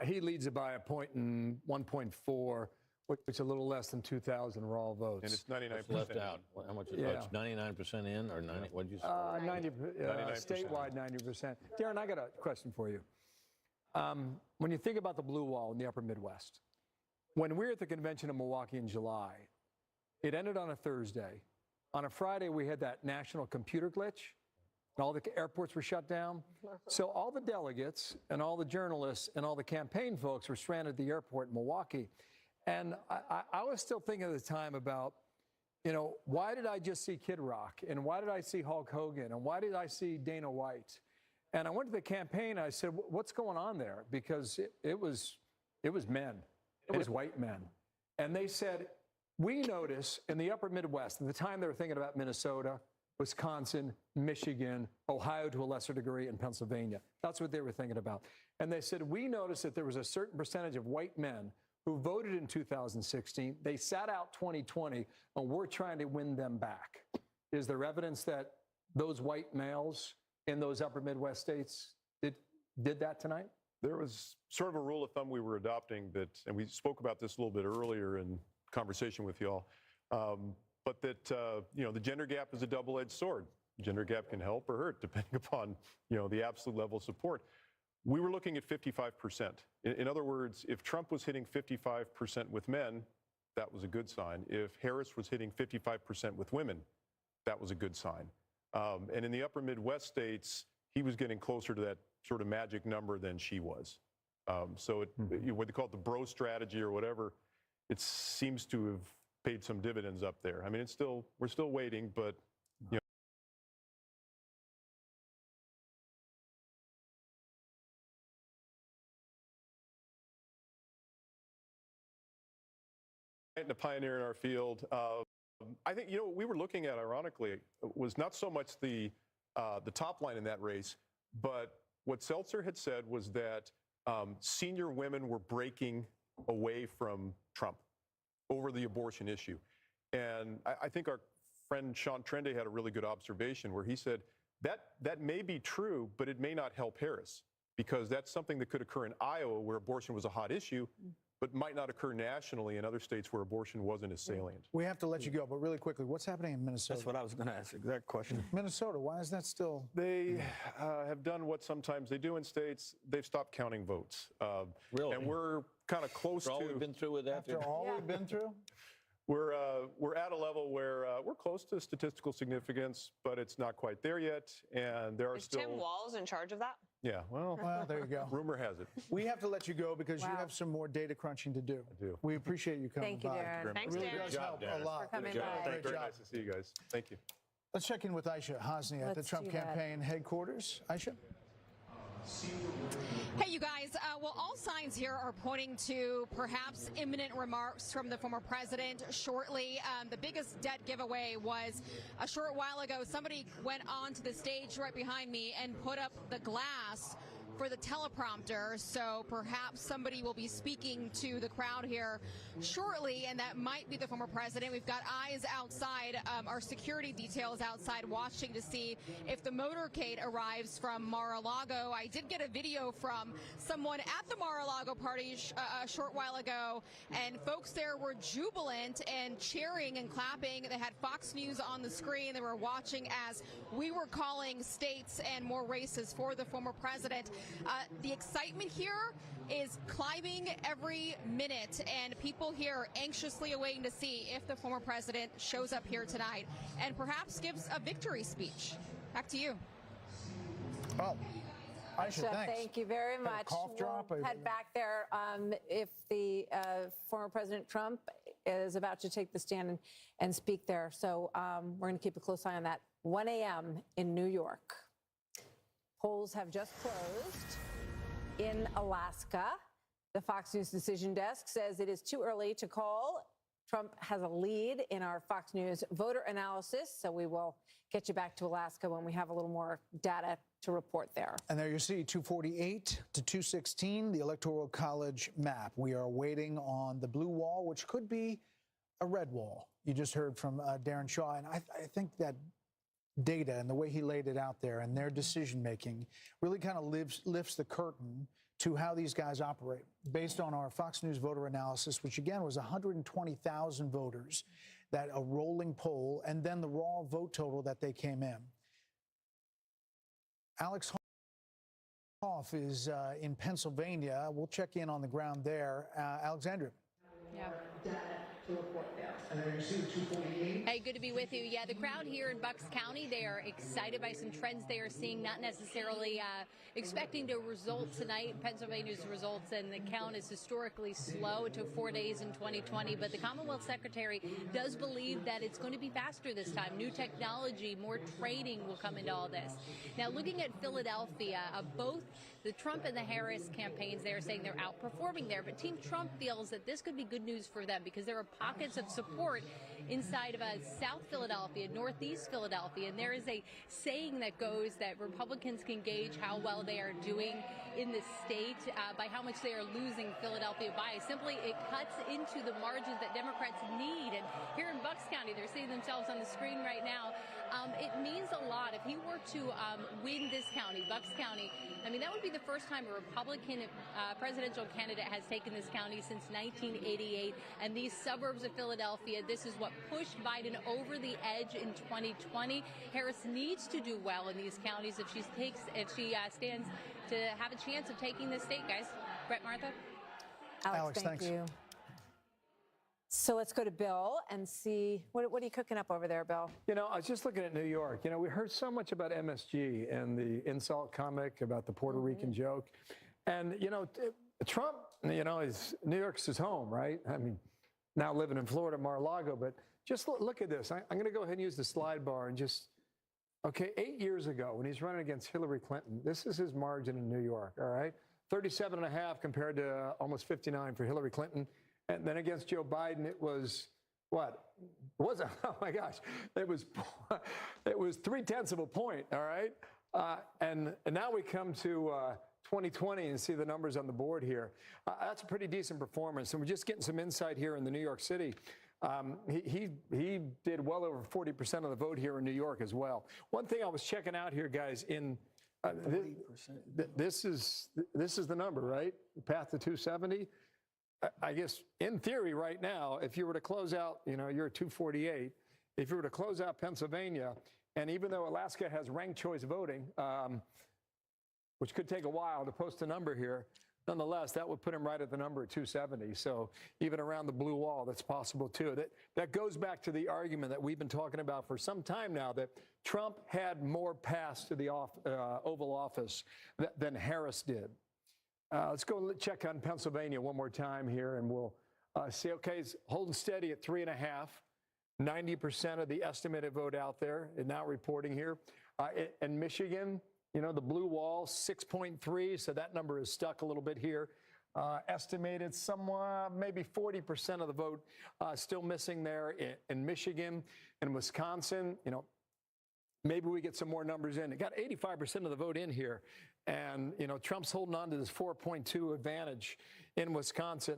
he leads it by a point in 1.4, which is a little less than 2,000 raw votes. And it's 99% left out. How much? Yeah. It's 99% in, or 90? What did you say? 90, 99%. statewide, 90%. Darren, I got a question for you. When you think about the blue wall in the upper Midwest, when we were at the convention in Milwaukee in July, it ended on a Thursday. On a Friday, we had that national computer glitch, and all the airports were shut down. So all the delegates and all the journalists and all the campaign folks were stranded at the airport in Milwaukee. And I was still thinking at the time about, why did I just see Kid Rock? And why did I see Hulk Hogan? And why did I see Dana White? And I went to the campaign, and I said, what's going on there? Because it was men. It was white men. And they said, we notice in the upper Midwest, at the time they were thinking about Minnesota, Wisconsin, Michigan, Ohio to a lesser degree, and Pennsylvania. That's what they were thinking about. And they said, we noticed that there was a certain percentage of white men who voted in 2016. They sat out 2020, and we're trying to win them back. Is there evidence that those white males in those upper Midwest states did that tonight? there was sort of a rule of thumb we were adopting that, and we spoke about this a little bit earlier in conversation with y'all, but that, the gender gap is a double-edged sword. Gender gap can help or hurt depending upon, the absolute level of support. We were looking at 55%. In other words, if Trump was hitting 55% with men, that was a good sign. If Harris was hitting 55% with women, that was a good sign. And in the upper Midwest states, he was getting closer to that sort of magic number than she was. So what they call it, the bro strategy or whatever, it seems to have paid some dividends up there. I mean, we're still waiting, but a pioneer in our field. I think, what we were looking at, ironically, was not so much the top line in that race, but what Seltzer had said was that senior women were breaking away from Trump over the abortion issue. And I think our friend Sean Trende had a really good observation where he said that may be true, but it may not help Harris, because that's something that could occur in Iowa where abortion was a hot issue, but might not occur nationally in other states where abortion wasn't as salient. We have to let you go, but really quickly, what's happening in Minnesota? That's what I was going to ask, exact question. Minnesota, why is that still? They have done what sometimes they do in states. They've stopped counting votes. Really? And we're kind of close After all to... we've been through with that? After all we've been through? We're at a level where we're close to statistical significance, but it's not quite there yet, and there are Is still... Tim Walz in charge of that? Yeah, well, there you go. Rumor has it. We have to let you go because you have some more data crunching to do. I do. We appreciate you coming Thank you, by. Darren. Thanks, Really Darren. does help a lot. For coming Good by. job. Great Very job. nice to see you guys. Thank you. Let's check in with Aisha Hosni at the Let's Trump do that. campaign headquarters. Aisha? Hey, you guys. Well, all signs here are pointing to perhaps imminent remarks from the former president shortly. The biggest debt giveaway was a short while ago. Somebody went onto the stage right behind me and put up the glass for the teleprompter, so perhaps somebody will be speaking to the crowd here shortly, and that might be the former president. We've got eyes outside, our security details outside watching to see if the motorcade arrives from Mar-a-Lago. I did get a video from someone at the Mar-a-Lago party a short while ago, and folks there were jubilant and cheering and clapping. They had Fox News on the screen. They were watching as we were calling states and more races for the former president. The excitement here is climbing every minute, and people here are anxiously awaiting to see if the former president shows up here tonight and perhaps gives a victory speech. Back to you. Well, Aisha, thanks. Thank you very much. Cough drop. We'll head back there. If the former President Trump is about to take the stand and speak there. So we're going to keep a close eye on that. 1 a.m. in New York. Polls have just closed in Alaska. The Fox News decision desk says it is too early to call. Trump has a lead in our Fox News voter analysis, so we will get you back to Alaska when we have a little more data to report there. And there you see 248 to 216, the Electoral College map. We are waiting on the blue wall, which could be a red wall. You just heard from Darren Shaw, and I think that data and the way he laid it out there and their decision-making really kind of lifts the curtain to how these guys operate. Based on our Fox News voter analysis, which again was 120,000 voters, that a rolling poll, and then the raw vote total that they came in. Alex Hoff is in Pennsylvania. We'll check in on the ground there. Alexandria. Yeah. To report there. And then you see the 248. Hey, good to be with you. Yeah, the crowd here in Bucks County, they are excited by some trends they are seeing, not necessarily expecting to result tonight. Pennsylvania's results and the count is historically slow. It took 4 days in 2020, but the Commonwealth Secretary does believe that it's going to be faster this time. New technology, more training will come into all this. Now, looking at Philadelphia, both the Trump and the Harris campaigns, they are saying they're outperforming there, but Team Trump feels that this could be good news for them because there are pockets of support inside of South Philadelphia, Northeast Philadelphia, and there is a saying that goes that Republicans can gauge how well they are doing in the state by how much they are losing Philadelphia by. Simply, it cuts into the margins that Democrats need, and here in Bucks County, they're seeing themselves on the screen right now. It means a lot. If he were to win this county, Bucks County, I mean, that would be the first time a Republican presidential candidate has taken this county since 1988. And these suburbs of Philadelphia, this is what pushed Biden over the edge in 2020. Harris needs to do well in these counties if she stands to have a chance of taking this state, guys. Brett, Martha? Alex, thank you. So let's go to Bill and see, what are you cooking up over there, Bill? You know, I was just looking at New York. You know, we heard so much about MSG and the insult comic about the Puerto Rican joke. And, you know, Trump, you know, New York's his home, right? I mean, now living in Florida, Mar-a-Lago, but just look at this. I'm going to go ahead and use the slide bar and just, okay, 8 years ago when he's running against Hillary Clinton, this is his margin in New York, all right? 37.5 compared to almost 59 for Hillary Clinton. And then against Joe Biden, it was what? Was it? Oh my gosh! It was 0.3 of a point. All right. And now we come to 2020 and see the numbers on the board here. That's a pretty decent performance, and we're just getting some insight here in the New York City. He did well over 40% of the vote here in New York as well. One thing I was checking out here, guys, in this is the number, right? The path to 270. I guess in theory right now, if you were to close out, you know, you're at 248. If you were to close out Pennsylvania, and even though Alaska has ranked choice voting, which could take a while to post a number here, nonetheless, that would put him right at the number at 270. So even around the blue wall, that's possible too. That goes back to the argument that we've been talking about for some time now, that Trump had more paths to the Oval Office than Harris did. Let's go check on Pennsylvania one more time here, and we'll see. Okay, it's holding steady at 3.5. 90% of the estimated vote out there is now reporting here. In Michigan, you know, the blue wall, 6.3, so that number is stuck a little bit here. Estimated somewhat, maybe 40% of the vote still missing there in Michigan. In Wisconsin, you know, maybe we get some more numbers in. It got 85% of the vote in here. And, you know, Trump's holding on to this 4.2 advantage in Wisconsin.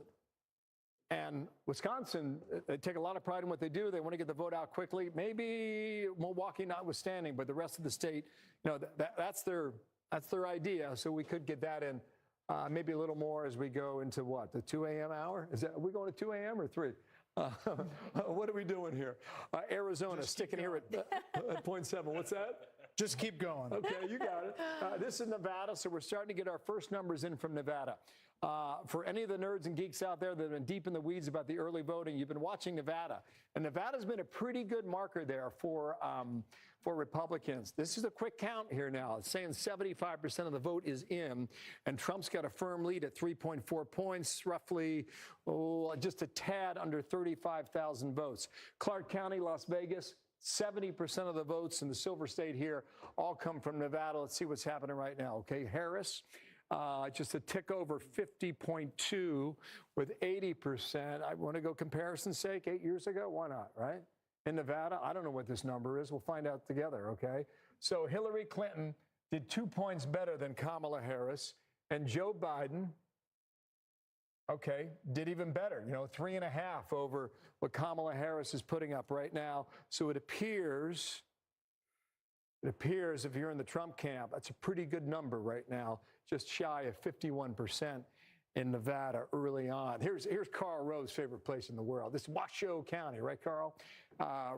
And Wisconsin, they take a lot of pride in what they do. They want to get the vote out quickly. Maybe Milwaukee notwithstanding, but the rest of the state, you know, that's their idea. So we could get that in maybe a little more as we go into what, the 2 a.m. hour? Are we going to 2 a.m. or 3? What are we doing here? Arizona sticking here at 0.7. What's that? Just keep going. Okay, you got it. This is Nevada, so we're starting to get our first numbers in from Nevada. For any of the nerds and geeks out there that have been deep in the weeds about the early voting, you've been watching Nevada. And Nevada's been a pretty good marker there for Republicans. This is a quick count here now. It's saying 75% of the vote is in, and Trump's got a firm lead at 3.4 points, roughly, just a tad under 35,000 votes. Clark County, Las Vegas, 70% of the votes in the Silver State here all come from Nevada. Let's see what's happening right now, okay? Harris, just a tick over 50.2 with 80%. I want to go comparison's sake, 8 years ago? Why not, right? In Nevada, I don't know what this number is. We'll find out together, okay? So Hillary Clinton did 2 points better than Kamala Harris, and Joe Biden, okay, did even better, 3.5 over what Kamala Harris is putting up right now. So it appears if you're in the Trump camp, that's a pretty good number right now, just shy of 51% in Nevada early on. Here's Karl Rove's favorite place in the world. This is Washoe County, right, Karl?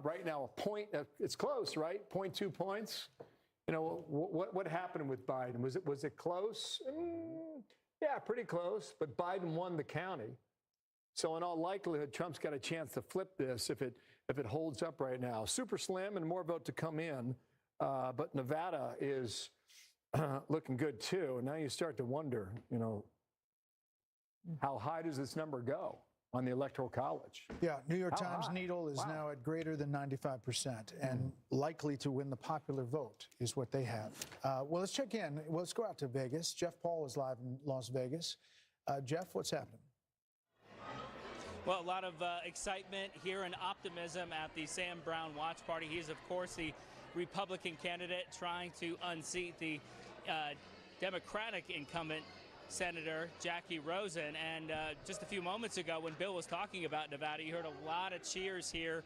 Right now, a point, it's close, right? 0.2 points. What happened with Biden? Was it close? Yeah, pretty close, but Biden won the county. So in all likelihood, Trump's got a chance to flip this if it holds up right now. Super slim and more vote to come in, but Nevada is looking good too. And now you start to wonder, how high does this number go on the Electoral College? Yeah, New York How Times high? needle is Wow. now at greater than 95% and likely to win the popular vote is what they have. Well, let's check in. Let's go out to Vegas. Jeff Paul is live in Las Vegas. Jeff, what's happening? Well, a lot of excitement here and optimism at the Sam Brown watch party. He's, of course, the Republican candidate trying to unseat the Democratic incumbent Senator Jackie Rosen. And just a few moments ago, when Bill was talking about Nevada, you heard a lot of cheers here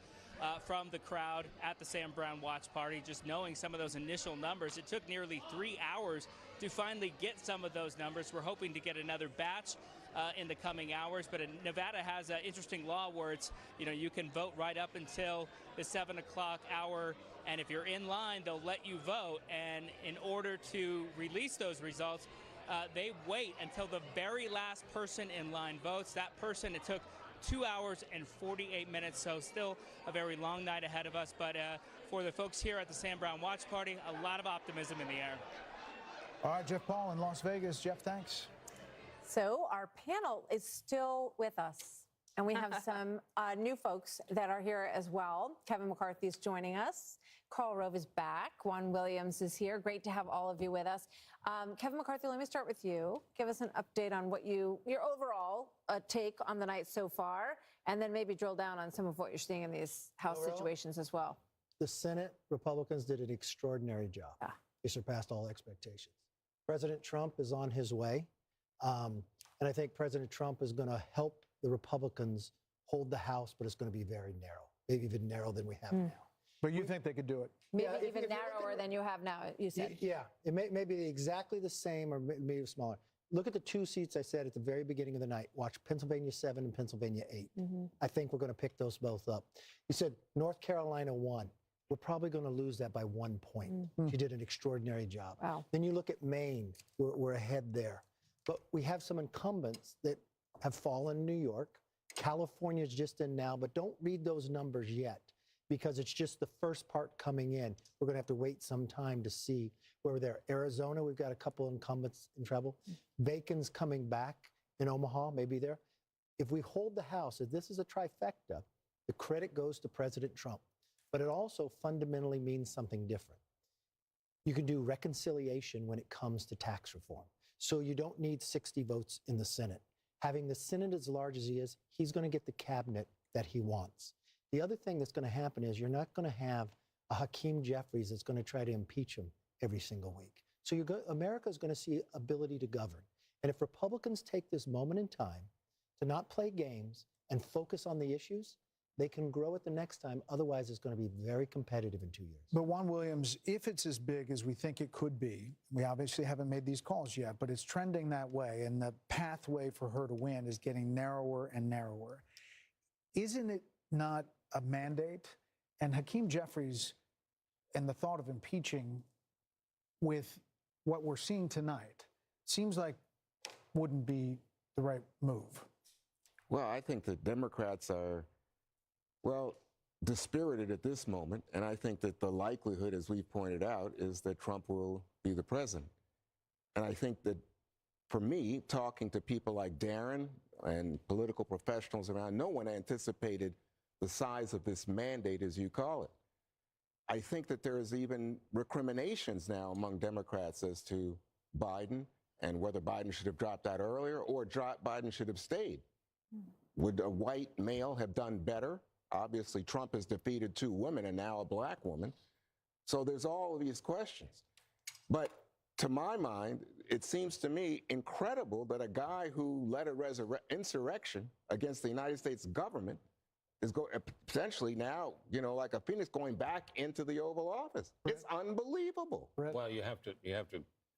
from the crowd at the Sam Brown watch party, just knowing some of those initial numbers. It took nearly 3 hours to finally get some of those numbers. We're hoping to get another batch in the coming hours, but Nevada has an interesting law where it's, you can vote right up until the 7 o'clock hour, and if you're in line, they'll let you vote. And in order to release those results, they wait until the very last person in line votes. That person, it took 2 hours and 48 minutes, so still a very long night ahead of us. But for the folks here at the Sam Brown watch party, a lot of optimism in the air. All right, Jeff Paul in Las Vegas. Jeff, thanks. So our panel is still with us, and we have some new folks that are here as well. Kevin McCarthy is joining us. Karl Rove is back. Juan Williams is here. Great to have all of you with us. Kevin McCarthy, let me start with you. Give us an update on what your overall take on the night so far, and then maybe drill down on some of what you're seeing in these House situations as well. The Senate Republicans did an extraordinary job. They surpassed all expectations. President Trump is on his way. And I think President Trump is going to help the Republicans hold the House, but it's going to be very narrow, maybe even narrower than we have now. But you think they could do it? Maybe even narrower than you have now, you said. Yeah, it may be exactly the same or maybe smaller. Look at the 2 seats I said at the very beginning of the night. Watch Pennsylvania 7 and Pennsylvania 8. I think we're going to pick those both up. You said North Carolina 1. We're probably going to lose that by 1 point. She did an extraordinary job. Wow. Then you look at Maine. We're ahead there. But we have some incumbents that have fallen in New York. California's just in now, but don't read those numbers yet because it's just the first part coming in. We're going to have to wait some time to see where we're there. Arizona, we've got a couple incumbents in trouble. Bacon's coming back in Omaha, maybe there. If we hold the House, if this is a trifecta, the credit goes to President Trump. But it also fundamentally means something different. You can do reconciliation when it comes to tax reform. So you don't need 60 votes in the Senate. Having the Senate as large as he is, he's going to get the cabinet that he wants. The other thing that's going to happen is you're not going to have a Hakeem Jeffries that's going to try to impeach him every single week. So America is going to see ability to govern. And if Republicans take this moment in time to not play games and focus on the issues, they can grow it the next time. Otherwise, it's going to be very competitive in 2 years. But Juan Williams, if it's as big as we think it could be, we obviously haven't made these calls yet, but it's trending that way, and the pathway for her to win is getting narrower and narrower. Isn't it not a mandate? And Hakeem Jeffries and the thought of impeaching with what we're seeing tonight seems like wouldn't be the right move? Well, I think the Democrats are, well, dispirited at this moment, and I think that the likelihood, as we've pointed out, is that Trump will be the president. And I think that, for me, talking to people like Darren and political professionals around, no one anticipated the size of this mandate, as you call it. I think that there's even recriminations now among Democrats as to Biden and whether Biden should have dropped out earlier or Biden should have stayed. Would a white male have done better? Obviously, Trump has defeated 2 women and now a black woman. So there's all of these questions. But to my mind, it seems to me incredible that a guy who led a insurrection against the United States government is potentially now, you know, like a phoenix going back into the Oval Office. It's unbelievable. Well, you have to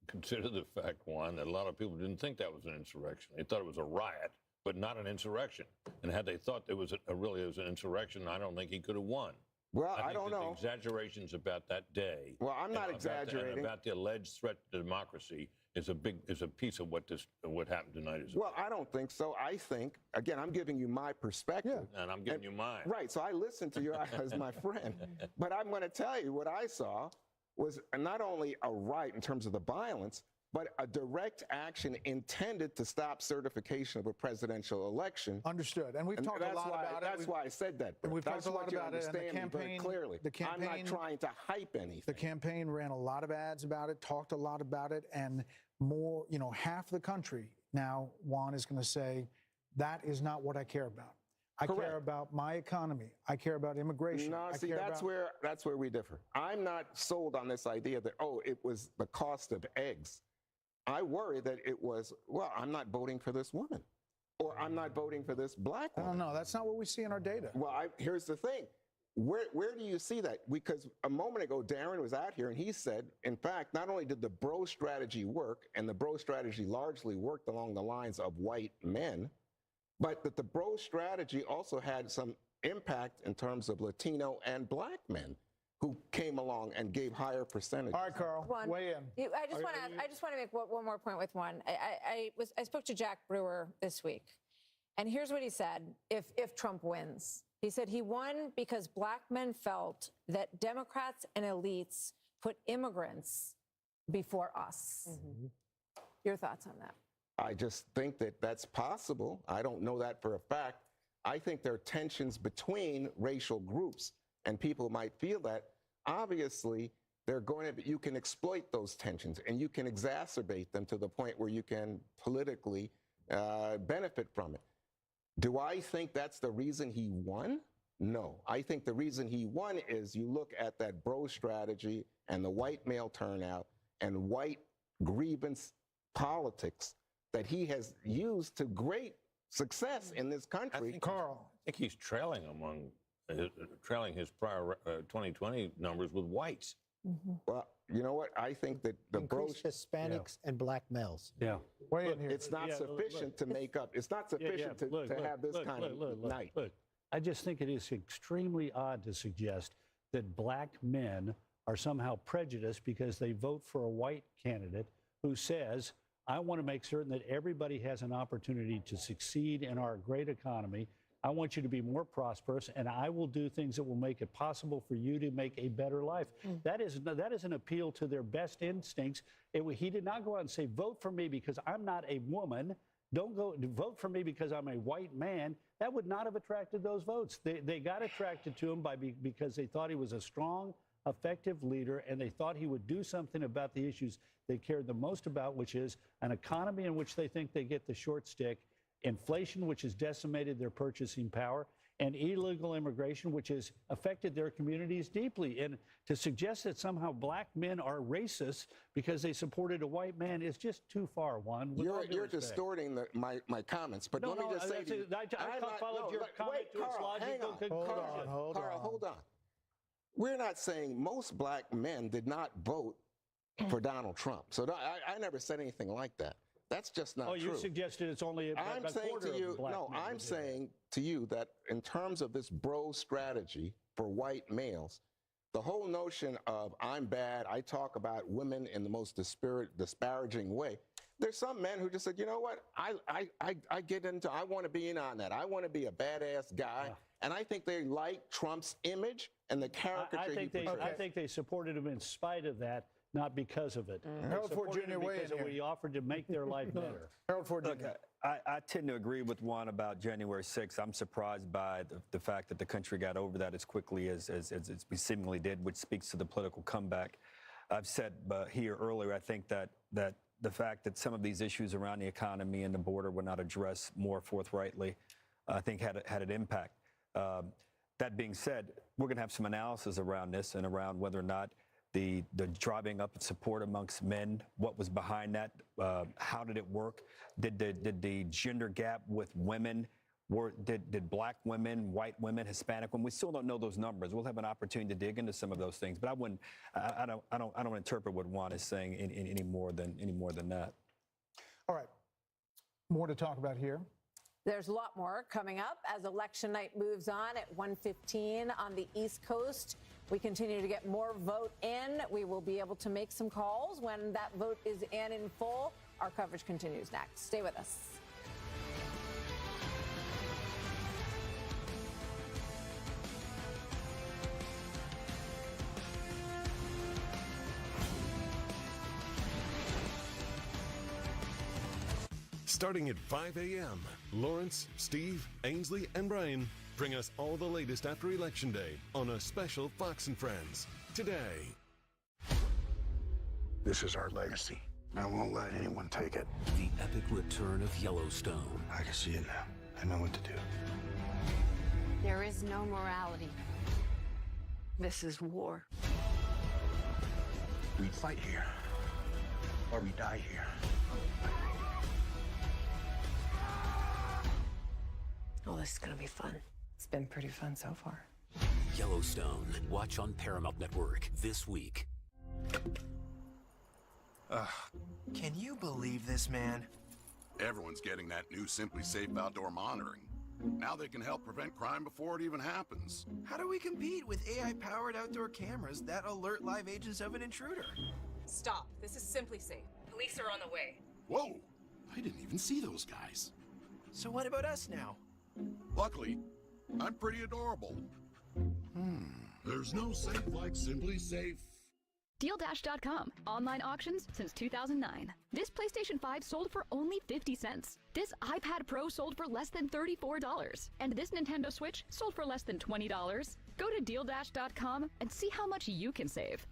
consider the fact, Juan, that a lot of people didn't think that was an insurrection. They thought it was a riot, but not an insurrection. And had they thought it was really an insurrection, I don't think he could have won. Well, I think don't know. The exaggerations about that day. Well, I'm not exaggerating. About the alleged threat to democracy is a piece of what happened tonight. Well, I don't think so. I think, again, I'm giving you my perspective. Yeah. And I'm giving you mine. Right. So I listened to you as my friend. But I'm going to tell you what I saw was not only a riot in terms of the violence, but a direct action intended to stop certification of a presidential election. Understood. And we've talked a lot about it. That's why I said that. And we've talked a lot about it. And the campaign very clearly. I'm not trying to hype anything. The campaign ran a lot of ads about it, talked a lot about it, and more, you know, half the country now, Juan, is going to say, that is not what I care about. I care about my economy. I care about immigration. No, see, that's where we differ. I'm not sold on this idea that, oh, it was the cost of eggs. I worry that it was, well, I'm not voting for this woman, or I'm not voting for this black woman. No, that's not what we see in our data. Well, here's the thing. Where do you see that? Because a moment ago, Darren was out here and he said, in fact, not only did the bro strategy work, and the bro strategy largely worked along the lines of white men, but that the bro strategy also had some impact in terms of Latino and black men who came along and gave higher percentages. All right, Carl, weigh in. I just want to make one more point with Juan. I spoke to Jack Brewer this week, and here's what he said if Trump wins. He said he won because black men felt that Democrats and elites put immigrants before us. Mm-hmm. Your thoughts on that? I just think that that's possible. I don't know that for a fact. I think there are tensions between racial groups, and people might feel that. Obviously, you can exploit those tensions, and you can exacerbate them to the point where you can politically benefit from it. Do I think that's the reason he won? No. I think the reason he won is you look at that bro strategy and the white male turnout and white grievance politics that he has used to great success in this country. Carl, I think he's trailing his prior 2020 numbers with whites. Mm-hmm. Well, you know what? I think that the increased Hispanics and black males. Yeah. It's not sufficient to make up. It's not sufficient to have this kind of night. Look, I just think it is extremely odd to suggest that black men are somehow prejudiced because they vote for a white candidate who says, I want to make certain that everybody has an opportunity to succeed in our great economy. I want you to be more prosperous, and I will do things that will make it possible for you to make a better life. That is an appeal to their best instincts. He did not go out and say, vote for me because I'm not a woman. Don't go vote for me because I'm a white man. That would not have attracted those votes. They got attracted to him because they thought he was a strong, effective leader, and they thought he would do something about the issues they cared the most about, which is an economy in which they think they get the short stick, inflation, which has decimated their purchasing power, and illegal immigration, which has affected their communities deeply. And to suggest that somehow black men are racist because they supported a white man is just too far, Juan. You're distorting my comments, but let me just say to you, I followed your comment to its logical conclusion. Carl, hold on. We're not saying most black men did not vote for Donald Trump. So I never said anything like that. That's just not true. Oh, you suggested it's only a quarter of the black men. No, I'm saying to you that in terms of this bro strategy for white males, the whole notion of I'm bad, I talk about women in the most disparaging way, There's some men who just said, you know what, I want to be in on that. I want to be a badass guy. And I think they like Trump's image and the caricature he portrays. I think they supported him in spite of that, not because of it. Harold Ford Jr. Because he offered to make their life better. Harold Ford Jr. I tend to agree with Juan about January 6th. I'm surprised by the fact that the country got over that as quickly as we seemingly did, which speaks to the political comeback. I've said here earlier, I think that the fact that some of these issues around the economy and the border were not addressed more forthrightly, I think had an impact. That being said, we're going to have some analysis around this and around whether or not the driving up of support amongst men, what was behind that, how did it work, did the gender gap with women, did black women, white women, Hispanic women? We still don't know those numbers. We'll have an opportunity to dig into some of those things, but I don't interpret what Juan is saying any more than that. All right, more to talk about here. There's a lot more coming up as election night moves on at 1:15 on the East Coast. We continue to get more vote in. We will be able to make some calls when that vote is in full. Our coverage continues next. Stay with us. Starting at 5 a.m., Lawrence, Steve, Ainsley, and Brian bring us all the latest after Election Day on a special Fox and Friends today. This is our legacy. I won't let anyone take it. The epic return of Yellowstone. I can see it now. I know what to do. There is no morality. This is war. We fight here, or we die here. Oh, this is gonna be fun. It's been pretty fun so far. Yellowstone. Watch on Paramount Network this week. Can you believe this, man? Everyone's getting that new Simply Safe outdoor monitoring. Now they can help prevent crime before it even happens. How do we compete with AI-powered outdoor cameras that alert live agents of an intruder? Stop. This is Simply Safe. Police are on the way. Whoa! I didn't even see those guys. So what about us now? Luckily, I'm pretty adorable. There's no safe like Simply Safe. DealDash.com. Online auctions since 2009. This PlayStation 5 sold for only 50 cents. This iPad Pro sold for less than $34. And this Nintendo Switch sold for less than $20. Go to DealDash.com and see how much you can save.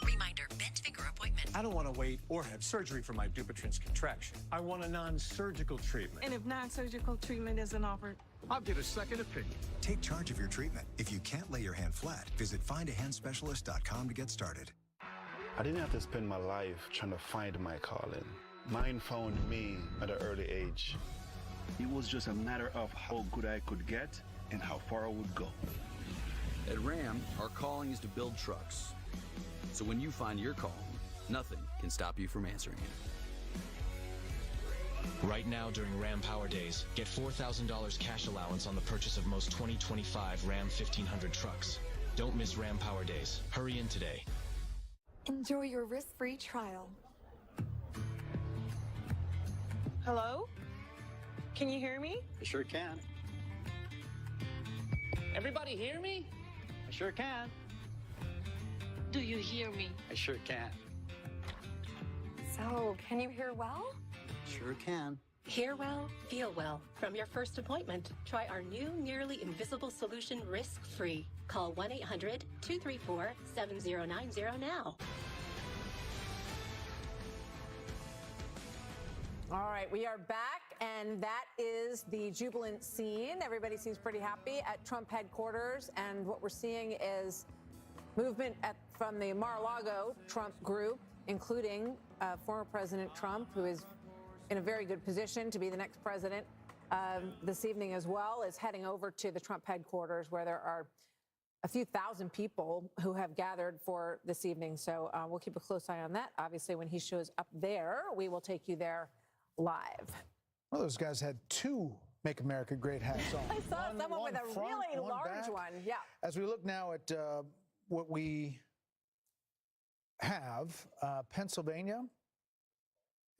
Reminder, bent finger appointment. I don't want to wait or have surgery for my Dupuytren's contraction. I want a non-surgical treatment. And if non-surgical treatment isn't offered? I'll get a second opinion. Take charge of your treatment. If you can't lay your hand flat, visit findahandspecialist.com to get started. I didn't have to spend my life trying to find my calling. Mine found me at an early age. It was just a matter of how good I could get and how far I would go. At Ram, our calling is to build trucks. So when you find your calling, nothing can stop you from answering it. Right now during Ram Power Days, get $4,000 cash allowance on the purchase of most 2025 Ram 1500 trucks. Don't miss Ram Power Days. Hurry in today. Enjoy your risk-free trial. Hello? Can you hear me? I sure can. Everybody hear me? I sure can. Do you hear me? I sure can. So, can you hear well? Sure can. Hear well, feel well. From your first appointment, try our new nearly invisible solution risk-free. Call 1-800-234-7090 now. All right, we are back, and that is the jubilant scene. Everybody seems pretty happy at Trump headquarters, and what we're seeing is movement from the Mar-a-Lago Trump group, including former President Trump, who is in a very good position to be the next president this evening as well, is heading over to the Trump headquarters, where there are a few thousand people who have gathered for this evening. So we'll keep a close eye on that. Obviously, when he shows up there, we will take you there live. Well, those guys had two Make America Great hats on. I saw someone with a really large one. Yeah. As we look now at what we have, Pennsylvania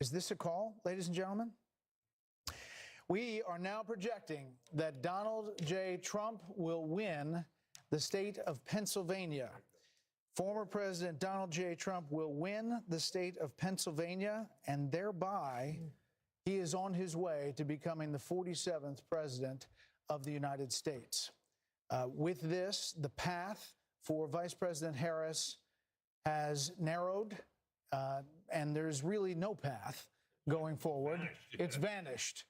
Is this a call, ladies and gentlemen? We are now projecting that Donald J. Trump will win the state of Pennsylvania. Former President Donald J. Trump will win the state of Pennsylvania, and thereby he is on his way to becoming the 47th president of the United States. With this, the path for Vice President Harris has narrowed, and there's really no path going forward. It's vanished.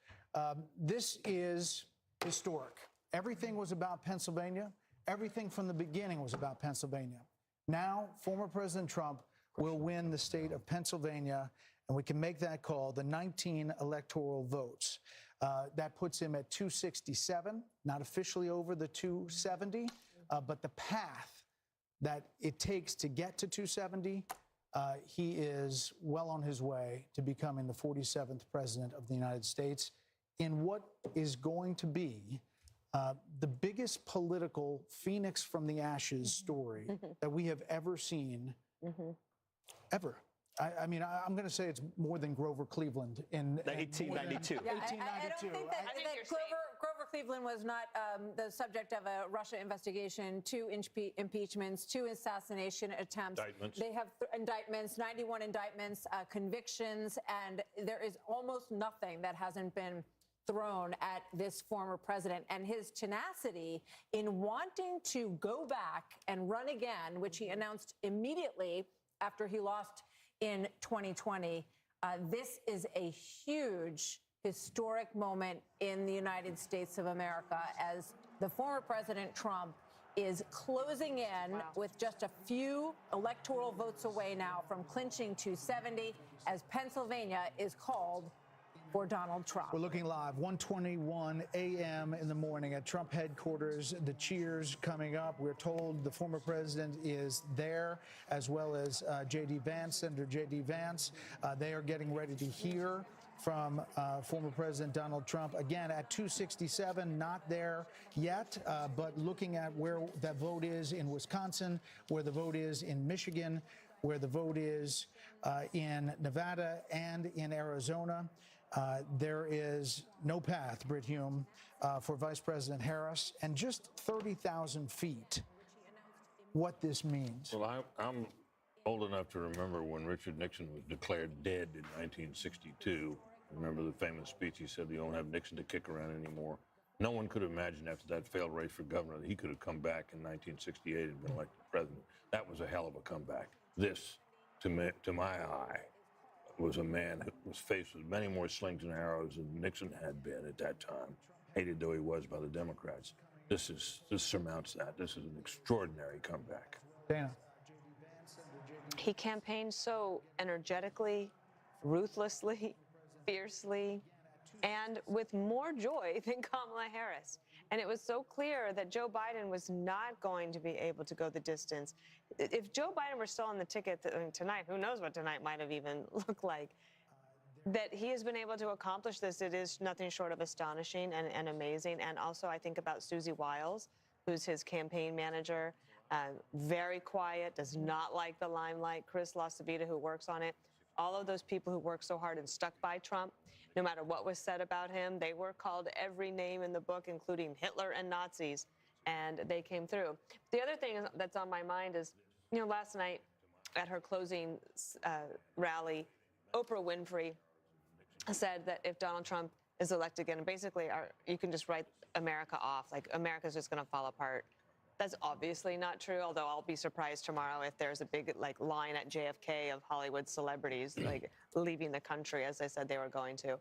This is historic. Everything was about Pennsylvania. Everything from the beginning was about Pennsylvania. Now, former President Trump will win the state of Pennsylvania, and we can make that call, the 19 electoral votes. That puts him at 267, not officially over the 270, but the path that it takes to get to 270, he is well on his way to becoming the 47th president of the United States in what is going to be the biggest political phoenix from the ashes story that we have ever seen, ever. I mean, I'm going to say it's more than Grover Cleveland in 1892. Yeah, I don't think that Grover Cleveland was not the subject of a Russia investigation, 2 impeachments, 2 assassination attempts. Indictments. They have indictments, 91 indictments, convictions, and there is almost nothing that hasn't been thrown at this former president, and his tenacity in wanting to go back and run again, which he announced immediately after he lost in 2020. This is a huge historic moment in the United States of America as the former President Trump is closing in with just a few electoral votes away now from clinching 270 as Pennsylvania is called for Donald Trump. We're looking live, 1:21 a.m. in the morning at Trump headquarters. The cheers coming up. We're told the former president is there, as well as J.D. Vance, Senator J.D. Vance. They are getting ready to hear from former President Donald Trump. Again, at 267, not there yet, but looking at where that vote is in Wisconsin, where the vote is in Michigan, where the vote is in Nevada and in Arizona. There is no path, Brit Hume, for Vice President Harris, and just 30,000 feet. What this means. Well, I'm old enough to remember when Richard Nixon was declared dead in 1962. Remember the famous speech he said, "You don't have Nixon to kick around anymore." No one could imagine after that failed race for governor that he could have come back in 1968 and been elected president. That was a hell of a comeback. This, to my eye, was a man who was faced with many more slings and arrows than Nixon had been at that time, hated though he was by the Democrats. This surmounts that. This is an extraordinary comeback. Dana. He campaigned so energetically, ruthlessly, fiercely, and with more joy than Kamala Harris. And it was so clear that Joe Biden was not going to be able to go the distance. If Joe Biden were still on the ticket tonight, who knows what tonight might have even looked like, that he has been able to accomplish this, it is nothing short of astonishing and amazing. And also I think about Susie Wiles, who's his campaign manager, very quiet, does not like the limelight. Chris LaCivita, who works on it. All of those people who worked so hard and stuck by Trump, no matter what was said about him, they were called every name in the book, including Hitler and Nazis, and they came through. The other thing that's on my mind is, last night at her closing rally, Oprah Winfrey said that if Donald Trump is elected again, basically you can just write America off, like America's just going to fall apart. That's obviously not true, although I'll be surprised tomorrow if there's a big line at JFK of Hollywood celebrities leaving the country, as they said they were going to.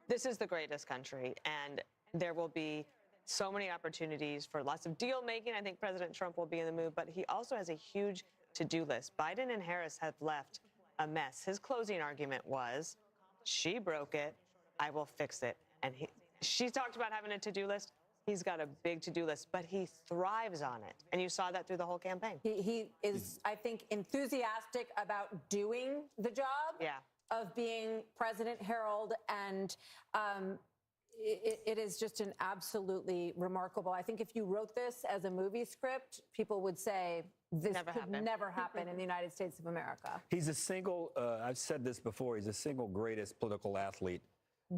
This is the greatest country, and there will be so many opportunities for lots of deal making. I think President Trump will be in the mood, but he also has a huge to-do list. Biden and Harris have left a mess. His closing argument was, she broke it, I will fix it. And she talked about having a to-do list. He's got a big to-do list, but he thrives on it. And you saw that through the whole campaign. He is, I think, enthusiastic about doing the job of being President Harold. And it is just an absolutely remarkable. I think if you wrote this as a movie script, people would say, this Never could happen. never happen in the United States of America. He's a single, I've said this before, he's a single greatest political athlete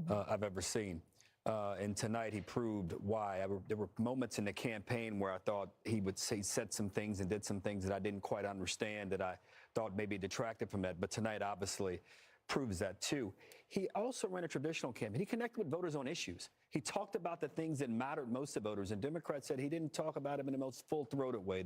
I've ever seen. And tonight he proved why. There were moments in the campaign where I thought he said some things and did some things that I didn't quite understand, that I thought maybe detracted from that. But tonight obviously proves that too. He also ran a traditional campaign. He connected with voters on issues. He talked about the things that mattered most to voters. And Democrats said he didn't talk about it in the most full-throated way,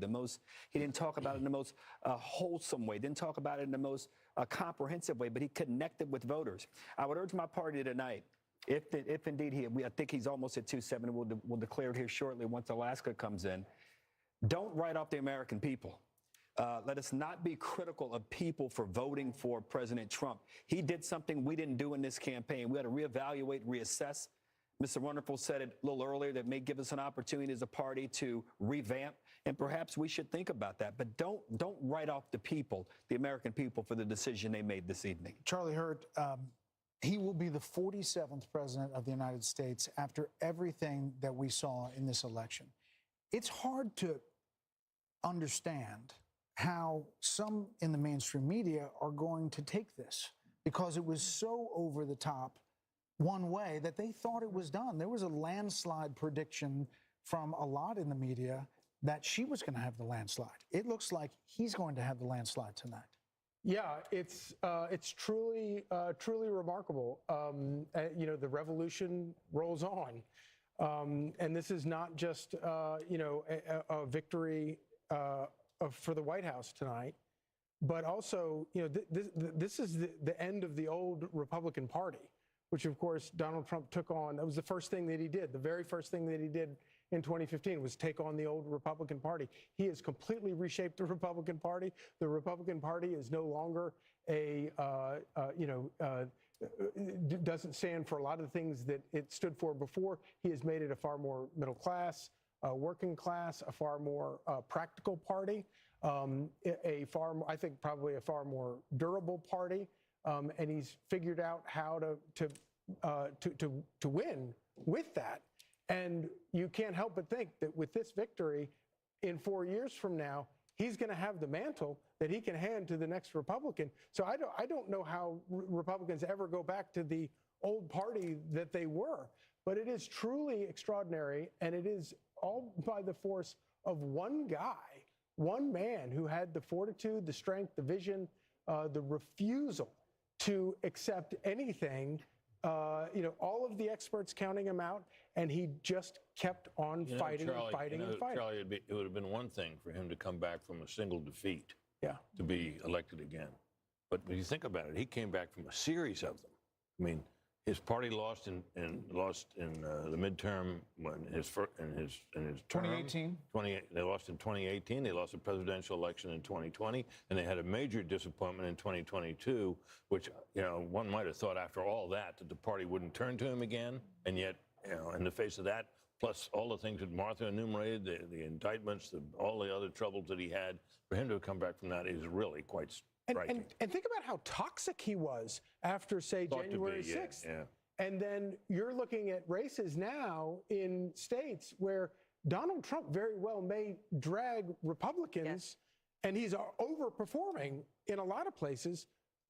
he didn't talk about it in the most wholesome way, didn't talk about it in the most comprehensive way, but he connected with voters. I would urge my party tonight, if indeed I think he's almost at 270, we'll declare it here shortly once Alaska comes in, don't write off the American people. Let us not be critical of people for voting for President Trump. He did something we didn't do in this campaign. We had to reevaluate, reassess. Mr. Wonderful said it a little earlier, that may give us an opportunity as a party to revamp, and perhaps we should think about that. But don't write off the people, the American people, for the decision they made this evening. Charlie Hurt, he will be the 47th president of the United States after everything that we saw in this election. It's hard to understand how some in the mainstream media are going to take this, because it was so over the top one way that they thought it was done. There was a landslide prediction from a lot in the media that she was going to have the landslide. It looks like he's going to have the landslide tonight. Yeah, it's truly remarkable. The revolution rolls on, and this is not just a victory for the White House tonight, but also this is the end of the old Republican Party, which of course Donald Trump took on. That was the first thing that he did. The very first thing that he did in 2015 was take on the old Republican Party. He has completely reshaped the Republican Party. The Republican Party is no longer doesn't stand for a lot of the things that it stood for before. He has made it a far more middle class, working class, a far more practical party, I think probably a far more durable party, and he's figured out how to win with that. And you can't help but think that with this victory, in 4 years from now, he's going to have the mantle that he can hand to the next Republican. So I don't know how Republicans ever go back to the old party that they were. But it is truly extraordinary, and it is all by the force of one guy, one man who had the fortitude, the strength, the vision, the refusal to accept anything. All of the experts counting him out, and he just kept on fighting and fighting and fighting. Charlie, it would have been one thing for him to come back from a single defeat to be elected again. But when you think about it, he came back from a series of them. I mean, his party lost in the midterm in his term. 2018. They lost in 2018. They lost the presidential election in 2020, and they had a major disappointment in 2022, which one might have thought after all that the party wouldn't turn to him again. And yet, in the face of that, plus all the things that Martha enumerated, the indictments, all the other troubles that he had, for him to come back from that is really quite striking. And think about how toxic he was after, say, January 6th. Yeah. And then you're looking at races now in states where Donald Trump very well may drag Republicans, and he's overperforming in a lot of places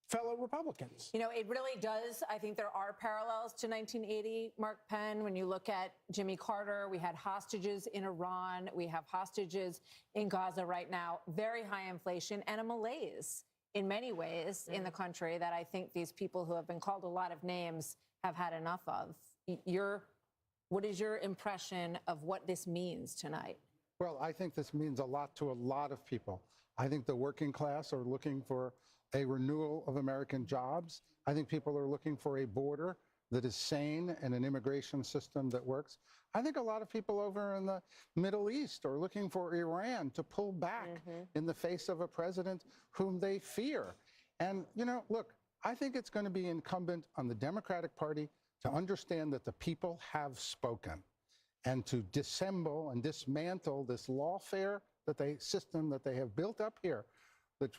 fellow Republicans. It really does. I think there are parallels to 1980, Mark Penn. When you look at Jimmy Carter, we had hostages in Iran. We have hostages in Gaza right now. Very high inflation and a malaise in many ways in the country that I think these people who have been called a lot of names have had enough of. What is your impression of what this means tonight? Well, I think this means a lot to a lot of people. I think the working class are looking for a renewal of American jobs. I think people are looking for a border that is sane and an immigration system that works. I think a lot of people over in the Middle East are looking for Iran to pull back in the face of a president whom they fear. And, look, I think it's going to be incumbent on the Democratic Party to understand that the people have spoken and to dissemble and dismantle this lawfare system that they have built up here,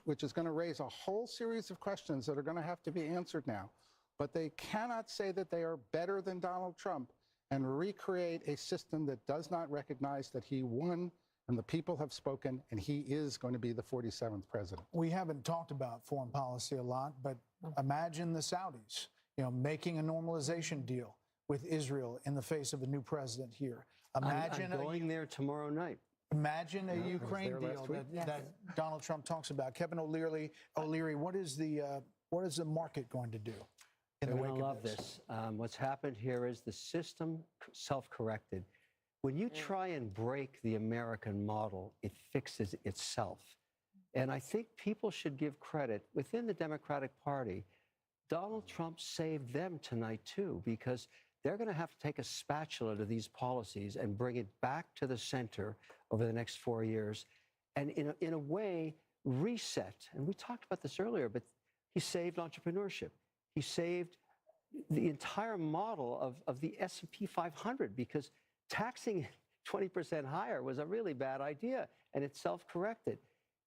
which is going to raise a whole series of questions that are going to have to be answered now. But they cannot say that they are better than Donald Trump and recreate a system that does not recognize that he won and the people have spoken, and he is going to be the 47th president. We haven't talked about foreign policy a lot, but imagine the Saudis, making a normalization deal with Israel in the face of a new president here. Imagine I'm going there tomorrow night. Imagine a Ukraine deal that Donald Trump talks about. Kevin O'Leary, what is the market going to do? They're going to love this. What's happened here is the system self-corrected. When you try and break the American model, it fixes itself. And I think people should give credit within the Democratic Party. Donald Trump saved them tonight, too, because they're going to have to take a spatula to these policies and bring it back to the center over the next 4 years and, in a way, reset. And we talked about this earlier, but he saved entrepreneurship. He saved the entire model of the S&P 500 because taxing 20% higher was a really bad idea, and it self-corrected.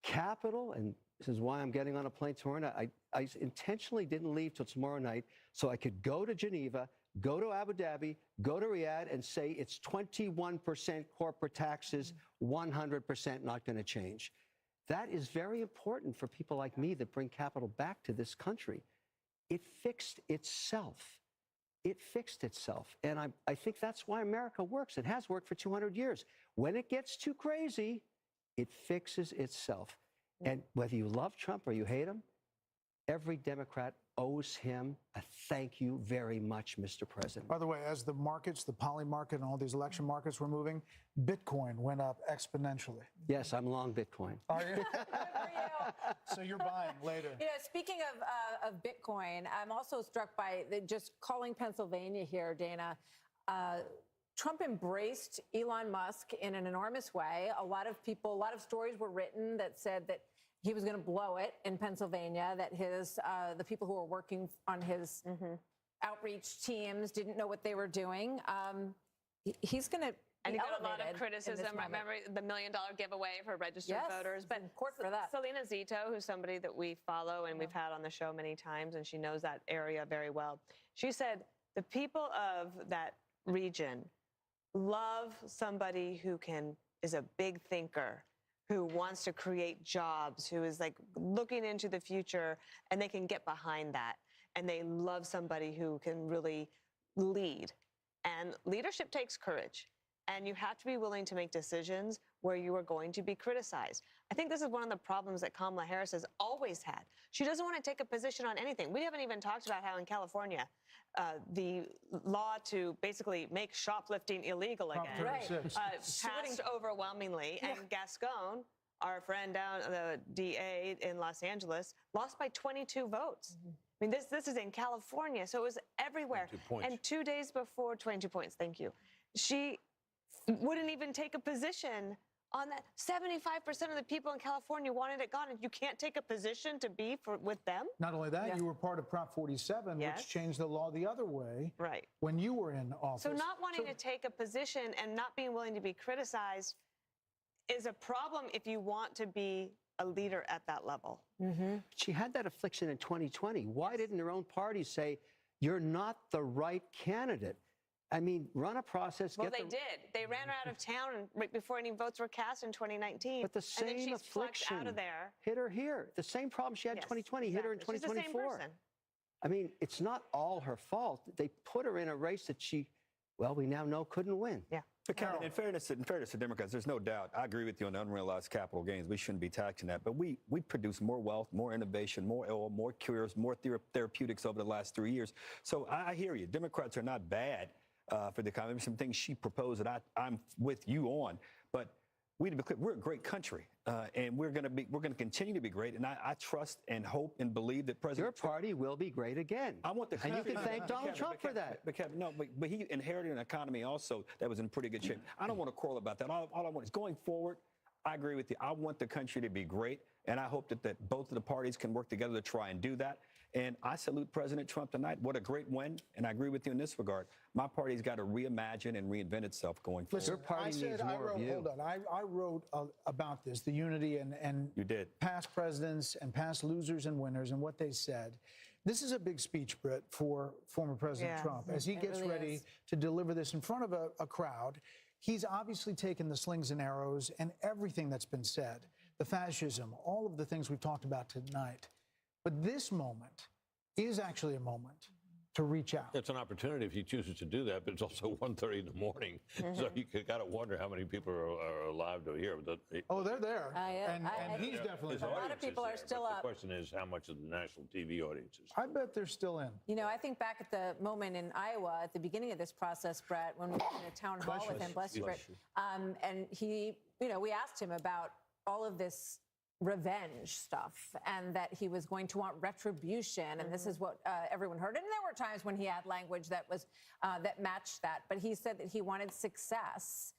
Capital, and this is why I'm getting on a plane tomorrow night. I intentionally didn't leave till tomorrow night so I could go to Geneva, go to Abu Dhabi, go to Riyadh, and say it's 21% corporate taxes, 100% not going to change. That is very important for people like me that bring capital back to this country. It fixed itself. It fixed itself. And I think that's why America works. It has worked for 200 years. When it gets too crazy, it fixes itself. And whether you love Trump or you hate him, every Democrat owes him a thank you very much, Mr. President. By the way, as the markets, the poly market and all these election markets were moving, Bitcoin went up exponentially. Yes, I'm long Bitcoin. Are you? So you're buying later. Speaking of Bitcoin, I'm also struck by just calling Pennsylvania here, Dana. Trump embraced Elon Musk in an enormous way. A lot of stories were written that said that he was going to blow it in Pennsylvania, that the people who were working on his outreach teams didn't know what they were doing. He's going to And he got a lot of criticism. Remember the $1 million giveaway for registered voters? But court for that. Selena Zito, who's somebody that we follow and we've had on the show many times, and she knows that area very well. She said the people of that region love somebody who is a big thinker, who wants to create jobs, who is like looking into the future, and they can get behind that. And they love somebody who can really lead. And leadership takes courage. And you have to be willing to make decisions where you are going to be criticized. I think this is one of the problems that Kamala Harris has always had. She doesn't want to take a position on anything. We haven't even talked about how in California, the law to basically make shoplifting illegal again passed overwhelmingly. And Gascon, our friend down, the DA in Los Angeles, lost by 22 votes. I mean, this is in California, so it was everywhere. 22 points. And 2 days before, 22 points, thank you. She wouldn't even take a position on that. 75% of the people in California wanted it gone, and you can't take a position to be with them? Not only that, you were part of Prop 47, which changed the law the other way when you were in office. So not wanting to take a position and not being willing to be criticized is a problem if you want to be a leader at that level. She had that affliction in 2020. Why didn't her own party say, you're not the right candidate? I mean, run a process. Well, they did. They ran her out of town right before any votes were cast in 2019. But the same affliction out of there. Hit her here. The same problem she had in 2020 hit her in 2024. She's the same person. I mean, it's not all her fault. They put her in a race that we now know couldn't win. Yeah. But Kevin, in fairness to Democrats, there's no doubt. I agree with you on the unrealized capital gains. We shouldn't be taxing that. But we produce more wealth, more innovation, more oil, more cures, more therapeutics over the last 3 years. So I hear you. Democrats are not bad for the economy. Some things she proposed that I'm with you on. But we're a great country, and we're going to continue to be great. And I trust and hope and believe that President Your party will be great again. I want the and you can thank Donald Trump for that. But Kevin, no, but he inherited an economy also that was in pretty good shape. I don't want to quarrel about that. All I want is going forward. I agree with you. I want the country to be great, and I hope that both of the parties can work together to try and do that. And I salute President Trump tonight. What a great win. And I agree with you in this regard. My party's got to reimagine and reinvent itself going forward. Listen, Your party needs more of you. Hold on. I wrote about this, the unity and you did. Past presidents and past losers and winners and what they said. This is a big speech, Britt, for former President Trump. As he gets ready to deliver this in front of a crowd, he's obviously taken the slings and arrows and everything that's been said, the fascism, all of the things we've talked about tonight. But this moment is actually a moment to reach out. It's an opportunity if he chooses to do that, but it's also 1:30 in the morning. So you got to wonder how many people are alive to hear. Oh, they're there. And he's definitely A lot of people are still up. The question is how much of the national TV audience is. I bet they're still in. You know, I think back at the moment in Iowa at the beginning of this process, Brett, when we were in a town hall with him, bless you, Brett, and he, you know, we asked him about all of this revenge stuff and that he was going to want retribution, and this is what everyone heard. And there were times when he had language that was that matched that, but he said that he wanted success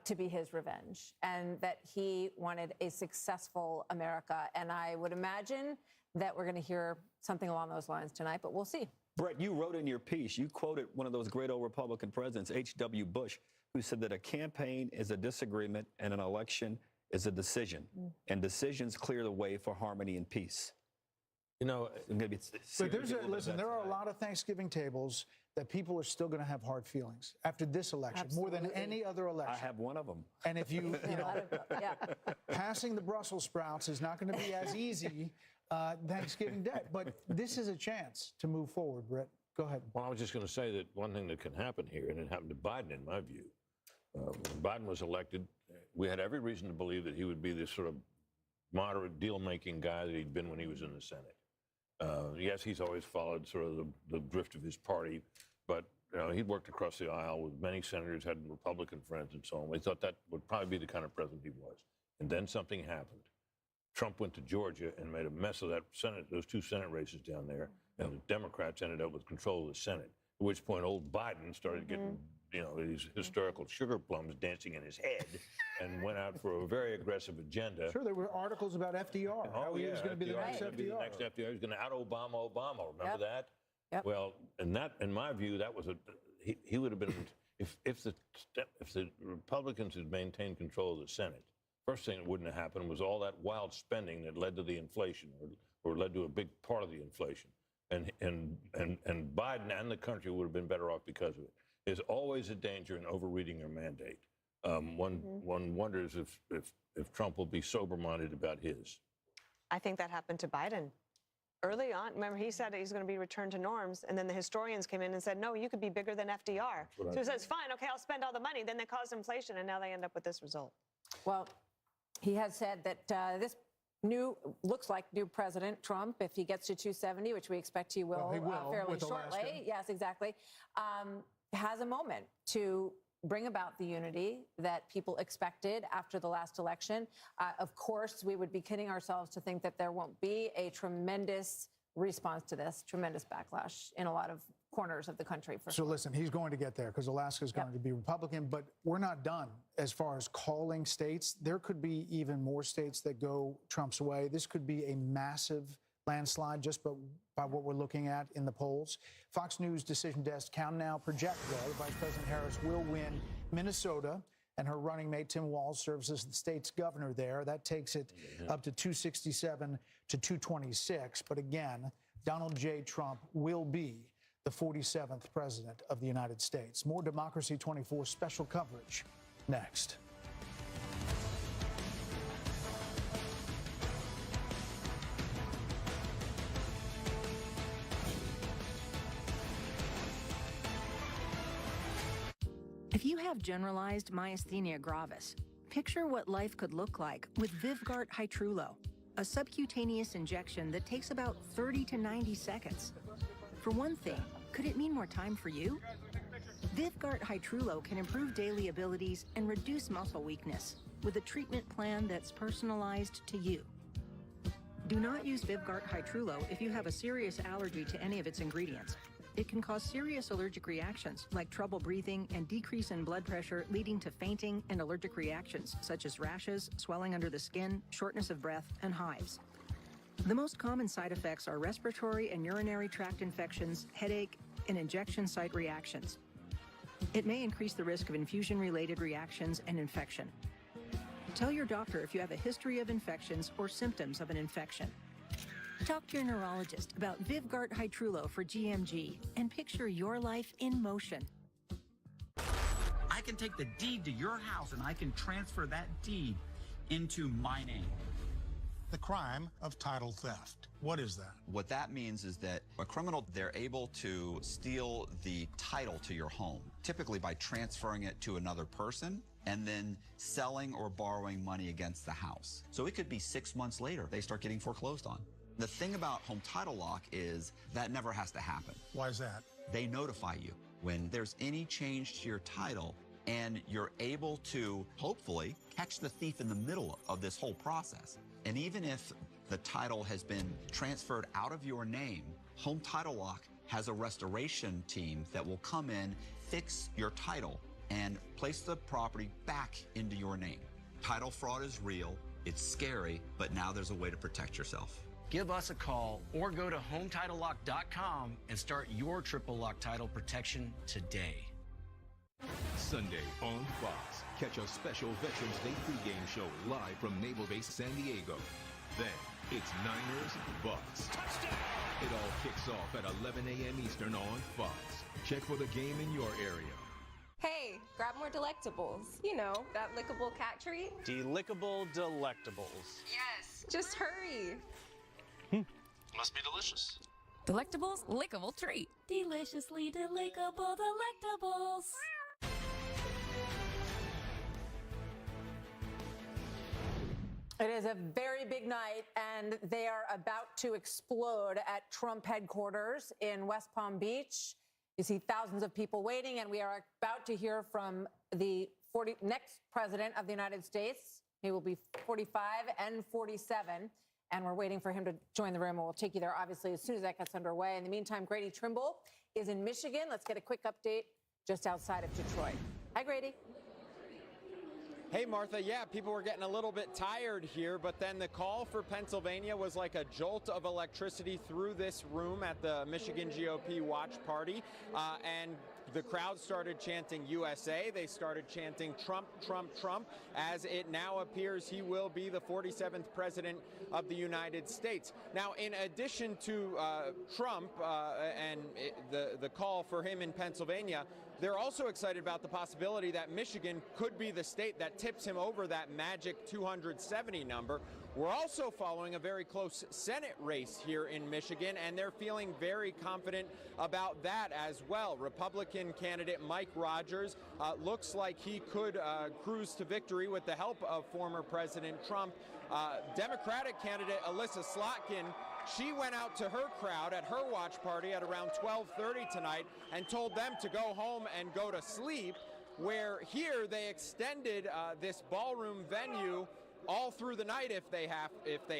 to be his revenge, and that he wanted a successful America. And I would imagine that we're going to hear something along those lines tonight, but we'll see. Brett, you wrote in your piece, you quoted one of those great old Republican presidents, H.W. Bush, who said that a campaign is a disagreement and an election is a decision, and decisions clear the way for harmony and peace. You know, maybe it's but listen, there are a lot of Thanksgiving tables that people are still going to have hard feelings after this election, more than any other election. I have one of them. And if you know, passing the Brussels sprouts is not going to be as easy Thanksgiving Day, but this is a chance to move forward. Brett, go ahead. Well, I was just going to say that one thing that can happen here, and it happened to Biden, in my view. When Biden was elected, we had every reason to believe that he would be this sort of moderate deal-making guy that he'd been when he was in the Senate. Yes, he's always followed sort of the drift of his party, but you know, he'd worked across the aisle with many senators, had Republican friends and so on. We thought that would probably be the kind of president he was. And then something happened. Trump went to Georgia and made a mess of that Senate, those two Senate races down there, and the Democrats ended up with control of the Senate, at which point old Biden started getting, you know, these historical sugar plums dancing in his head and went out for a very aggressive agenda. Sure, there were articles about FDR. Oh, he yeah, was going to be the next FDR. The next FDR. He was going to out-Obama Obama. Remember that? Yep. Well, and that, in my view, that was he would have been, if the Republicans had maintained control of the Senate, first thing that wouldn't have happened was all that wild spending that led to the inflation or led to a big part of the inflation. And Biden and the country would have been better off because of it. There's always a danger in overreading your mandate. One wonders if Trump will be sober-minded about his. I think that happened to Biden. Early on, remember, he said he's going to be returned to norms, and then the historians came in and said, no, you could be bigger than FDR. So he says, fine, okay, I'll spend all the money. Then they caused inflation, and now they end up with this result. Well, he has said that this looks like new President Trump, if he gets to 270, which we expect he will, fairly shortly. Yes, exactly. Has a moment to bring about the unity that people expected after the last election. Of course, we would be kidding ourselves to think that there won't be a tremendous response to this, tremendous backlash in a lot of corners of the country. So listen, he's going to get there because Alaska is going to be Republican, but we're not done as far as calling states. There could be even more states that go Trump's way. This could be a massive landslide just by what we're looking at in the polls. Fox News Decision Desk count now project, though, Vice President Harris will win Minnesota, and her running mate Tim Walz serves as the state's governor there. That takes it up to 267 to 226. But again, Donald J. Trump will be the 47th president of the United States. More Democracy 24 special coverage next. If you have generalized myasthenia gravis, picture what life could look like with Vyvgart Hytrulo, a subcutaneous injection that takes about 30 to 90 seconds. For one thing, could it mean more time for you? Vyvgart Hytrulo can improve daily abilities and reduce muscle weakness with a treatment plan that's personalized to you. Do not use Vyvgart Hytrulo if you have a serious allergy to any of its ingredients. It can cause serious allergic reactions like trouble breathing and decrease in blood pressure, leading to fainting and allergic reactions such as rashes, swelling under the skin, shortness of breath, and hives. The most common side effects are respiratory and urinary tract infections, headache, and injection site reactions. It may increase the risk of infusion-related reactions and infection. Tell your doctor if you have a history of infections or symptoms of an infection. Talk to your neurologist about Vyvgart Hytrulo for GMG and picture your life in motion. I can take the deed to your house and I can transfer that deed into my name. The crime of title theft. What is that? What that means is that a criminal, they're able to steal the title to your home, typically by transferring it to another person and then selling or borrowing money against the house. So it could be 6 months later, they start getting foreclosed on. The thing about home title lock is that never has to happen. Why is that? They notify you when there's any change to your title, and you're able to hopefully catch the thief in the middle of this whole process. And even if the title has been transferred out of your name, Home Title Lock has a restoration team that will come in, fix your title, and place the property back into your name. Title fraud is real, it's scary, but now there's a way to protect yourself. Give us a call or go to HometitleLock.com and start your triple lock title protection today. Sunday on Fox, catch a special Veterans Day pregame show live from Naval Base San Diego. Then, it's Niners Bucks. Touchdown! It all kicks off at 11 a.m. Eastern on Fox. Check for the game in your area. Hey, grab more delectables. You know, that lickable cat treat. Delickable delectables. Yes, just hurry. Must be delicious. Delectables, lickable treat. Deliciously delectable delectables. It is a very big night, and they are about to explode at Trump headquarters in West Palm Beach. You see thousands of people waiting, and we are about to hear from the next president of the United States. He will be 45 and 47, and we're waiting for him to join the room, and we'll take you there, obviously, as soon as that gets underway. In the meantime, Grady Trimble is in Michigan. Let's get a quick update just outside of Detroit. Hi, Grady. Hey, Martha. Yeah, people were getting a little bit tired here, but then the call for Pennsylvania was like a jolt of electricity through this room at the Michigan GOP watch party. And the crowd started chanting USA. They started chanting Trump, Trump, Trump, as it now appears he will be the 47th president of the United States. Now, in addition to Trump and the call for him in Pennsylvania, they're also excited about the possibility that Michigan could be the state that tips him over that magic 270 number. We're also following a very close Senate race here in Michigan, and they're feeling very confident about that as well. Republican candidate Mike Rogers looks like he could cruise to victory with the help of former President Trump. Democratic candidate Alyssa Slotkin, she went out to her crowd at her watch party at around 12:30 tonight and told them to go home and go to sleep, where here they extended this ballroom venue all through the night if they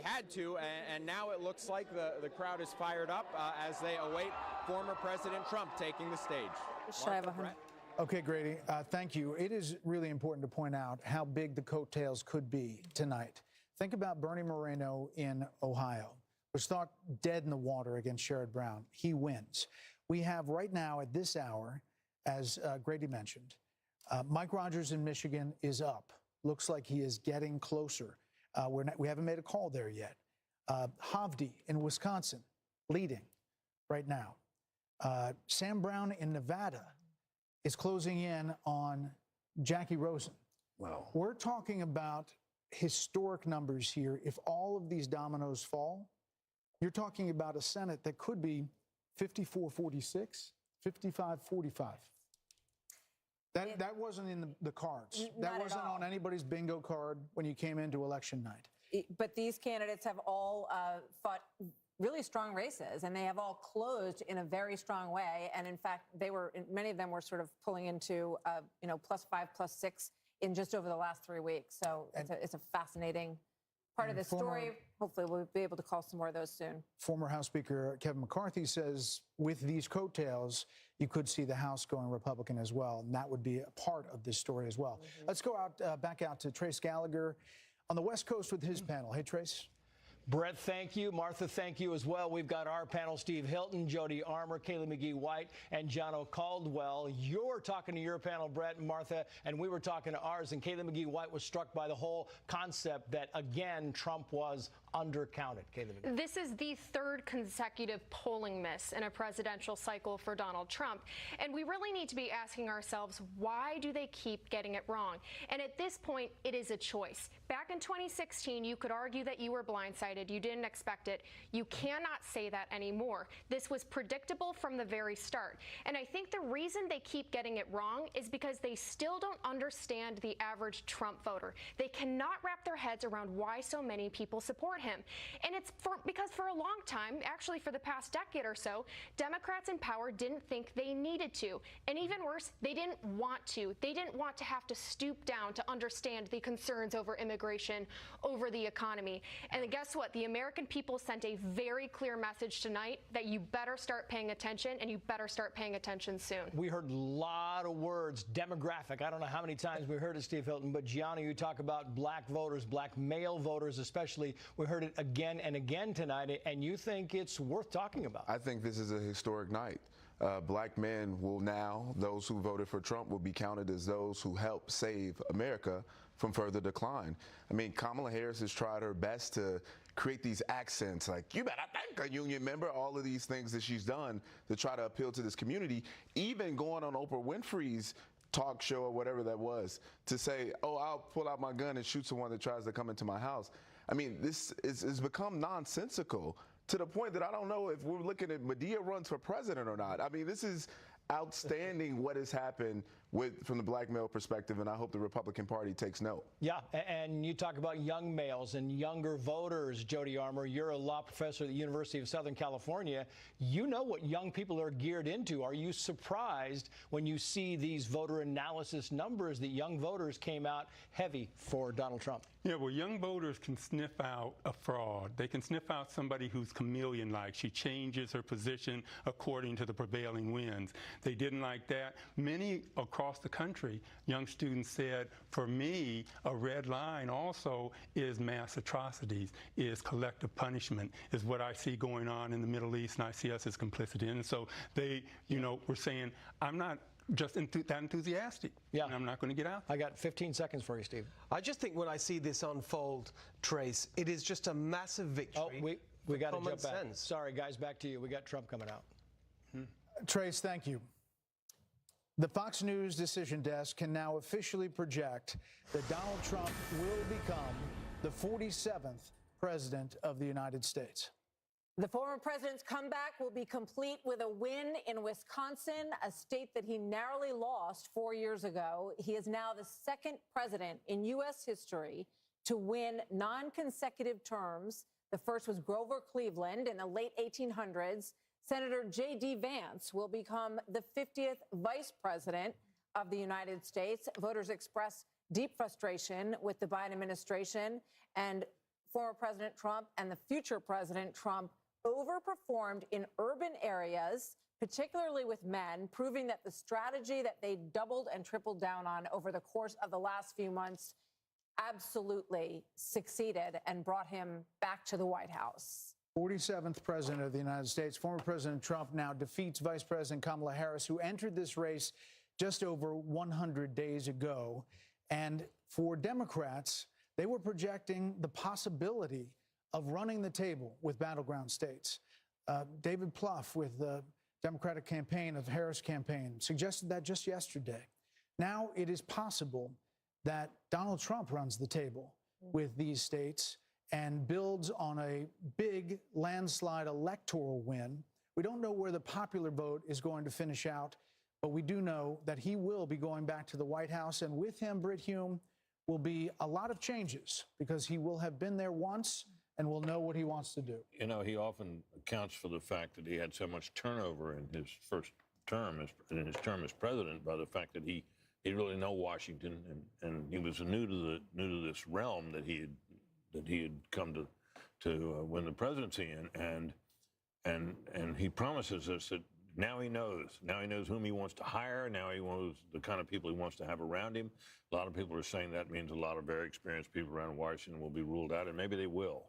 had to, and now it looks like the crowd is fired up as they await former President Trump taking the stage. Okay, Grady, thank you. It is really important to point out how big the coattails could be tonight. Think about Bernie Moreno in Ohio, was thought dead in the water against Sherrod Brown. He wins. We have right now at this hour, as Grady mentioned, Mike Rogers in Michigan is up. Looks like he is getting closer. We haven't made a call there yet. Havdi in Wisconsin, leading right now. Sam Brown in Nevada is closing in on Jackie Rosen. Wow. We're talking about historic numbers here. If all of these dominoes fall, you're talking about a Senate that could be 54-46, 55-45. That wasn't in the cards. That wasn't on anybody's bingo card when you came into election night. But these candidates have all fought really strong races, and they have all closed in a very strong way. And in fact, many of them were sort of pulling into, +5, +6 in just over the last 3 weeks. So it's a fascinating part of the story. Hopefully we'll be able to call some more of those soon. Former House Speaker Kevin McCarthy says with these coattails, you could see the House going Republican as well, and that would be a part of this story as well. Let's go back out to Trace Gallagher on the West Coast with his panel. Hey, Trace. Brett, thank you. Martha, thank you as well. We've got our panel, Steve Hilton, Jody Armour, Kaylee McGee-White, and Jono Caldwell. You're talking to your panel, Brett and Martha, and we were talking to ours, and Kaylee McGee-White was struck by the whole concept that, again, Trump was undercounted. Kaylee. This is the third consecutive polling miss in a presidential cycle for Donald Trump. And we really need to be asking ourselves, why do they keep getting it wrong? And at this point, it is a choice. Back in 2016, you could argue that you were blindsided. You didn't expect it. You cannot say that anymore. This was predictable from the very start. And I think the reason they keep getting it wrong is because they still don't understand the average Trump voter. They cannot wrap their heads around why so many people support him. And it's because for a long time, actually for the past decade or so, Democrats in power didn't think they needed to. And even worse, they didn't want to. They didn't want to have to stoop down to understand the concerns over immigration, over the economy. And guess what? The American people sent a very clear message tonight that you better start paying attention, and you better start paying attention soon. We heard a lot of words, demographic. I don't know how many times we heard it, Steve Hilton, but Gianna, you talk about black voters, black male voters especially. We heard it again and again tonight, and you think it's worth talking about. I think this is a historic night. Black men will now, those who voted for Trump will be counted as those who helped save America from further decline. I mean, Kamala Harris has tried her best to create these accents like, you better thank a union member, all of these things that she's done to try to appeal to this community, even going on Oprah Winfrey's talk show or whatever that was to say, oh, I'll pull out my gun and shoot someone that tries to come into my house. I mean, this has become nonsensical to the point that I don't know if we're looking at Medea runs for president or not. I mean, this is outstanding what has happened from the black male perspective, and I hope the Republican Party takes note. Yeah, and you talk about young males and younger voters, Jody Armour. You're a law professor at the University of Southern California. You know what young people are geared into. Are you surprised when you see these voter analysis numbers that young voters came out heavy for Donald Trump? Yeah, well, young voters can sniff out a fraud. They can sniff out somebody who's chameleon-like. She changes her position according to the prevailing winds. They didn't like that. Many across the country, young students said, for me, a red line also is mass atrocities, is collective punishment, is what I see going on in the Middle East, and I see us as complicit in. And so they, were saying, I'm not just that enthusiastic. Yeah. And I'm not going to get out. I got 15 seconds for you, Steve. I just think when I see this unfold, Trace, it is just a massive victory. Oh, we got to common jump back. sense. Sorry, guys, back to you. We got Trump coming out. Trace, thank you. The Fox News decision desk can now officially project that Donald Trump will become the 47th president of the United States. The former president's comeback will be complete with a win in Wisconsin, a state that he narrowly lost 4 years ago. He is now the second president in U.S. history to win non-consecutive terms. The first was Grover Cleveland in the late 1800s. Senator J.D. Vance will become the 50th vice president of the United States. Voters express deep frustration with the Biden administration, and former President Trump and the future President Trump overperformed in urban areas, particularly with men, proving that the strategy that they doubled and tripled down on over the course of the last few months absolutely succeeded and brought him back to the White House. 47th president of the United States. Former President Trump now defeats Vice President Kamala Harris, who entered this race just over 100 days ago. And for Democrats, they were projecting the possibility of running the table with battleground states. David Plouffe with the Democratic campaign of Harris campaign suggested that just yesterday. Now it is possible that Donald Trump runs the table with these states and builds on a big landslide electoral win. We don't know where the popular vote is going to finish out, but we do know that he will be going back to the White House, and with him, Britt Hume, will be a lot of changes because he will have been there once and will know what he wants to do. He often accounts for the fact that he had so much turnover in his first term, in his term as president, by the fact that he really know Washington, and he was new to this realm that he had come to win the presidency in, and he promises us that now he knows whom he wants to hire, now he knows the kind of people he wants to have around him. A lot of people are saying that means a lot of very experienced people around Washington will be ruled out, and maybe they will.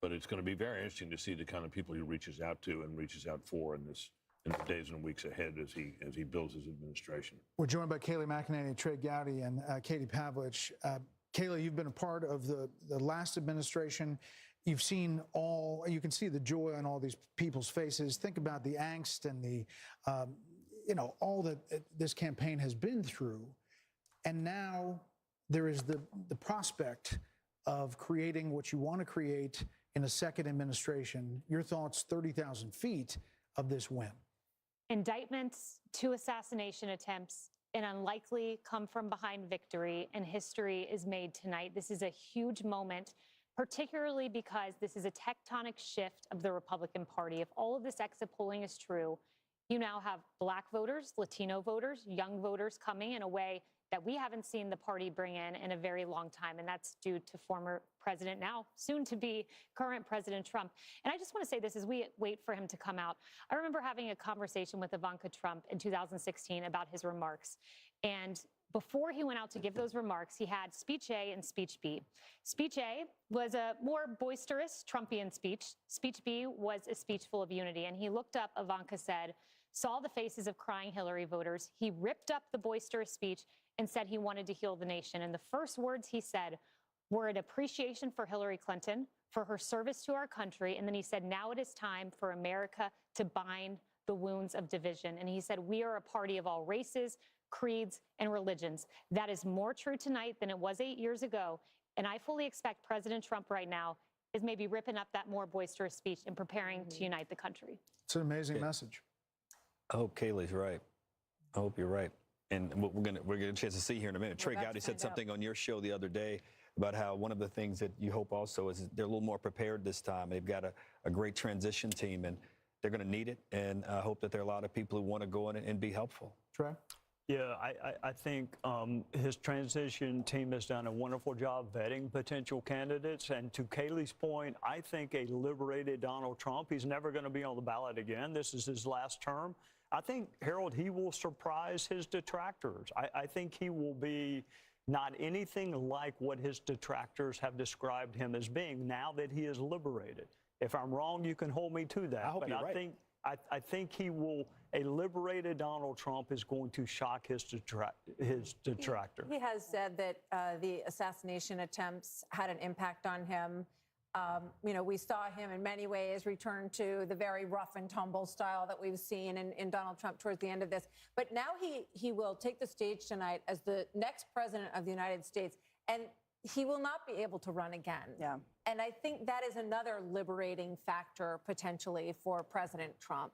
But it's going to be very interesting to see the kind of people he reaches out to and reaches out for in the days and weeks ahead as he builds his administration. We're joined by Kayleigh McEnany, Trey Gowdy, and Katie Pavlich. Kayleigh, you've been a part of the last administration. you've seen you can see the joy on all these people's faces. Think about the angst and the, all that this campaign has been through. And now there is the prospect of creating what you want to create in a second administration. Your thoughts, 30,000 feet of this win. Indictments, 2 assassination attempts, an unlikely come-from-behind victory, and history is made tonight. This is a huge moment, particularly because this is a tectonic shift of the Republican Party. If all of this exit polling is true, you now have Black voters, Latino voters, young voters coming in a way that we haven't seen the party bring in a very long time, and that's due to former President, now soon to be current President Trump. And I just want to say this as we wait for him to come out. I remember having a conversation with Ivanka Trump in 2016 about his remarks. And before he went out to give those remarks, he had speech A and speech B. Speech A was a more boisterous Trumpian speech. Speech B was a speech full of unity. And he looked up, Ivanka said, saw the faces of crying Hillary voters. He ripped up the boisterous speech and said he wanted to heal the nation. And the first words he said were an appreciation for Hillary Clinton, for her service to our country. And then he said, now it is time for America to bind the wounds of division. And he said, we are a party of all races, creeds, and religions. That is more true tonight than it was 8 years ago. And I fully expect President Trump right now is maybe ripping up that more boisterous speech and preparing to unite the country. It's an amazing message. I hope Kayleigh's right. I hope you're right. And we're gonna get a chance to see here in a minute. Trey Gowdy said something on your show the other day about how one of the things that you hope also is they're a little more prepared this time. They've got a great transition team, and they're going to need it. And I hope that there are a lot of people who want to go in and be helpful. Trey? Yeah, I think his transition team has done a wonderful job vetting potential candidates. And to Kayleigh's point, I think a liberated Donald Trump, he's never going to be on the ballot again. This is his last term. I think, Harold, he will surprise his detractors. I think he will be not anything like what his detractors have described him as being now that he is liberated. If I'm wrong, you can hold me to that. I hope you're right. I think he will. A liberated Donald Trump is going to shock his detractor. He has said that the assassination attempts had an impact on him. We saw him in many ways return to the very rough and tumble style that we've seen in Donald Trump towards the end of this. But now he will take the stage tonight as the next president of the United States, and he will not be able to run again. Yeah. And I think that is another liberating factor potentially for President Trump.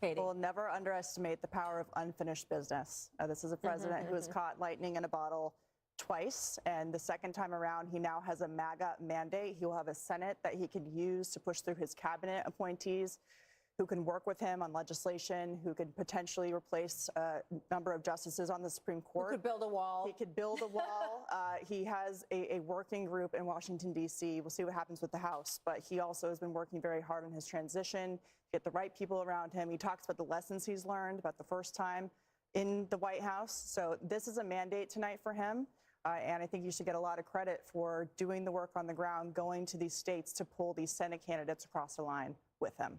Katie. We'll never underestimate the power of unfinished business. This is a president who has caught lightning in a bottle twice, and the second time around, he now has a MAGA mandate. He will have a Senate that he can use to push through his cabinet appointees who can work with him on legislation, who could potentially replace a number of justices on the Supreme Court. Who could build a wall. He could build a wall. He has a working group in Washington, D.C. We'll see what happens with the House, but he also has been working very hard on his transition, get the right people around him. He talks about the lessons he's learned about the first time in the White House. So this is a mandate tonight for him. And I think you should get a lot of credit for doing the work on the ground, going to these states to pull these Senate candidates across the line with him.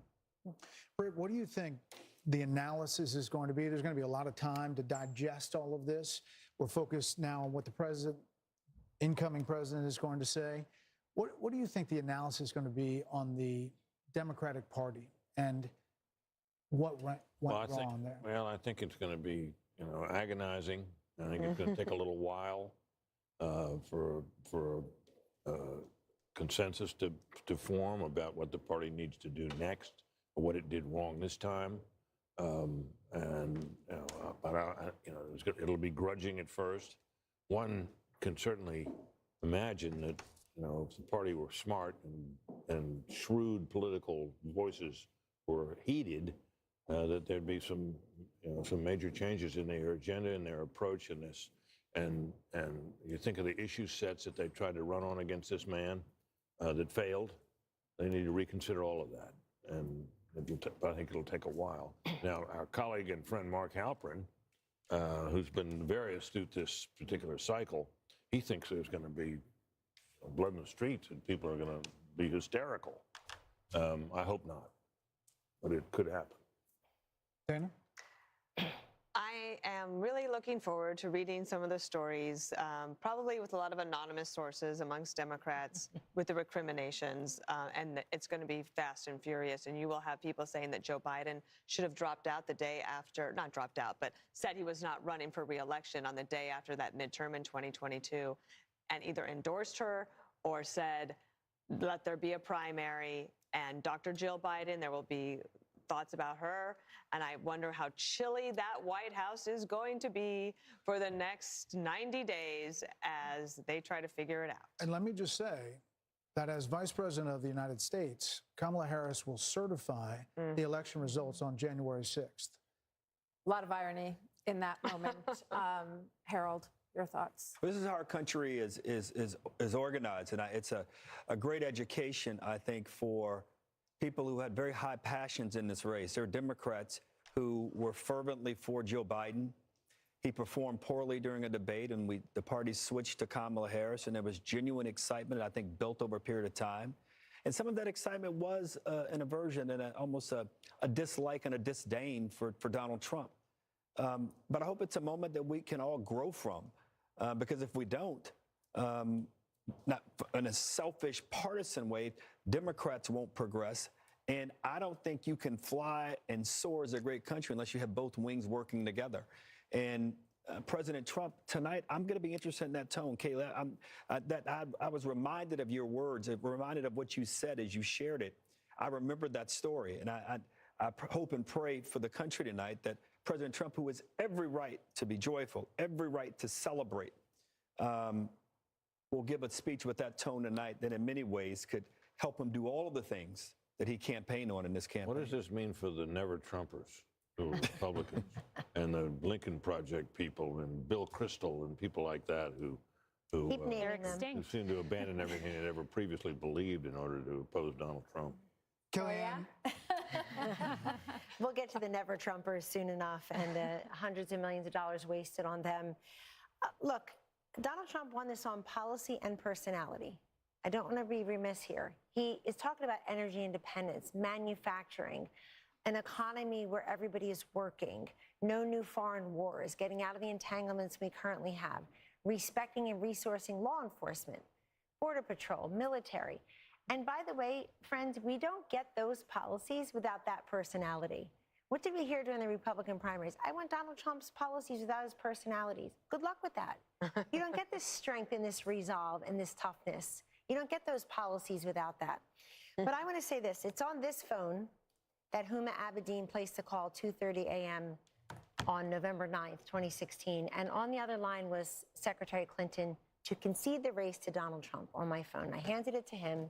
Britt, what do you think the analysis is going to be? There's going to be a lot of time to digest all of this. We're focused now on what the incoming president is going to say. What do you think the analysis is going to be on the Democratic Party and what went wrong there? Well, I think it's going to be, agonizing. I think it's going to take a little while for consensus to form about what the party needs to do next, or what it did wrong this time. It'll be grudging at first. One can certainly imagine that, if the party were smart and shrewd political voices were heeded, that there'd be some major changes in their agenda and their approach in this. And you think of the issue sets that they tried to run on against this man that failed. They need to reconsider all of that. And I think it'll take a while. Now, our colleague and friend Mark Halperin, who's been very astute this particular cycle, he thinks there's going to be blood in the streets and people are going to be hysterical. I hope not, but it could happen. Dana? I I am really looking forward to reading some of the stories, probably with a lot of anonymous sources amongst Democrats with the recriminations, and it's going to be fast and furious. And you will have people saying that Joe Biden should have dropped out the day after, not dropped out, but said he was not running for re-election on the day after that midterm in 2022, and either endorsed her or said, let there be a primary, and Dr. Jill Biden, there will be thoughts about her, and I wonder how chilly that White House is going to be for the next 90 days as they try to figure it out. And let me just say that as Vice President of the United States, Kamala Harris will certify the election results on January 6th. A lot of irony in that moment. Harold, your thoughts? This is how our country is organized, and it's a great education, I think, for people who had very high passions in this race. There are Democrats who were fervently for Joe Biden. He performed poorly during a debate, and the party switched to Kamala Harris, and there was genuine excitement, I think, built over a period of time. And some of that excitement was an aversion and almost a dislike and a disdain for Donald Trump. But I hope it's a moment that we can all grow from, because if we don't, not in a selfish, partisan way, Democrats won't progress. And I don't think you can fly and soar as a great country unless you have both wings working together. And President Trump, tonight, I'm going to be interested in that tone, Kayla. I was reminded of your words, reminded of what you said as you shared it. I remembered that story, and I hope and pray for the country tonight that President Trump, who has every right to be joyful, every right to celebrate, will give a speech with that tone tonight that in many ways could help him do all of the things that he campaigned on in this campaign. What does this mean for the never-Trumpers, the Republicans, and the Lincoln Project people, and Bill Kristol, and people like that who seem to abandon everything they'd ever previously believed in order to oppose Donald Trump? Kellyanne? We'll get to the never-Trumpers soon enough, and the hundreds of millions of dollars wasted on them. Look, Donald Trump won this on policy and personality. I don't want to be remiss here. He is talking about energy independence, manufacturing, an economy where everybody is working, no new foreign wars, getting out of the entanglements we currently have, respecting and resourcing law enforcement, border patrol, military. And by the way, friends, we don't get those policies without that personality. What did we hear during the Republican primaries? I want Donald Trump's policies without his personalities. Good luck with that. You don't get this strength and this resolve and this toughness. You don't get those policies without that. But I want to say this. It's on this phone that Huma Abedin placed the call 2:30 a.m. on November 9th, 2016. And on the other line was Secretary Clinton to concede the race to Donald Trump on my phone. I handed it to him,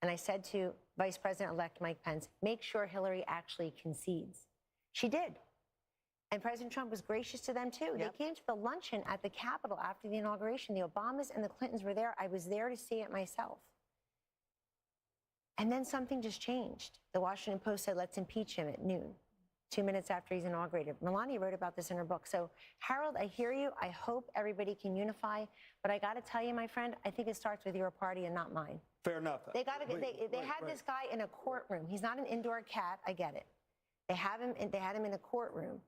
and I said to Vice President-elect Mike Pence, make sure Hillary actually concedes. She did. And President Trump was gracious to them, too. Yep. They came to the luncheon at the Capitol after the inauguration. The Obamas and the Clintons were there. I was there to see it myself. And then something just changed. The Washington Post said, let's impeach him at noon, 2 minutes after he's inaugurated. Melania wrote about this in her book. So, Harold, I hear you. I hope everybody can unify. But I got to tell you, my friend, I think it starts with your party and not mine. Fair enough. They had this guy in a courtroom. He's not an indoor cat. I get it. They had him in a courtroom.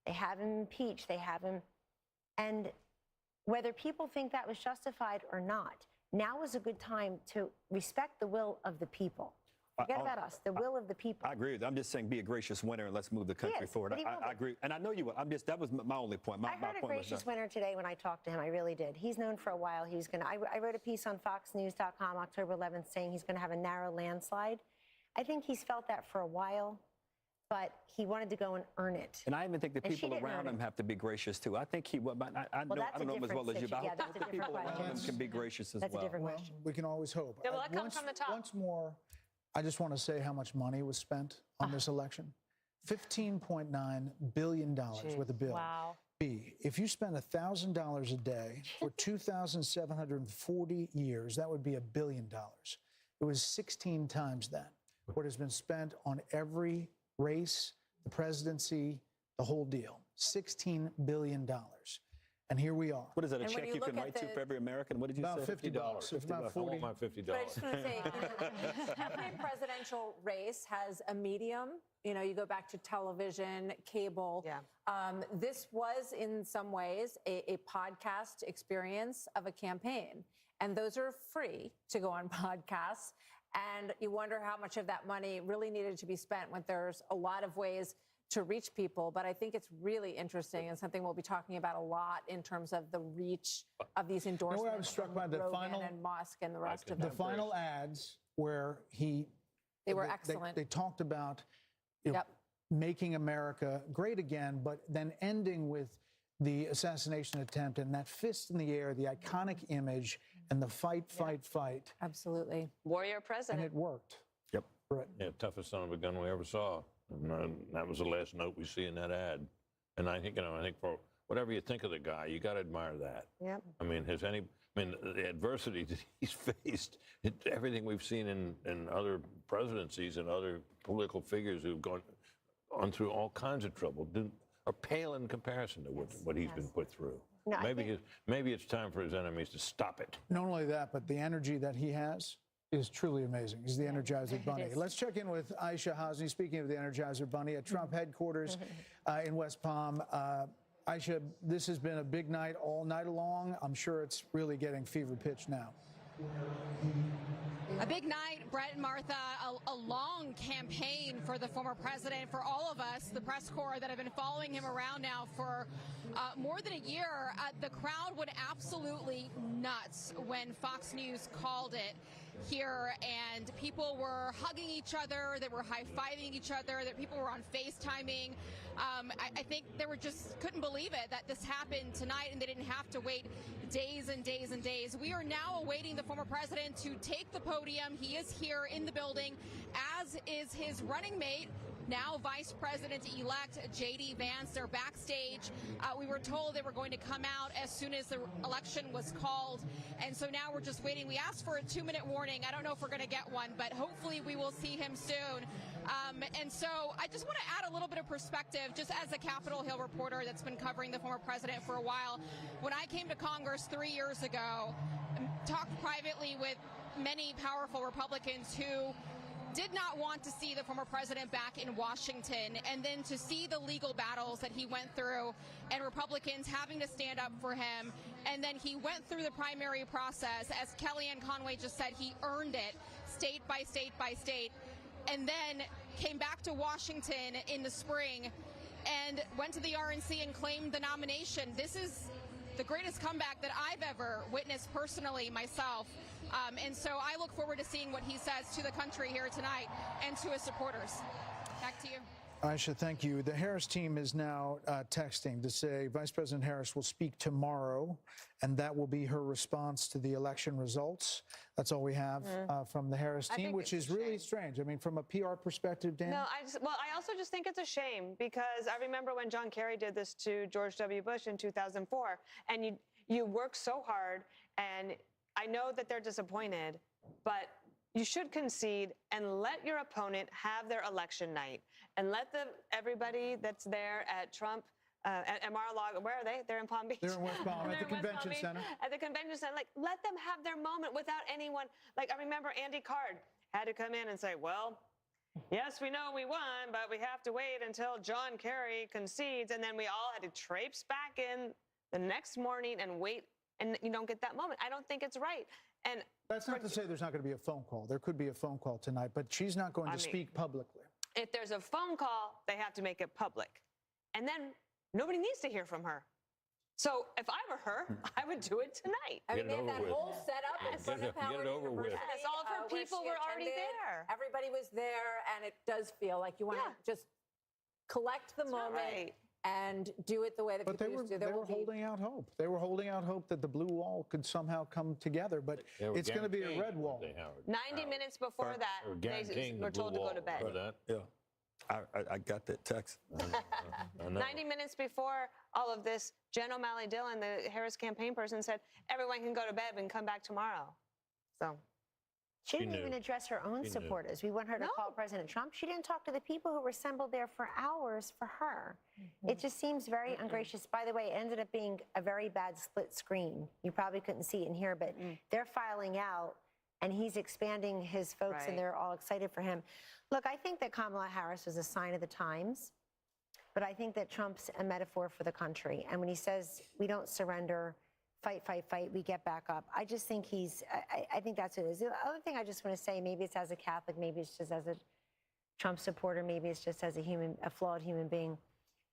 They have him impeached. They have him. And whether people think that was justified or not, now is a good time to respect the will of the people. Forget about us, the will of the people. I agree with you. I'm just saying be a gracious winner and let's move the country forward. I agree. And I know you will. That was my only point. I heard a gracious winner today when I talked to him. I really did. He's known for a while. He was going to, I wrote a piece on FoxNews.com October 11th saying he's going to have a narrow landslide. I think he's felt that for a while, but he wanted to go and earn it. And I even think the people around him have to be gracious too. I think I don't know him as well as you, but I hope the people around him can be gracious as well. That's a different question. We can always hope. Yeah, well, that comes from the top. Once more, I just want to say how much money was spent on this election. $15.9 billion worth of bill. Wow. B, if you spend $1,000 a day for 2,740 years, that would be $1 billion. It was 16 times that. What has been spent on every race, the presidency, the whole deal. $16 billion. And here we are. What is that, a And when check you you can look write at to the- for every American? What did you About say? $50. It's about I 40. want my $50. But I just want to say, every presidential race has a medium. You know, you go back to television, cable. Yeah. This was, in some ways, a podcast experience of a campaign. And those are free to go on podcasts. And you wonder how much of that money really needed to be spent when there's a lot of ways to reach people. But I think it's really interesting and something we'll be talking about a lot in terms of the reach of these endorsements. I was struck by the Rogan final and Musk and the rest of them. The final ads where They were excellent. They talked about making America great again, but then ending with the assassination attempt and that fist in the air, the iconic image, and the fight. Absolutely. Warrior president. And it worked. Yep. Right. Yeah, toughest son of a gun we ever saw. And that was the last note we see in that ad. And I think, for whatever you think of the guy, you got to admire that. Yep. I mean, the adversity that he's faced, everything we've seen in other presidencies and other political figures who've gone through all kinds of trouble are pale in comparison to what he's been put through. No, maybe it's time for his enemies to stop it. Not only that, but the energy that he has is truly amazing. He's the Energizer Bunny. Let's check in with Aisha Hasni, speaking of the Energizer Bunny, at Trump headquarters in West Palm. Aisha, this has been a big night all night long. I'm sure it's really getting fever pitch now. A big night, Brett and Martha, a long campaign for the former president, for all of us, the press corps that have been following him around now for more than a year. The crowd went absolutely nuts when Fox News called it here, and people were hugging each other, they were high-fiving each other, that people were on FaceTiming. I think they were just couldn't believe it that this happened tonight and they didn't have to wait days and days and days. We are now awaiting the former president to take the podium. He is here in the building, as is his running mate, now Vice President-elect J.D. Vance. They're backstage. We were told they were going to come out as soon as the election was called, and so now we're just waiting. We asked for a 2-minute warning. I don't know if we're going to get one, but hopefully we will see him soon. And so I just want to add a little bit of perspective, just as a Capitol Hill reporter that's been covering the former president for a while. When I came to Congress 3 years ago, talked privately with many powerful Republicans who did not want to see the former president back in Washington, and then to see the legal battles that he went through and Republicans having to stand up for him. And then he went through the primary process. As Kellyanne Conway just said, he earned it state by state by state, and then came back to Washington in the spring and went to the RNC and claimed the nomination. This is the greatest comeback that I've ever witnessed personally myself. And so I look forward to seeing what he says to the country here tonight and to his supporters. Back to you. Aisha, thank you. The Harris team is now texting to say Vice President Harris will speak tomorrow, and that will be her response to the election results. That's all we have from the Harris team, which is really strange. I mean, from a PR perspective, Dan? No, I also just think it's a shame, because I remember when John Kerry did this to George W. Bush in 2004, and you work so hard, and I know that they're disappointed, but you should concede and let your opponent have their election night, and let everybody that's there at Trump, at Mar-a-Lago, where are they? They're in Palm Beach. They're in West Palm at the convention center. At the convention center, let them have their moment without anyone. I remember Andy Card had to come in and say, well, yes, we know we won, but we have to wait until John Kerry concedes, and then we all had to traipse back in the next morning and wait, and you don't get that moment. I don't think it's right. And that's not to say there's not going to be a phone call. There could be a phone call tonight, but she's not going to speak publicly. If there's a phone call, they have to make it public. And then nobody needs to hear from her. So if I were her, I would do it tonight. I mean, they had that whole setup in front of Howard University. Yes, all of her people were already there. Everybody was there, and it does feel like you want to just collect the moment and do it the way that people used to. They were holding out hope. They were holding out hope that the blue wall could somehow come together, but it's going to be a red wall. 90 minutes before that, they were told to go to bed. Yeah. I got that text. 90 minutes before all of this, Jen O'Malley Dillon, the Harris campaign person, said, everyone can go to bed, we can come back tomorrow. So She didn't even address her own She knew. supporters. We want her to call President Trump. She didn't talk to the people who were assembled there for hours for her. It just seems very ungracious. By the way, it ended up being a very bad split screen. You probably couldn't see it in here, but they're filing out, and he's expanding his folks, and they're all excited for him. Look, I think that Kamala Harris was a sign of the times, but I think that Trump's a metaphor for the country. And when he says, we don't surrender, fight, fight, fight, we get back up. I just think I think that's what it is. The other thing I just want to say, maybe it's as a Catholic, maybe it's just as a Trump supporter, maybe it's just as a flawed human being.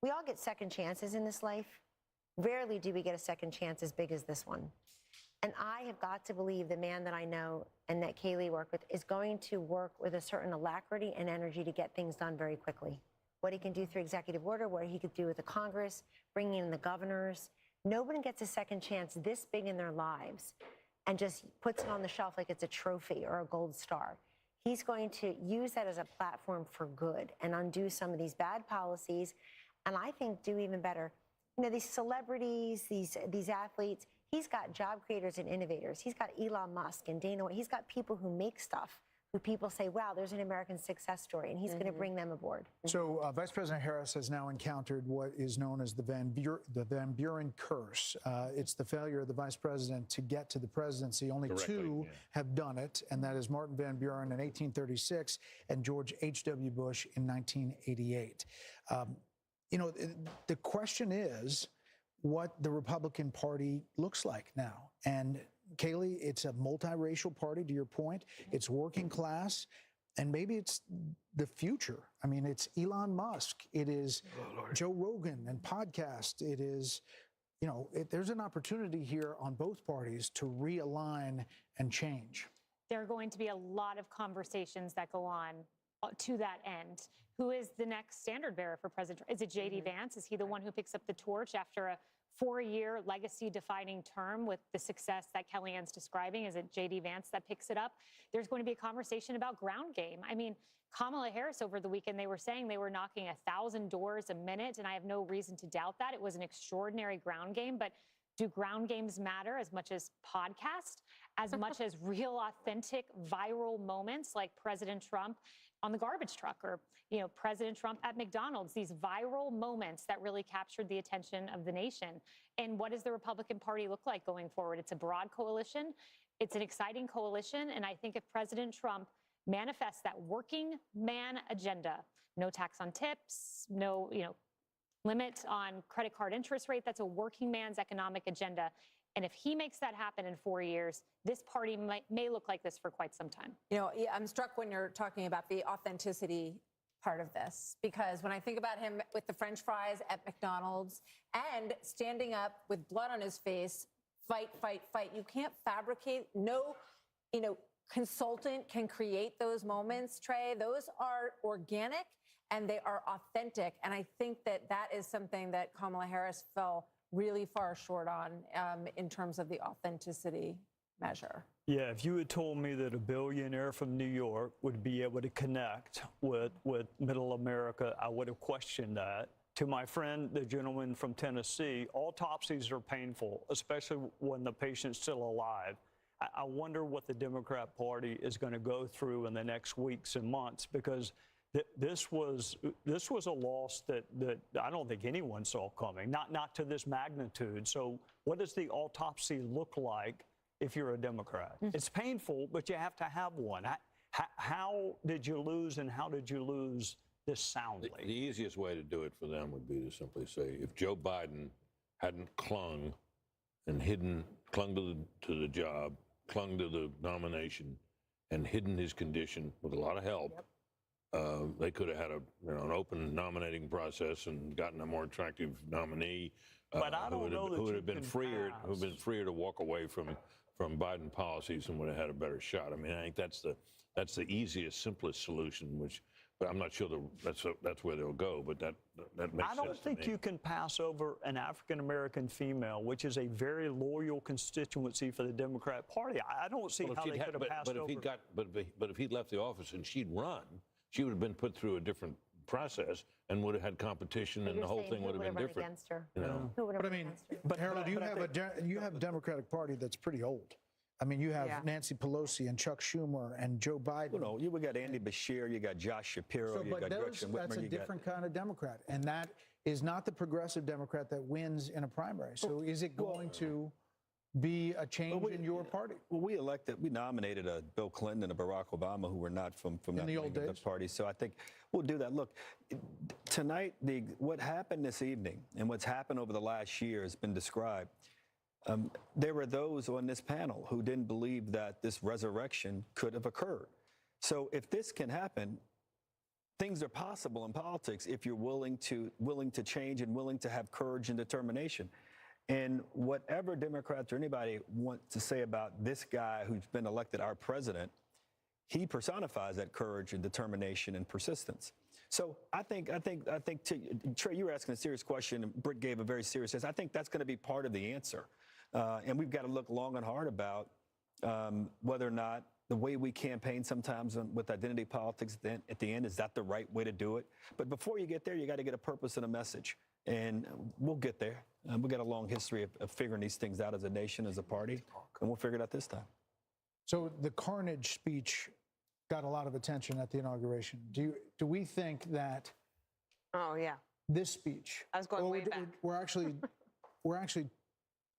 We all get second chances in this life. Rarely do we get a second chance as big as this one. And I have got to believe the man that I know and that Kayleigh worked with is going to work with a certain alacrity and energy to get things done very quickly. What he can do through executive order, what he could do with the Congress, bringing in the governors. Nobody gets a second chance this big in their lives and just puts it on the shelf like it's a trophy or a gold star. He's going to use that as a platform for good and undo some of these bad policies, and I think do even better. You know, these celebrities, these athletes, he's got job creators and innovators. He's got Elon Musk and Dana White. He's got people who make stuff, who people say, wow, there's an American success story, and he's going to bring them aboard. So Vice President Harris has now encountered what is known as the Van Buren curse. It's the failure of the vice president to get to the presidency. Only two have done it, and that is Martin Van Buren in 1836 and George H.W. Bush in 1988. You know, the question is what the Republican Party looks like now. And Kayleigh, it's a multiracial party, to your point. It's working class, and maybe it's the future. I mean, it's Elon Musk. It is Joe Rogan and podcast. It is, you know, there's an opportunity here on both parties to realign and change. There are going to be a lot of conversations that go on to that end. Who is the next standard bearer for President Trump? Is it J.D. Vance? Is he the one who picks up the torch after a 4-year legacy-defining term with the success that Kellyanne's describing? Is it J.D. Vance that picks it up? There's going to be a conversation about ground game. I mean, Kamala Harris over the weekend, they were saying they were knocking 1,000 doors a minute, and I have no reason to doubt that. It was an extraordinary ground game, but do ground games matter as much as podcasts, as much as real, authentic, viral moments like President Trump on the garbage truck or, you know, President Trump at McDonald's, these viral moments that really captured the attention of the nation? And what does the Republican Party look like going forward? It's a broad coalition. It's an exciting coalition. And I think if President Trump manifests that working man agenda, no tax on tips, no, you know, limit on credit card interest rate, that's a working man's economic agenda. And if he makes that happen in 4 years, this party may look like this for quite some time. You know, I'm struck when you're talking about the authenticity part of this, because when I think about him with the French fries at McDonald's and standing up with blood on his face, fight, fight, fight, you can't fabricate. No, you know, consultant can create those moments, Trey. Those are organic and they are authentic. And I think that that is something that Kamala Harris fell really far short on in terms of the authenticity measure. Yeah, if you had told me that a billionaire from New York would be able to connect with middle America, I would have questioned that. To my friend, the gentleman from Tennessee, autopsies are painful, especially when the patient's still alive. I wonder what the Democrat Party is going to go through in the next weeks and months, because this was a loss that I don't think anyone saw coming, not to this magnitude. So what does the autopsy look like if you're a Democrat? It's painful, but you have to have one. How did you lose, and how did you lose this soundly? The easiest way to do it for them would be to simply say, if Joe Biden hadn't clung to the job, clung to the nomination, and hidden his condition with a lot of help, they could have had an open nominating process and gotten a more attractive nominee who would have been freer to walk away from Biden policies and would have had a better shot. I mean, I think that's the easiest, simplest solution. But I'm not sure that's where they'll go. But that makes sense. I don't think you can pass over an African American female, which is a very loyal constituency for the Democrat Party. I don't see how they could have passed over. But if he'd left the office and she'd run, she would have been put through a different process and would have had competition, and the whole thing would have been different. Against her? You know? But I mean, but Harold, you have a Democratic Party that's pretty old. I mean, you have Yeah. Nancy Pelosi and Chuck Schumer and Joe Biden. You know, we got Andy Bashir, you got Josh Shapiro, you got Gretchen Whitmer. That's a you got- different kind of Democrat, and that is not the progressive Democrat that wins in a primary. So is it going to be a change in your party? Well, we nominated a Bill Clinton and a Barack Obama who were not from that the old wing of days? the party. So I think we'll do that. Look, tonight, what happened this evening and what's happened over the last year has been described. There were those on this panel who didn't believe that this resurrection could have occurred. So if this can happen, things are possible in politics if you're willing to change and willing to have courage and determination. And whatever Democrats or anybody want to say about this guy who's been elected our president, he personifies that courage and determination and persistence. So I think, Trey, you were asking a serious question, and Britt gave a very serious answer. I think that's going to be part of the answer. And we've got to look long and hard about whether or not the way we campaign sometimes with identity politics at the end, is that the right way to do it? But before you get there, you got to get a purpose and a message. And we'll get there. We've got a long history of figuring these things out as a nation, as a party, and we'll figure it out this time. So the carnage speech got a lot of attention at the inauguration. Do we think that Oh, yeah. this speech, I was going way back. we're actually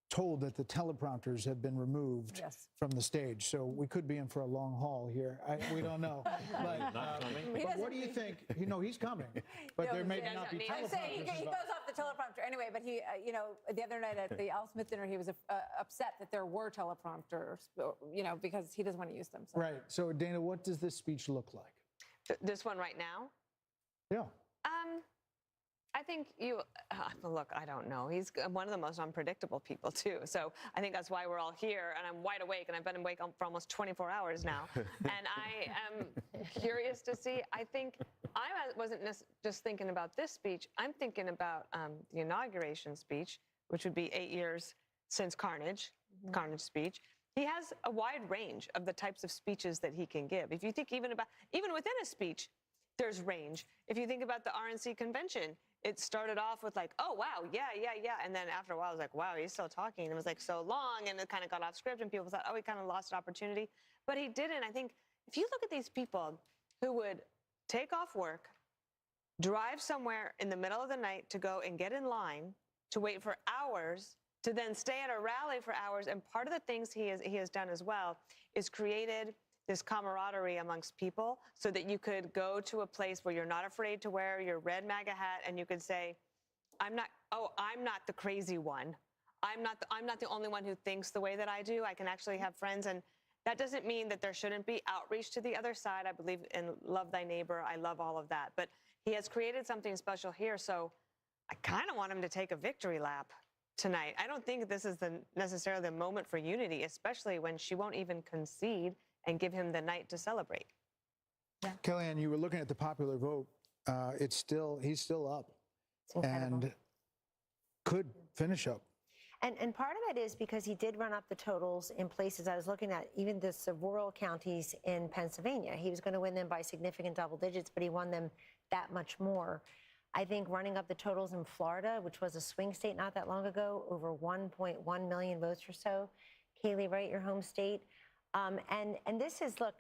told that the teleprompters have been removed from the stage, so we could be in for a long haul here. We don't know. But what do you think? You know, he's coming, but there may not be teleprompters. I'm saying he goes off the teleprompter anyway, but he, you know, the other night at the Al Smith dinner, he was upset that there were teleprompters, you know, because he doesn't want to use them. So. Right. So, Dana, what does this speech look like? This one right now? Yeah. I think look, I don't know. He's one of the most unpredictable people, too. So I think that's why we're all here, and I'm wide awake, and I've been awake for almost 24 hours now. And I am curious to see. I think I wasn't just thinking about this speech. I'm thinking about the inauguration speech, which would be 8 years since Carnage speech. He has a wide range of the types of speeches that he can give. If you think even within a speech, there's range. If you think about the RNC convention, it started off with like, oh, wow, yeah. And then after a while, it was like, wow, he's still talking. And it was like so long, and it kind of got off script, and people thought, oh, he kind of lost an opportunity. But he didn't. I think if you look at these people who would take off work, drive somewhere in the middle of the night to go and get in line, to wait for hours, to then stay at a rally for hours. And part of the things he has done as well is created this camaraderie amongst people so that you could go to a place where you're not afraid to wear your red MAGA hat, and you could say, I'm not the crazy one. I'm not the only one who thinks the way that I do. I can actually have friends. And that doesn't mean that there shouldn't be outreach to the other side. I believe in love thy neighbor. I love all of that. But he has created something special here. So I kind of want him to take a victory lap tonight. I don't think this is necessarily the moment for unity, especially when she won't even concede and give him the night to celebrate. Yeah. Kellyanne, you were looking at the popular vote. He's still up and could finish up. And part of it is because he did run up the totals in places I was looking at, even the rural counties in Pennsylvania. He was going to win them by significant double digits, but he won them that much more. I think running up the totals in Florida, which was a swing state not that long ago, over 1.1 million votes or so. Kaylee, right, your home state. And this is, look,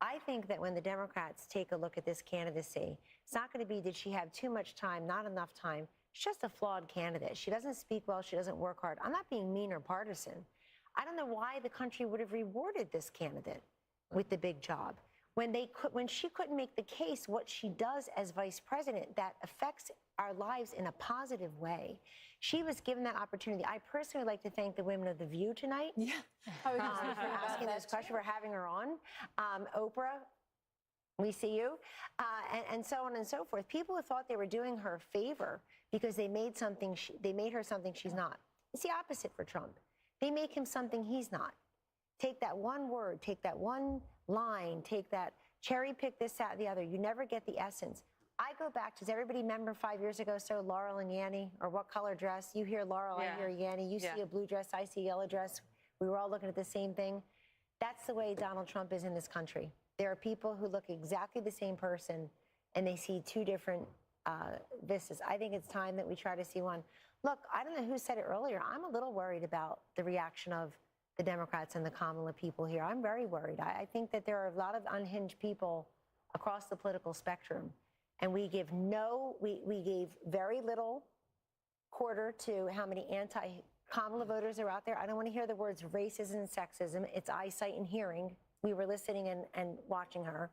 I think that when the Democrats take a look at this candidacy, it's not going to be, did she have too much time, not enough time? She's just a flawed candidate. She doesn't speak well. She doesn't work hard. I'm not being mean or partisan. I don't know why the country would have rewarded this candidate with the big job. When she couldn't make the case what she does as vice president that affects our lives in a positive way. She was given that opportunity. I personally would like to thank the women of The View tonight. Yeah. For asking this question, for having her on. Oprah, we see you. And so on and so forth. People who thought they were doing her a favor because they made her something she's not. It's the opposite for Trump. They make him something he's not. Take that one word, take that one line, take that cherry pick this, that, the other. You never get the essence. I go back, does everybody remember 5 years ago, so Laurel and Yanny, or what color dress? You hear Laurel, I hear Yanny. You see a blue dress, I see a yellow dress. We were all looking at the same thing. That's the way Donald Trump is in this country. There are people who look exactly the same person, and they see two different vistas. I think it's time that we try to see one. Look, I don't know who said it earlier. I'm a little worried about the reaction of the Democrats and the Kamala people here. I'm very worried. I think that there are a lot of unhinged people across the political spectrum, and we gave very little quarter to how many anti-Kamala voters are out there. I don't want to hear the words racism and sexism. It's eyesight and hearing. We were listening and watching her.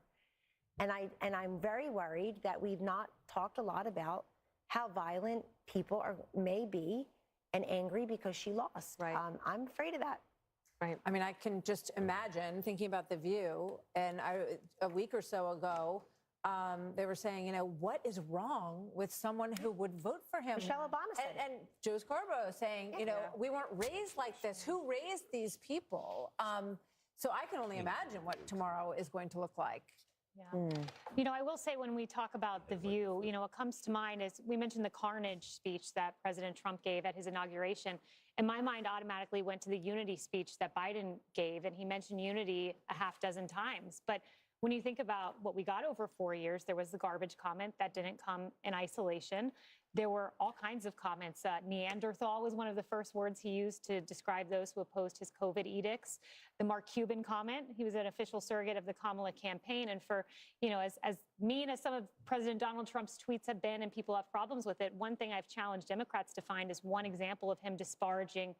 And I'm very worried that we've not talked a lot about how violent people may be and angry because she lost. Right. I'm afraid of that. Right. I mean, I can just imagine thinking about The View, and a week or so ago, they were saying, what is wrong with someone who would vote for him? Michelle Obama said. And Joe Scarborough saying, we weren't raised like this. Who raised these people? So I can only imagine what tomorrow is going to look like. Yeah. I will say when we talk about The View, what comes to mind is we mentioned the carnage speech that President Trump gave at his inauguration. And my mind automatically went to the unity speech that Biden gave. And he mentioned unity a half dozen times. But when you think about what we got over 4 years, there was the garbage comment that didn't come in isolation. There were all kinds of comments. Neanderthal was one of the first words he used to describe those who opposed his COVID edicts. The Mark Cuban comment, he was an official surrogate of the Kamala campaign. And for, as mean as some of President Donald Trump's tweets have been and people have problems with it, one thing I've challenged Democrats to find is one example of him disparaging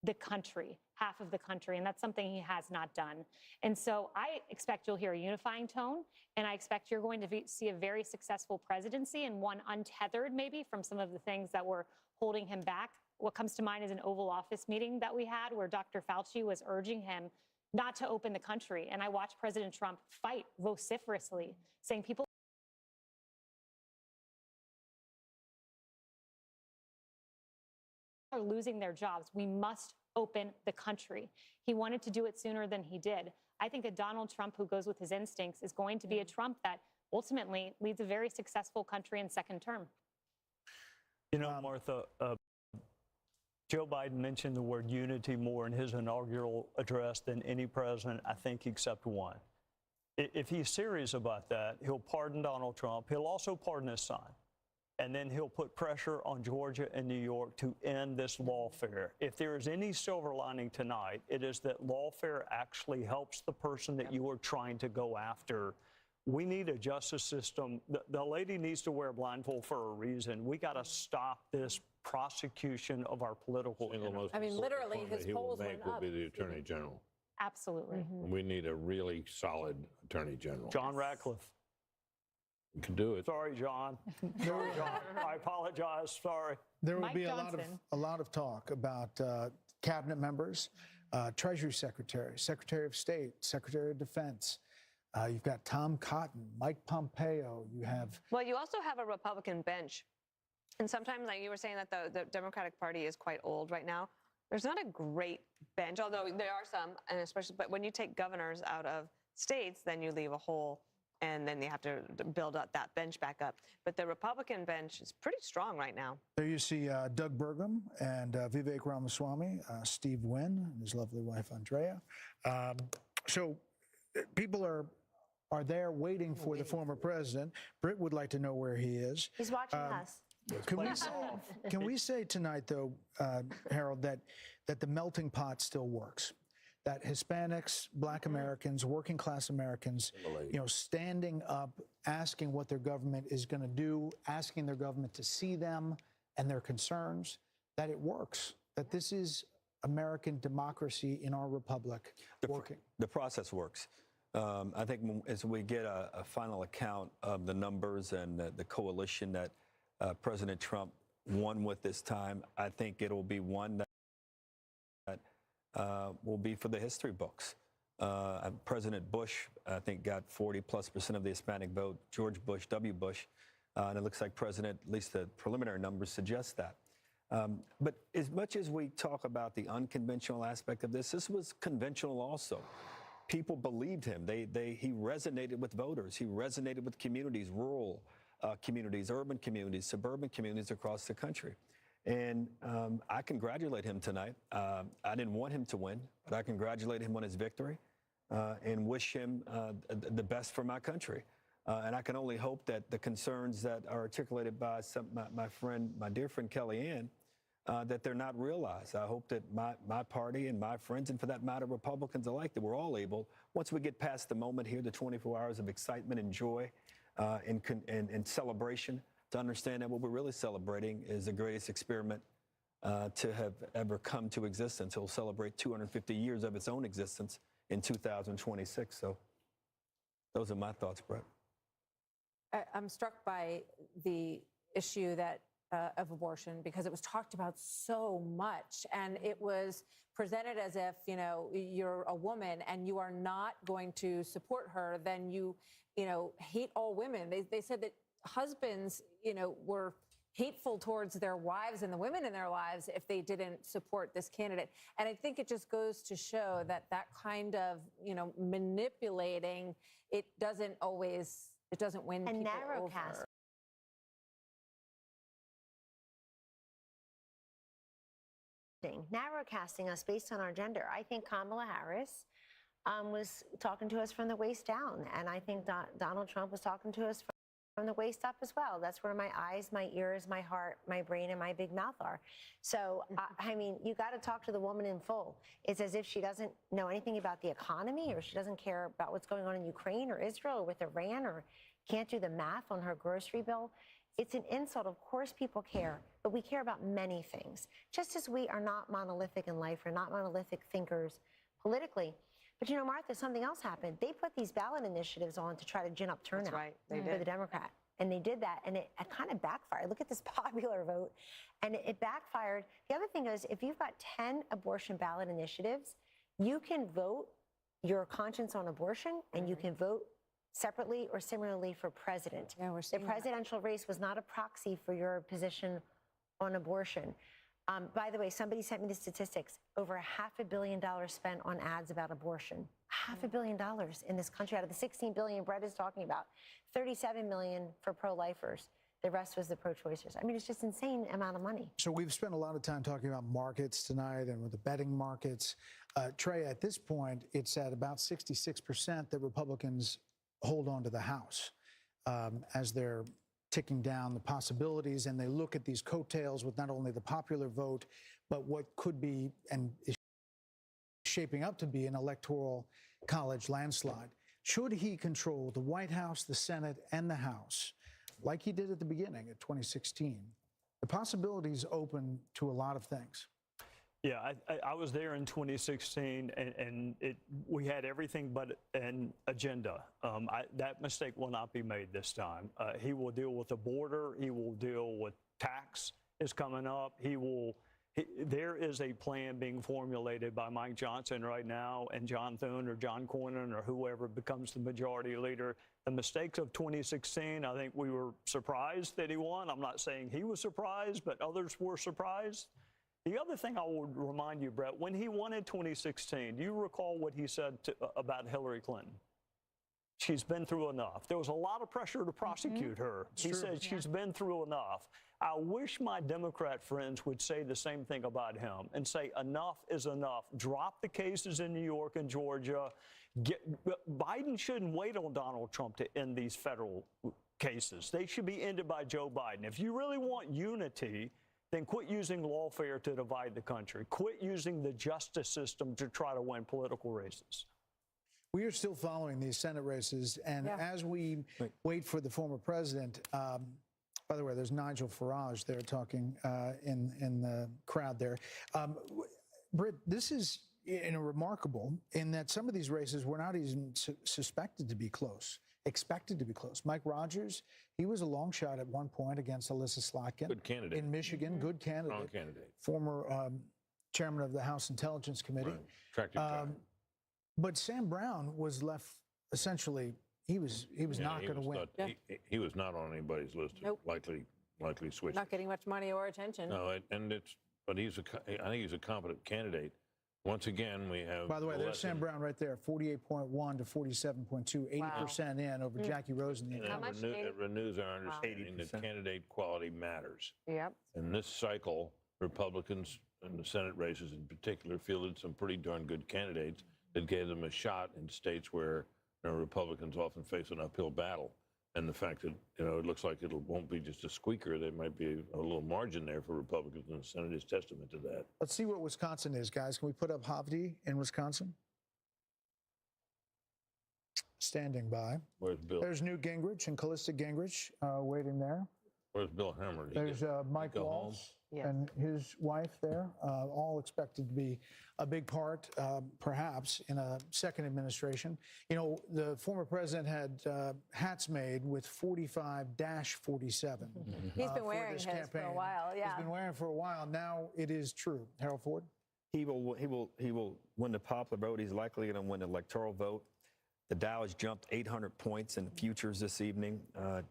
the country, half of the country, and that's something he has not done. And so I expect you'll hear a unifying tone, and I expect you're going to see a very successful presidency and one untethered maybe from some of the things that were holding him back. What comes to mind is an Oval Office meeting that we had where Dr. Fauci was urging him not to open the country. And I watched President Trump fight vociferously, saying people are losing their jobs. We must open the country. He wanted to do it sooner than he did. I think a Donald Trump who goes with his instincts is going to be a Trump that ultimately leads a very successful country in second term. Martha, Joe Biden mentioned the word unity more in his inaugural address than any president, I think, except one. If he's serious about that, he'll pardon Donald Trump. He'll also pardon his son. And then he'll put pressure on Georgia and New York to end this lawfare. If there is any silver lining tonight, it is that lawfare actually helps the person that you are trying to go after. We need a justice system. The lady needs to wear a blindfold for a reason. We got to stop this prosecution of our political enemies. I mean, literally, his polls went up. Will be the Attorney General. Absolutely. We need a really solid Attorney General. John Ratcliffe. You can do it. Sorry, John. Sorry, John. I apologize. Sorry. There will be a lot of talk about cabinet members, Treasury Secretary, Secretary of State, Secretary of Defense. You've got Tom Cotton, Mike Pompeo. You have. Well, you also have a Republican bench. And sometimes, like you were saying, that the Democratic Party is quite old right now. There's not a great bench, although there are some, and especially, but when you take governors out of states, then you leave a hole. And then they have to build up that bench back up. But the Republican bench is pretty strong right now. There you see Doug Burgum and Vivek Ramaswamy, Steve Wynn and his lovely wife, Andrea. So people are there waiting for the former president. Britt would like to know where he is. He's watching us. Can we say tonight, though, Harold, that the melting pot still works? That Hispanics, Black Americans, working class Americans, standing up, asking what their government is going to do, asking their government to see them and their concerns, that it works, that this is American democracy in our republic working. The process works. I think as we get a final account of the numbers and the coalition that President Trump won with this time, I think it'll be one that will be for the history books. President Bush, I think, got 40+% of the Hispanic vote. George Bush, W. Bush, and it looks like President, at least the preliminary numbers suggest that. But as much as we talk about the unconventional aspect of this was conventional also. People believed him. He resonated with voters. He resonated with communities, rural communities, urban communities, suburban communities across the country. And I congratulate him tonight. I didn't want him to win, but I congratulate him on his victory and wish him the best for my country. And I can only hope that the concerns that are articulated by my dear friend Kellyanne that they're not realized. I hope that my party and my friends, and for that matter, Republicans alike, that we're all able, once we get past the moment here, the 24 hours of excitement and joy and celebration, to understand that what we're really celebrating is the greatest experiment to have ever come to existence. It'll celebrate 250 years of its own existence in 2026. So those are my thoughts, Brett. I'm struck by the issue that of abortion, because it was talked about so much, and it was presented as if, you know, you're a woman and you are not going to support her, then you know, hate all women. They said that husbands, you know, were hateful towards their wives and the women in their lives if they didn't support this candidate. And I think it just goes to show that that kind of, you know, manipulating, it doesn't win And people narrowcast. over. Narrowcasting us based on our gender. I think Kamala Harris was talking to us from the waist down, and I think Donald Trump was talking to us from the waist up as well. That's where my eyes, my ears, my heart, my brain, and my big mouth are. So, I mean, you got to talk to the woman in full. It's as if she doesn't know anything about the economy, or she doesn't care about what's going on in Ukraine or Israel or with Iran, or can't do the math on her grocery bill. It's an insult. Of course people care, but we care about many things. Just as we are not monolithic in life, we're not monolithic thinkers politically. But you know, Martha, something else happened. They put these ballot initiatives on to try to gin up turnout for the Democrat. And they did that, and it kind of backfired. Look at this popular vote, and it backfired. The other thing is, if you've got 10 abortion ballot initiatives, you can vote your conscience on abortion, and you can vote separately or similarly for president. Yeah, we're seeing the presidential race was not a proxy for your position on abortion. By the way, somebody sent me the statistics. Over $500 million spent on ads about abortion. $500 million in this country out of the $16 billion Brett is talking about. $37 million for pro-lifers. The rest was the pro-choicers. I mean, it's just insane amount of money. So we've spent a lot of time talking about markets tonight and with the betting markets. Trey, at this point, it's at about 66% that Republicans hold on to the House as they're ticking down the possibilities, and they look at these coattails with not only the popular vote, but what could be and is shaping up to be an electoral college landslide. Should he control the White House, the Senate, and the House, like he did at the beginning of 2016, the possibilities open to a lot of things. Yeah, I was there in 2016, and we had everything but an agenda. That mistake will not be made this time. He will deal with the border. He will deal with tax is coming up. There is a plan being formulated by Mike Johnson right now, and John Thune or John Cornyn or whoever becomes the majority leader. The mistakes of 2016, I think we were surprised that he won. I'm not saying he was surprised, but others were surprised. The other thing I would remind you, Brett, when he won in 2016, do you recall what he said about Hillary Clinton? She's been through enough. There was a lot of pressure to prosecute her. He said she's been through enough. I wish my Democrat friends would say the same thing about him and say enough is enough. Drop the cases in New York and Georgia. Biden shouldn't wait on Donald Trump to end these federal cases. They should be ended by Joe Biden. If you really want unity, then quit using lawfare to divide the country. Quit using the justice system to try to win political races. We are still following these Senate races, and as we wait for the former president, by the way, there's Nigel Farage there talking in the crowd there. Britt, this is remarkable in that some of these races were not even suspected to be close, expected to be close. Mike Rogers, he was a long shot at one point against Alyssa Slotkin. Good candidate. In Michigan, good candidate. Strong candidate. Former chairman of the House Intelligence Committee. Right. Attractive guy. But Sam Brown was left essentially, he was not going to win. He was not on anybody's list of likely switch. Not getting much money or attention. No, but I think he's a competent candidate. Once again, we have. By the way, there's Sam Brown right there, 48.1 to 47.2, 80% in over Jackie Rose. It renews our understanding that candidate quality matters. Yep. In this cycle, Republicans in the Senate races in particular fielded some pretty darn good candidates that gave them a shot in states where Republicans often face an uphill battle. And the fact that, it looks like it won't be just a squeaker. There might be a little margin there for Republicans in the Senate is testament to that. Let's see what Wisconsin is, guys. Can we put up Havdi in Wisconsin? Standing by. Where's Bill? There's Newt Gingrich and Callista Gingrich waiting there. Where's Bill Hammer? There's Mike Waltz and his wife there, all expected to be a big part, perhaps, in a second administration. The former president had hats made with 45-47. He's been wearing his for a while, yeah. He's been wearing it for a while. Now it is true. Harold Ford? He will win the popular vote. He's likely going to win the electoral vote. The Dow has jumped 800 points in futures this evening.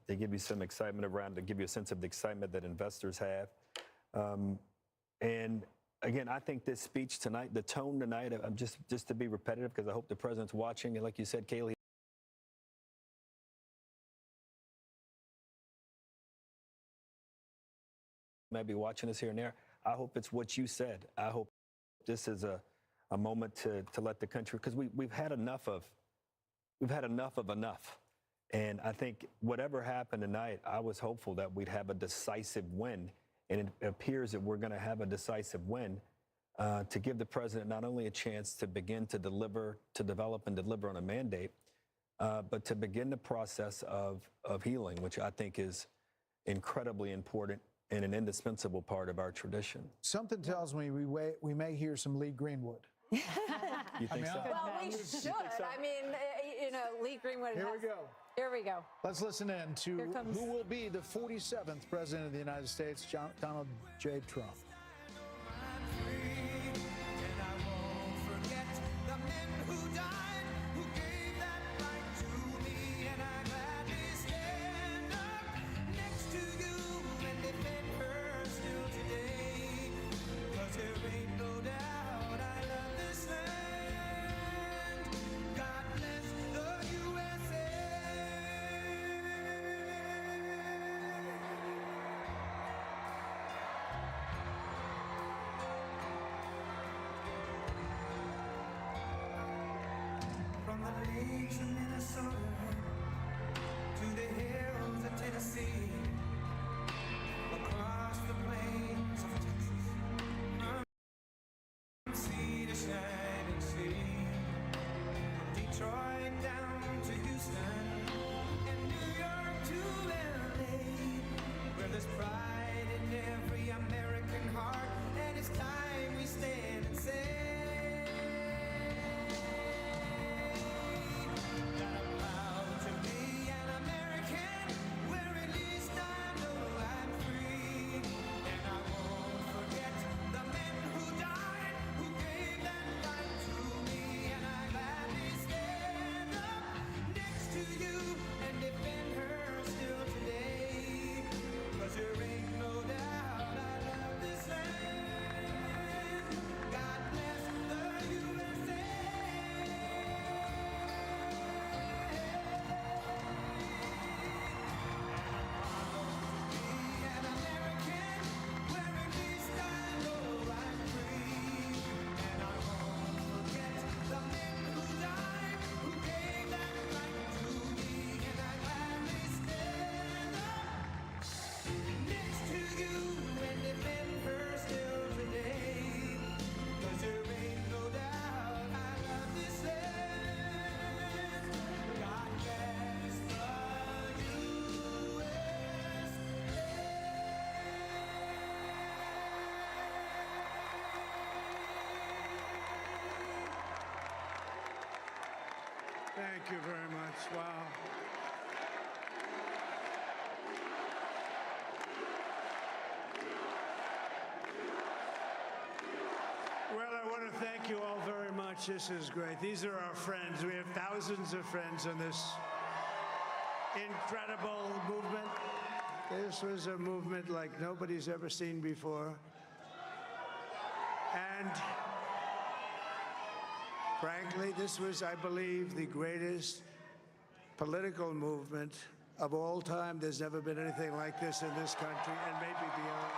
They give you some excitement around, to give you a sense of the excitement that investors have. And again, I think this speech tonight, the tone tonight, I'm just to be repetitive, because I hope the president's watching, and like you said, Kayleigh, might be watching us here and there. I hope it's what you said. I hope this is a moment to let the country, because we've had enough of enough. And I think whatever happened tonight, I was hopeful that we'd have a decisive win. And it appears that we're going to have a decisive win to give the president not only a chance to begin to develop and deliver on a mandate, but to begin the process of healing, which I think is incredibly important and an indispensable part of our tradition. Something tells me we may hear some Lee Greenwood. You think so? Well, we should. So? I mean, Lee Greenwood. Here we go. Here we go. Let's listen in to who will be the 47th president of the United States, Donald J. Trump. To Minnesota, to the hills of Tennessee, across the plains of Texas, from sea to shining sea, from Detroit down to Houston, and New York to LA, where there's pride in every American heart, and it's time we stand and say, Thank you very much. Wow. Well, I want to thank you all very much. This is great. These are our friends. We have thousands of friends in this incredible movement. This was a movement like nobody's ever seen before. And frankly, this was, I believe, the greatest political movement of all time. There's never been anything like this in this country, and maybe beyond.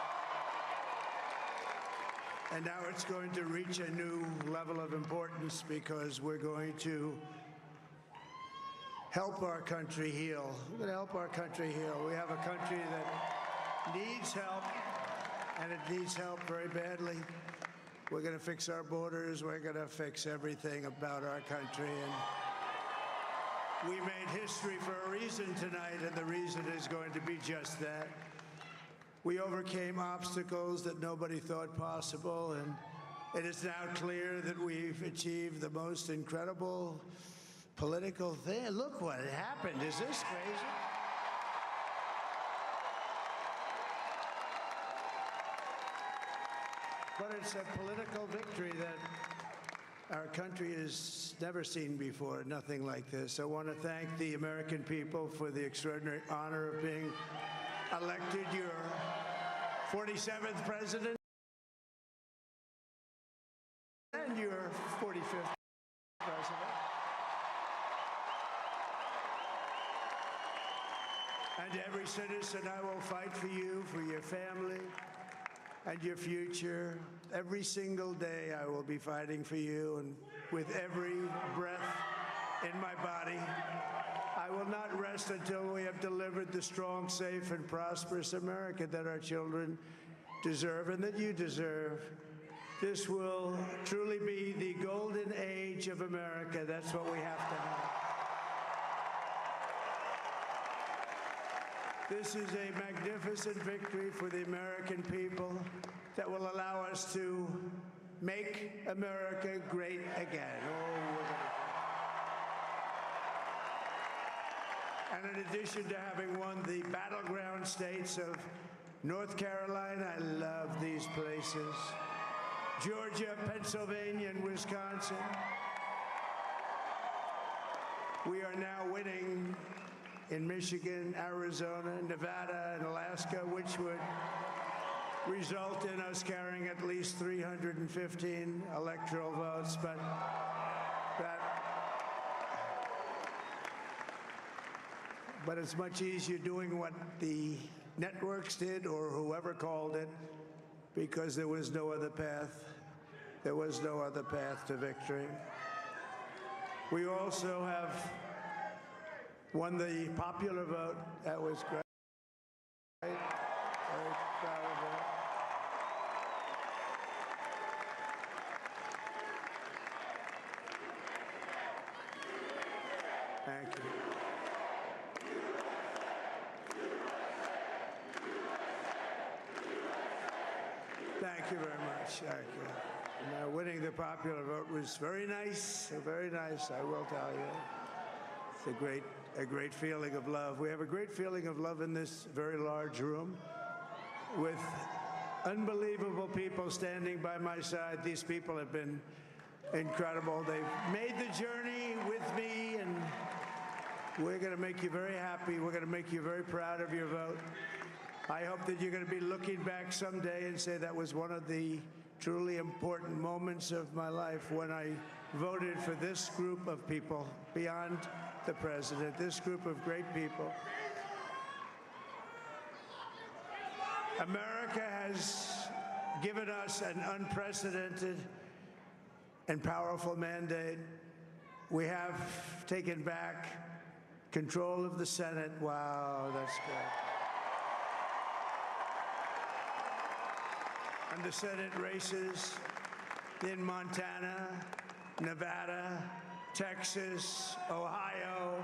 And now it's going to reach a new level of importance because we're going to help our country heal. We're going to help our country heal. We have a country that needs help, and it needs help very badly. We're going to fix our borders. We're going to fix everything about our country. And we made history for a reason tonight, and the reason is going to be just that. We overcame obstacles that nobody thought possible, and it is now clear that we've achieved the most incredible political thing. Look what happened. Is this crazy? But it's a political victory that our country has never seen before, nothing like this. I want to thank the American people for the extraordinary honor of being elected your 47th president and your 45th president. And every citizen, I will fight for you, for your family, and your future. Every single day I will be fighting for you, and with every breath in my body, I will not rest until we have delivered the strong, safe, and prosperous America that our children deserve and that you deserve. This will truly be the golden age of America. That's what we have to have. This is a magnificent victory for the American people that will allow us to make America great again. And in addition to having won the battleground states of North Carolina, I love these places, Georgia, Pennsylvania, and Wisconsin, we are now winning in Michigan, Arizona, Nevada, and Alaska, which would result in us carrying at least 315 electoral votes. But it's much easier doing what the networks did or whoever called it, because there was no other path. There was no other path to victory. We also have won the popular vote. That was great. Very proud of that. Thank you. Thank you very much. Thank you. Now, winning the popular vote was very nice, I will tell you. It's a great feeling of love. We have a great feeling of love in this very large room with unbelievable people standing by my side. These people have been incredible. They've made the journey with me, and we're going to make you very happy. We're going to make you very proud of your vote. I hope that you're going to be looking back someday and say that was one of the truly important moments of my life when I voted for this group of people beyond the president, this group of great people. America has given us an unprecedented and powerful mandate. We have taken back control of the Senate. Wow, that's good. And the Senate races in Montana, Nevada, Texas, Ohio,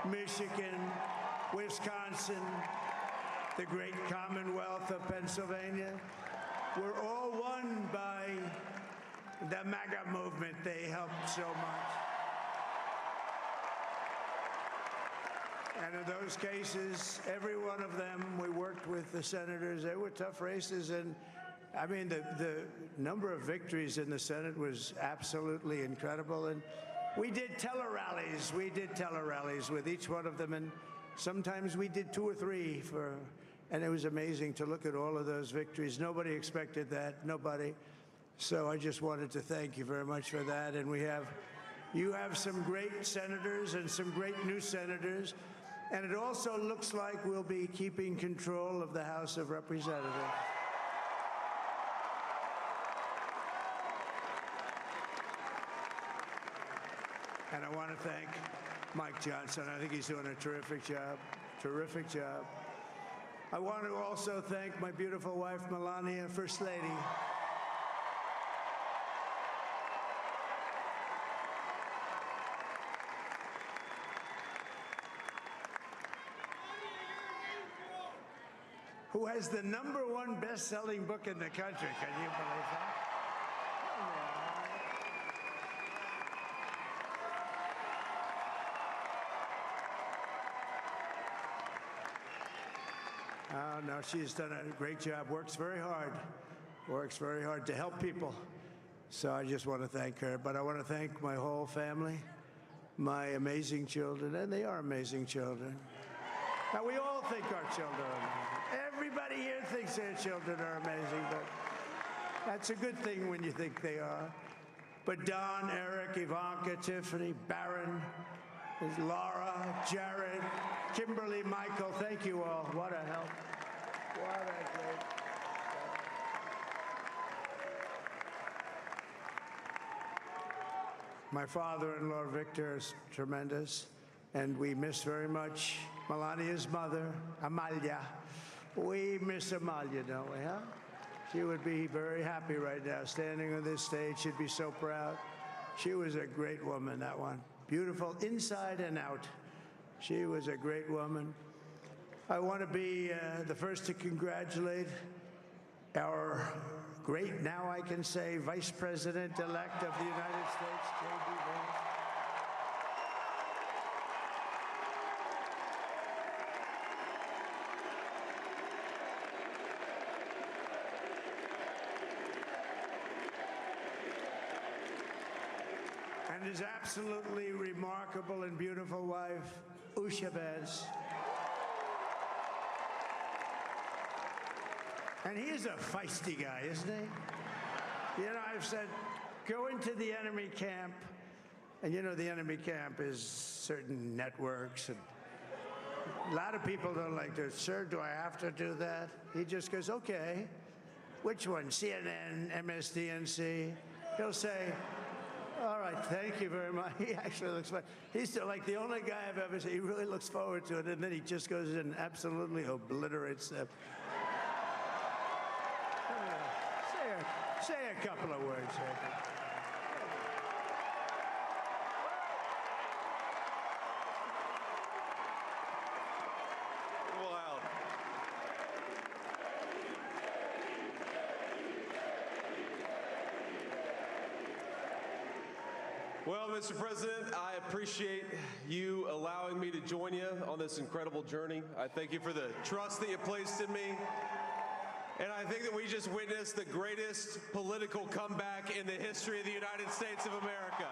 Michigan, Wisconsin, the great Commonwealth of Pennsylvania, were all won by the MAGA movement. They helped so much. And in those cases, every one of them, we worked with the senators. They were tough races, and I mean, the number of victories in the Senate was absolutely incredible. And we did tele-rallies. We did tele-rallies with each one of them. And sometimes we did 2 or 3 and it was amazing to look at all of those victories. Nobody expected that, nobody. So I just wanted to thank you very much for that. And you have some great senators and some great new senators. And it also looks like we'll be keeping control of the House of Representatives. And I want to thank Mike Johnson. I think he's doing a terrific job. Terrific job. I want to also thank my beautiful wife, Melania, First Lady. Who has the #1 best-selling book in the country. Can you believe that? Oh, no, she's done a great job, works very hard to help people. So I just want to thank her. But I want to thank my whole family, my amazing children, and they are amazing children. Now, we all think our children are amazing. Everybody here thinks their children are amazing, but that's a good thing when you think they are. But Don, Eric, Ivanka, Tiffany, Barron, there's Laura, Jared, Kimberly, Michael, thank you all. What a help. What a great help. My father-in-law, Victor, is tremendous, and we miss very much Melania's mother, Amalia. We miss Amalia, don't we, huh? She would be very happy right now, standing on this stage. She'd be so proud. She was a great woman, that one. Beautiful inside and out. She was a great woman. I want to be the first to congratulate our great, now I can say, Vice President-elect of the United States, J.D. Vance. And his absolutely remarkable and beautiful wife, Usha Vance. And he is a feisty guy, isn't he? You know, I've said, go into the enemy camp, and you know the enemy camp is certain networks, and a lot of people don't like to, sir, do I have to do that? He just goes, okay, which one, CNN, MSDNC? He'll say, all right, thank you very much. He actually looks fun. He's like the only guy I've ever seen. He really looks forward to it, and then he just goes in and absolutely obliterates them. Say a couple of words, Jacob. Wow. Well, Mr. President, I appreciate you allowing me to join you on this incredible journey. I thank you for the trust that you placed in me. And I think that we just witnessed the greatest political comeback in the history of the United States of America.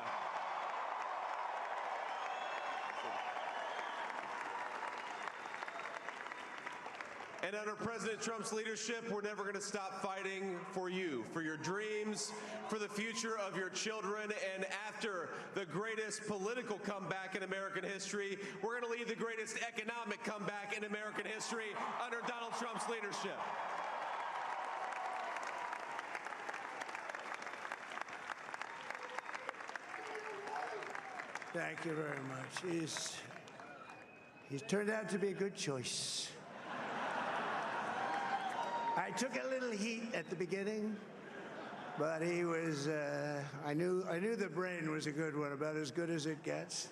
And under President Trump's leadership, we're never going to stop fighting for you, for your dreams, for the future of your children. And after the greatest political comeback in American history, we're going to lead the greatest economic comeback in American history under Donald Trump's leadership. Thank you very much. He's turned out to be a good choice. I took a little heat at the beginning, but he was, I knew the brain was a good one, about as good as it gets.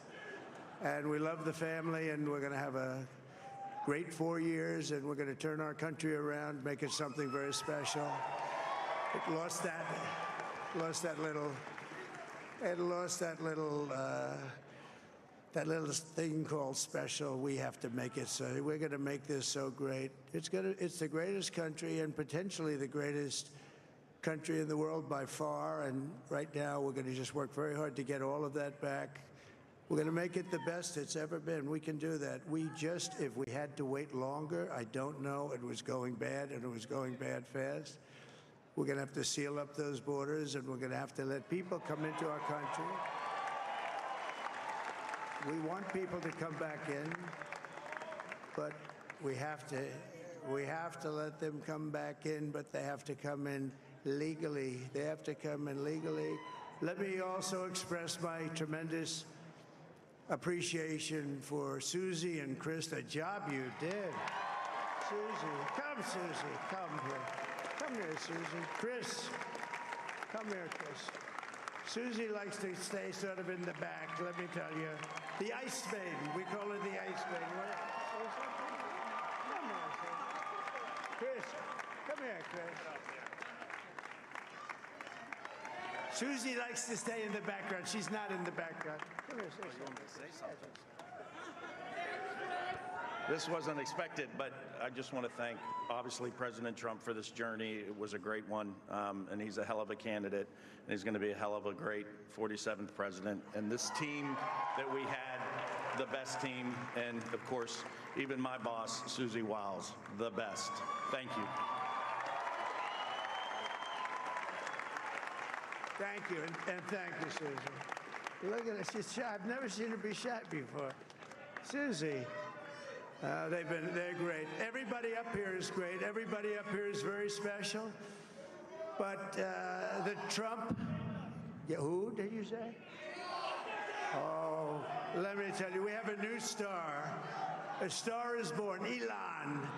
And we love the family, and we're going to have a great 4 years, and we're going to turn our country around, make it something very special. It lost that little thing called special. We have to make it so. We're going to make this so great. It's the greatest country and potentially the greatest country in the world by far. And right now, we're going to just work very hard to get all of that back. We're going to make it the best it's ever been. We can do that. If we had to wait longer, I don't know. It was going bad, and it was going bad fast. We're going to have to seal up those borders, and we're going to have to let people come into our country. We want people to come back in, but we have to let them come back in, but they have to come in legally. They have to come in legally. Let me also express my tremendous appreciation for Susie and Chris, the job you did. Susie, come here. Come here, Susie. Chris, come here, Chris. Susie likes to stay sort of in the back, let me tell you. The Ice Maiden, we call her the Ice Maiden. Come here, Chris. Come here, Chris. Susie likes to stay in the background. She's not in the background. Come here, say something. This wasn't expected, but I just want to thank, obviously, President Trump for this journey. It was a great one, and he's a hell of a candidate, and he's going to be a hell of a great 47th president. And this team that we had, the best team, and, of course, even my boss, Susie Wiles, the best. Thank you. Thank you, and thank you, Susie. Look at her, she's shy. I've never seen her be shy before. Susie. They're great. Everybody up here is great. Everybody up here is very special. But the Trump, who did you say? Oh, let me tell you, we have a new star. A star is born, Elon.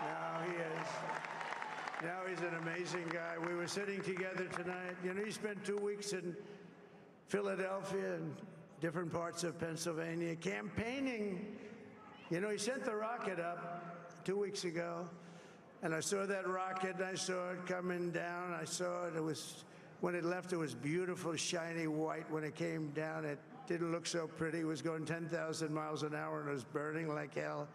Now he is. Now he's an amazing guy. We were sitting together tonight. You know, he spent 2 weeks in Philadelphia and different parts of Pennsylvania, campaigning. You know, he sent the rocket up 2 weeks ago, and I saw that rocket, and I saw it coming down. I saw it. It was, when it left, it was beautiful, shiny white. When it came down, it didn't look so pretty. It was going 10,000 miles an hour, and it was burning like hell.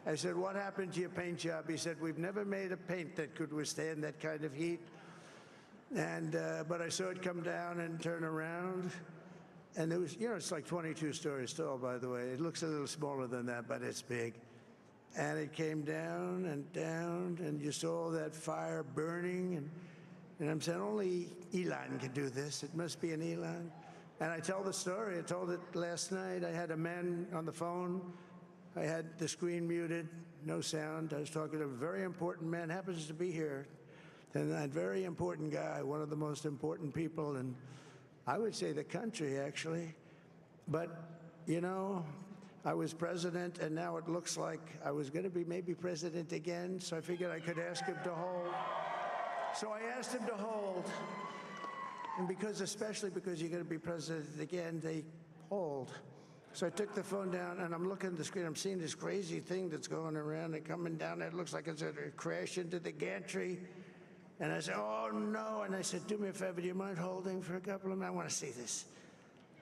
I said, what happened to your paint job? He said, we've never made a paint that could withstand that kind of heat. And but I saw it come down and turn around. And it was, you know, it's like 22 stories tall, by the way. It looks a little smaller than that, but it's big. And it came down, and you saw that fire burning. And I'm saying, only Elon can do this. It must be an Elon. And I tell the story. I told it last night. I had a man on the phone. I had the screen muted, no sound. I was talking to a very important man, happens to be here. And that very important guy, one of the most important people in, I would say, the country, actually. But, you know, I was president, and now it looks like I was going to be maybe president again, so I figured I could ask him to hold. So I asked him to hold. And because, especially because you're going to be president again, they hold. So I took the phone down, and I'm looking at the screen. I'm seeing this crazy thing that's going around and coming down. It looks like it's going to crash into the gantry. And I said, oh, no. And I said, do me a favor, do you mind holding for a couple of minutes? I want to see this.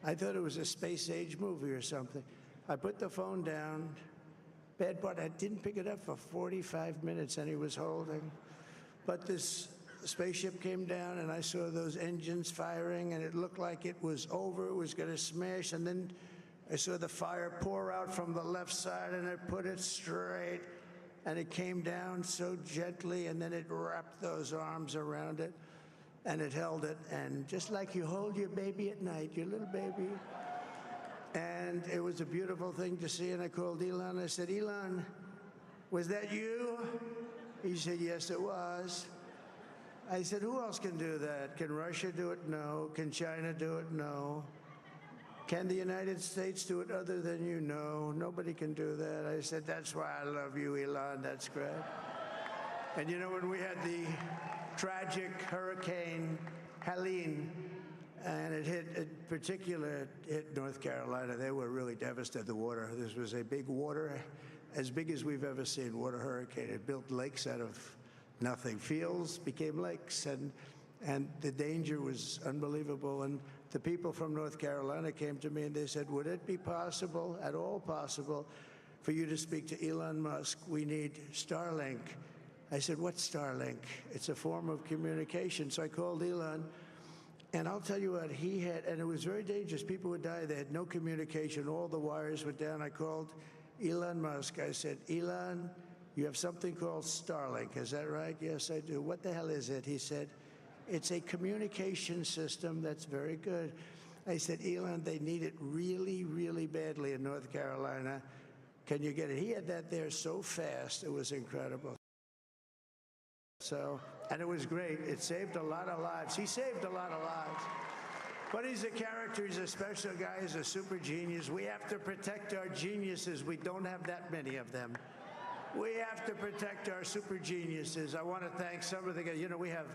I thought it was a space-age movie or something. I put the phone down. Bad part, I didn't pick it up for 45 minutes, and he was holding. But this spaceship came down, and I saw those engines firing, and it looked like it was over. It was going to smash, and then I saw the fire pour out from the left side, and I put it straight, and it came down so gently, and then it wrapped those arms around it, and it held it, and just like you hold your baby at night, your little baby. And it was a beautiful thing to see, and I called Elon. I said, Elon, was that you? He said, yes, it was. I said, who else can do that? Can Russia do it? No. Can China do it? No. Can the United States do it other than you? No, nobody can do that. I said, that's why I love you, Elon. That's great. And you know, when we had the tragic Hurricane Helene, and it hit North Carolina, they were really devastated, the water. This was a big water, as big as we've ever seen, water hurricane. It built lakes out of nothing. Fields became lakes, and the danger was unbelievable. And the people from North Carolina came to me and they said, would it be possible, at all possible, for you to speak to Elon Musk? We need Starlink. I said, what's Starlink? It's a form of communication. So I called Elon, and I'll tell you what, he had, and it was very dangerous. People would die. They had no communication. All the wires were down. I called Elon Musk. I said, Elon, you have something called Starlink. Is that right? Yes, I do. What the hell is it? He said, it's a communication system that's very good. I said, Elon, they need it really, really badly in North Carolina. Can you get it? He had that there so fast, it was incredible. So, and it was great. It saved a lot of lives. He saved a lot of lives. But he's a character. He's a special guy. He's a super genius. We have to protect our geniuses. We don't have that many of them. We have to protect our super geniuses. I want to thank some of the guys. You know, we have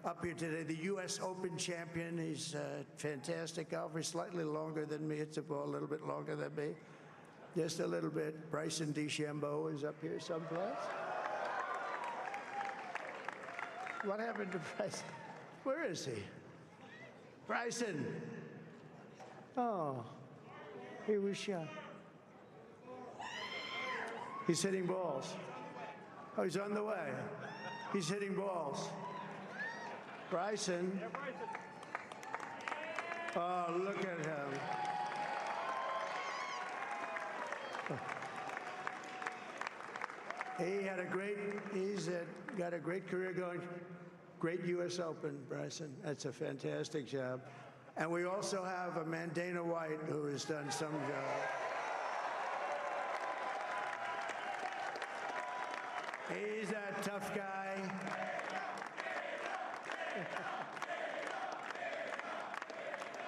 up here today the U.S. Open champion. He's a fantastic golfer. He's slightly longer than me. Hits the ball a little bit longer than me. Just a little bit. Bryson DeChambeau is up here someplace. What happened to Bryson? Where is he? Bryson. Oh, he was shot. He's hitting balls. Oh, he's on the way. He's hitting balls. Bryson. Oh, look at him. He's got a great career going. Great U.S. Open, Bryson. That's a fantastic job. And we also have a man, Dana White, who has done some job. He's a tough guy.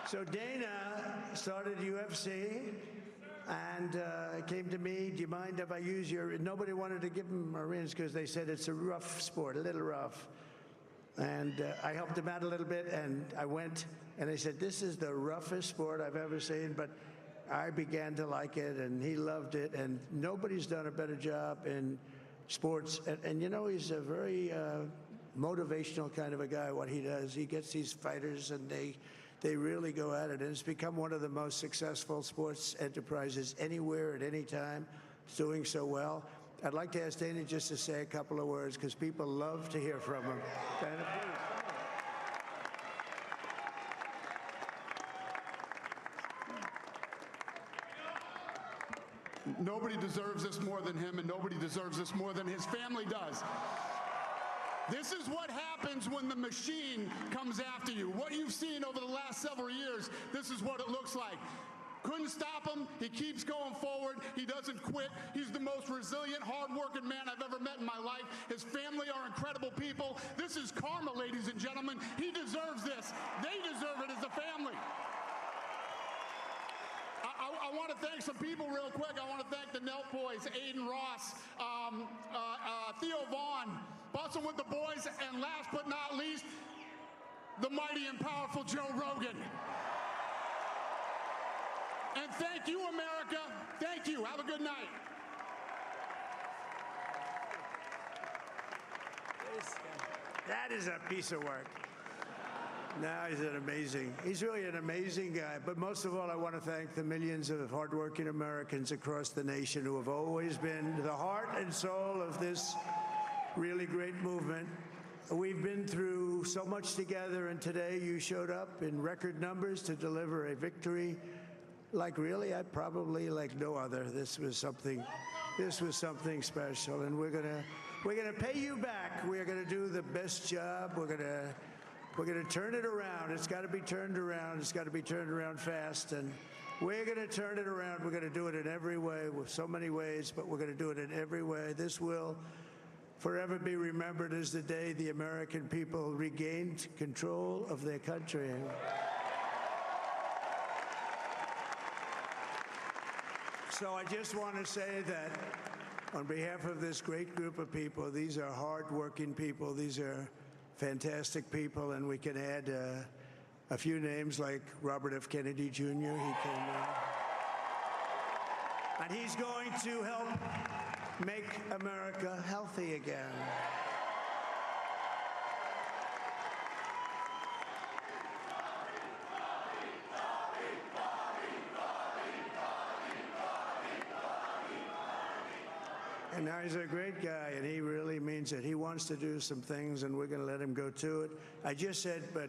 So Dana started UFC and came to me, do you mind if I use your, nobody wanted to give him arenas because they said it's a rough sport, a little rough. And I helped him out a little bit, and I went, and they said, this is the roughest sport I've ever seen, but I began to like it, and he loved it, and nobody's done a better job in sports. And you know, he's a very motivational kind of a guy, what he does. He gets these fighters, and they really go at it, and it's become one of the most successful sports enterprises anywhere at any time. It's doing so well. I'd like to ask Dana just to say a couple of words because people love to hear from him. Dana, please. Nobody deserves this more than him, and nobody deserves this more than his family does. This is what happens when the machine comes after you. What you've seen over the last several years, this is what it looks like. Couldn't stop him. He keeps going forward. He doesn't quit. He's the most resilient, hard-working man I've ever met in my life. His family are incredible people. This is karma, ladies and gentlemen. He deserves this. They deserve it as a family. I want to thank some people real quick. I want to thank the Nelk boys, Aiden Ross, Theo Vaughn, busting with the boys, and last but not least, the mighty and powerful Joe Rogan. And thank you, America. Thank you. Have a good night. That is a piece of work. Now he's really an amazing guy. But most of all, I want to thank the millions of hardworking Americans across the nation who have always been the heart and soul of this really great movement. We've been through so much together, and today you showed up in record numbers to deliver a victory like really, probably like no other. This was something special, and we're gonna pay you back. We're gonna do the best job. We're gonna turn it around. It's got to be turned around. It's got to be turned around fast, and we're gonna turn it around. We're gonna do it in every way, with so many ways, but we're gonna do it in every way. This will forever be remembered as the day the American people regained control of their country. So I just want to say that on behalf of this great group of people, these are hard-working people. These are fantastic people, and we can add a few names like Robert F. Kennedy Jr. He came in. And he's going to help make America healthy again. And now he's a great guy, and he really means it. He wants to do some things, and we're going to let him go to it. I just said, but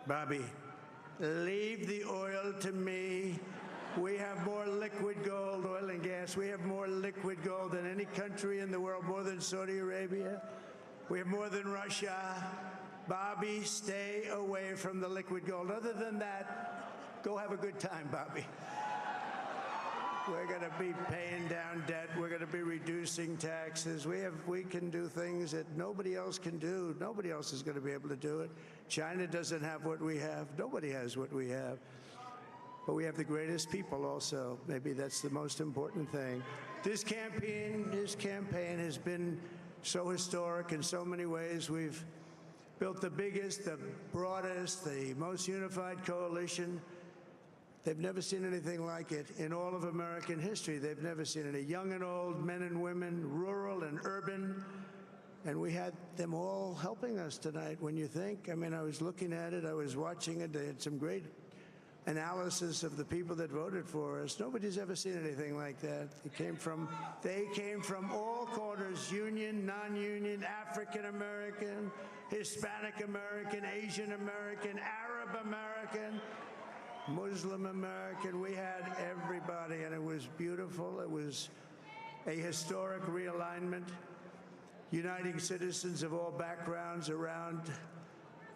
Bobby, leave the oil to me. We have more liquid gold, oil and gas. We have more liquid gold than any country in the world, more than Saudi Arabia. We have more than Russia. Bobby, stay away from the liquid gold. Other than that, go have a good time, Bobby. We're going to be paying down debt. We're going to be reducing taxes. We can do things that nobody else can do. Nobody else is going to be able to do it. China doesn't have what we have. Nobody has what we have. But we have the greatest people also. Maybe that's the most important thing. This campaign has been so historic in so many ways. We've built the biggest, the broadest, the most unified coalition. They've never seen anything like it in all of American history. They've never seen it. Young and old, men and women, rural and urban. And we had them all helping us tonight. When you think, I mean, I was looking at it, I was watching it. They had some great analysis of the people that voted for us. Nobody's ever seen anything like that. They came from all corners, union, non-union, African American, Hispanic American, Asian American, Arab American, Muslim American. We had everybody, and it was beautiful. It was a historic realignment, uniting citizens of all backgrounds around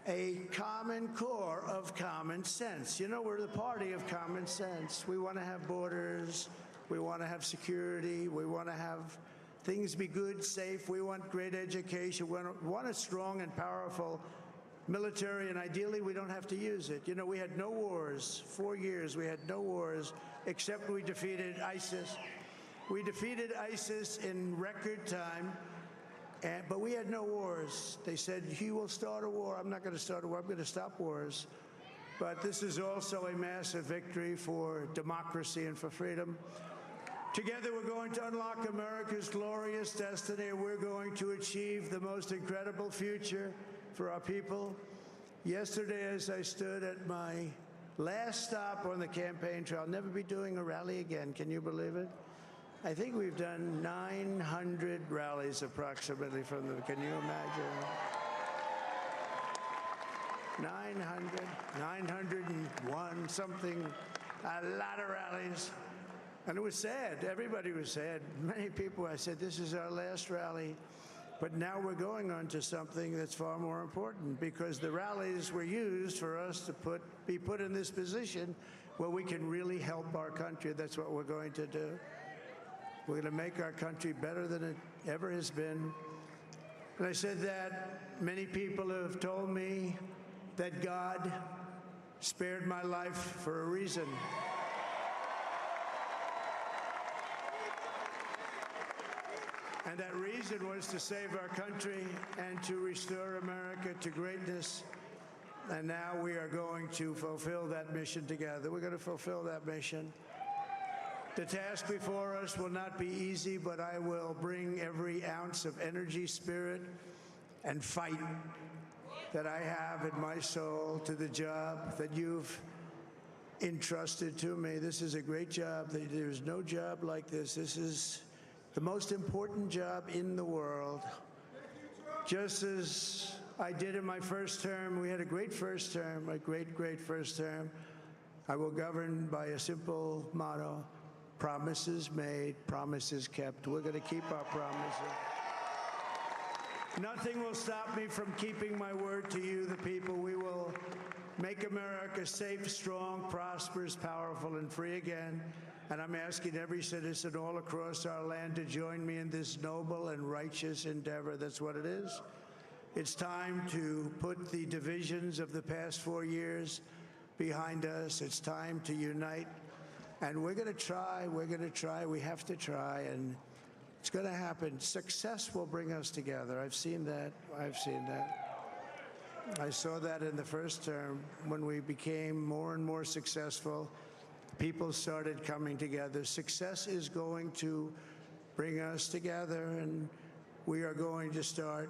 a common core of common sense. You know, we're the party of common sense. We want to have borders. We want to have security. We want to have things be good, safe. We want great education. We want a strong and powerful military, and ideally we don't have to use it. You know, we had no wars. 4 years we had no wars, except we defeated ISIS. We defeated ISIS in record time, but we had no wars. They said, he will start a war. I'm not going to start a war. I'm going to stop wars. But this is also a massive victory for democracy and for freedom. Together, we're going to unlock America's glorious destiny. We're going to achieve the most incredible future for our people. Yesterday, as I stood at my last stop on the campaign trail, I'll never be doing a rally again. Can you believe it? I think we've done 900 rallies approximately from them. Can you imagine? 901 something, a lot of rallies. And it was sad. Everybody was sad. Many people, I said, this is our last rally. But now we're going on to something that's far more important, because the rallies were used for us to be put in this position where we can really help our country. That's what we're going to do. We're going to make our country better than it ever has been. And I said that many people have told me that God spared my life for a reason. And that reason was to save our country and to restore America to greatness. And now we are going to fulfill that mission together. We're going to fulfill that mission. The task before us will not be easy, but I will bring every ounce of energy, spirit, and fight that I have in my soul to the job that you've entrusted to me. This is a great job. There's no job like this. This is the most important job in the world. Just as I did in my first term, we had a great first term, a great, great first term. I will govern by a simple motto: promises made, promises kept. We're going to keep our promises. Nothing will stop me from keeping my word to you, the people. We will make America safe, strong, prosperous, powerful, and free again. And I'm asking every citizen all across our land to join me in this noble and righteous endeavor. That's what it is. It's time to put the divisions of the past 4 years behind us. It's time to unite. And we're going to try. We're going to try. We have to try. And it's going to happen. Success will bring us together. I've seen that. I've seen that. I saw that in the first term when we became more and more successful. People started coming together. Success is going to bring us together, and we are going to start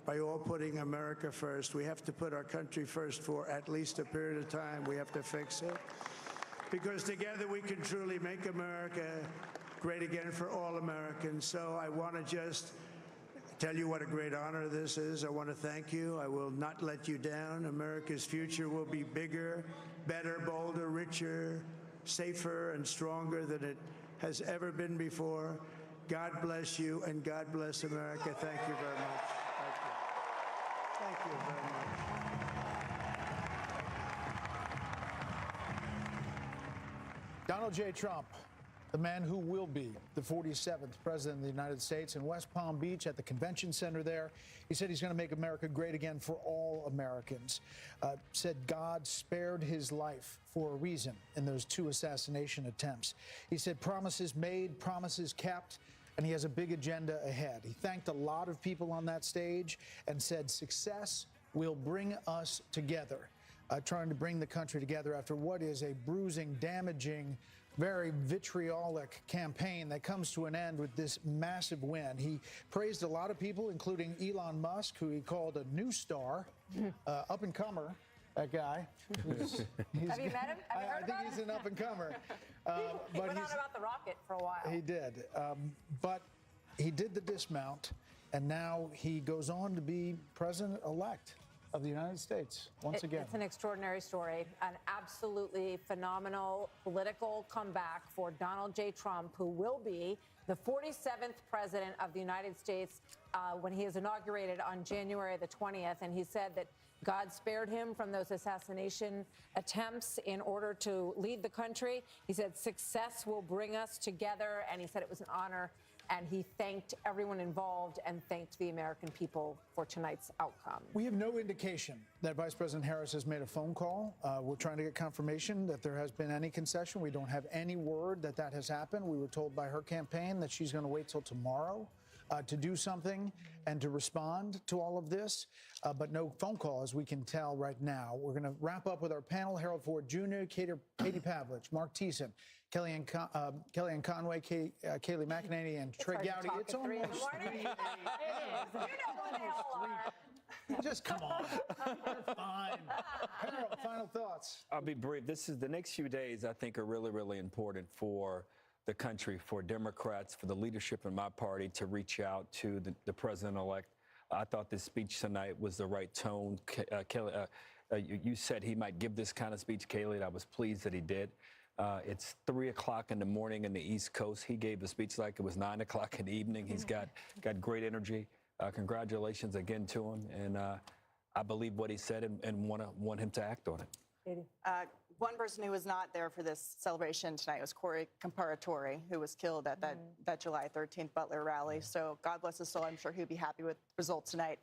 by all putting America first. We have to put our country first for at least a period of time. We have to fix it, because together we can truly make America great again for all Americans. So I want to just tell you what a great honor this is. I want to thank you. I will not let you down. America's future will be bigger, better, bolder, richer, safer, and stronger than it has ever been before. God bless you, and God bless America. Thank you very much. Thank you. Thank you very much. Donald J. Trump, the man who will be the 47th president of the United States, in West Palm Beach at the convention center there. He said he's going to make America great again for all Americans. Said God spared his life for a reason in those 2 assassination attempts. He said promises made, promises kept, and he has a big agenda ahead. He thanked a lot of people on that stage and said success will bring us together, trying to bring the country together after what is a bruising, damaging, very vitriolic campaign that comes to an end with this massive win. He praised a lot of people, including Elon Musk, who he called a new star, up-and-comer, that guy. Have you met him? Have you heard I think he's an up-and-comer. He went on about the rocket for a while. He did. But he did the dismount, and now he goes on to be president-elect of the United States once again. It's an extraordinary story, an absolutely phenomenal political comeback for Donald J. Trump, who will be the 47th president of the United States when he is inaugurated on January the 20th. And he said that God spared him from those assassination attempts in order to lead the country. He said success will bring us together, and he said it was an honor. And he thanked everyone involved and thanked the American people for tonight's outcome. We have no indication that Vice President Harris has made a phone call. We're trying to get confirmation that there has been any concession. We don't have any word that that has happened. We were told by her campaign that she's going to wait till tomorrow to do something and to respond to all of this, but no phone call, as we can tell right now. We're going to wrap up with our panel: Harold Ford Jr., Katie Pavlich, Mark Thiessen, Kellyanne Conway, Kayleigh McEnany, and Trey Gowdy. It's almost 3 a.m. You know where they all are. Just come on. You're fine. Harold, final thoughts. I'll be brief. The next few days, I think, are really, really important for the country, for Democrats, for the leadership in my party to reach out to the president-elect. I thought this speech tonight was the right tone. Kelly, you said he might give this kind of speech, Kayleigh, and I was pleased that he did. It's 3 o'clock in the morning in the East Coast. He gave the speech like it was 9 o'clock in the evening. He's got great energy. Congratulations again to him, and I believe what he said and want him to act on it. One person who was not there for this celebration tonight was Corey Comparatore, who was killed at that July 13th Butler rally. So God bless his soul. I'm sure he'll be happy with the results tonight.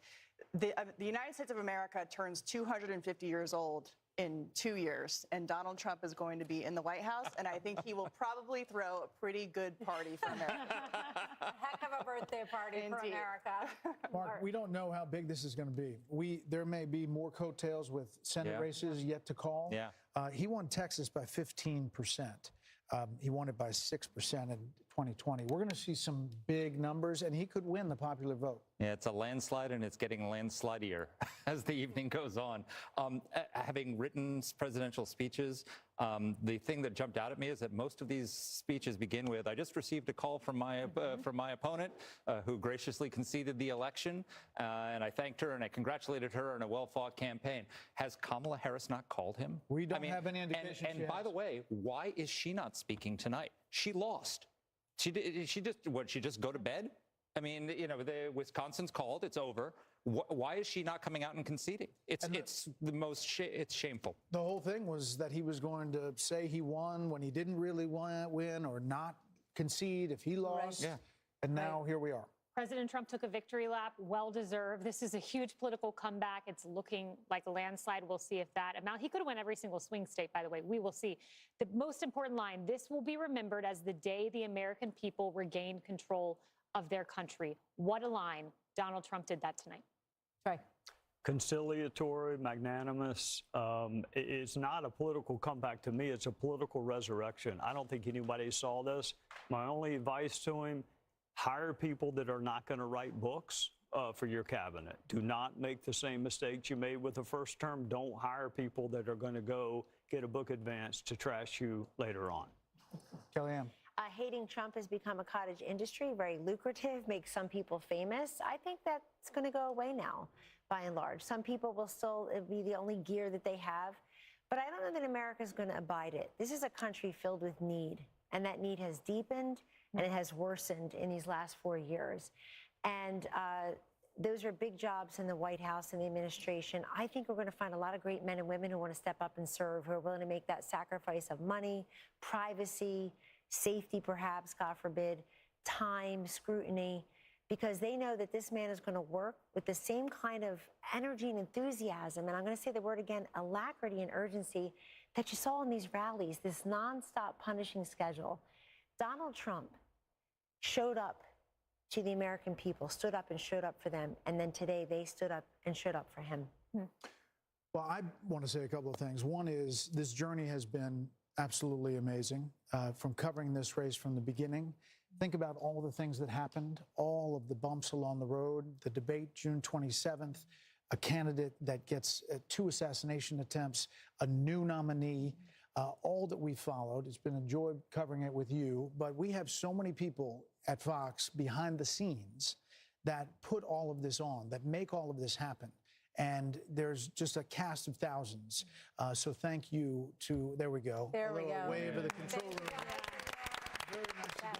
The United States of America turns 250 years old in 2 years, and Donald Trump is going to be in the White House, and I think he will probably throw a pretty good party for America. A heck of a birthday party for America. Mark, we don't know how big this is going to be. There may be more coattails with Senate races yet to call. Yeah. He won Texas by 15%. He won it by 6% in 2020. We're going to see some big numbers, and he could win the popular vote. Yeah, it's a landslide, and it's getting landslidier as the evening goes on. Having written presidential speeches, the thing that jumped out at me is that most of these speeches begin with, "I just received a call from my opponent, who graciously conceded the election, and I thanked her and I congratulated her on a well-fought campaign." Has Kamala Harris not called him? We don't have any indication. And by the way, why is she not speaking tonight? She lost. She just go to bed? I mean, Wisconsin's called. It's over. Why is she not coming out and conceding? It's shameful. The whole thing was that he was going to say he won when he didn't really win, or not concede if he lost. Right. Yeah. And now here we are. President Trump took a victory lap, well-deserved. This is a huge political comeback. It's looking like a landslide. We'll see if that amount. He could have won every single swing state, by the way. We will see. The most important line: this will be remembered as the day the American people regained control of their country. What a line. Donald Trump did that tonight. Right. Conciliatory, magnanimous. It's not a political comeback to me. It's a political resurrection. I don't think anybody saw this. My only advice to him: hire people that are not going to write books for your cabinet. Do not make the same mistakes you made with the first term. Don't hire people that are going to go get a book advance to trash you later on. Kellyanne. Hating Trump has become a cottage industry, very lucrative, makes some people famous. I think that's going to go away now, by and large. Some people will still be the only gear that they have, but I don't know that America's going to abide it. This is a country filled with need, and that need has deepened and it has worsened in these last 4 years. And those are big jobs in the White House and the administration. I think we're going to find a lot of great men and women who want to step up and serve, who are willing to make that sacrifice of money, privacy, safety perhaps, God forbid, time, scrutiny, because they know that this man is going to work with the same kind of energy and enthusiasm, and I'm going to say the word again, alacrity and urgency that you saw in these rallies, this nonstop punishing schedule. Donald Trump showed up to the American people, stood up and showed up for them, and then today they stood up and showed up for him. Well, I want to say a couple of things. One is this journey has been absolutely amazing, from covering this race from the beginning. Think about all the things that happened, all of the bumps along the road, the debate June 27th, a candidate that gets 2 assassination attempts, a new nominee, all that we followed. It's been a joy covering it with you, but we have so many people at Fox behind the scenes that put all of this on, that make all of this happen. And there's just a cast of thousands. So thank you to, there we go. There we go. Wave of the control room. Very nicely done.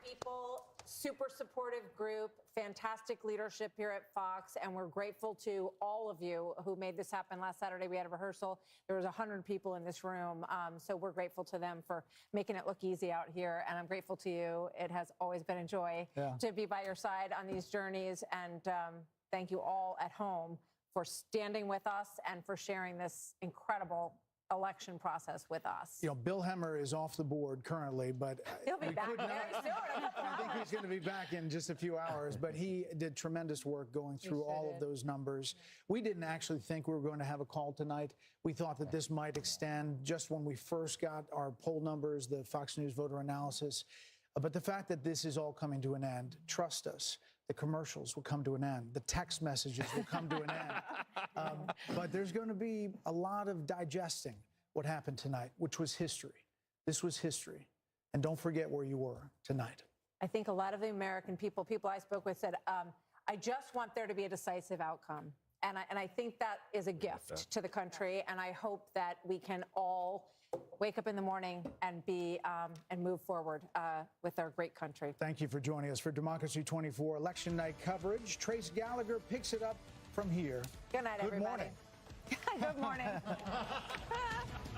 People, super supportive group, fantastic leadership here at Fox, and we're grateful to all of you who made this happen. Last Saturday we had a rehearsal. There was 100 people in this room, so we're grateful to them for making it look easy out here, and I'm grateful to you. It has always been a joy to be by your side on these journeys, and thank you all at home for standing with us and for sharing this incredible election process with us. You know, Bill Hemmer is off the board currently, but he'll be back very soon. I think he's going to be back in just a few hours, but he did tremendous work going through all of those numbers. We didn't actually think we were going to have a call tonight. We thought that this might extend just when we first got our poll numbers, the Fox News voter analysis. But the fact that this is all coming to an end, trust us, the commercials will come to an end. The text messages will come to an end. But there's going to be a lot of digesting what happened tonight, which was history. This was history. And don't forget where you were tonight. I think a lot of the American people I spoke with said, I just want there to be a decisive outcome. And I think that is a gift to the country. And I hope that we can all wake up in the morning and be and move forward with our great country. Thank you for joining us for Democracy 24 election night coverage. Trace Gallagher picks it up from here. Good night, everybody. Good morning. Good morning.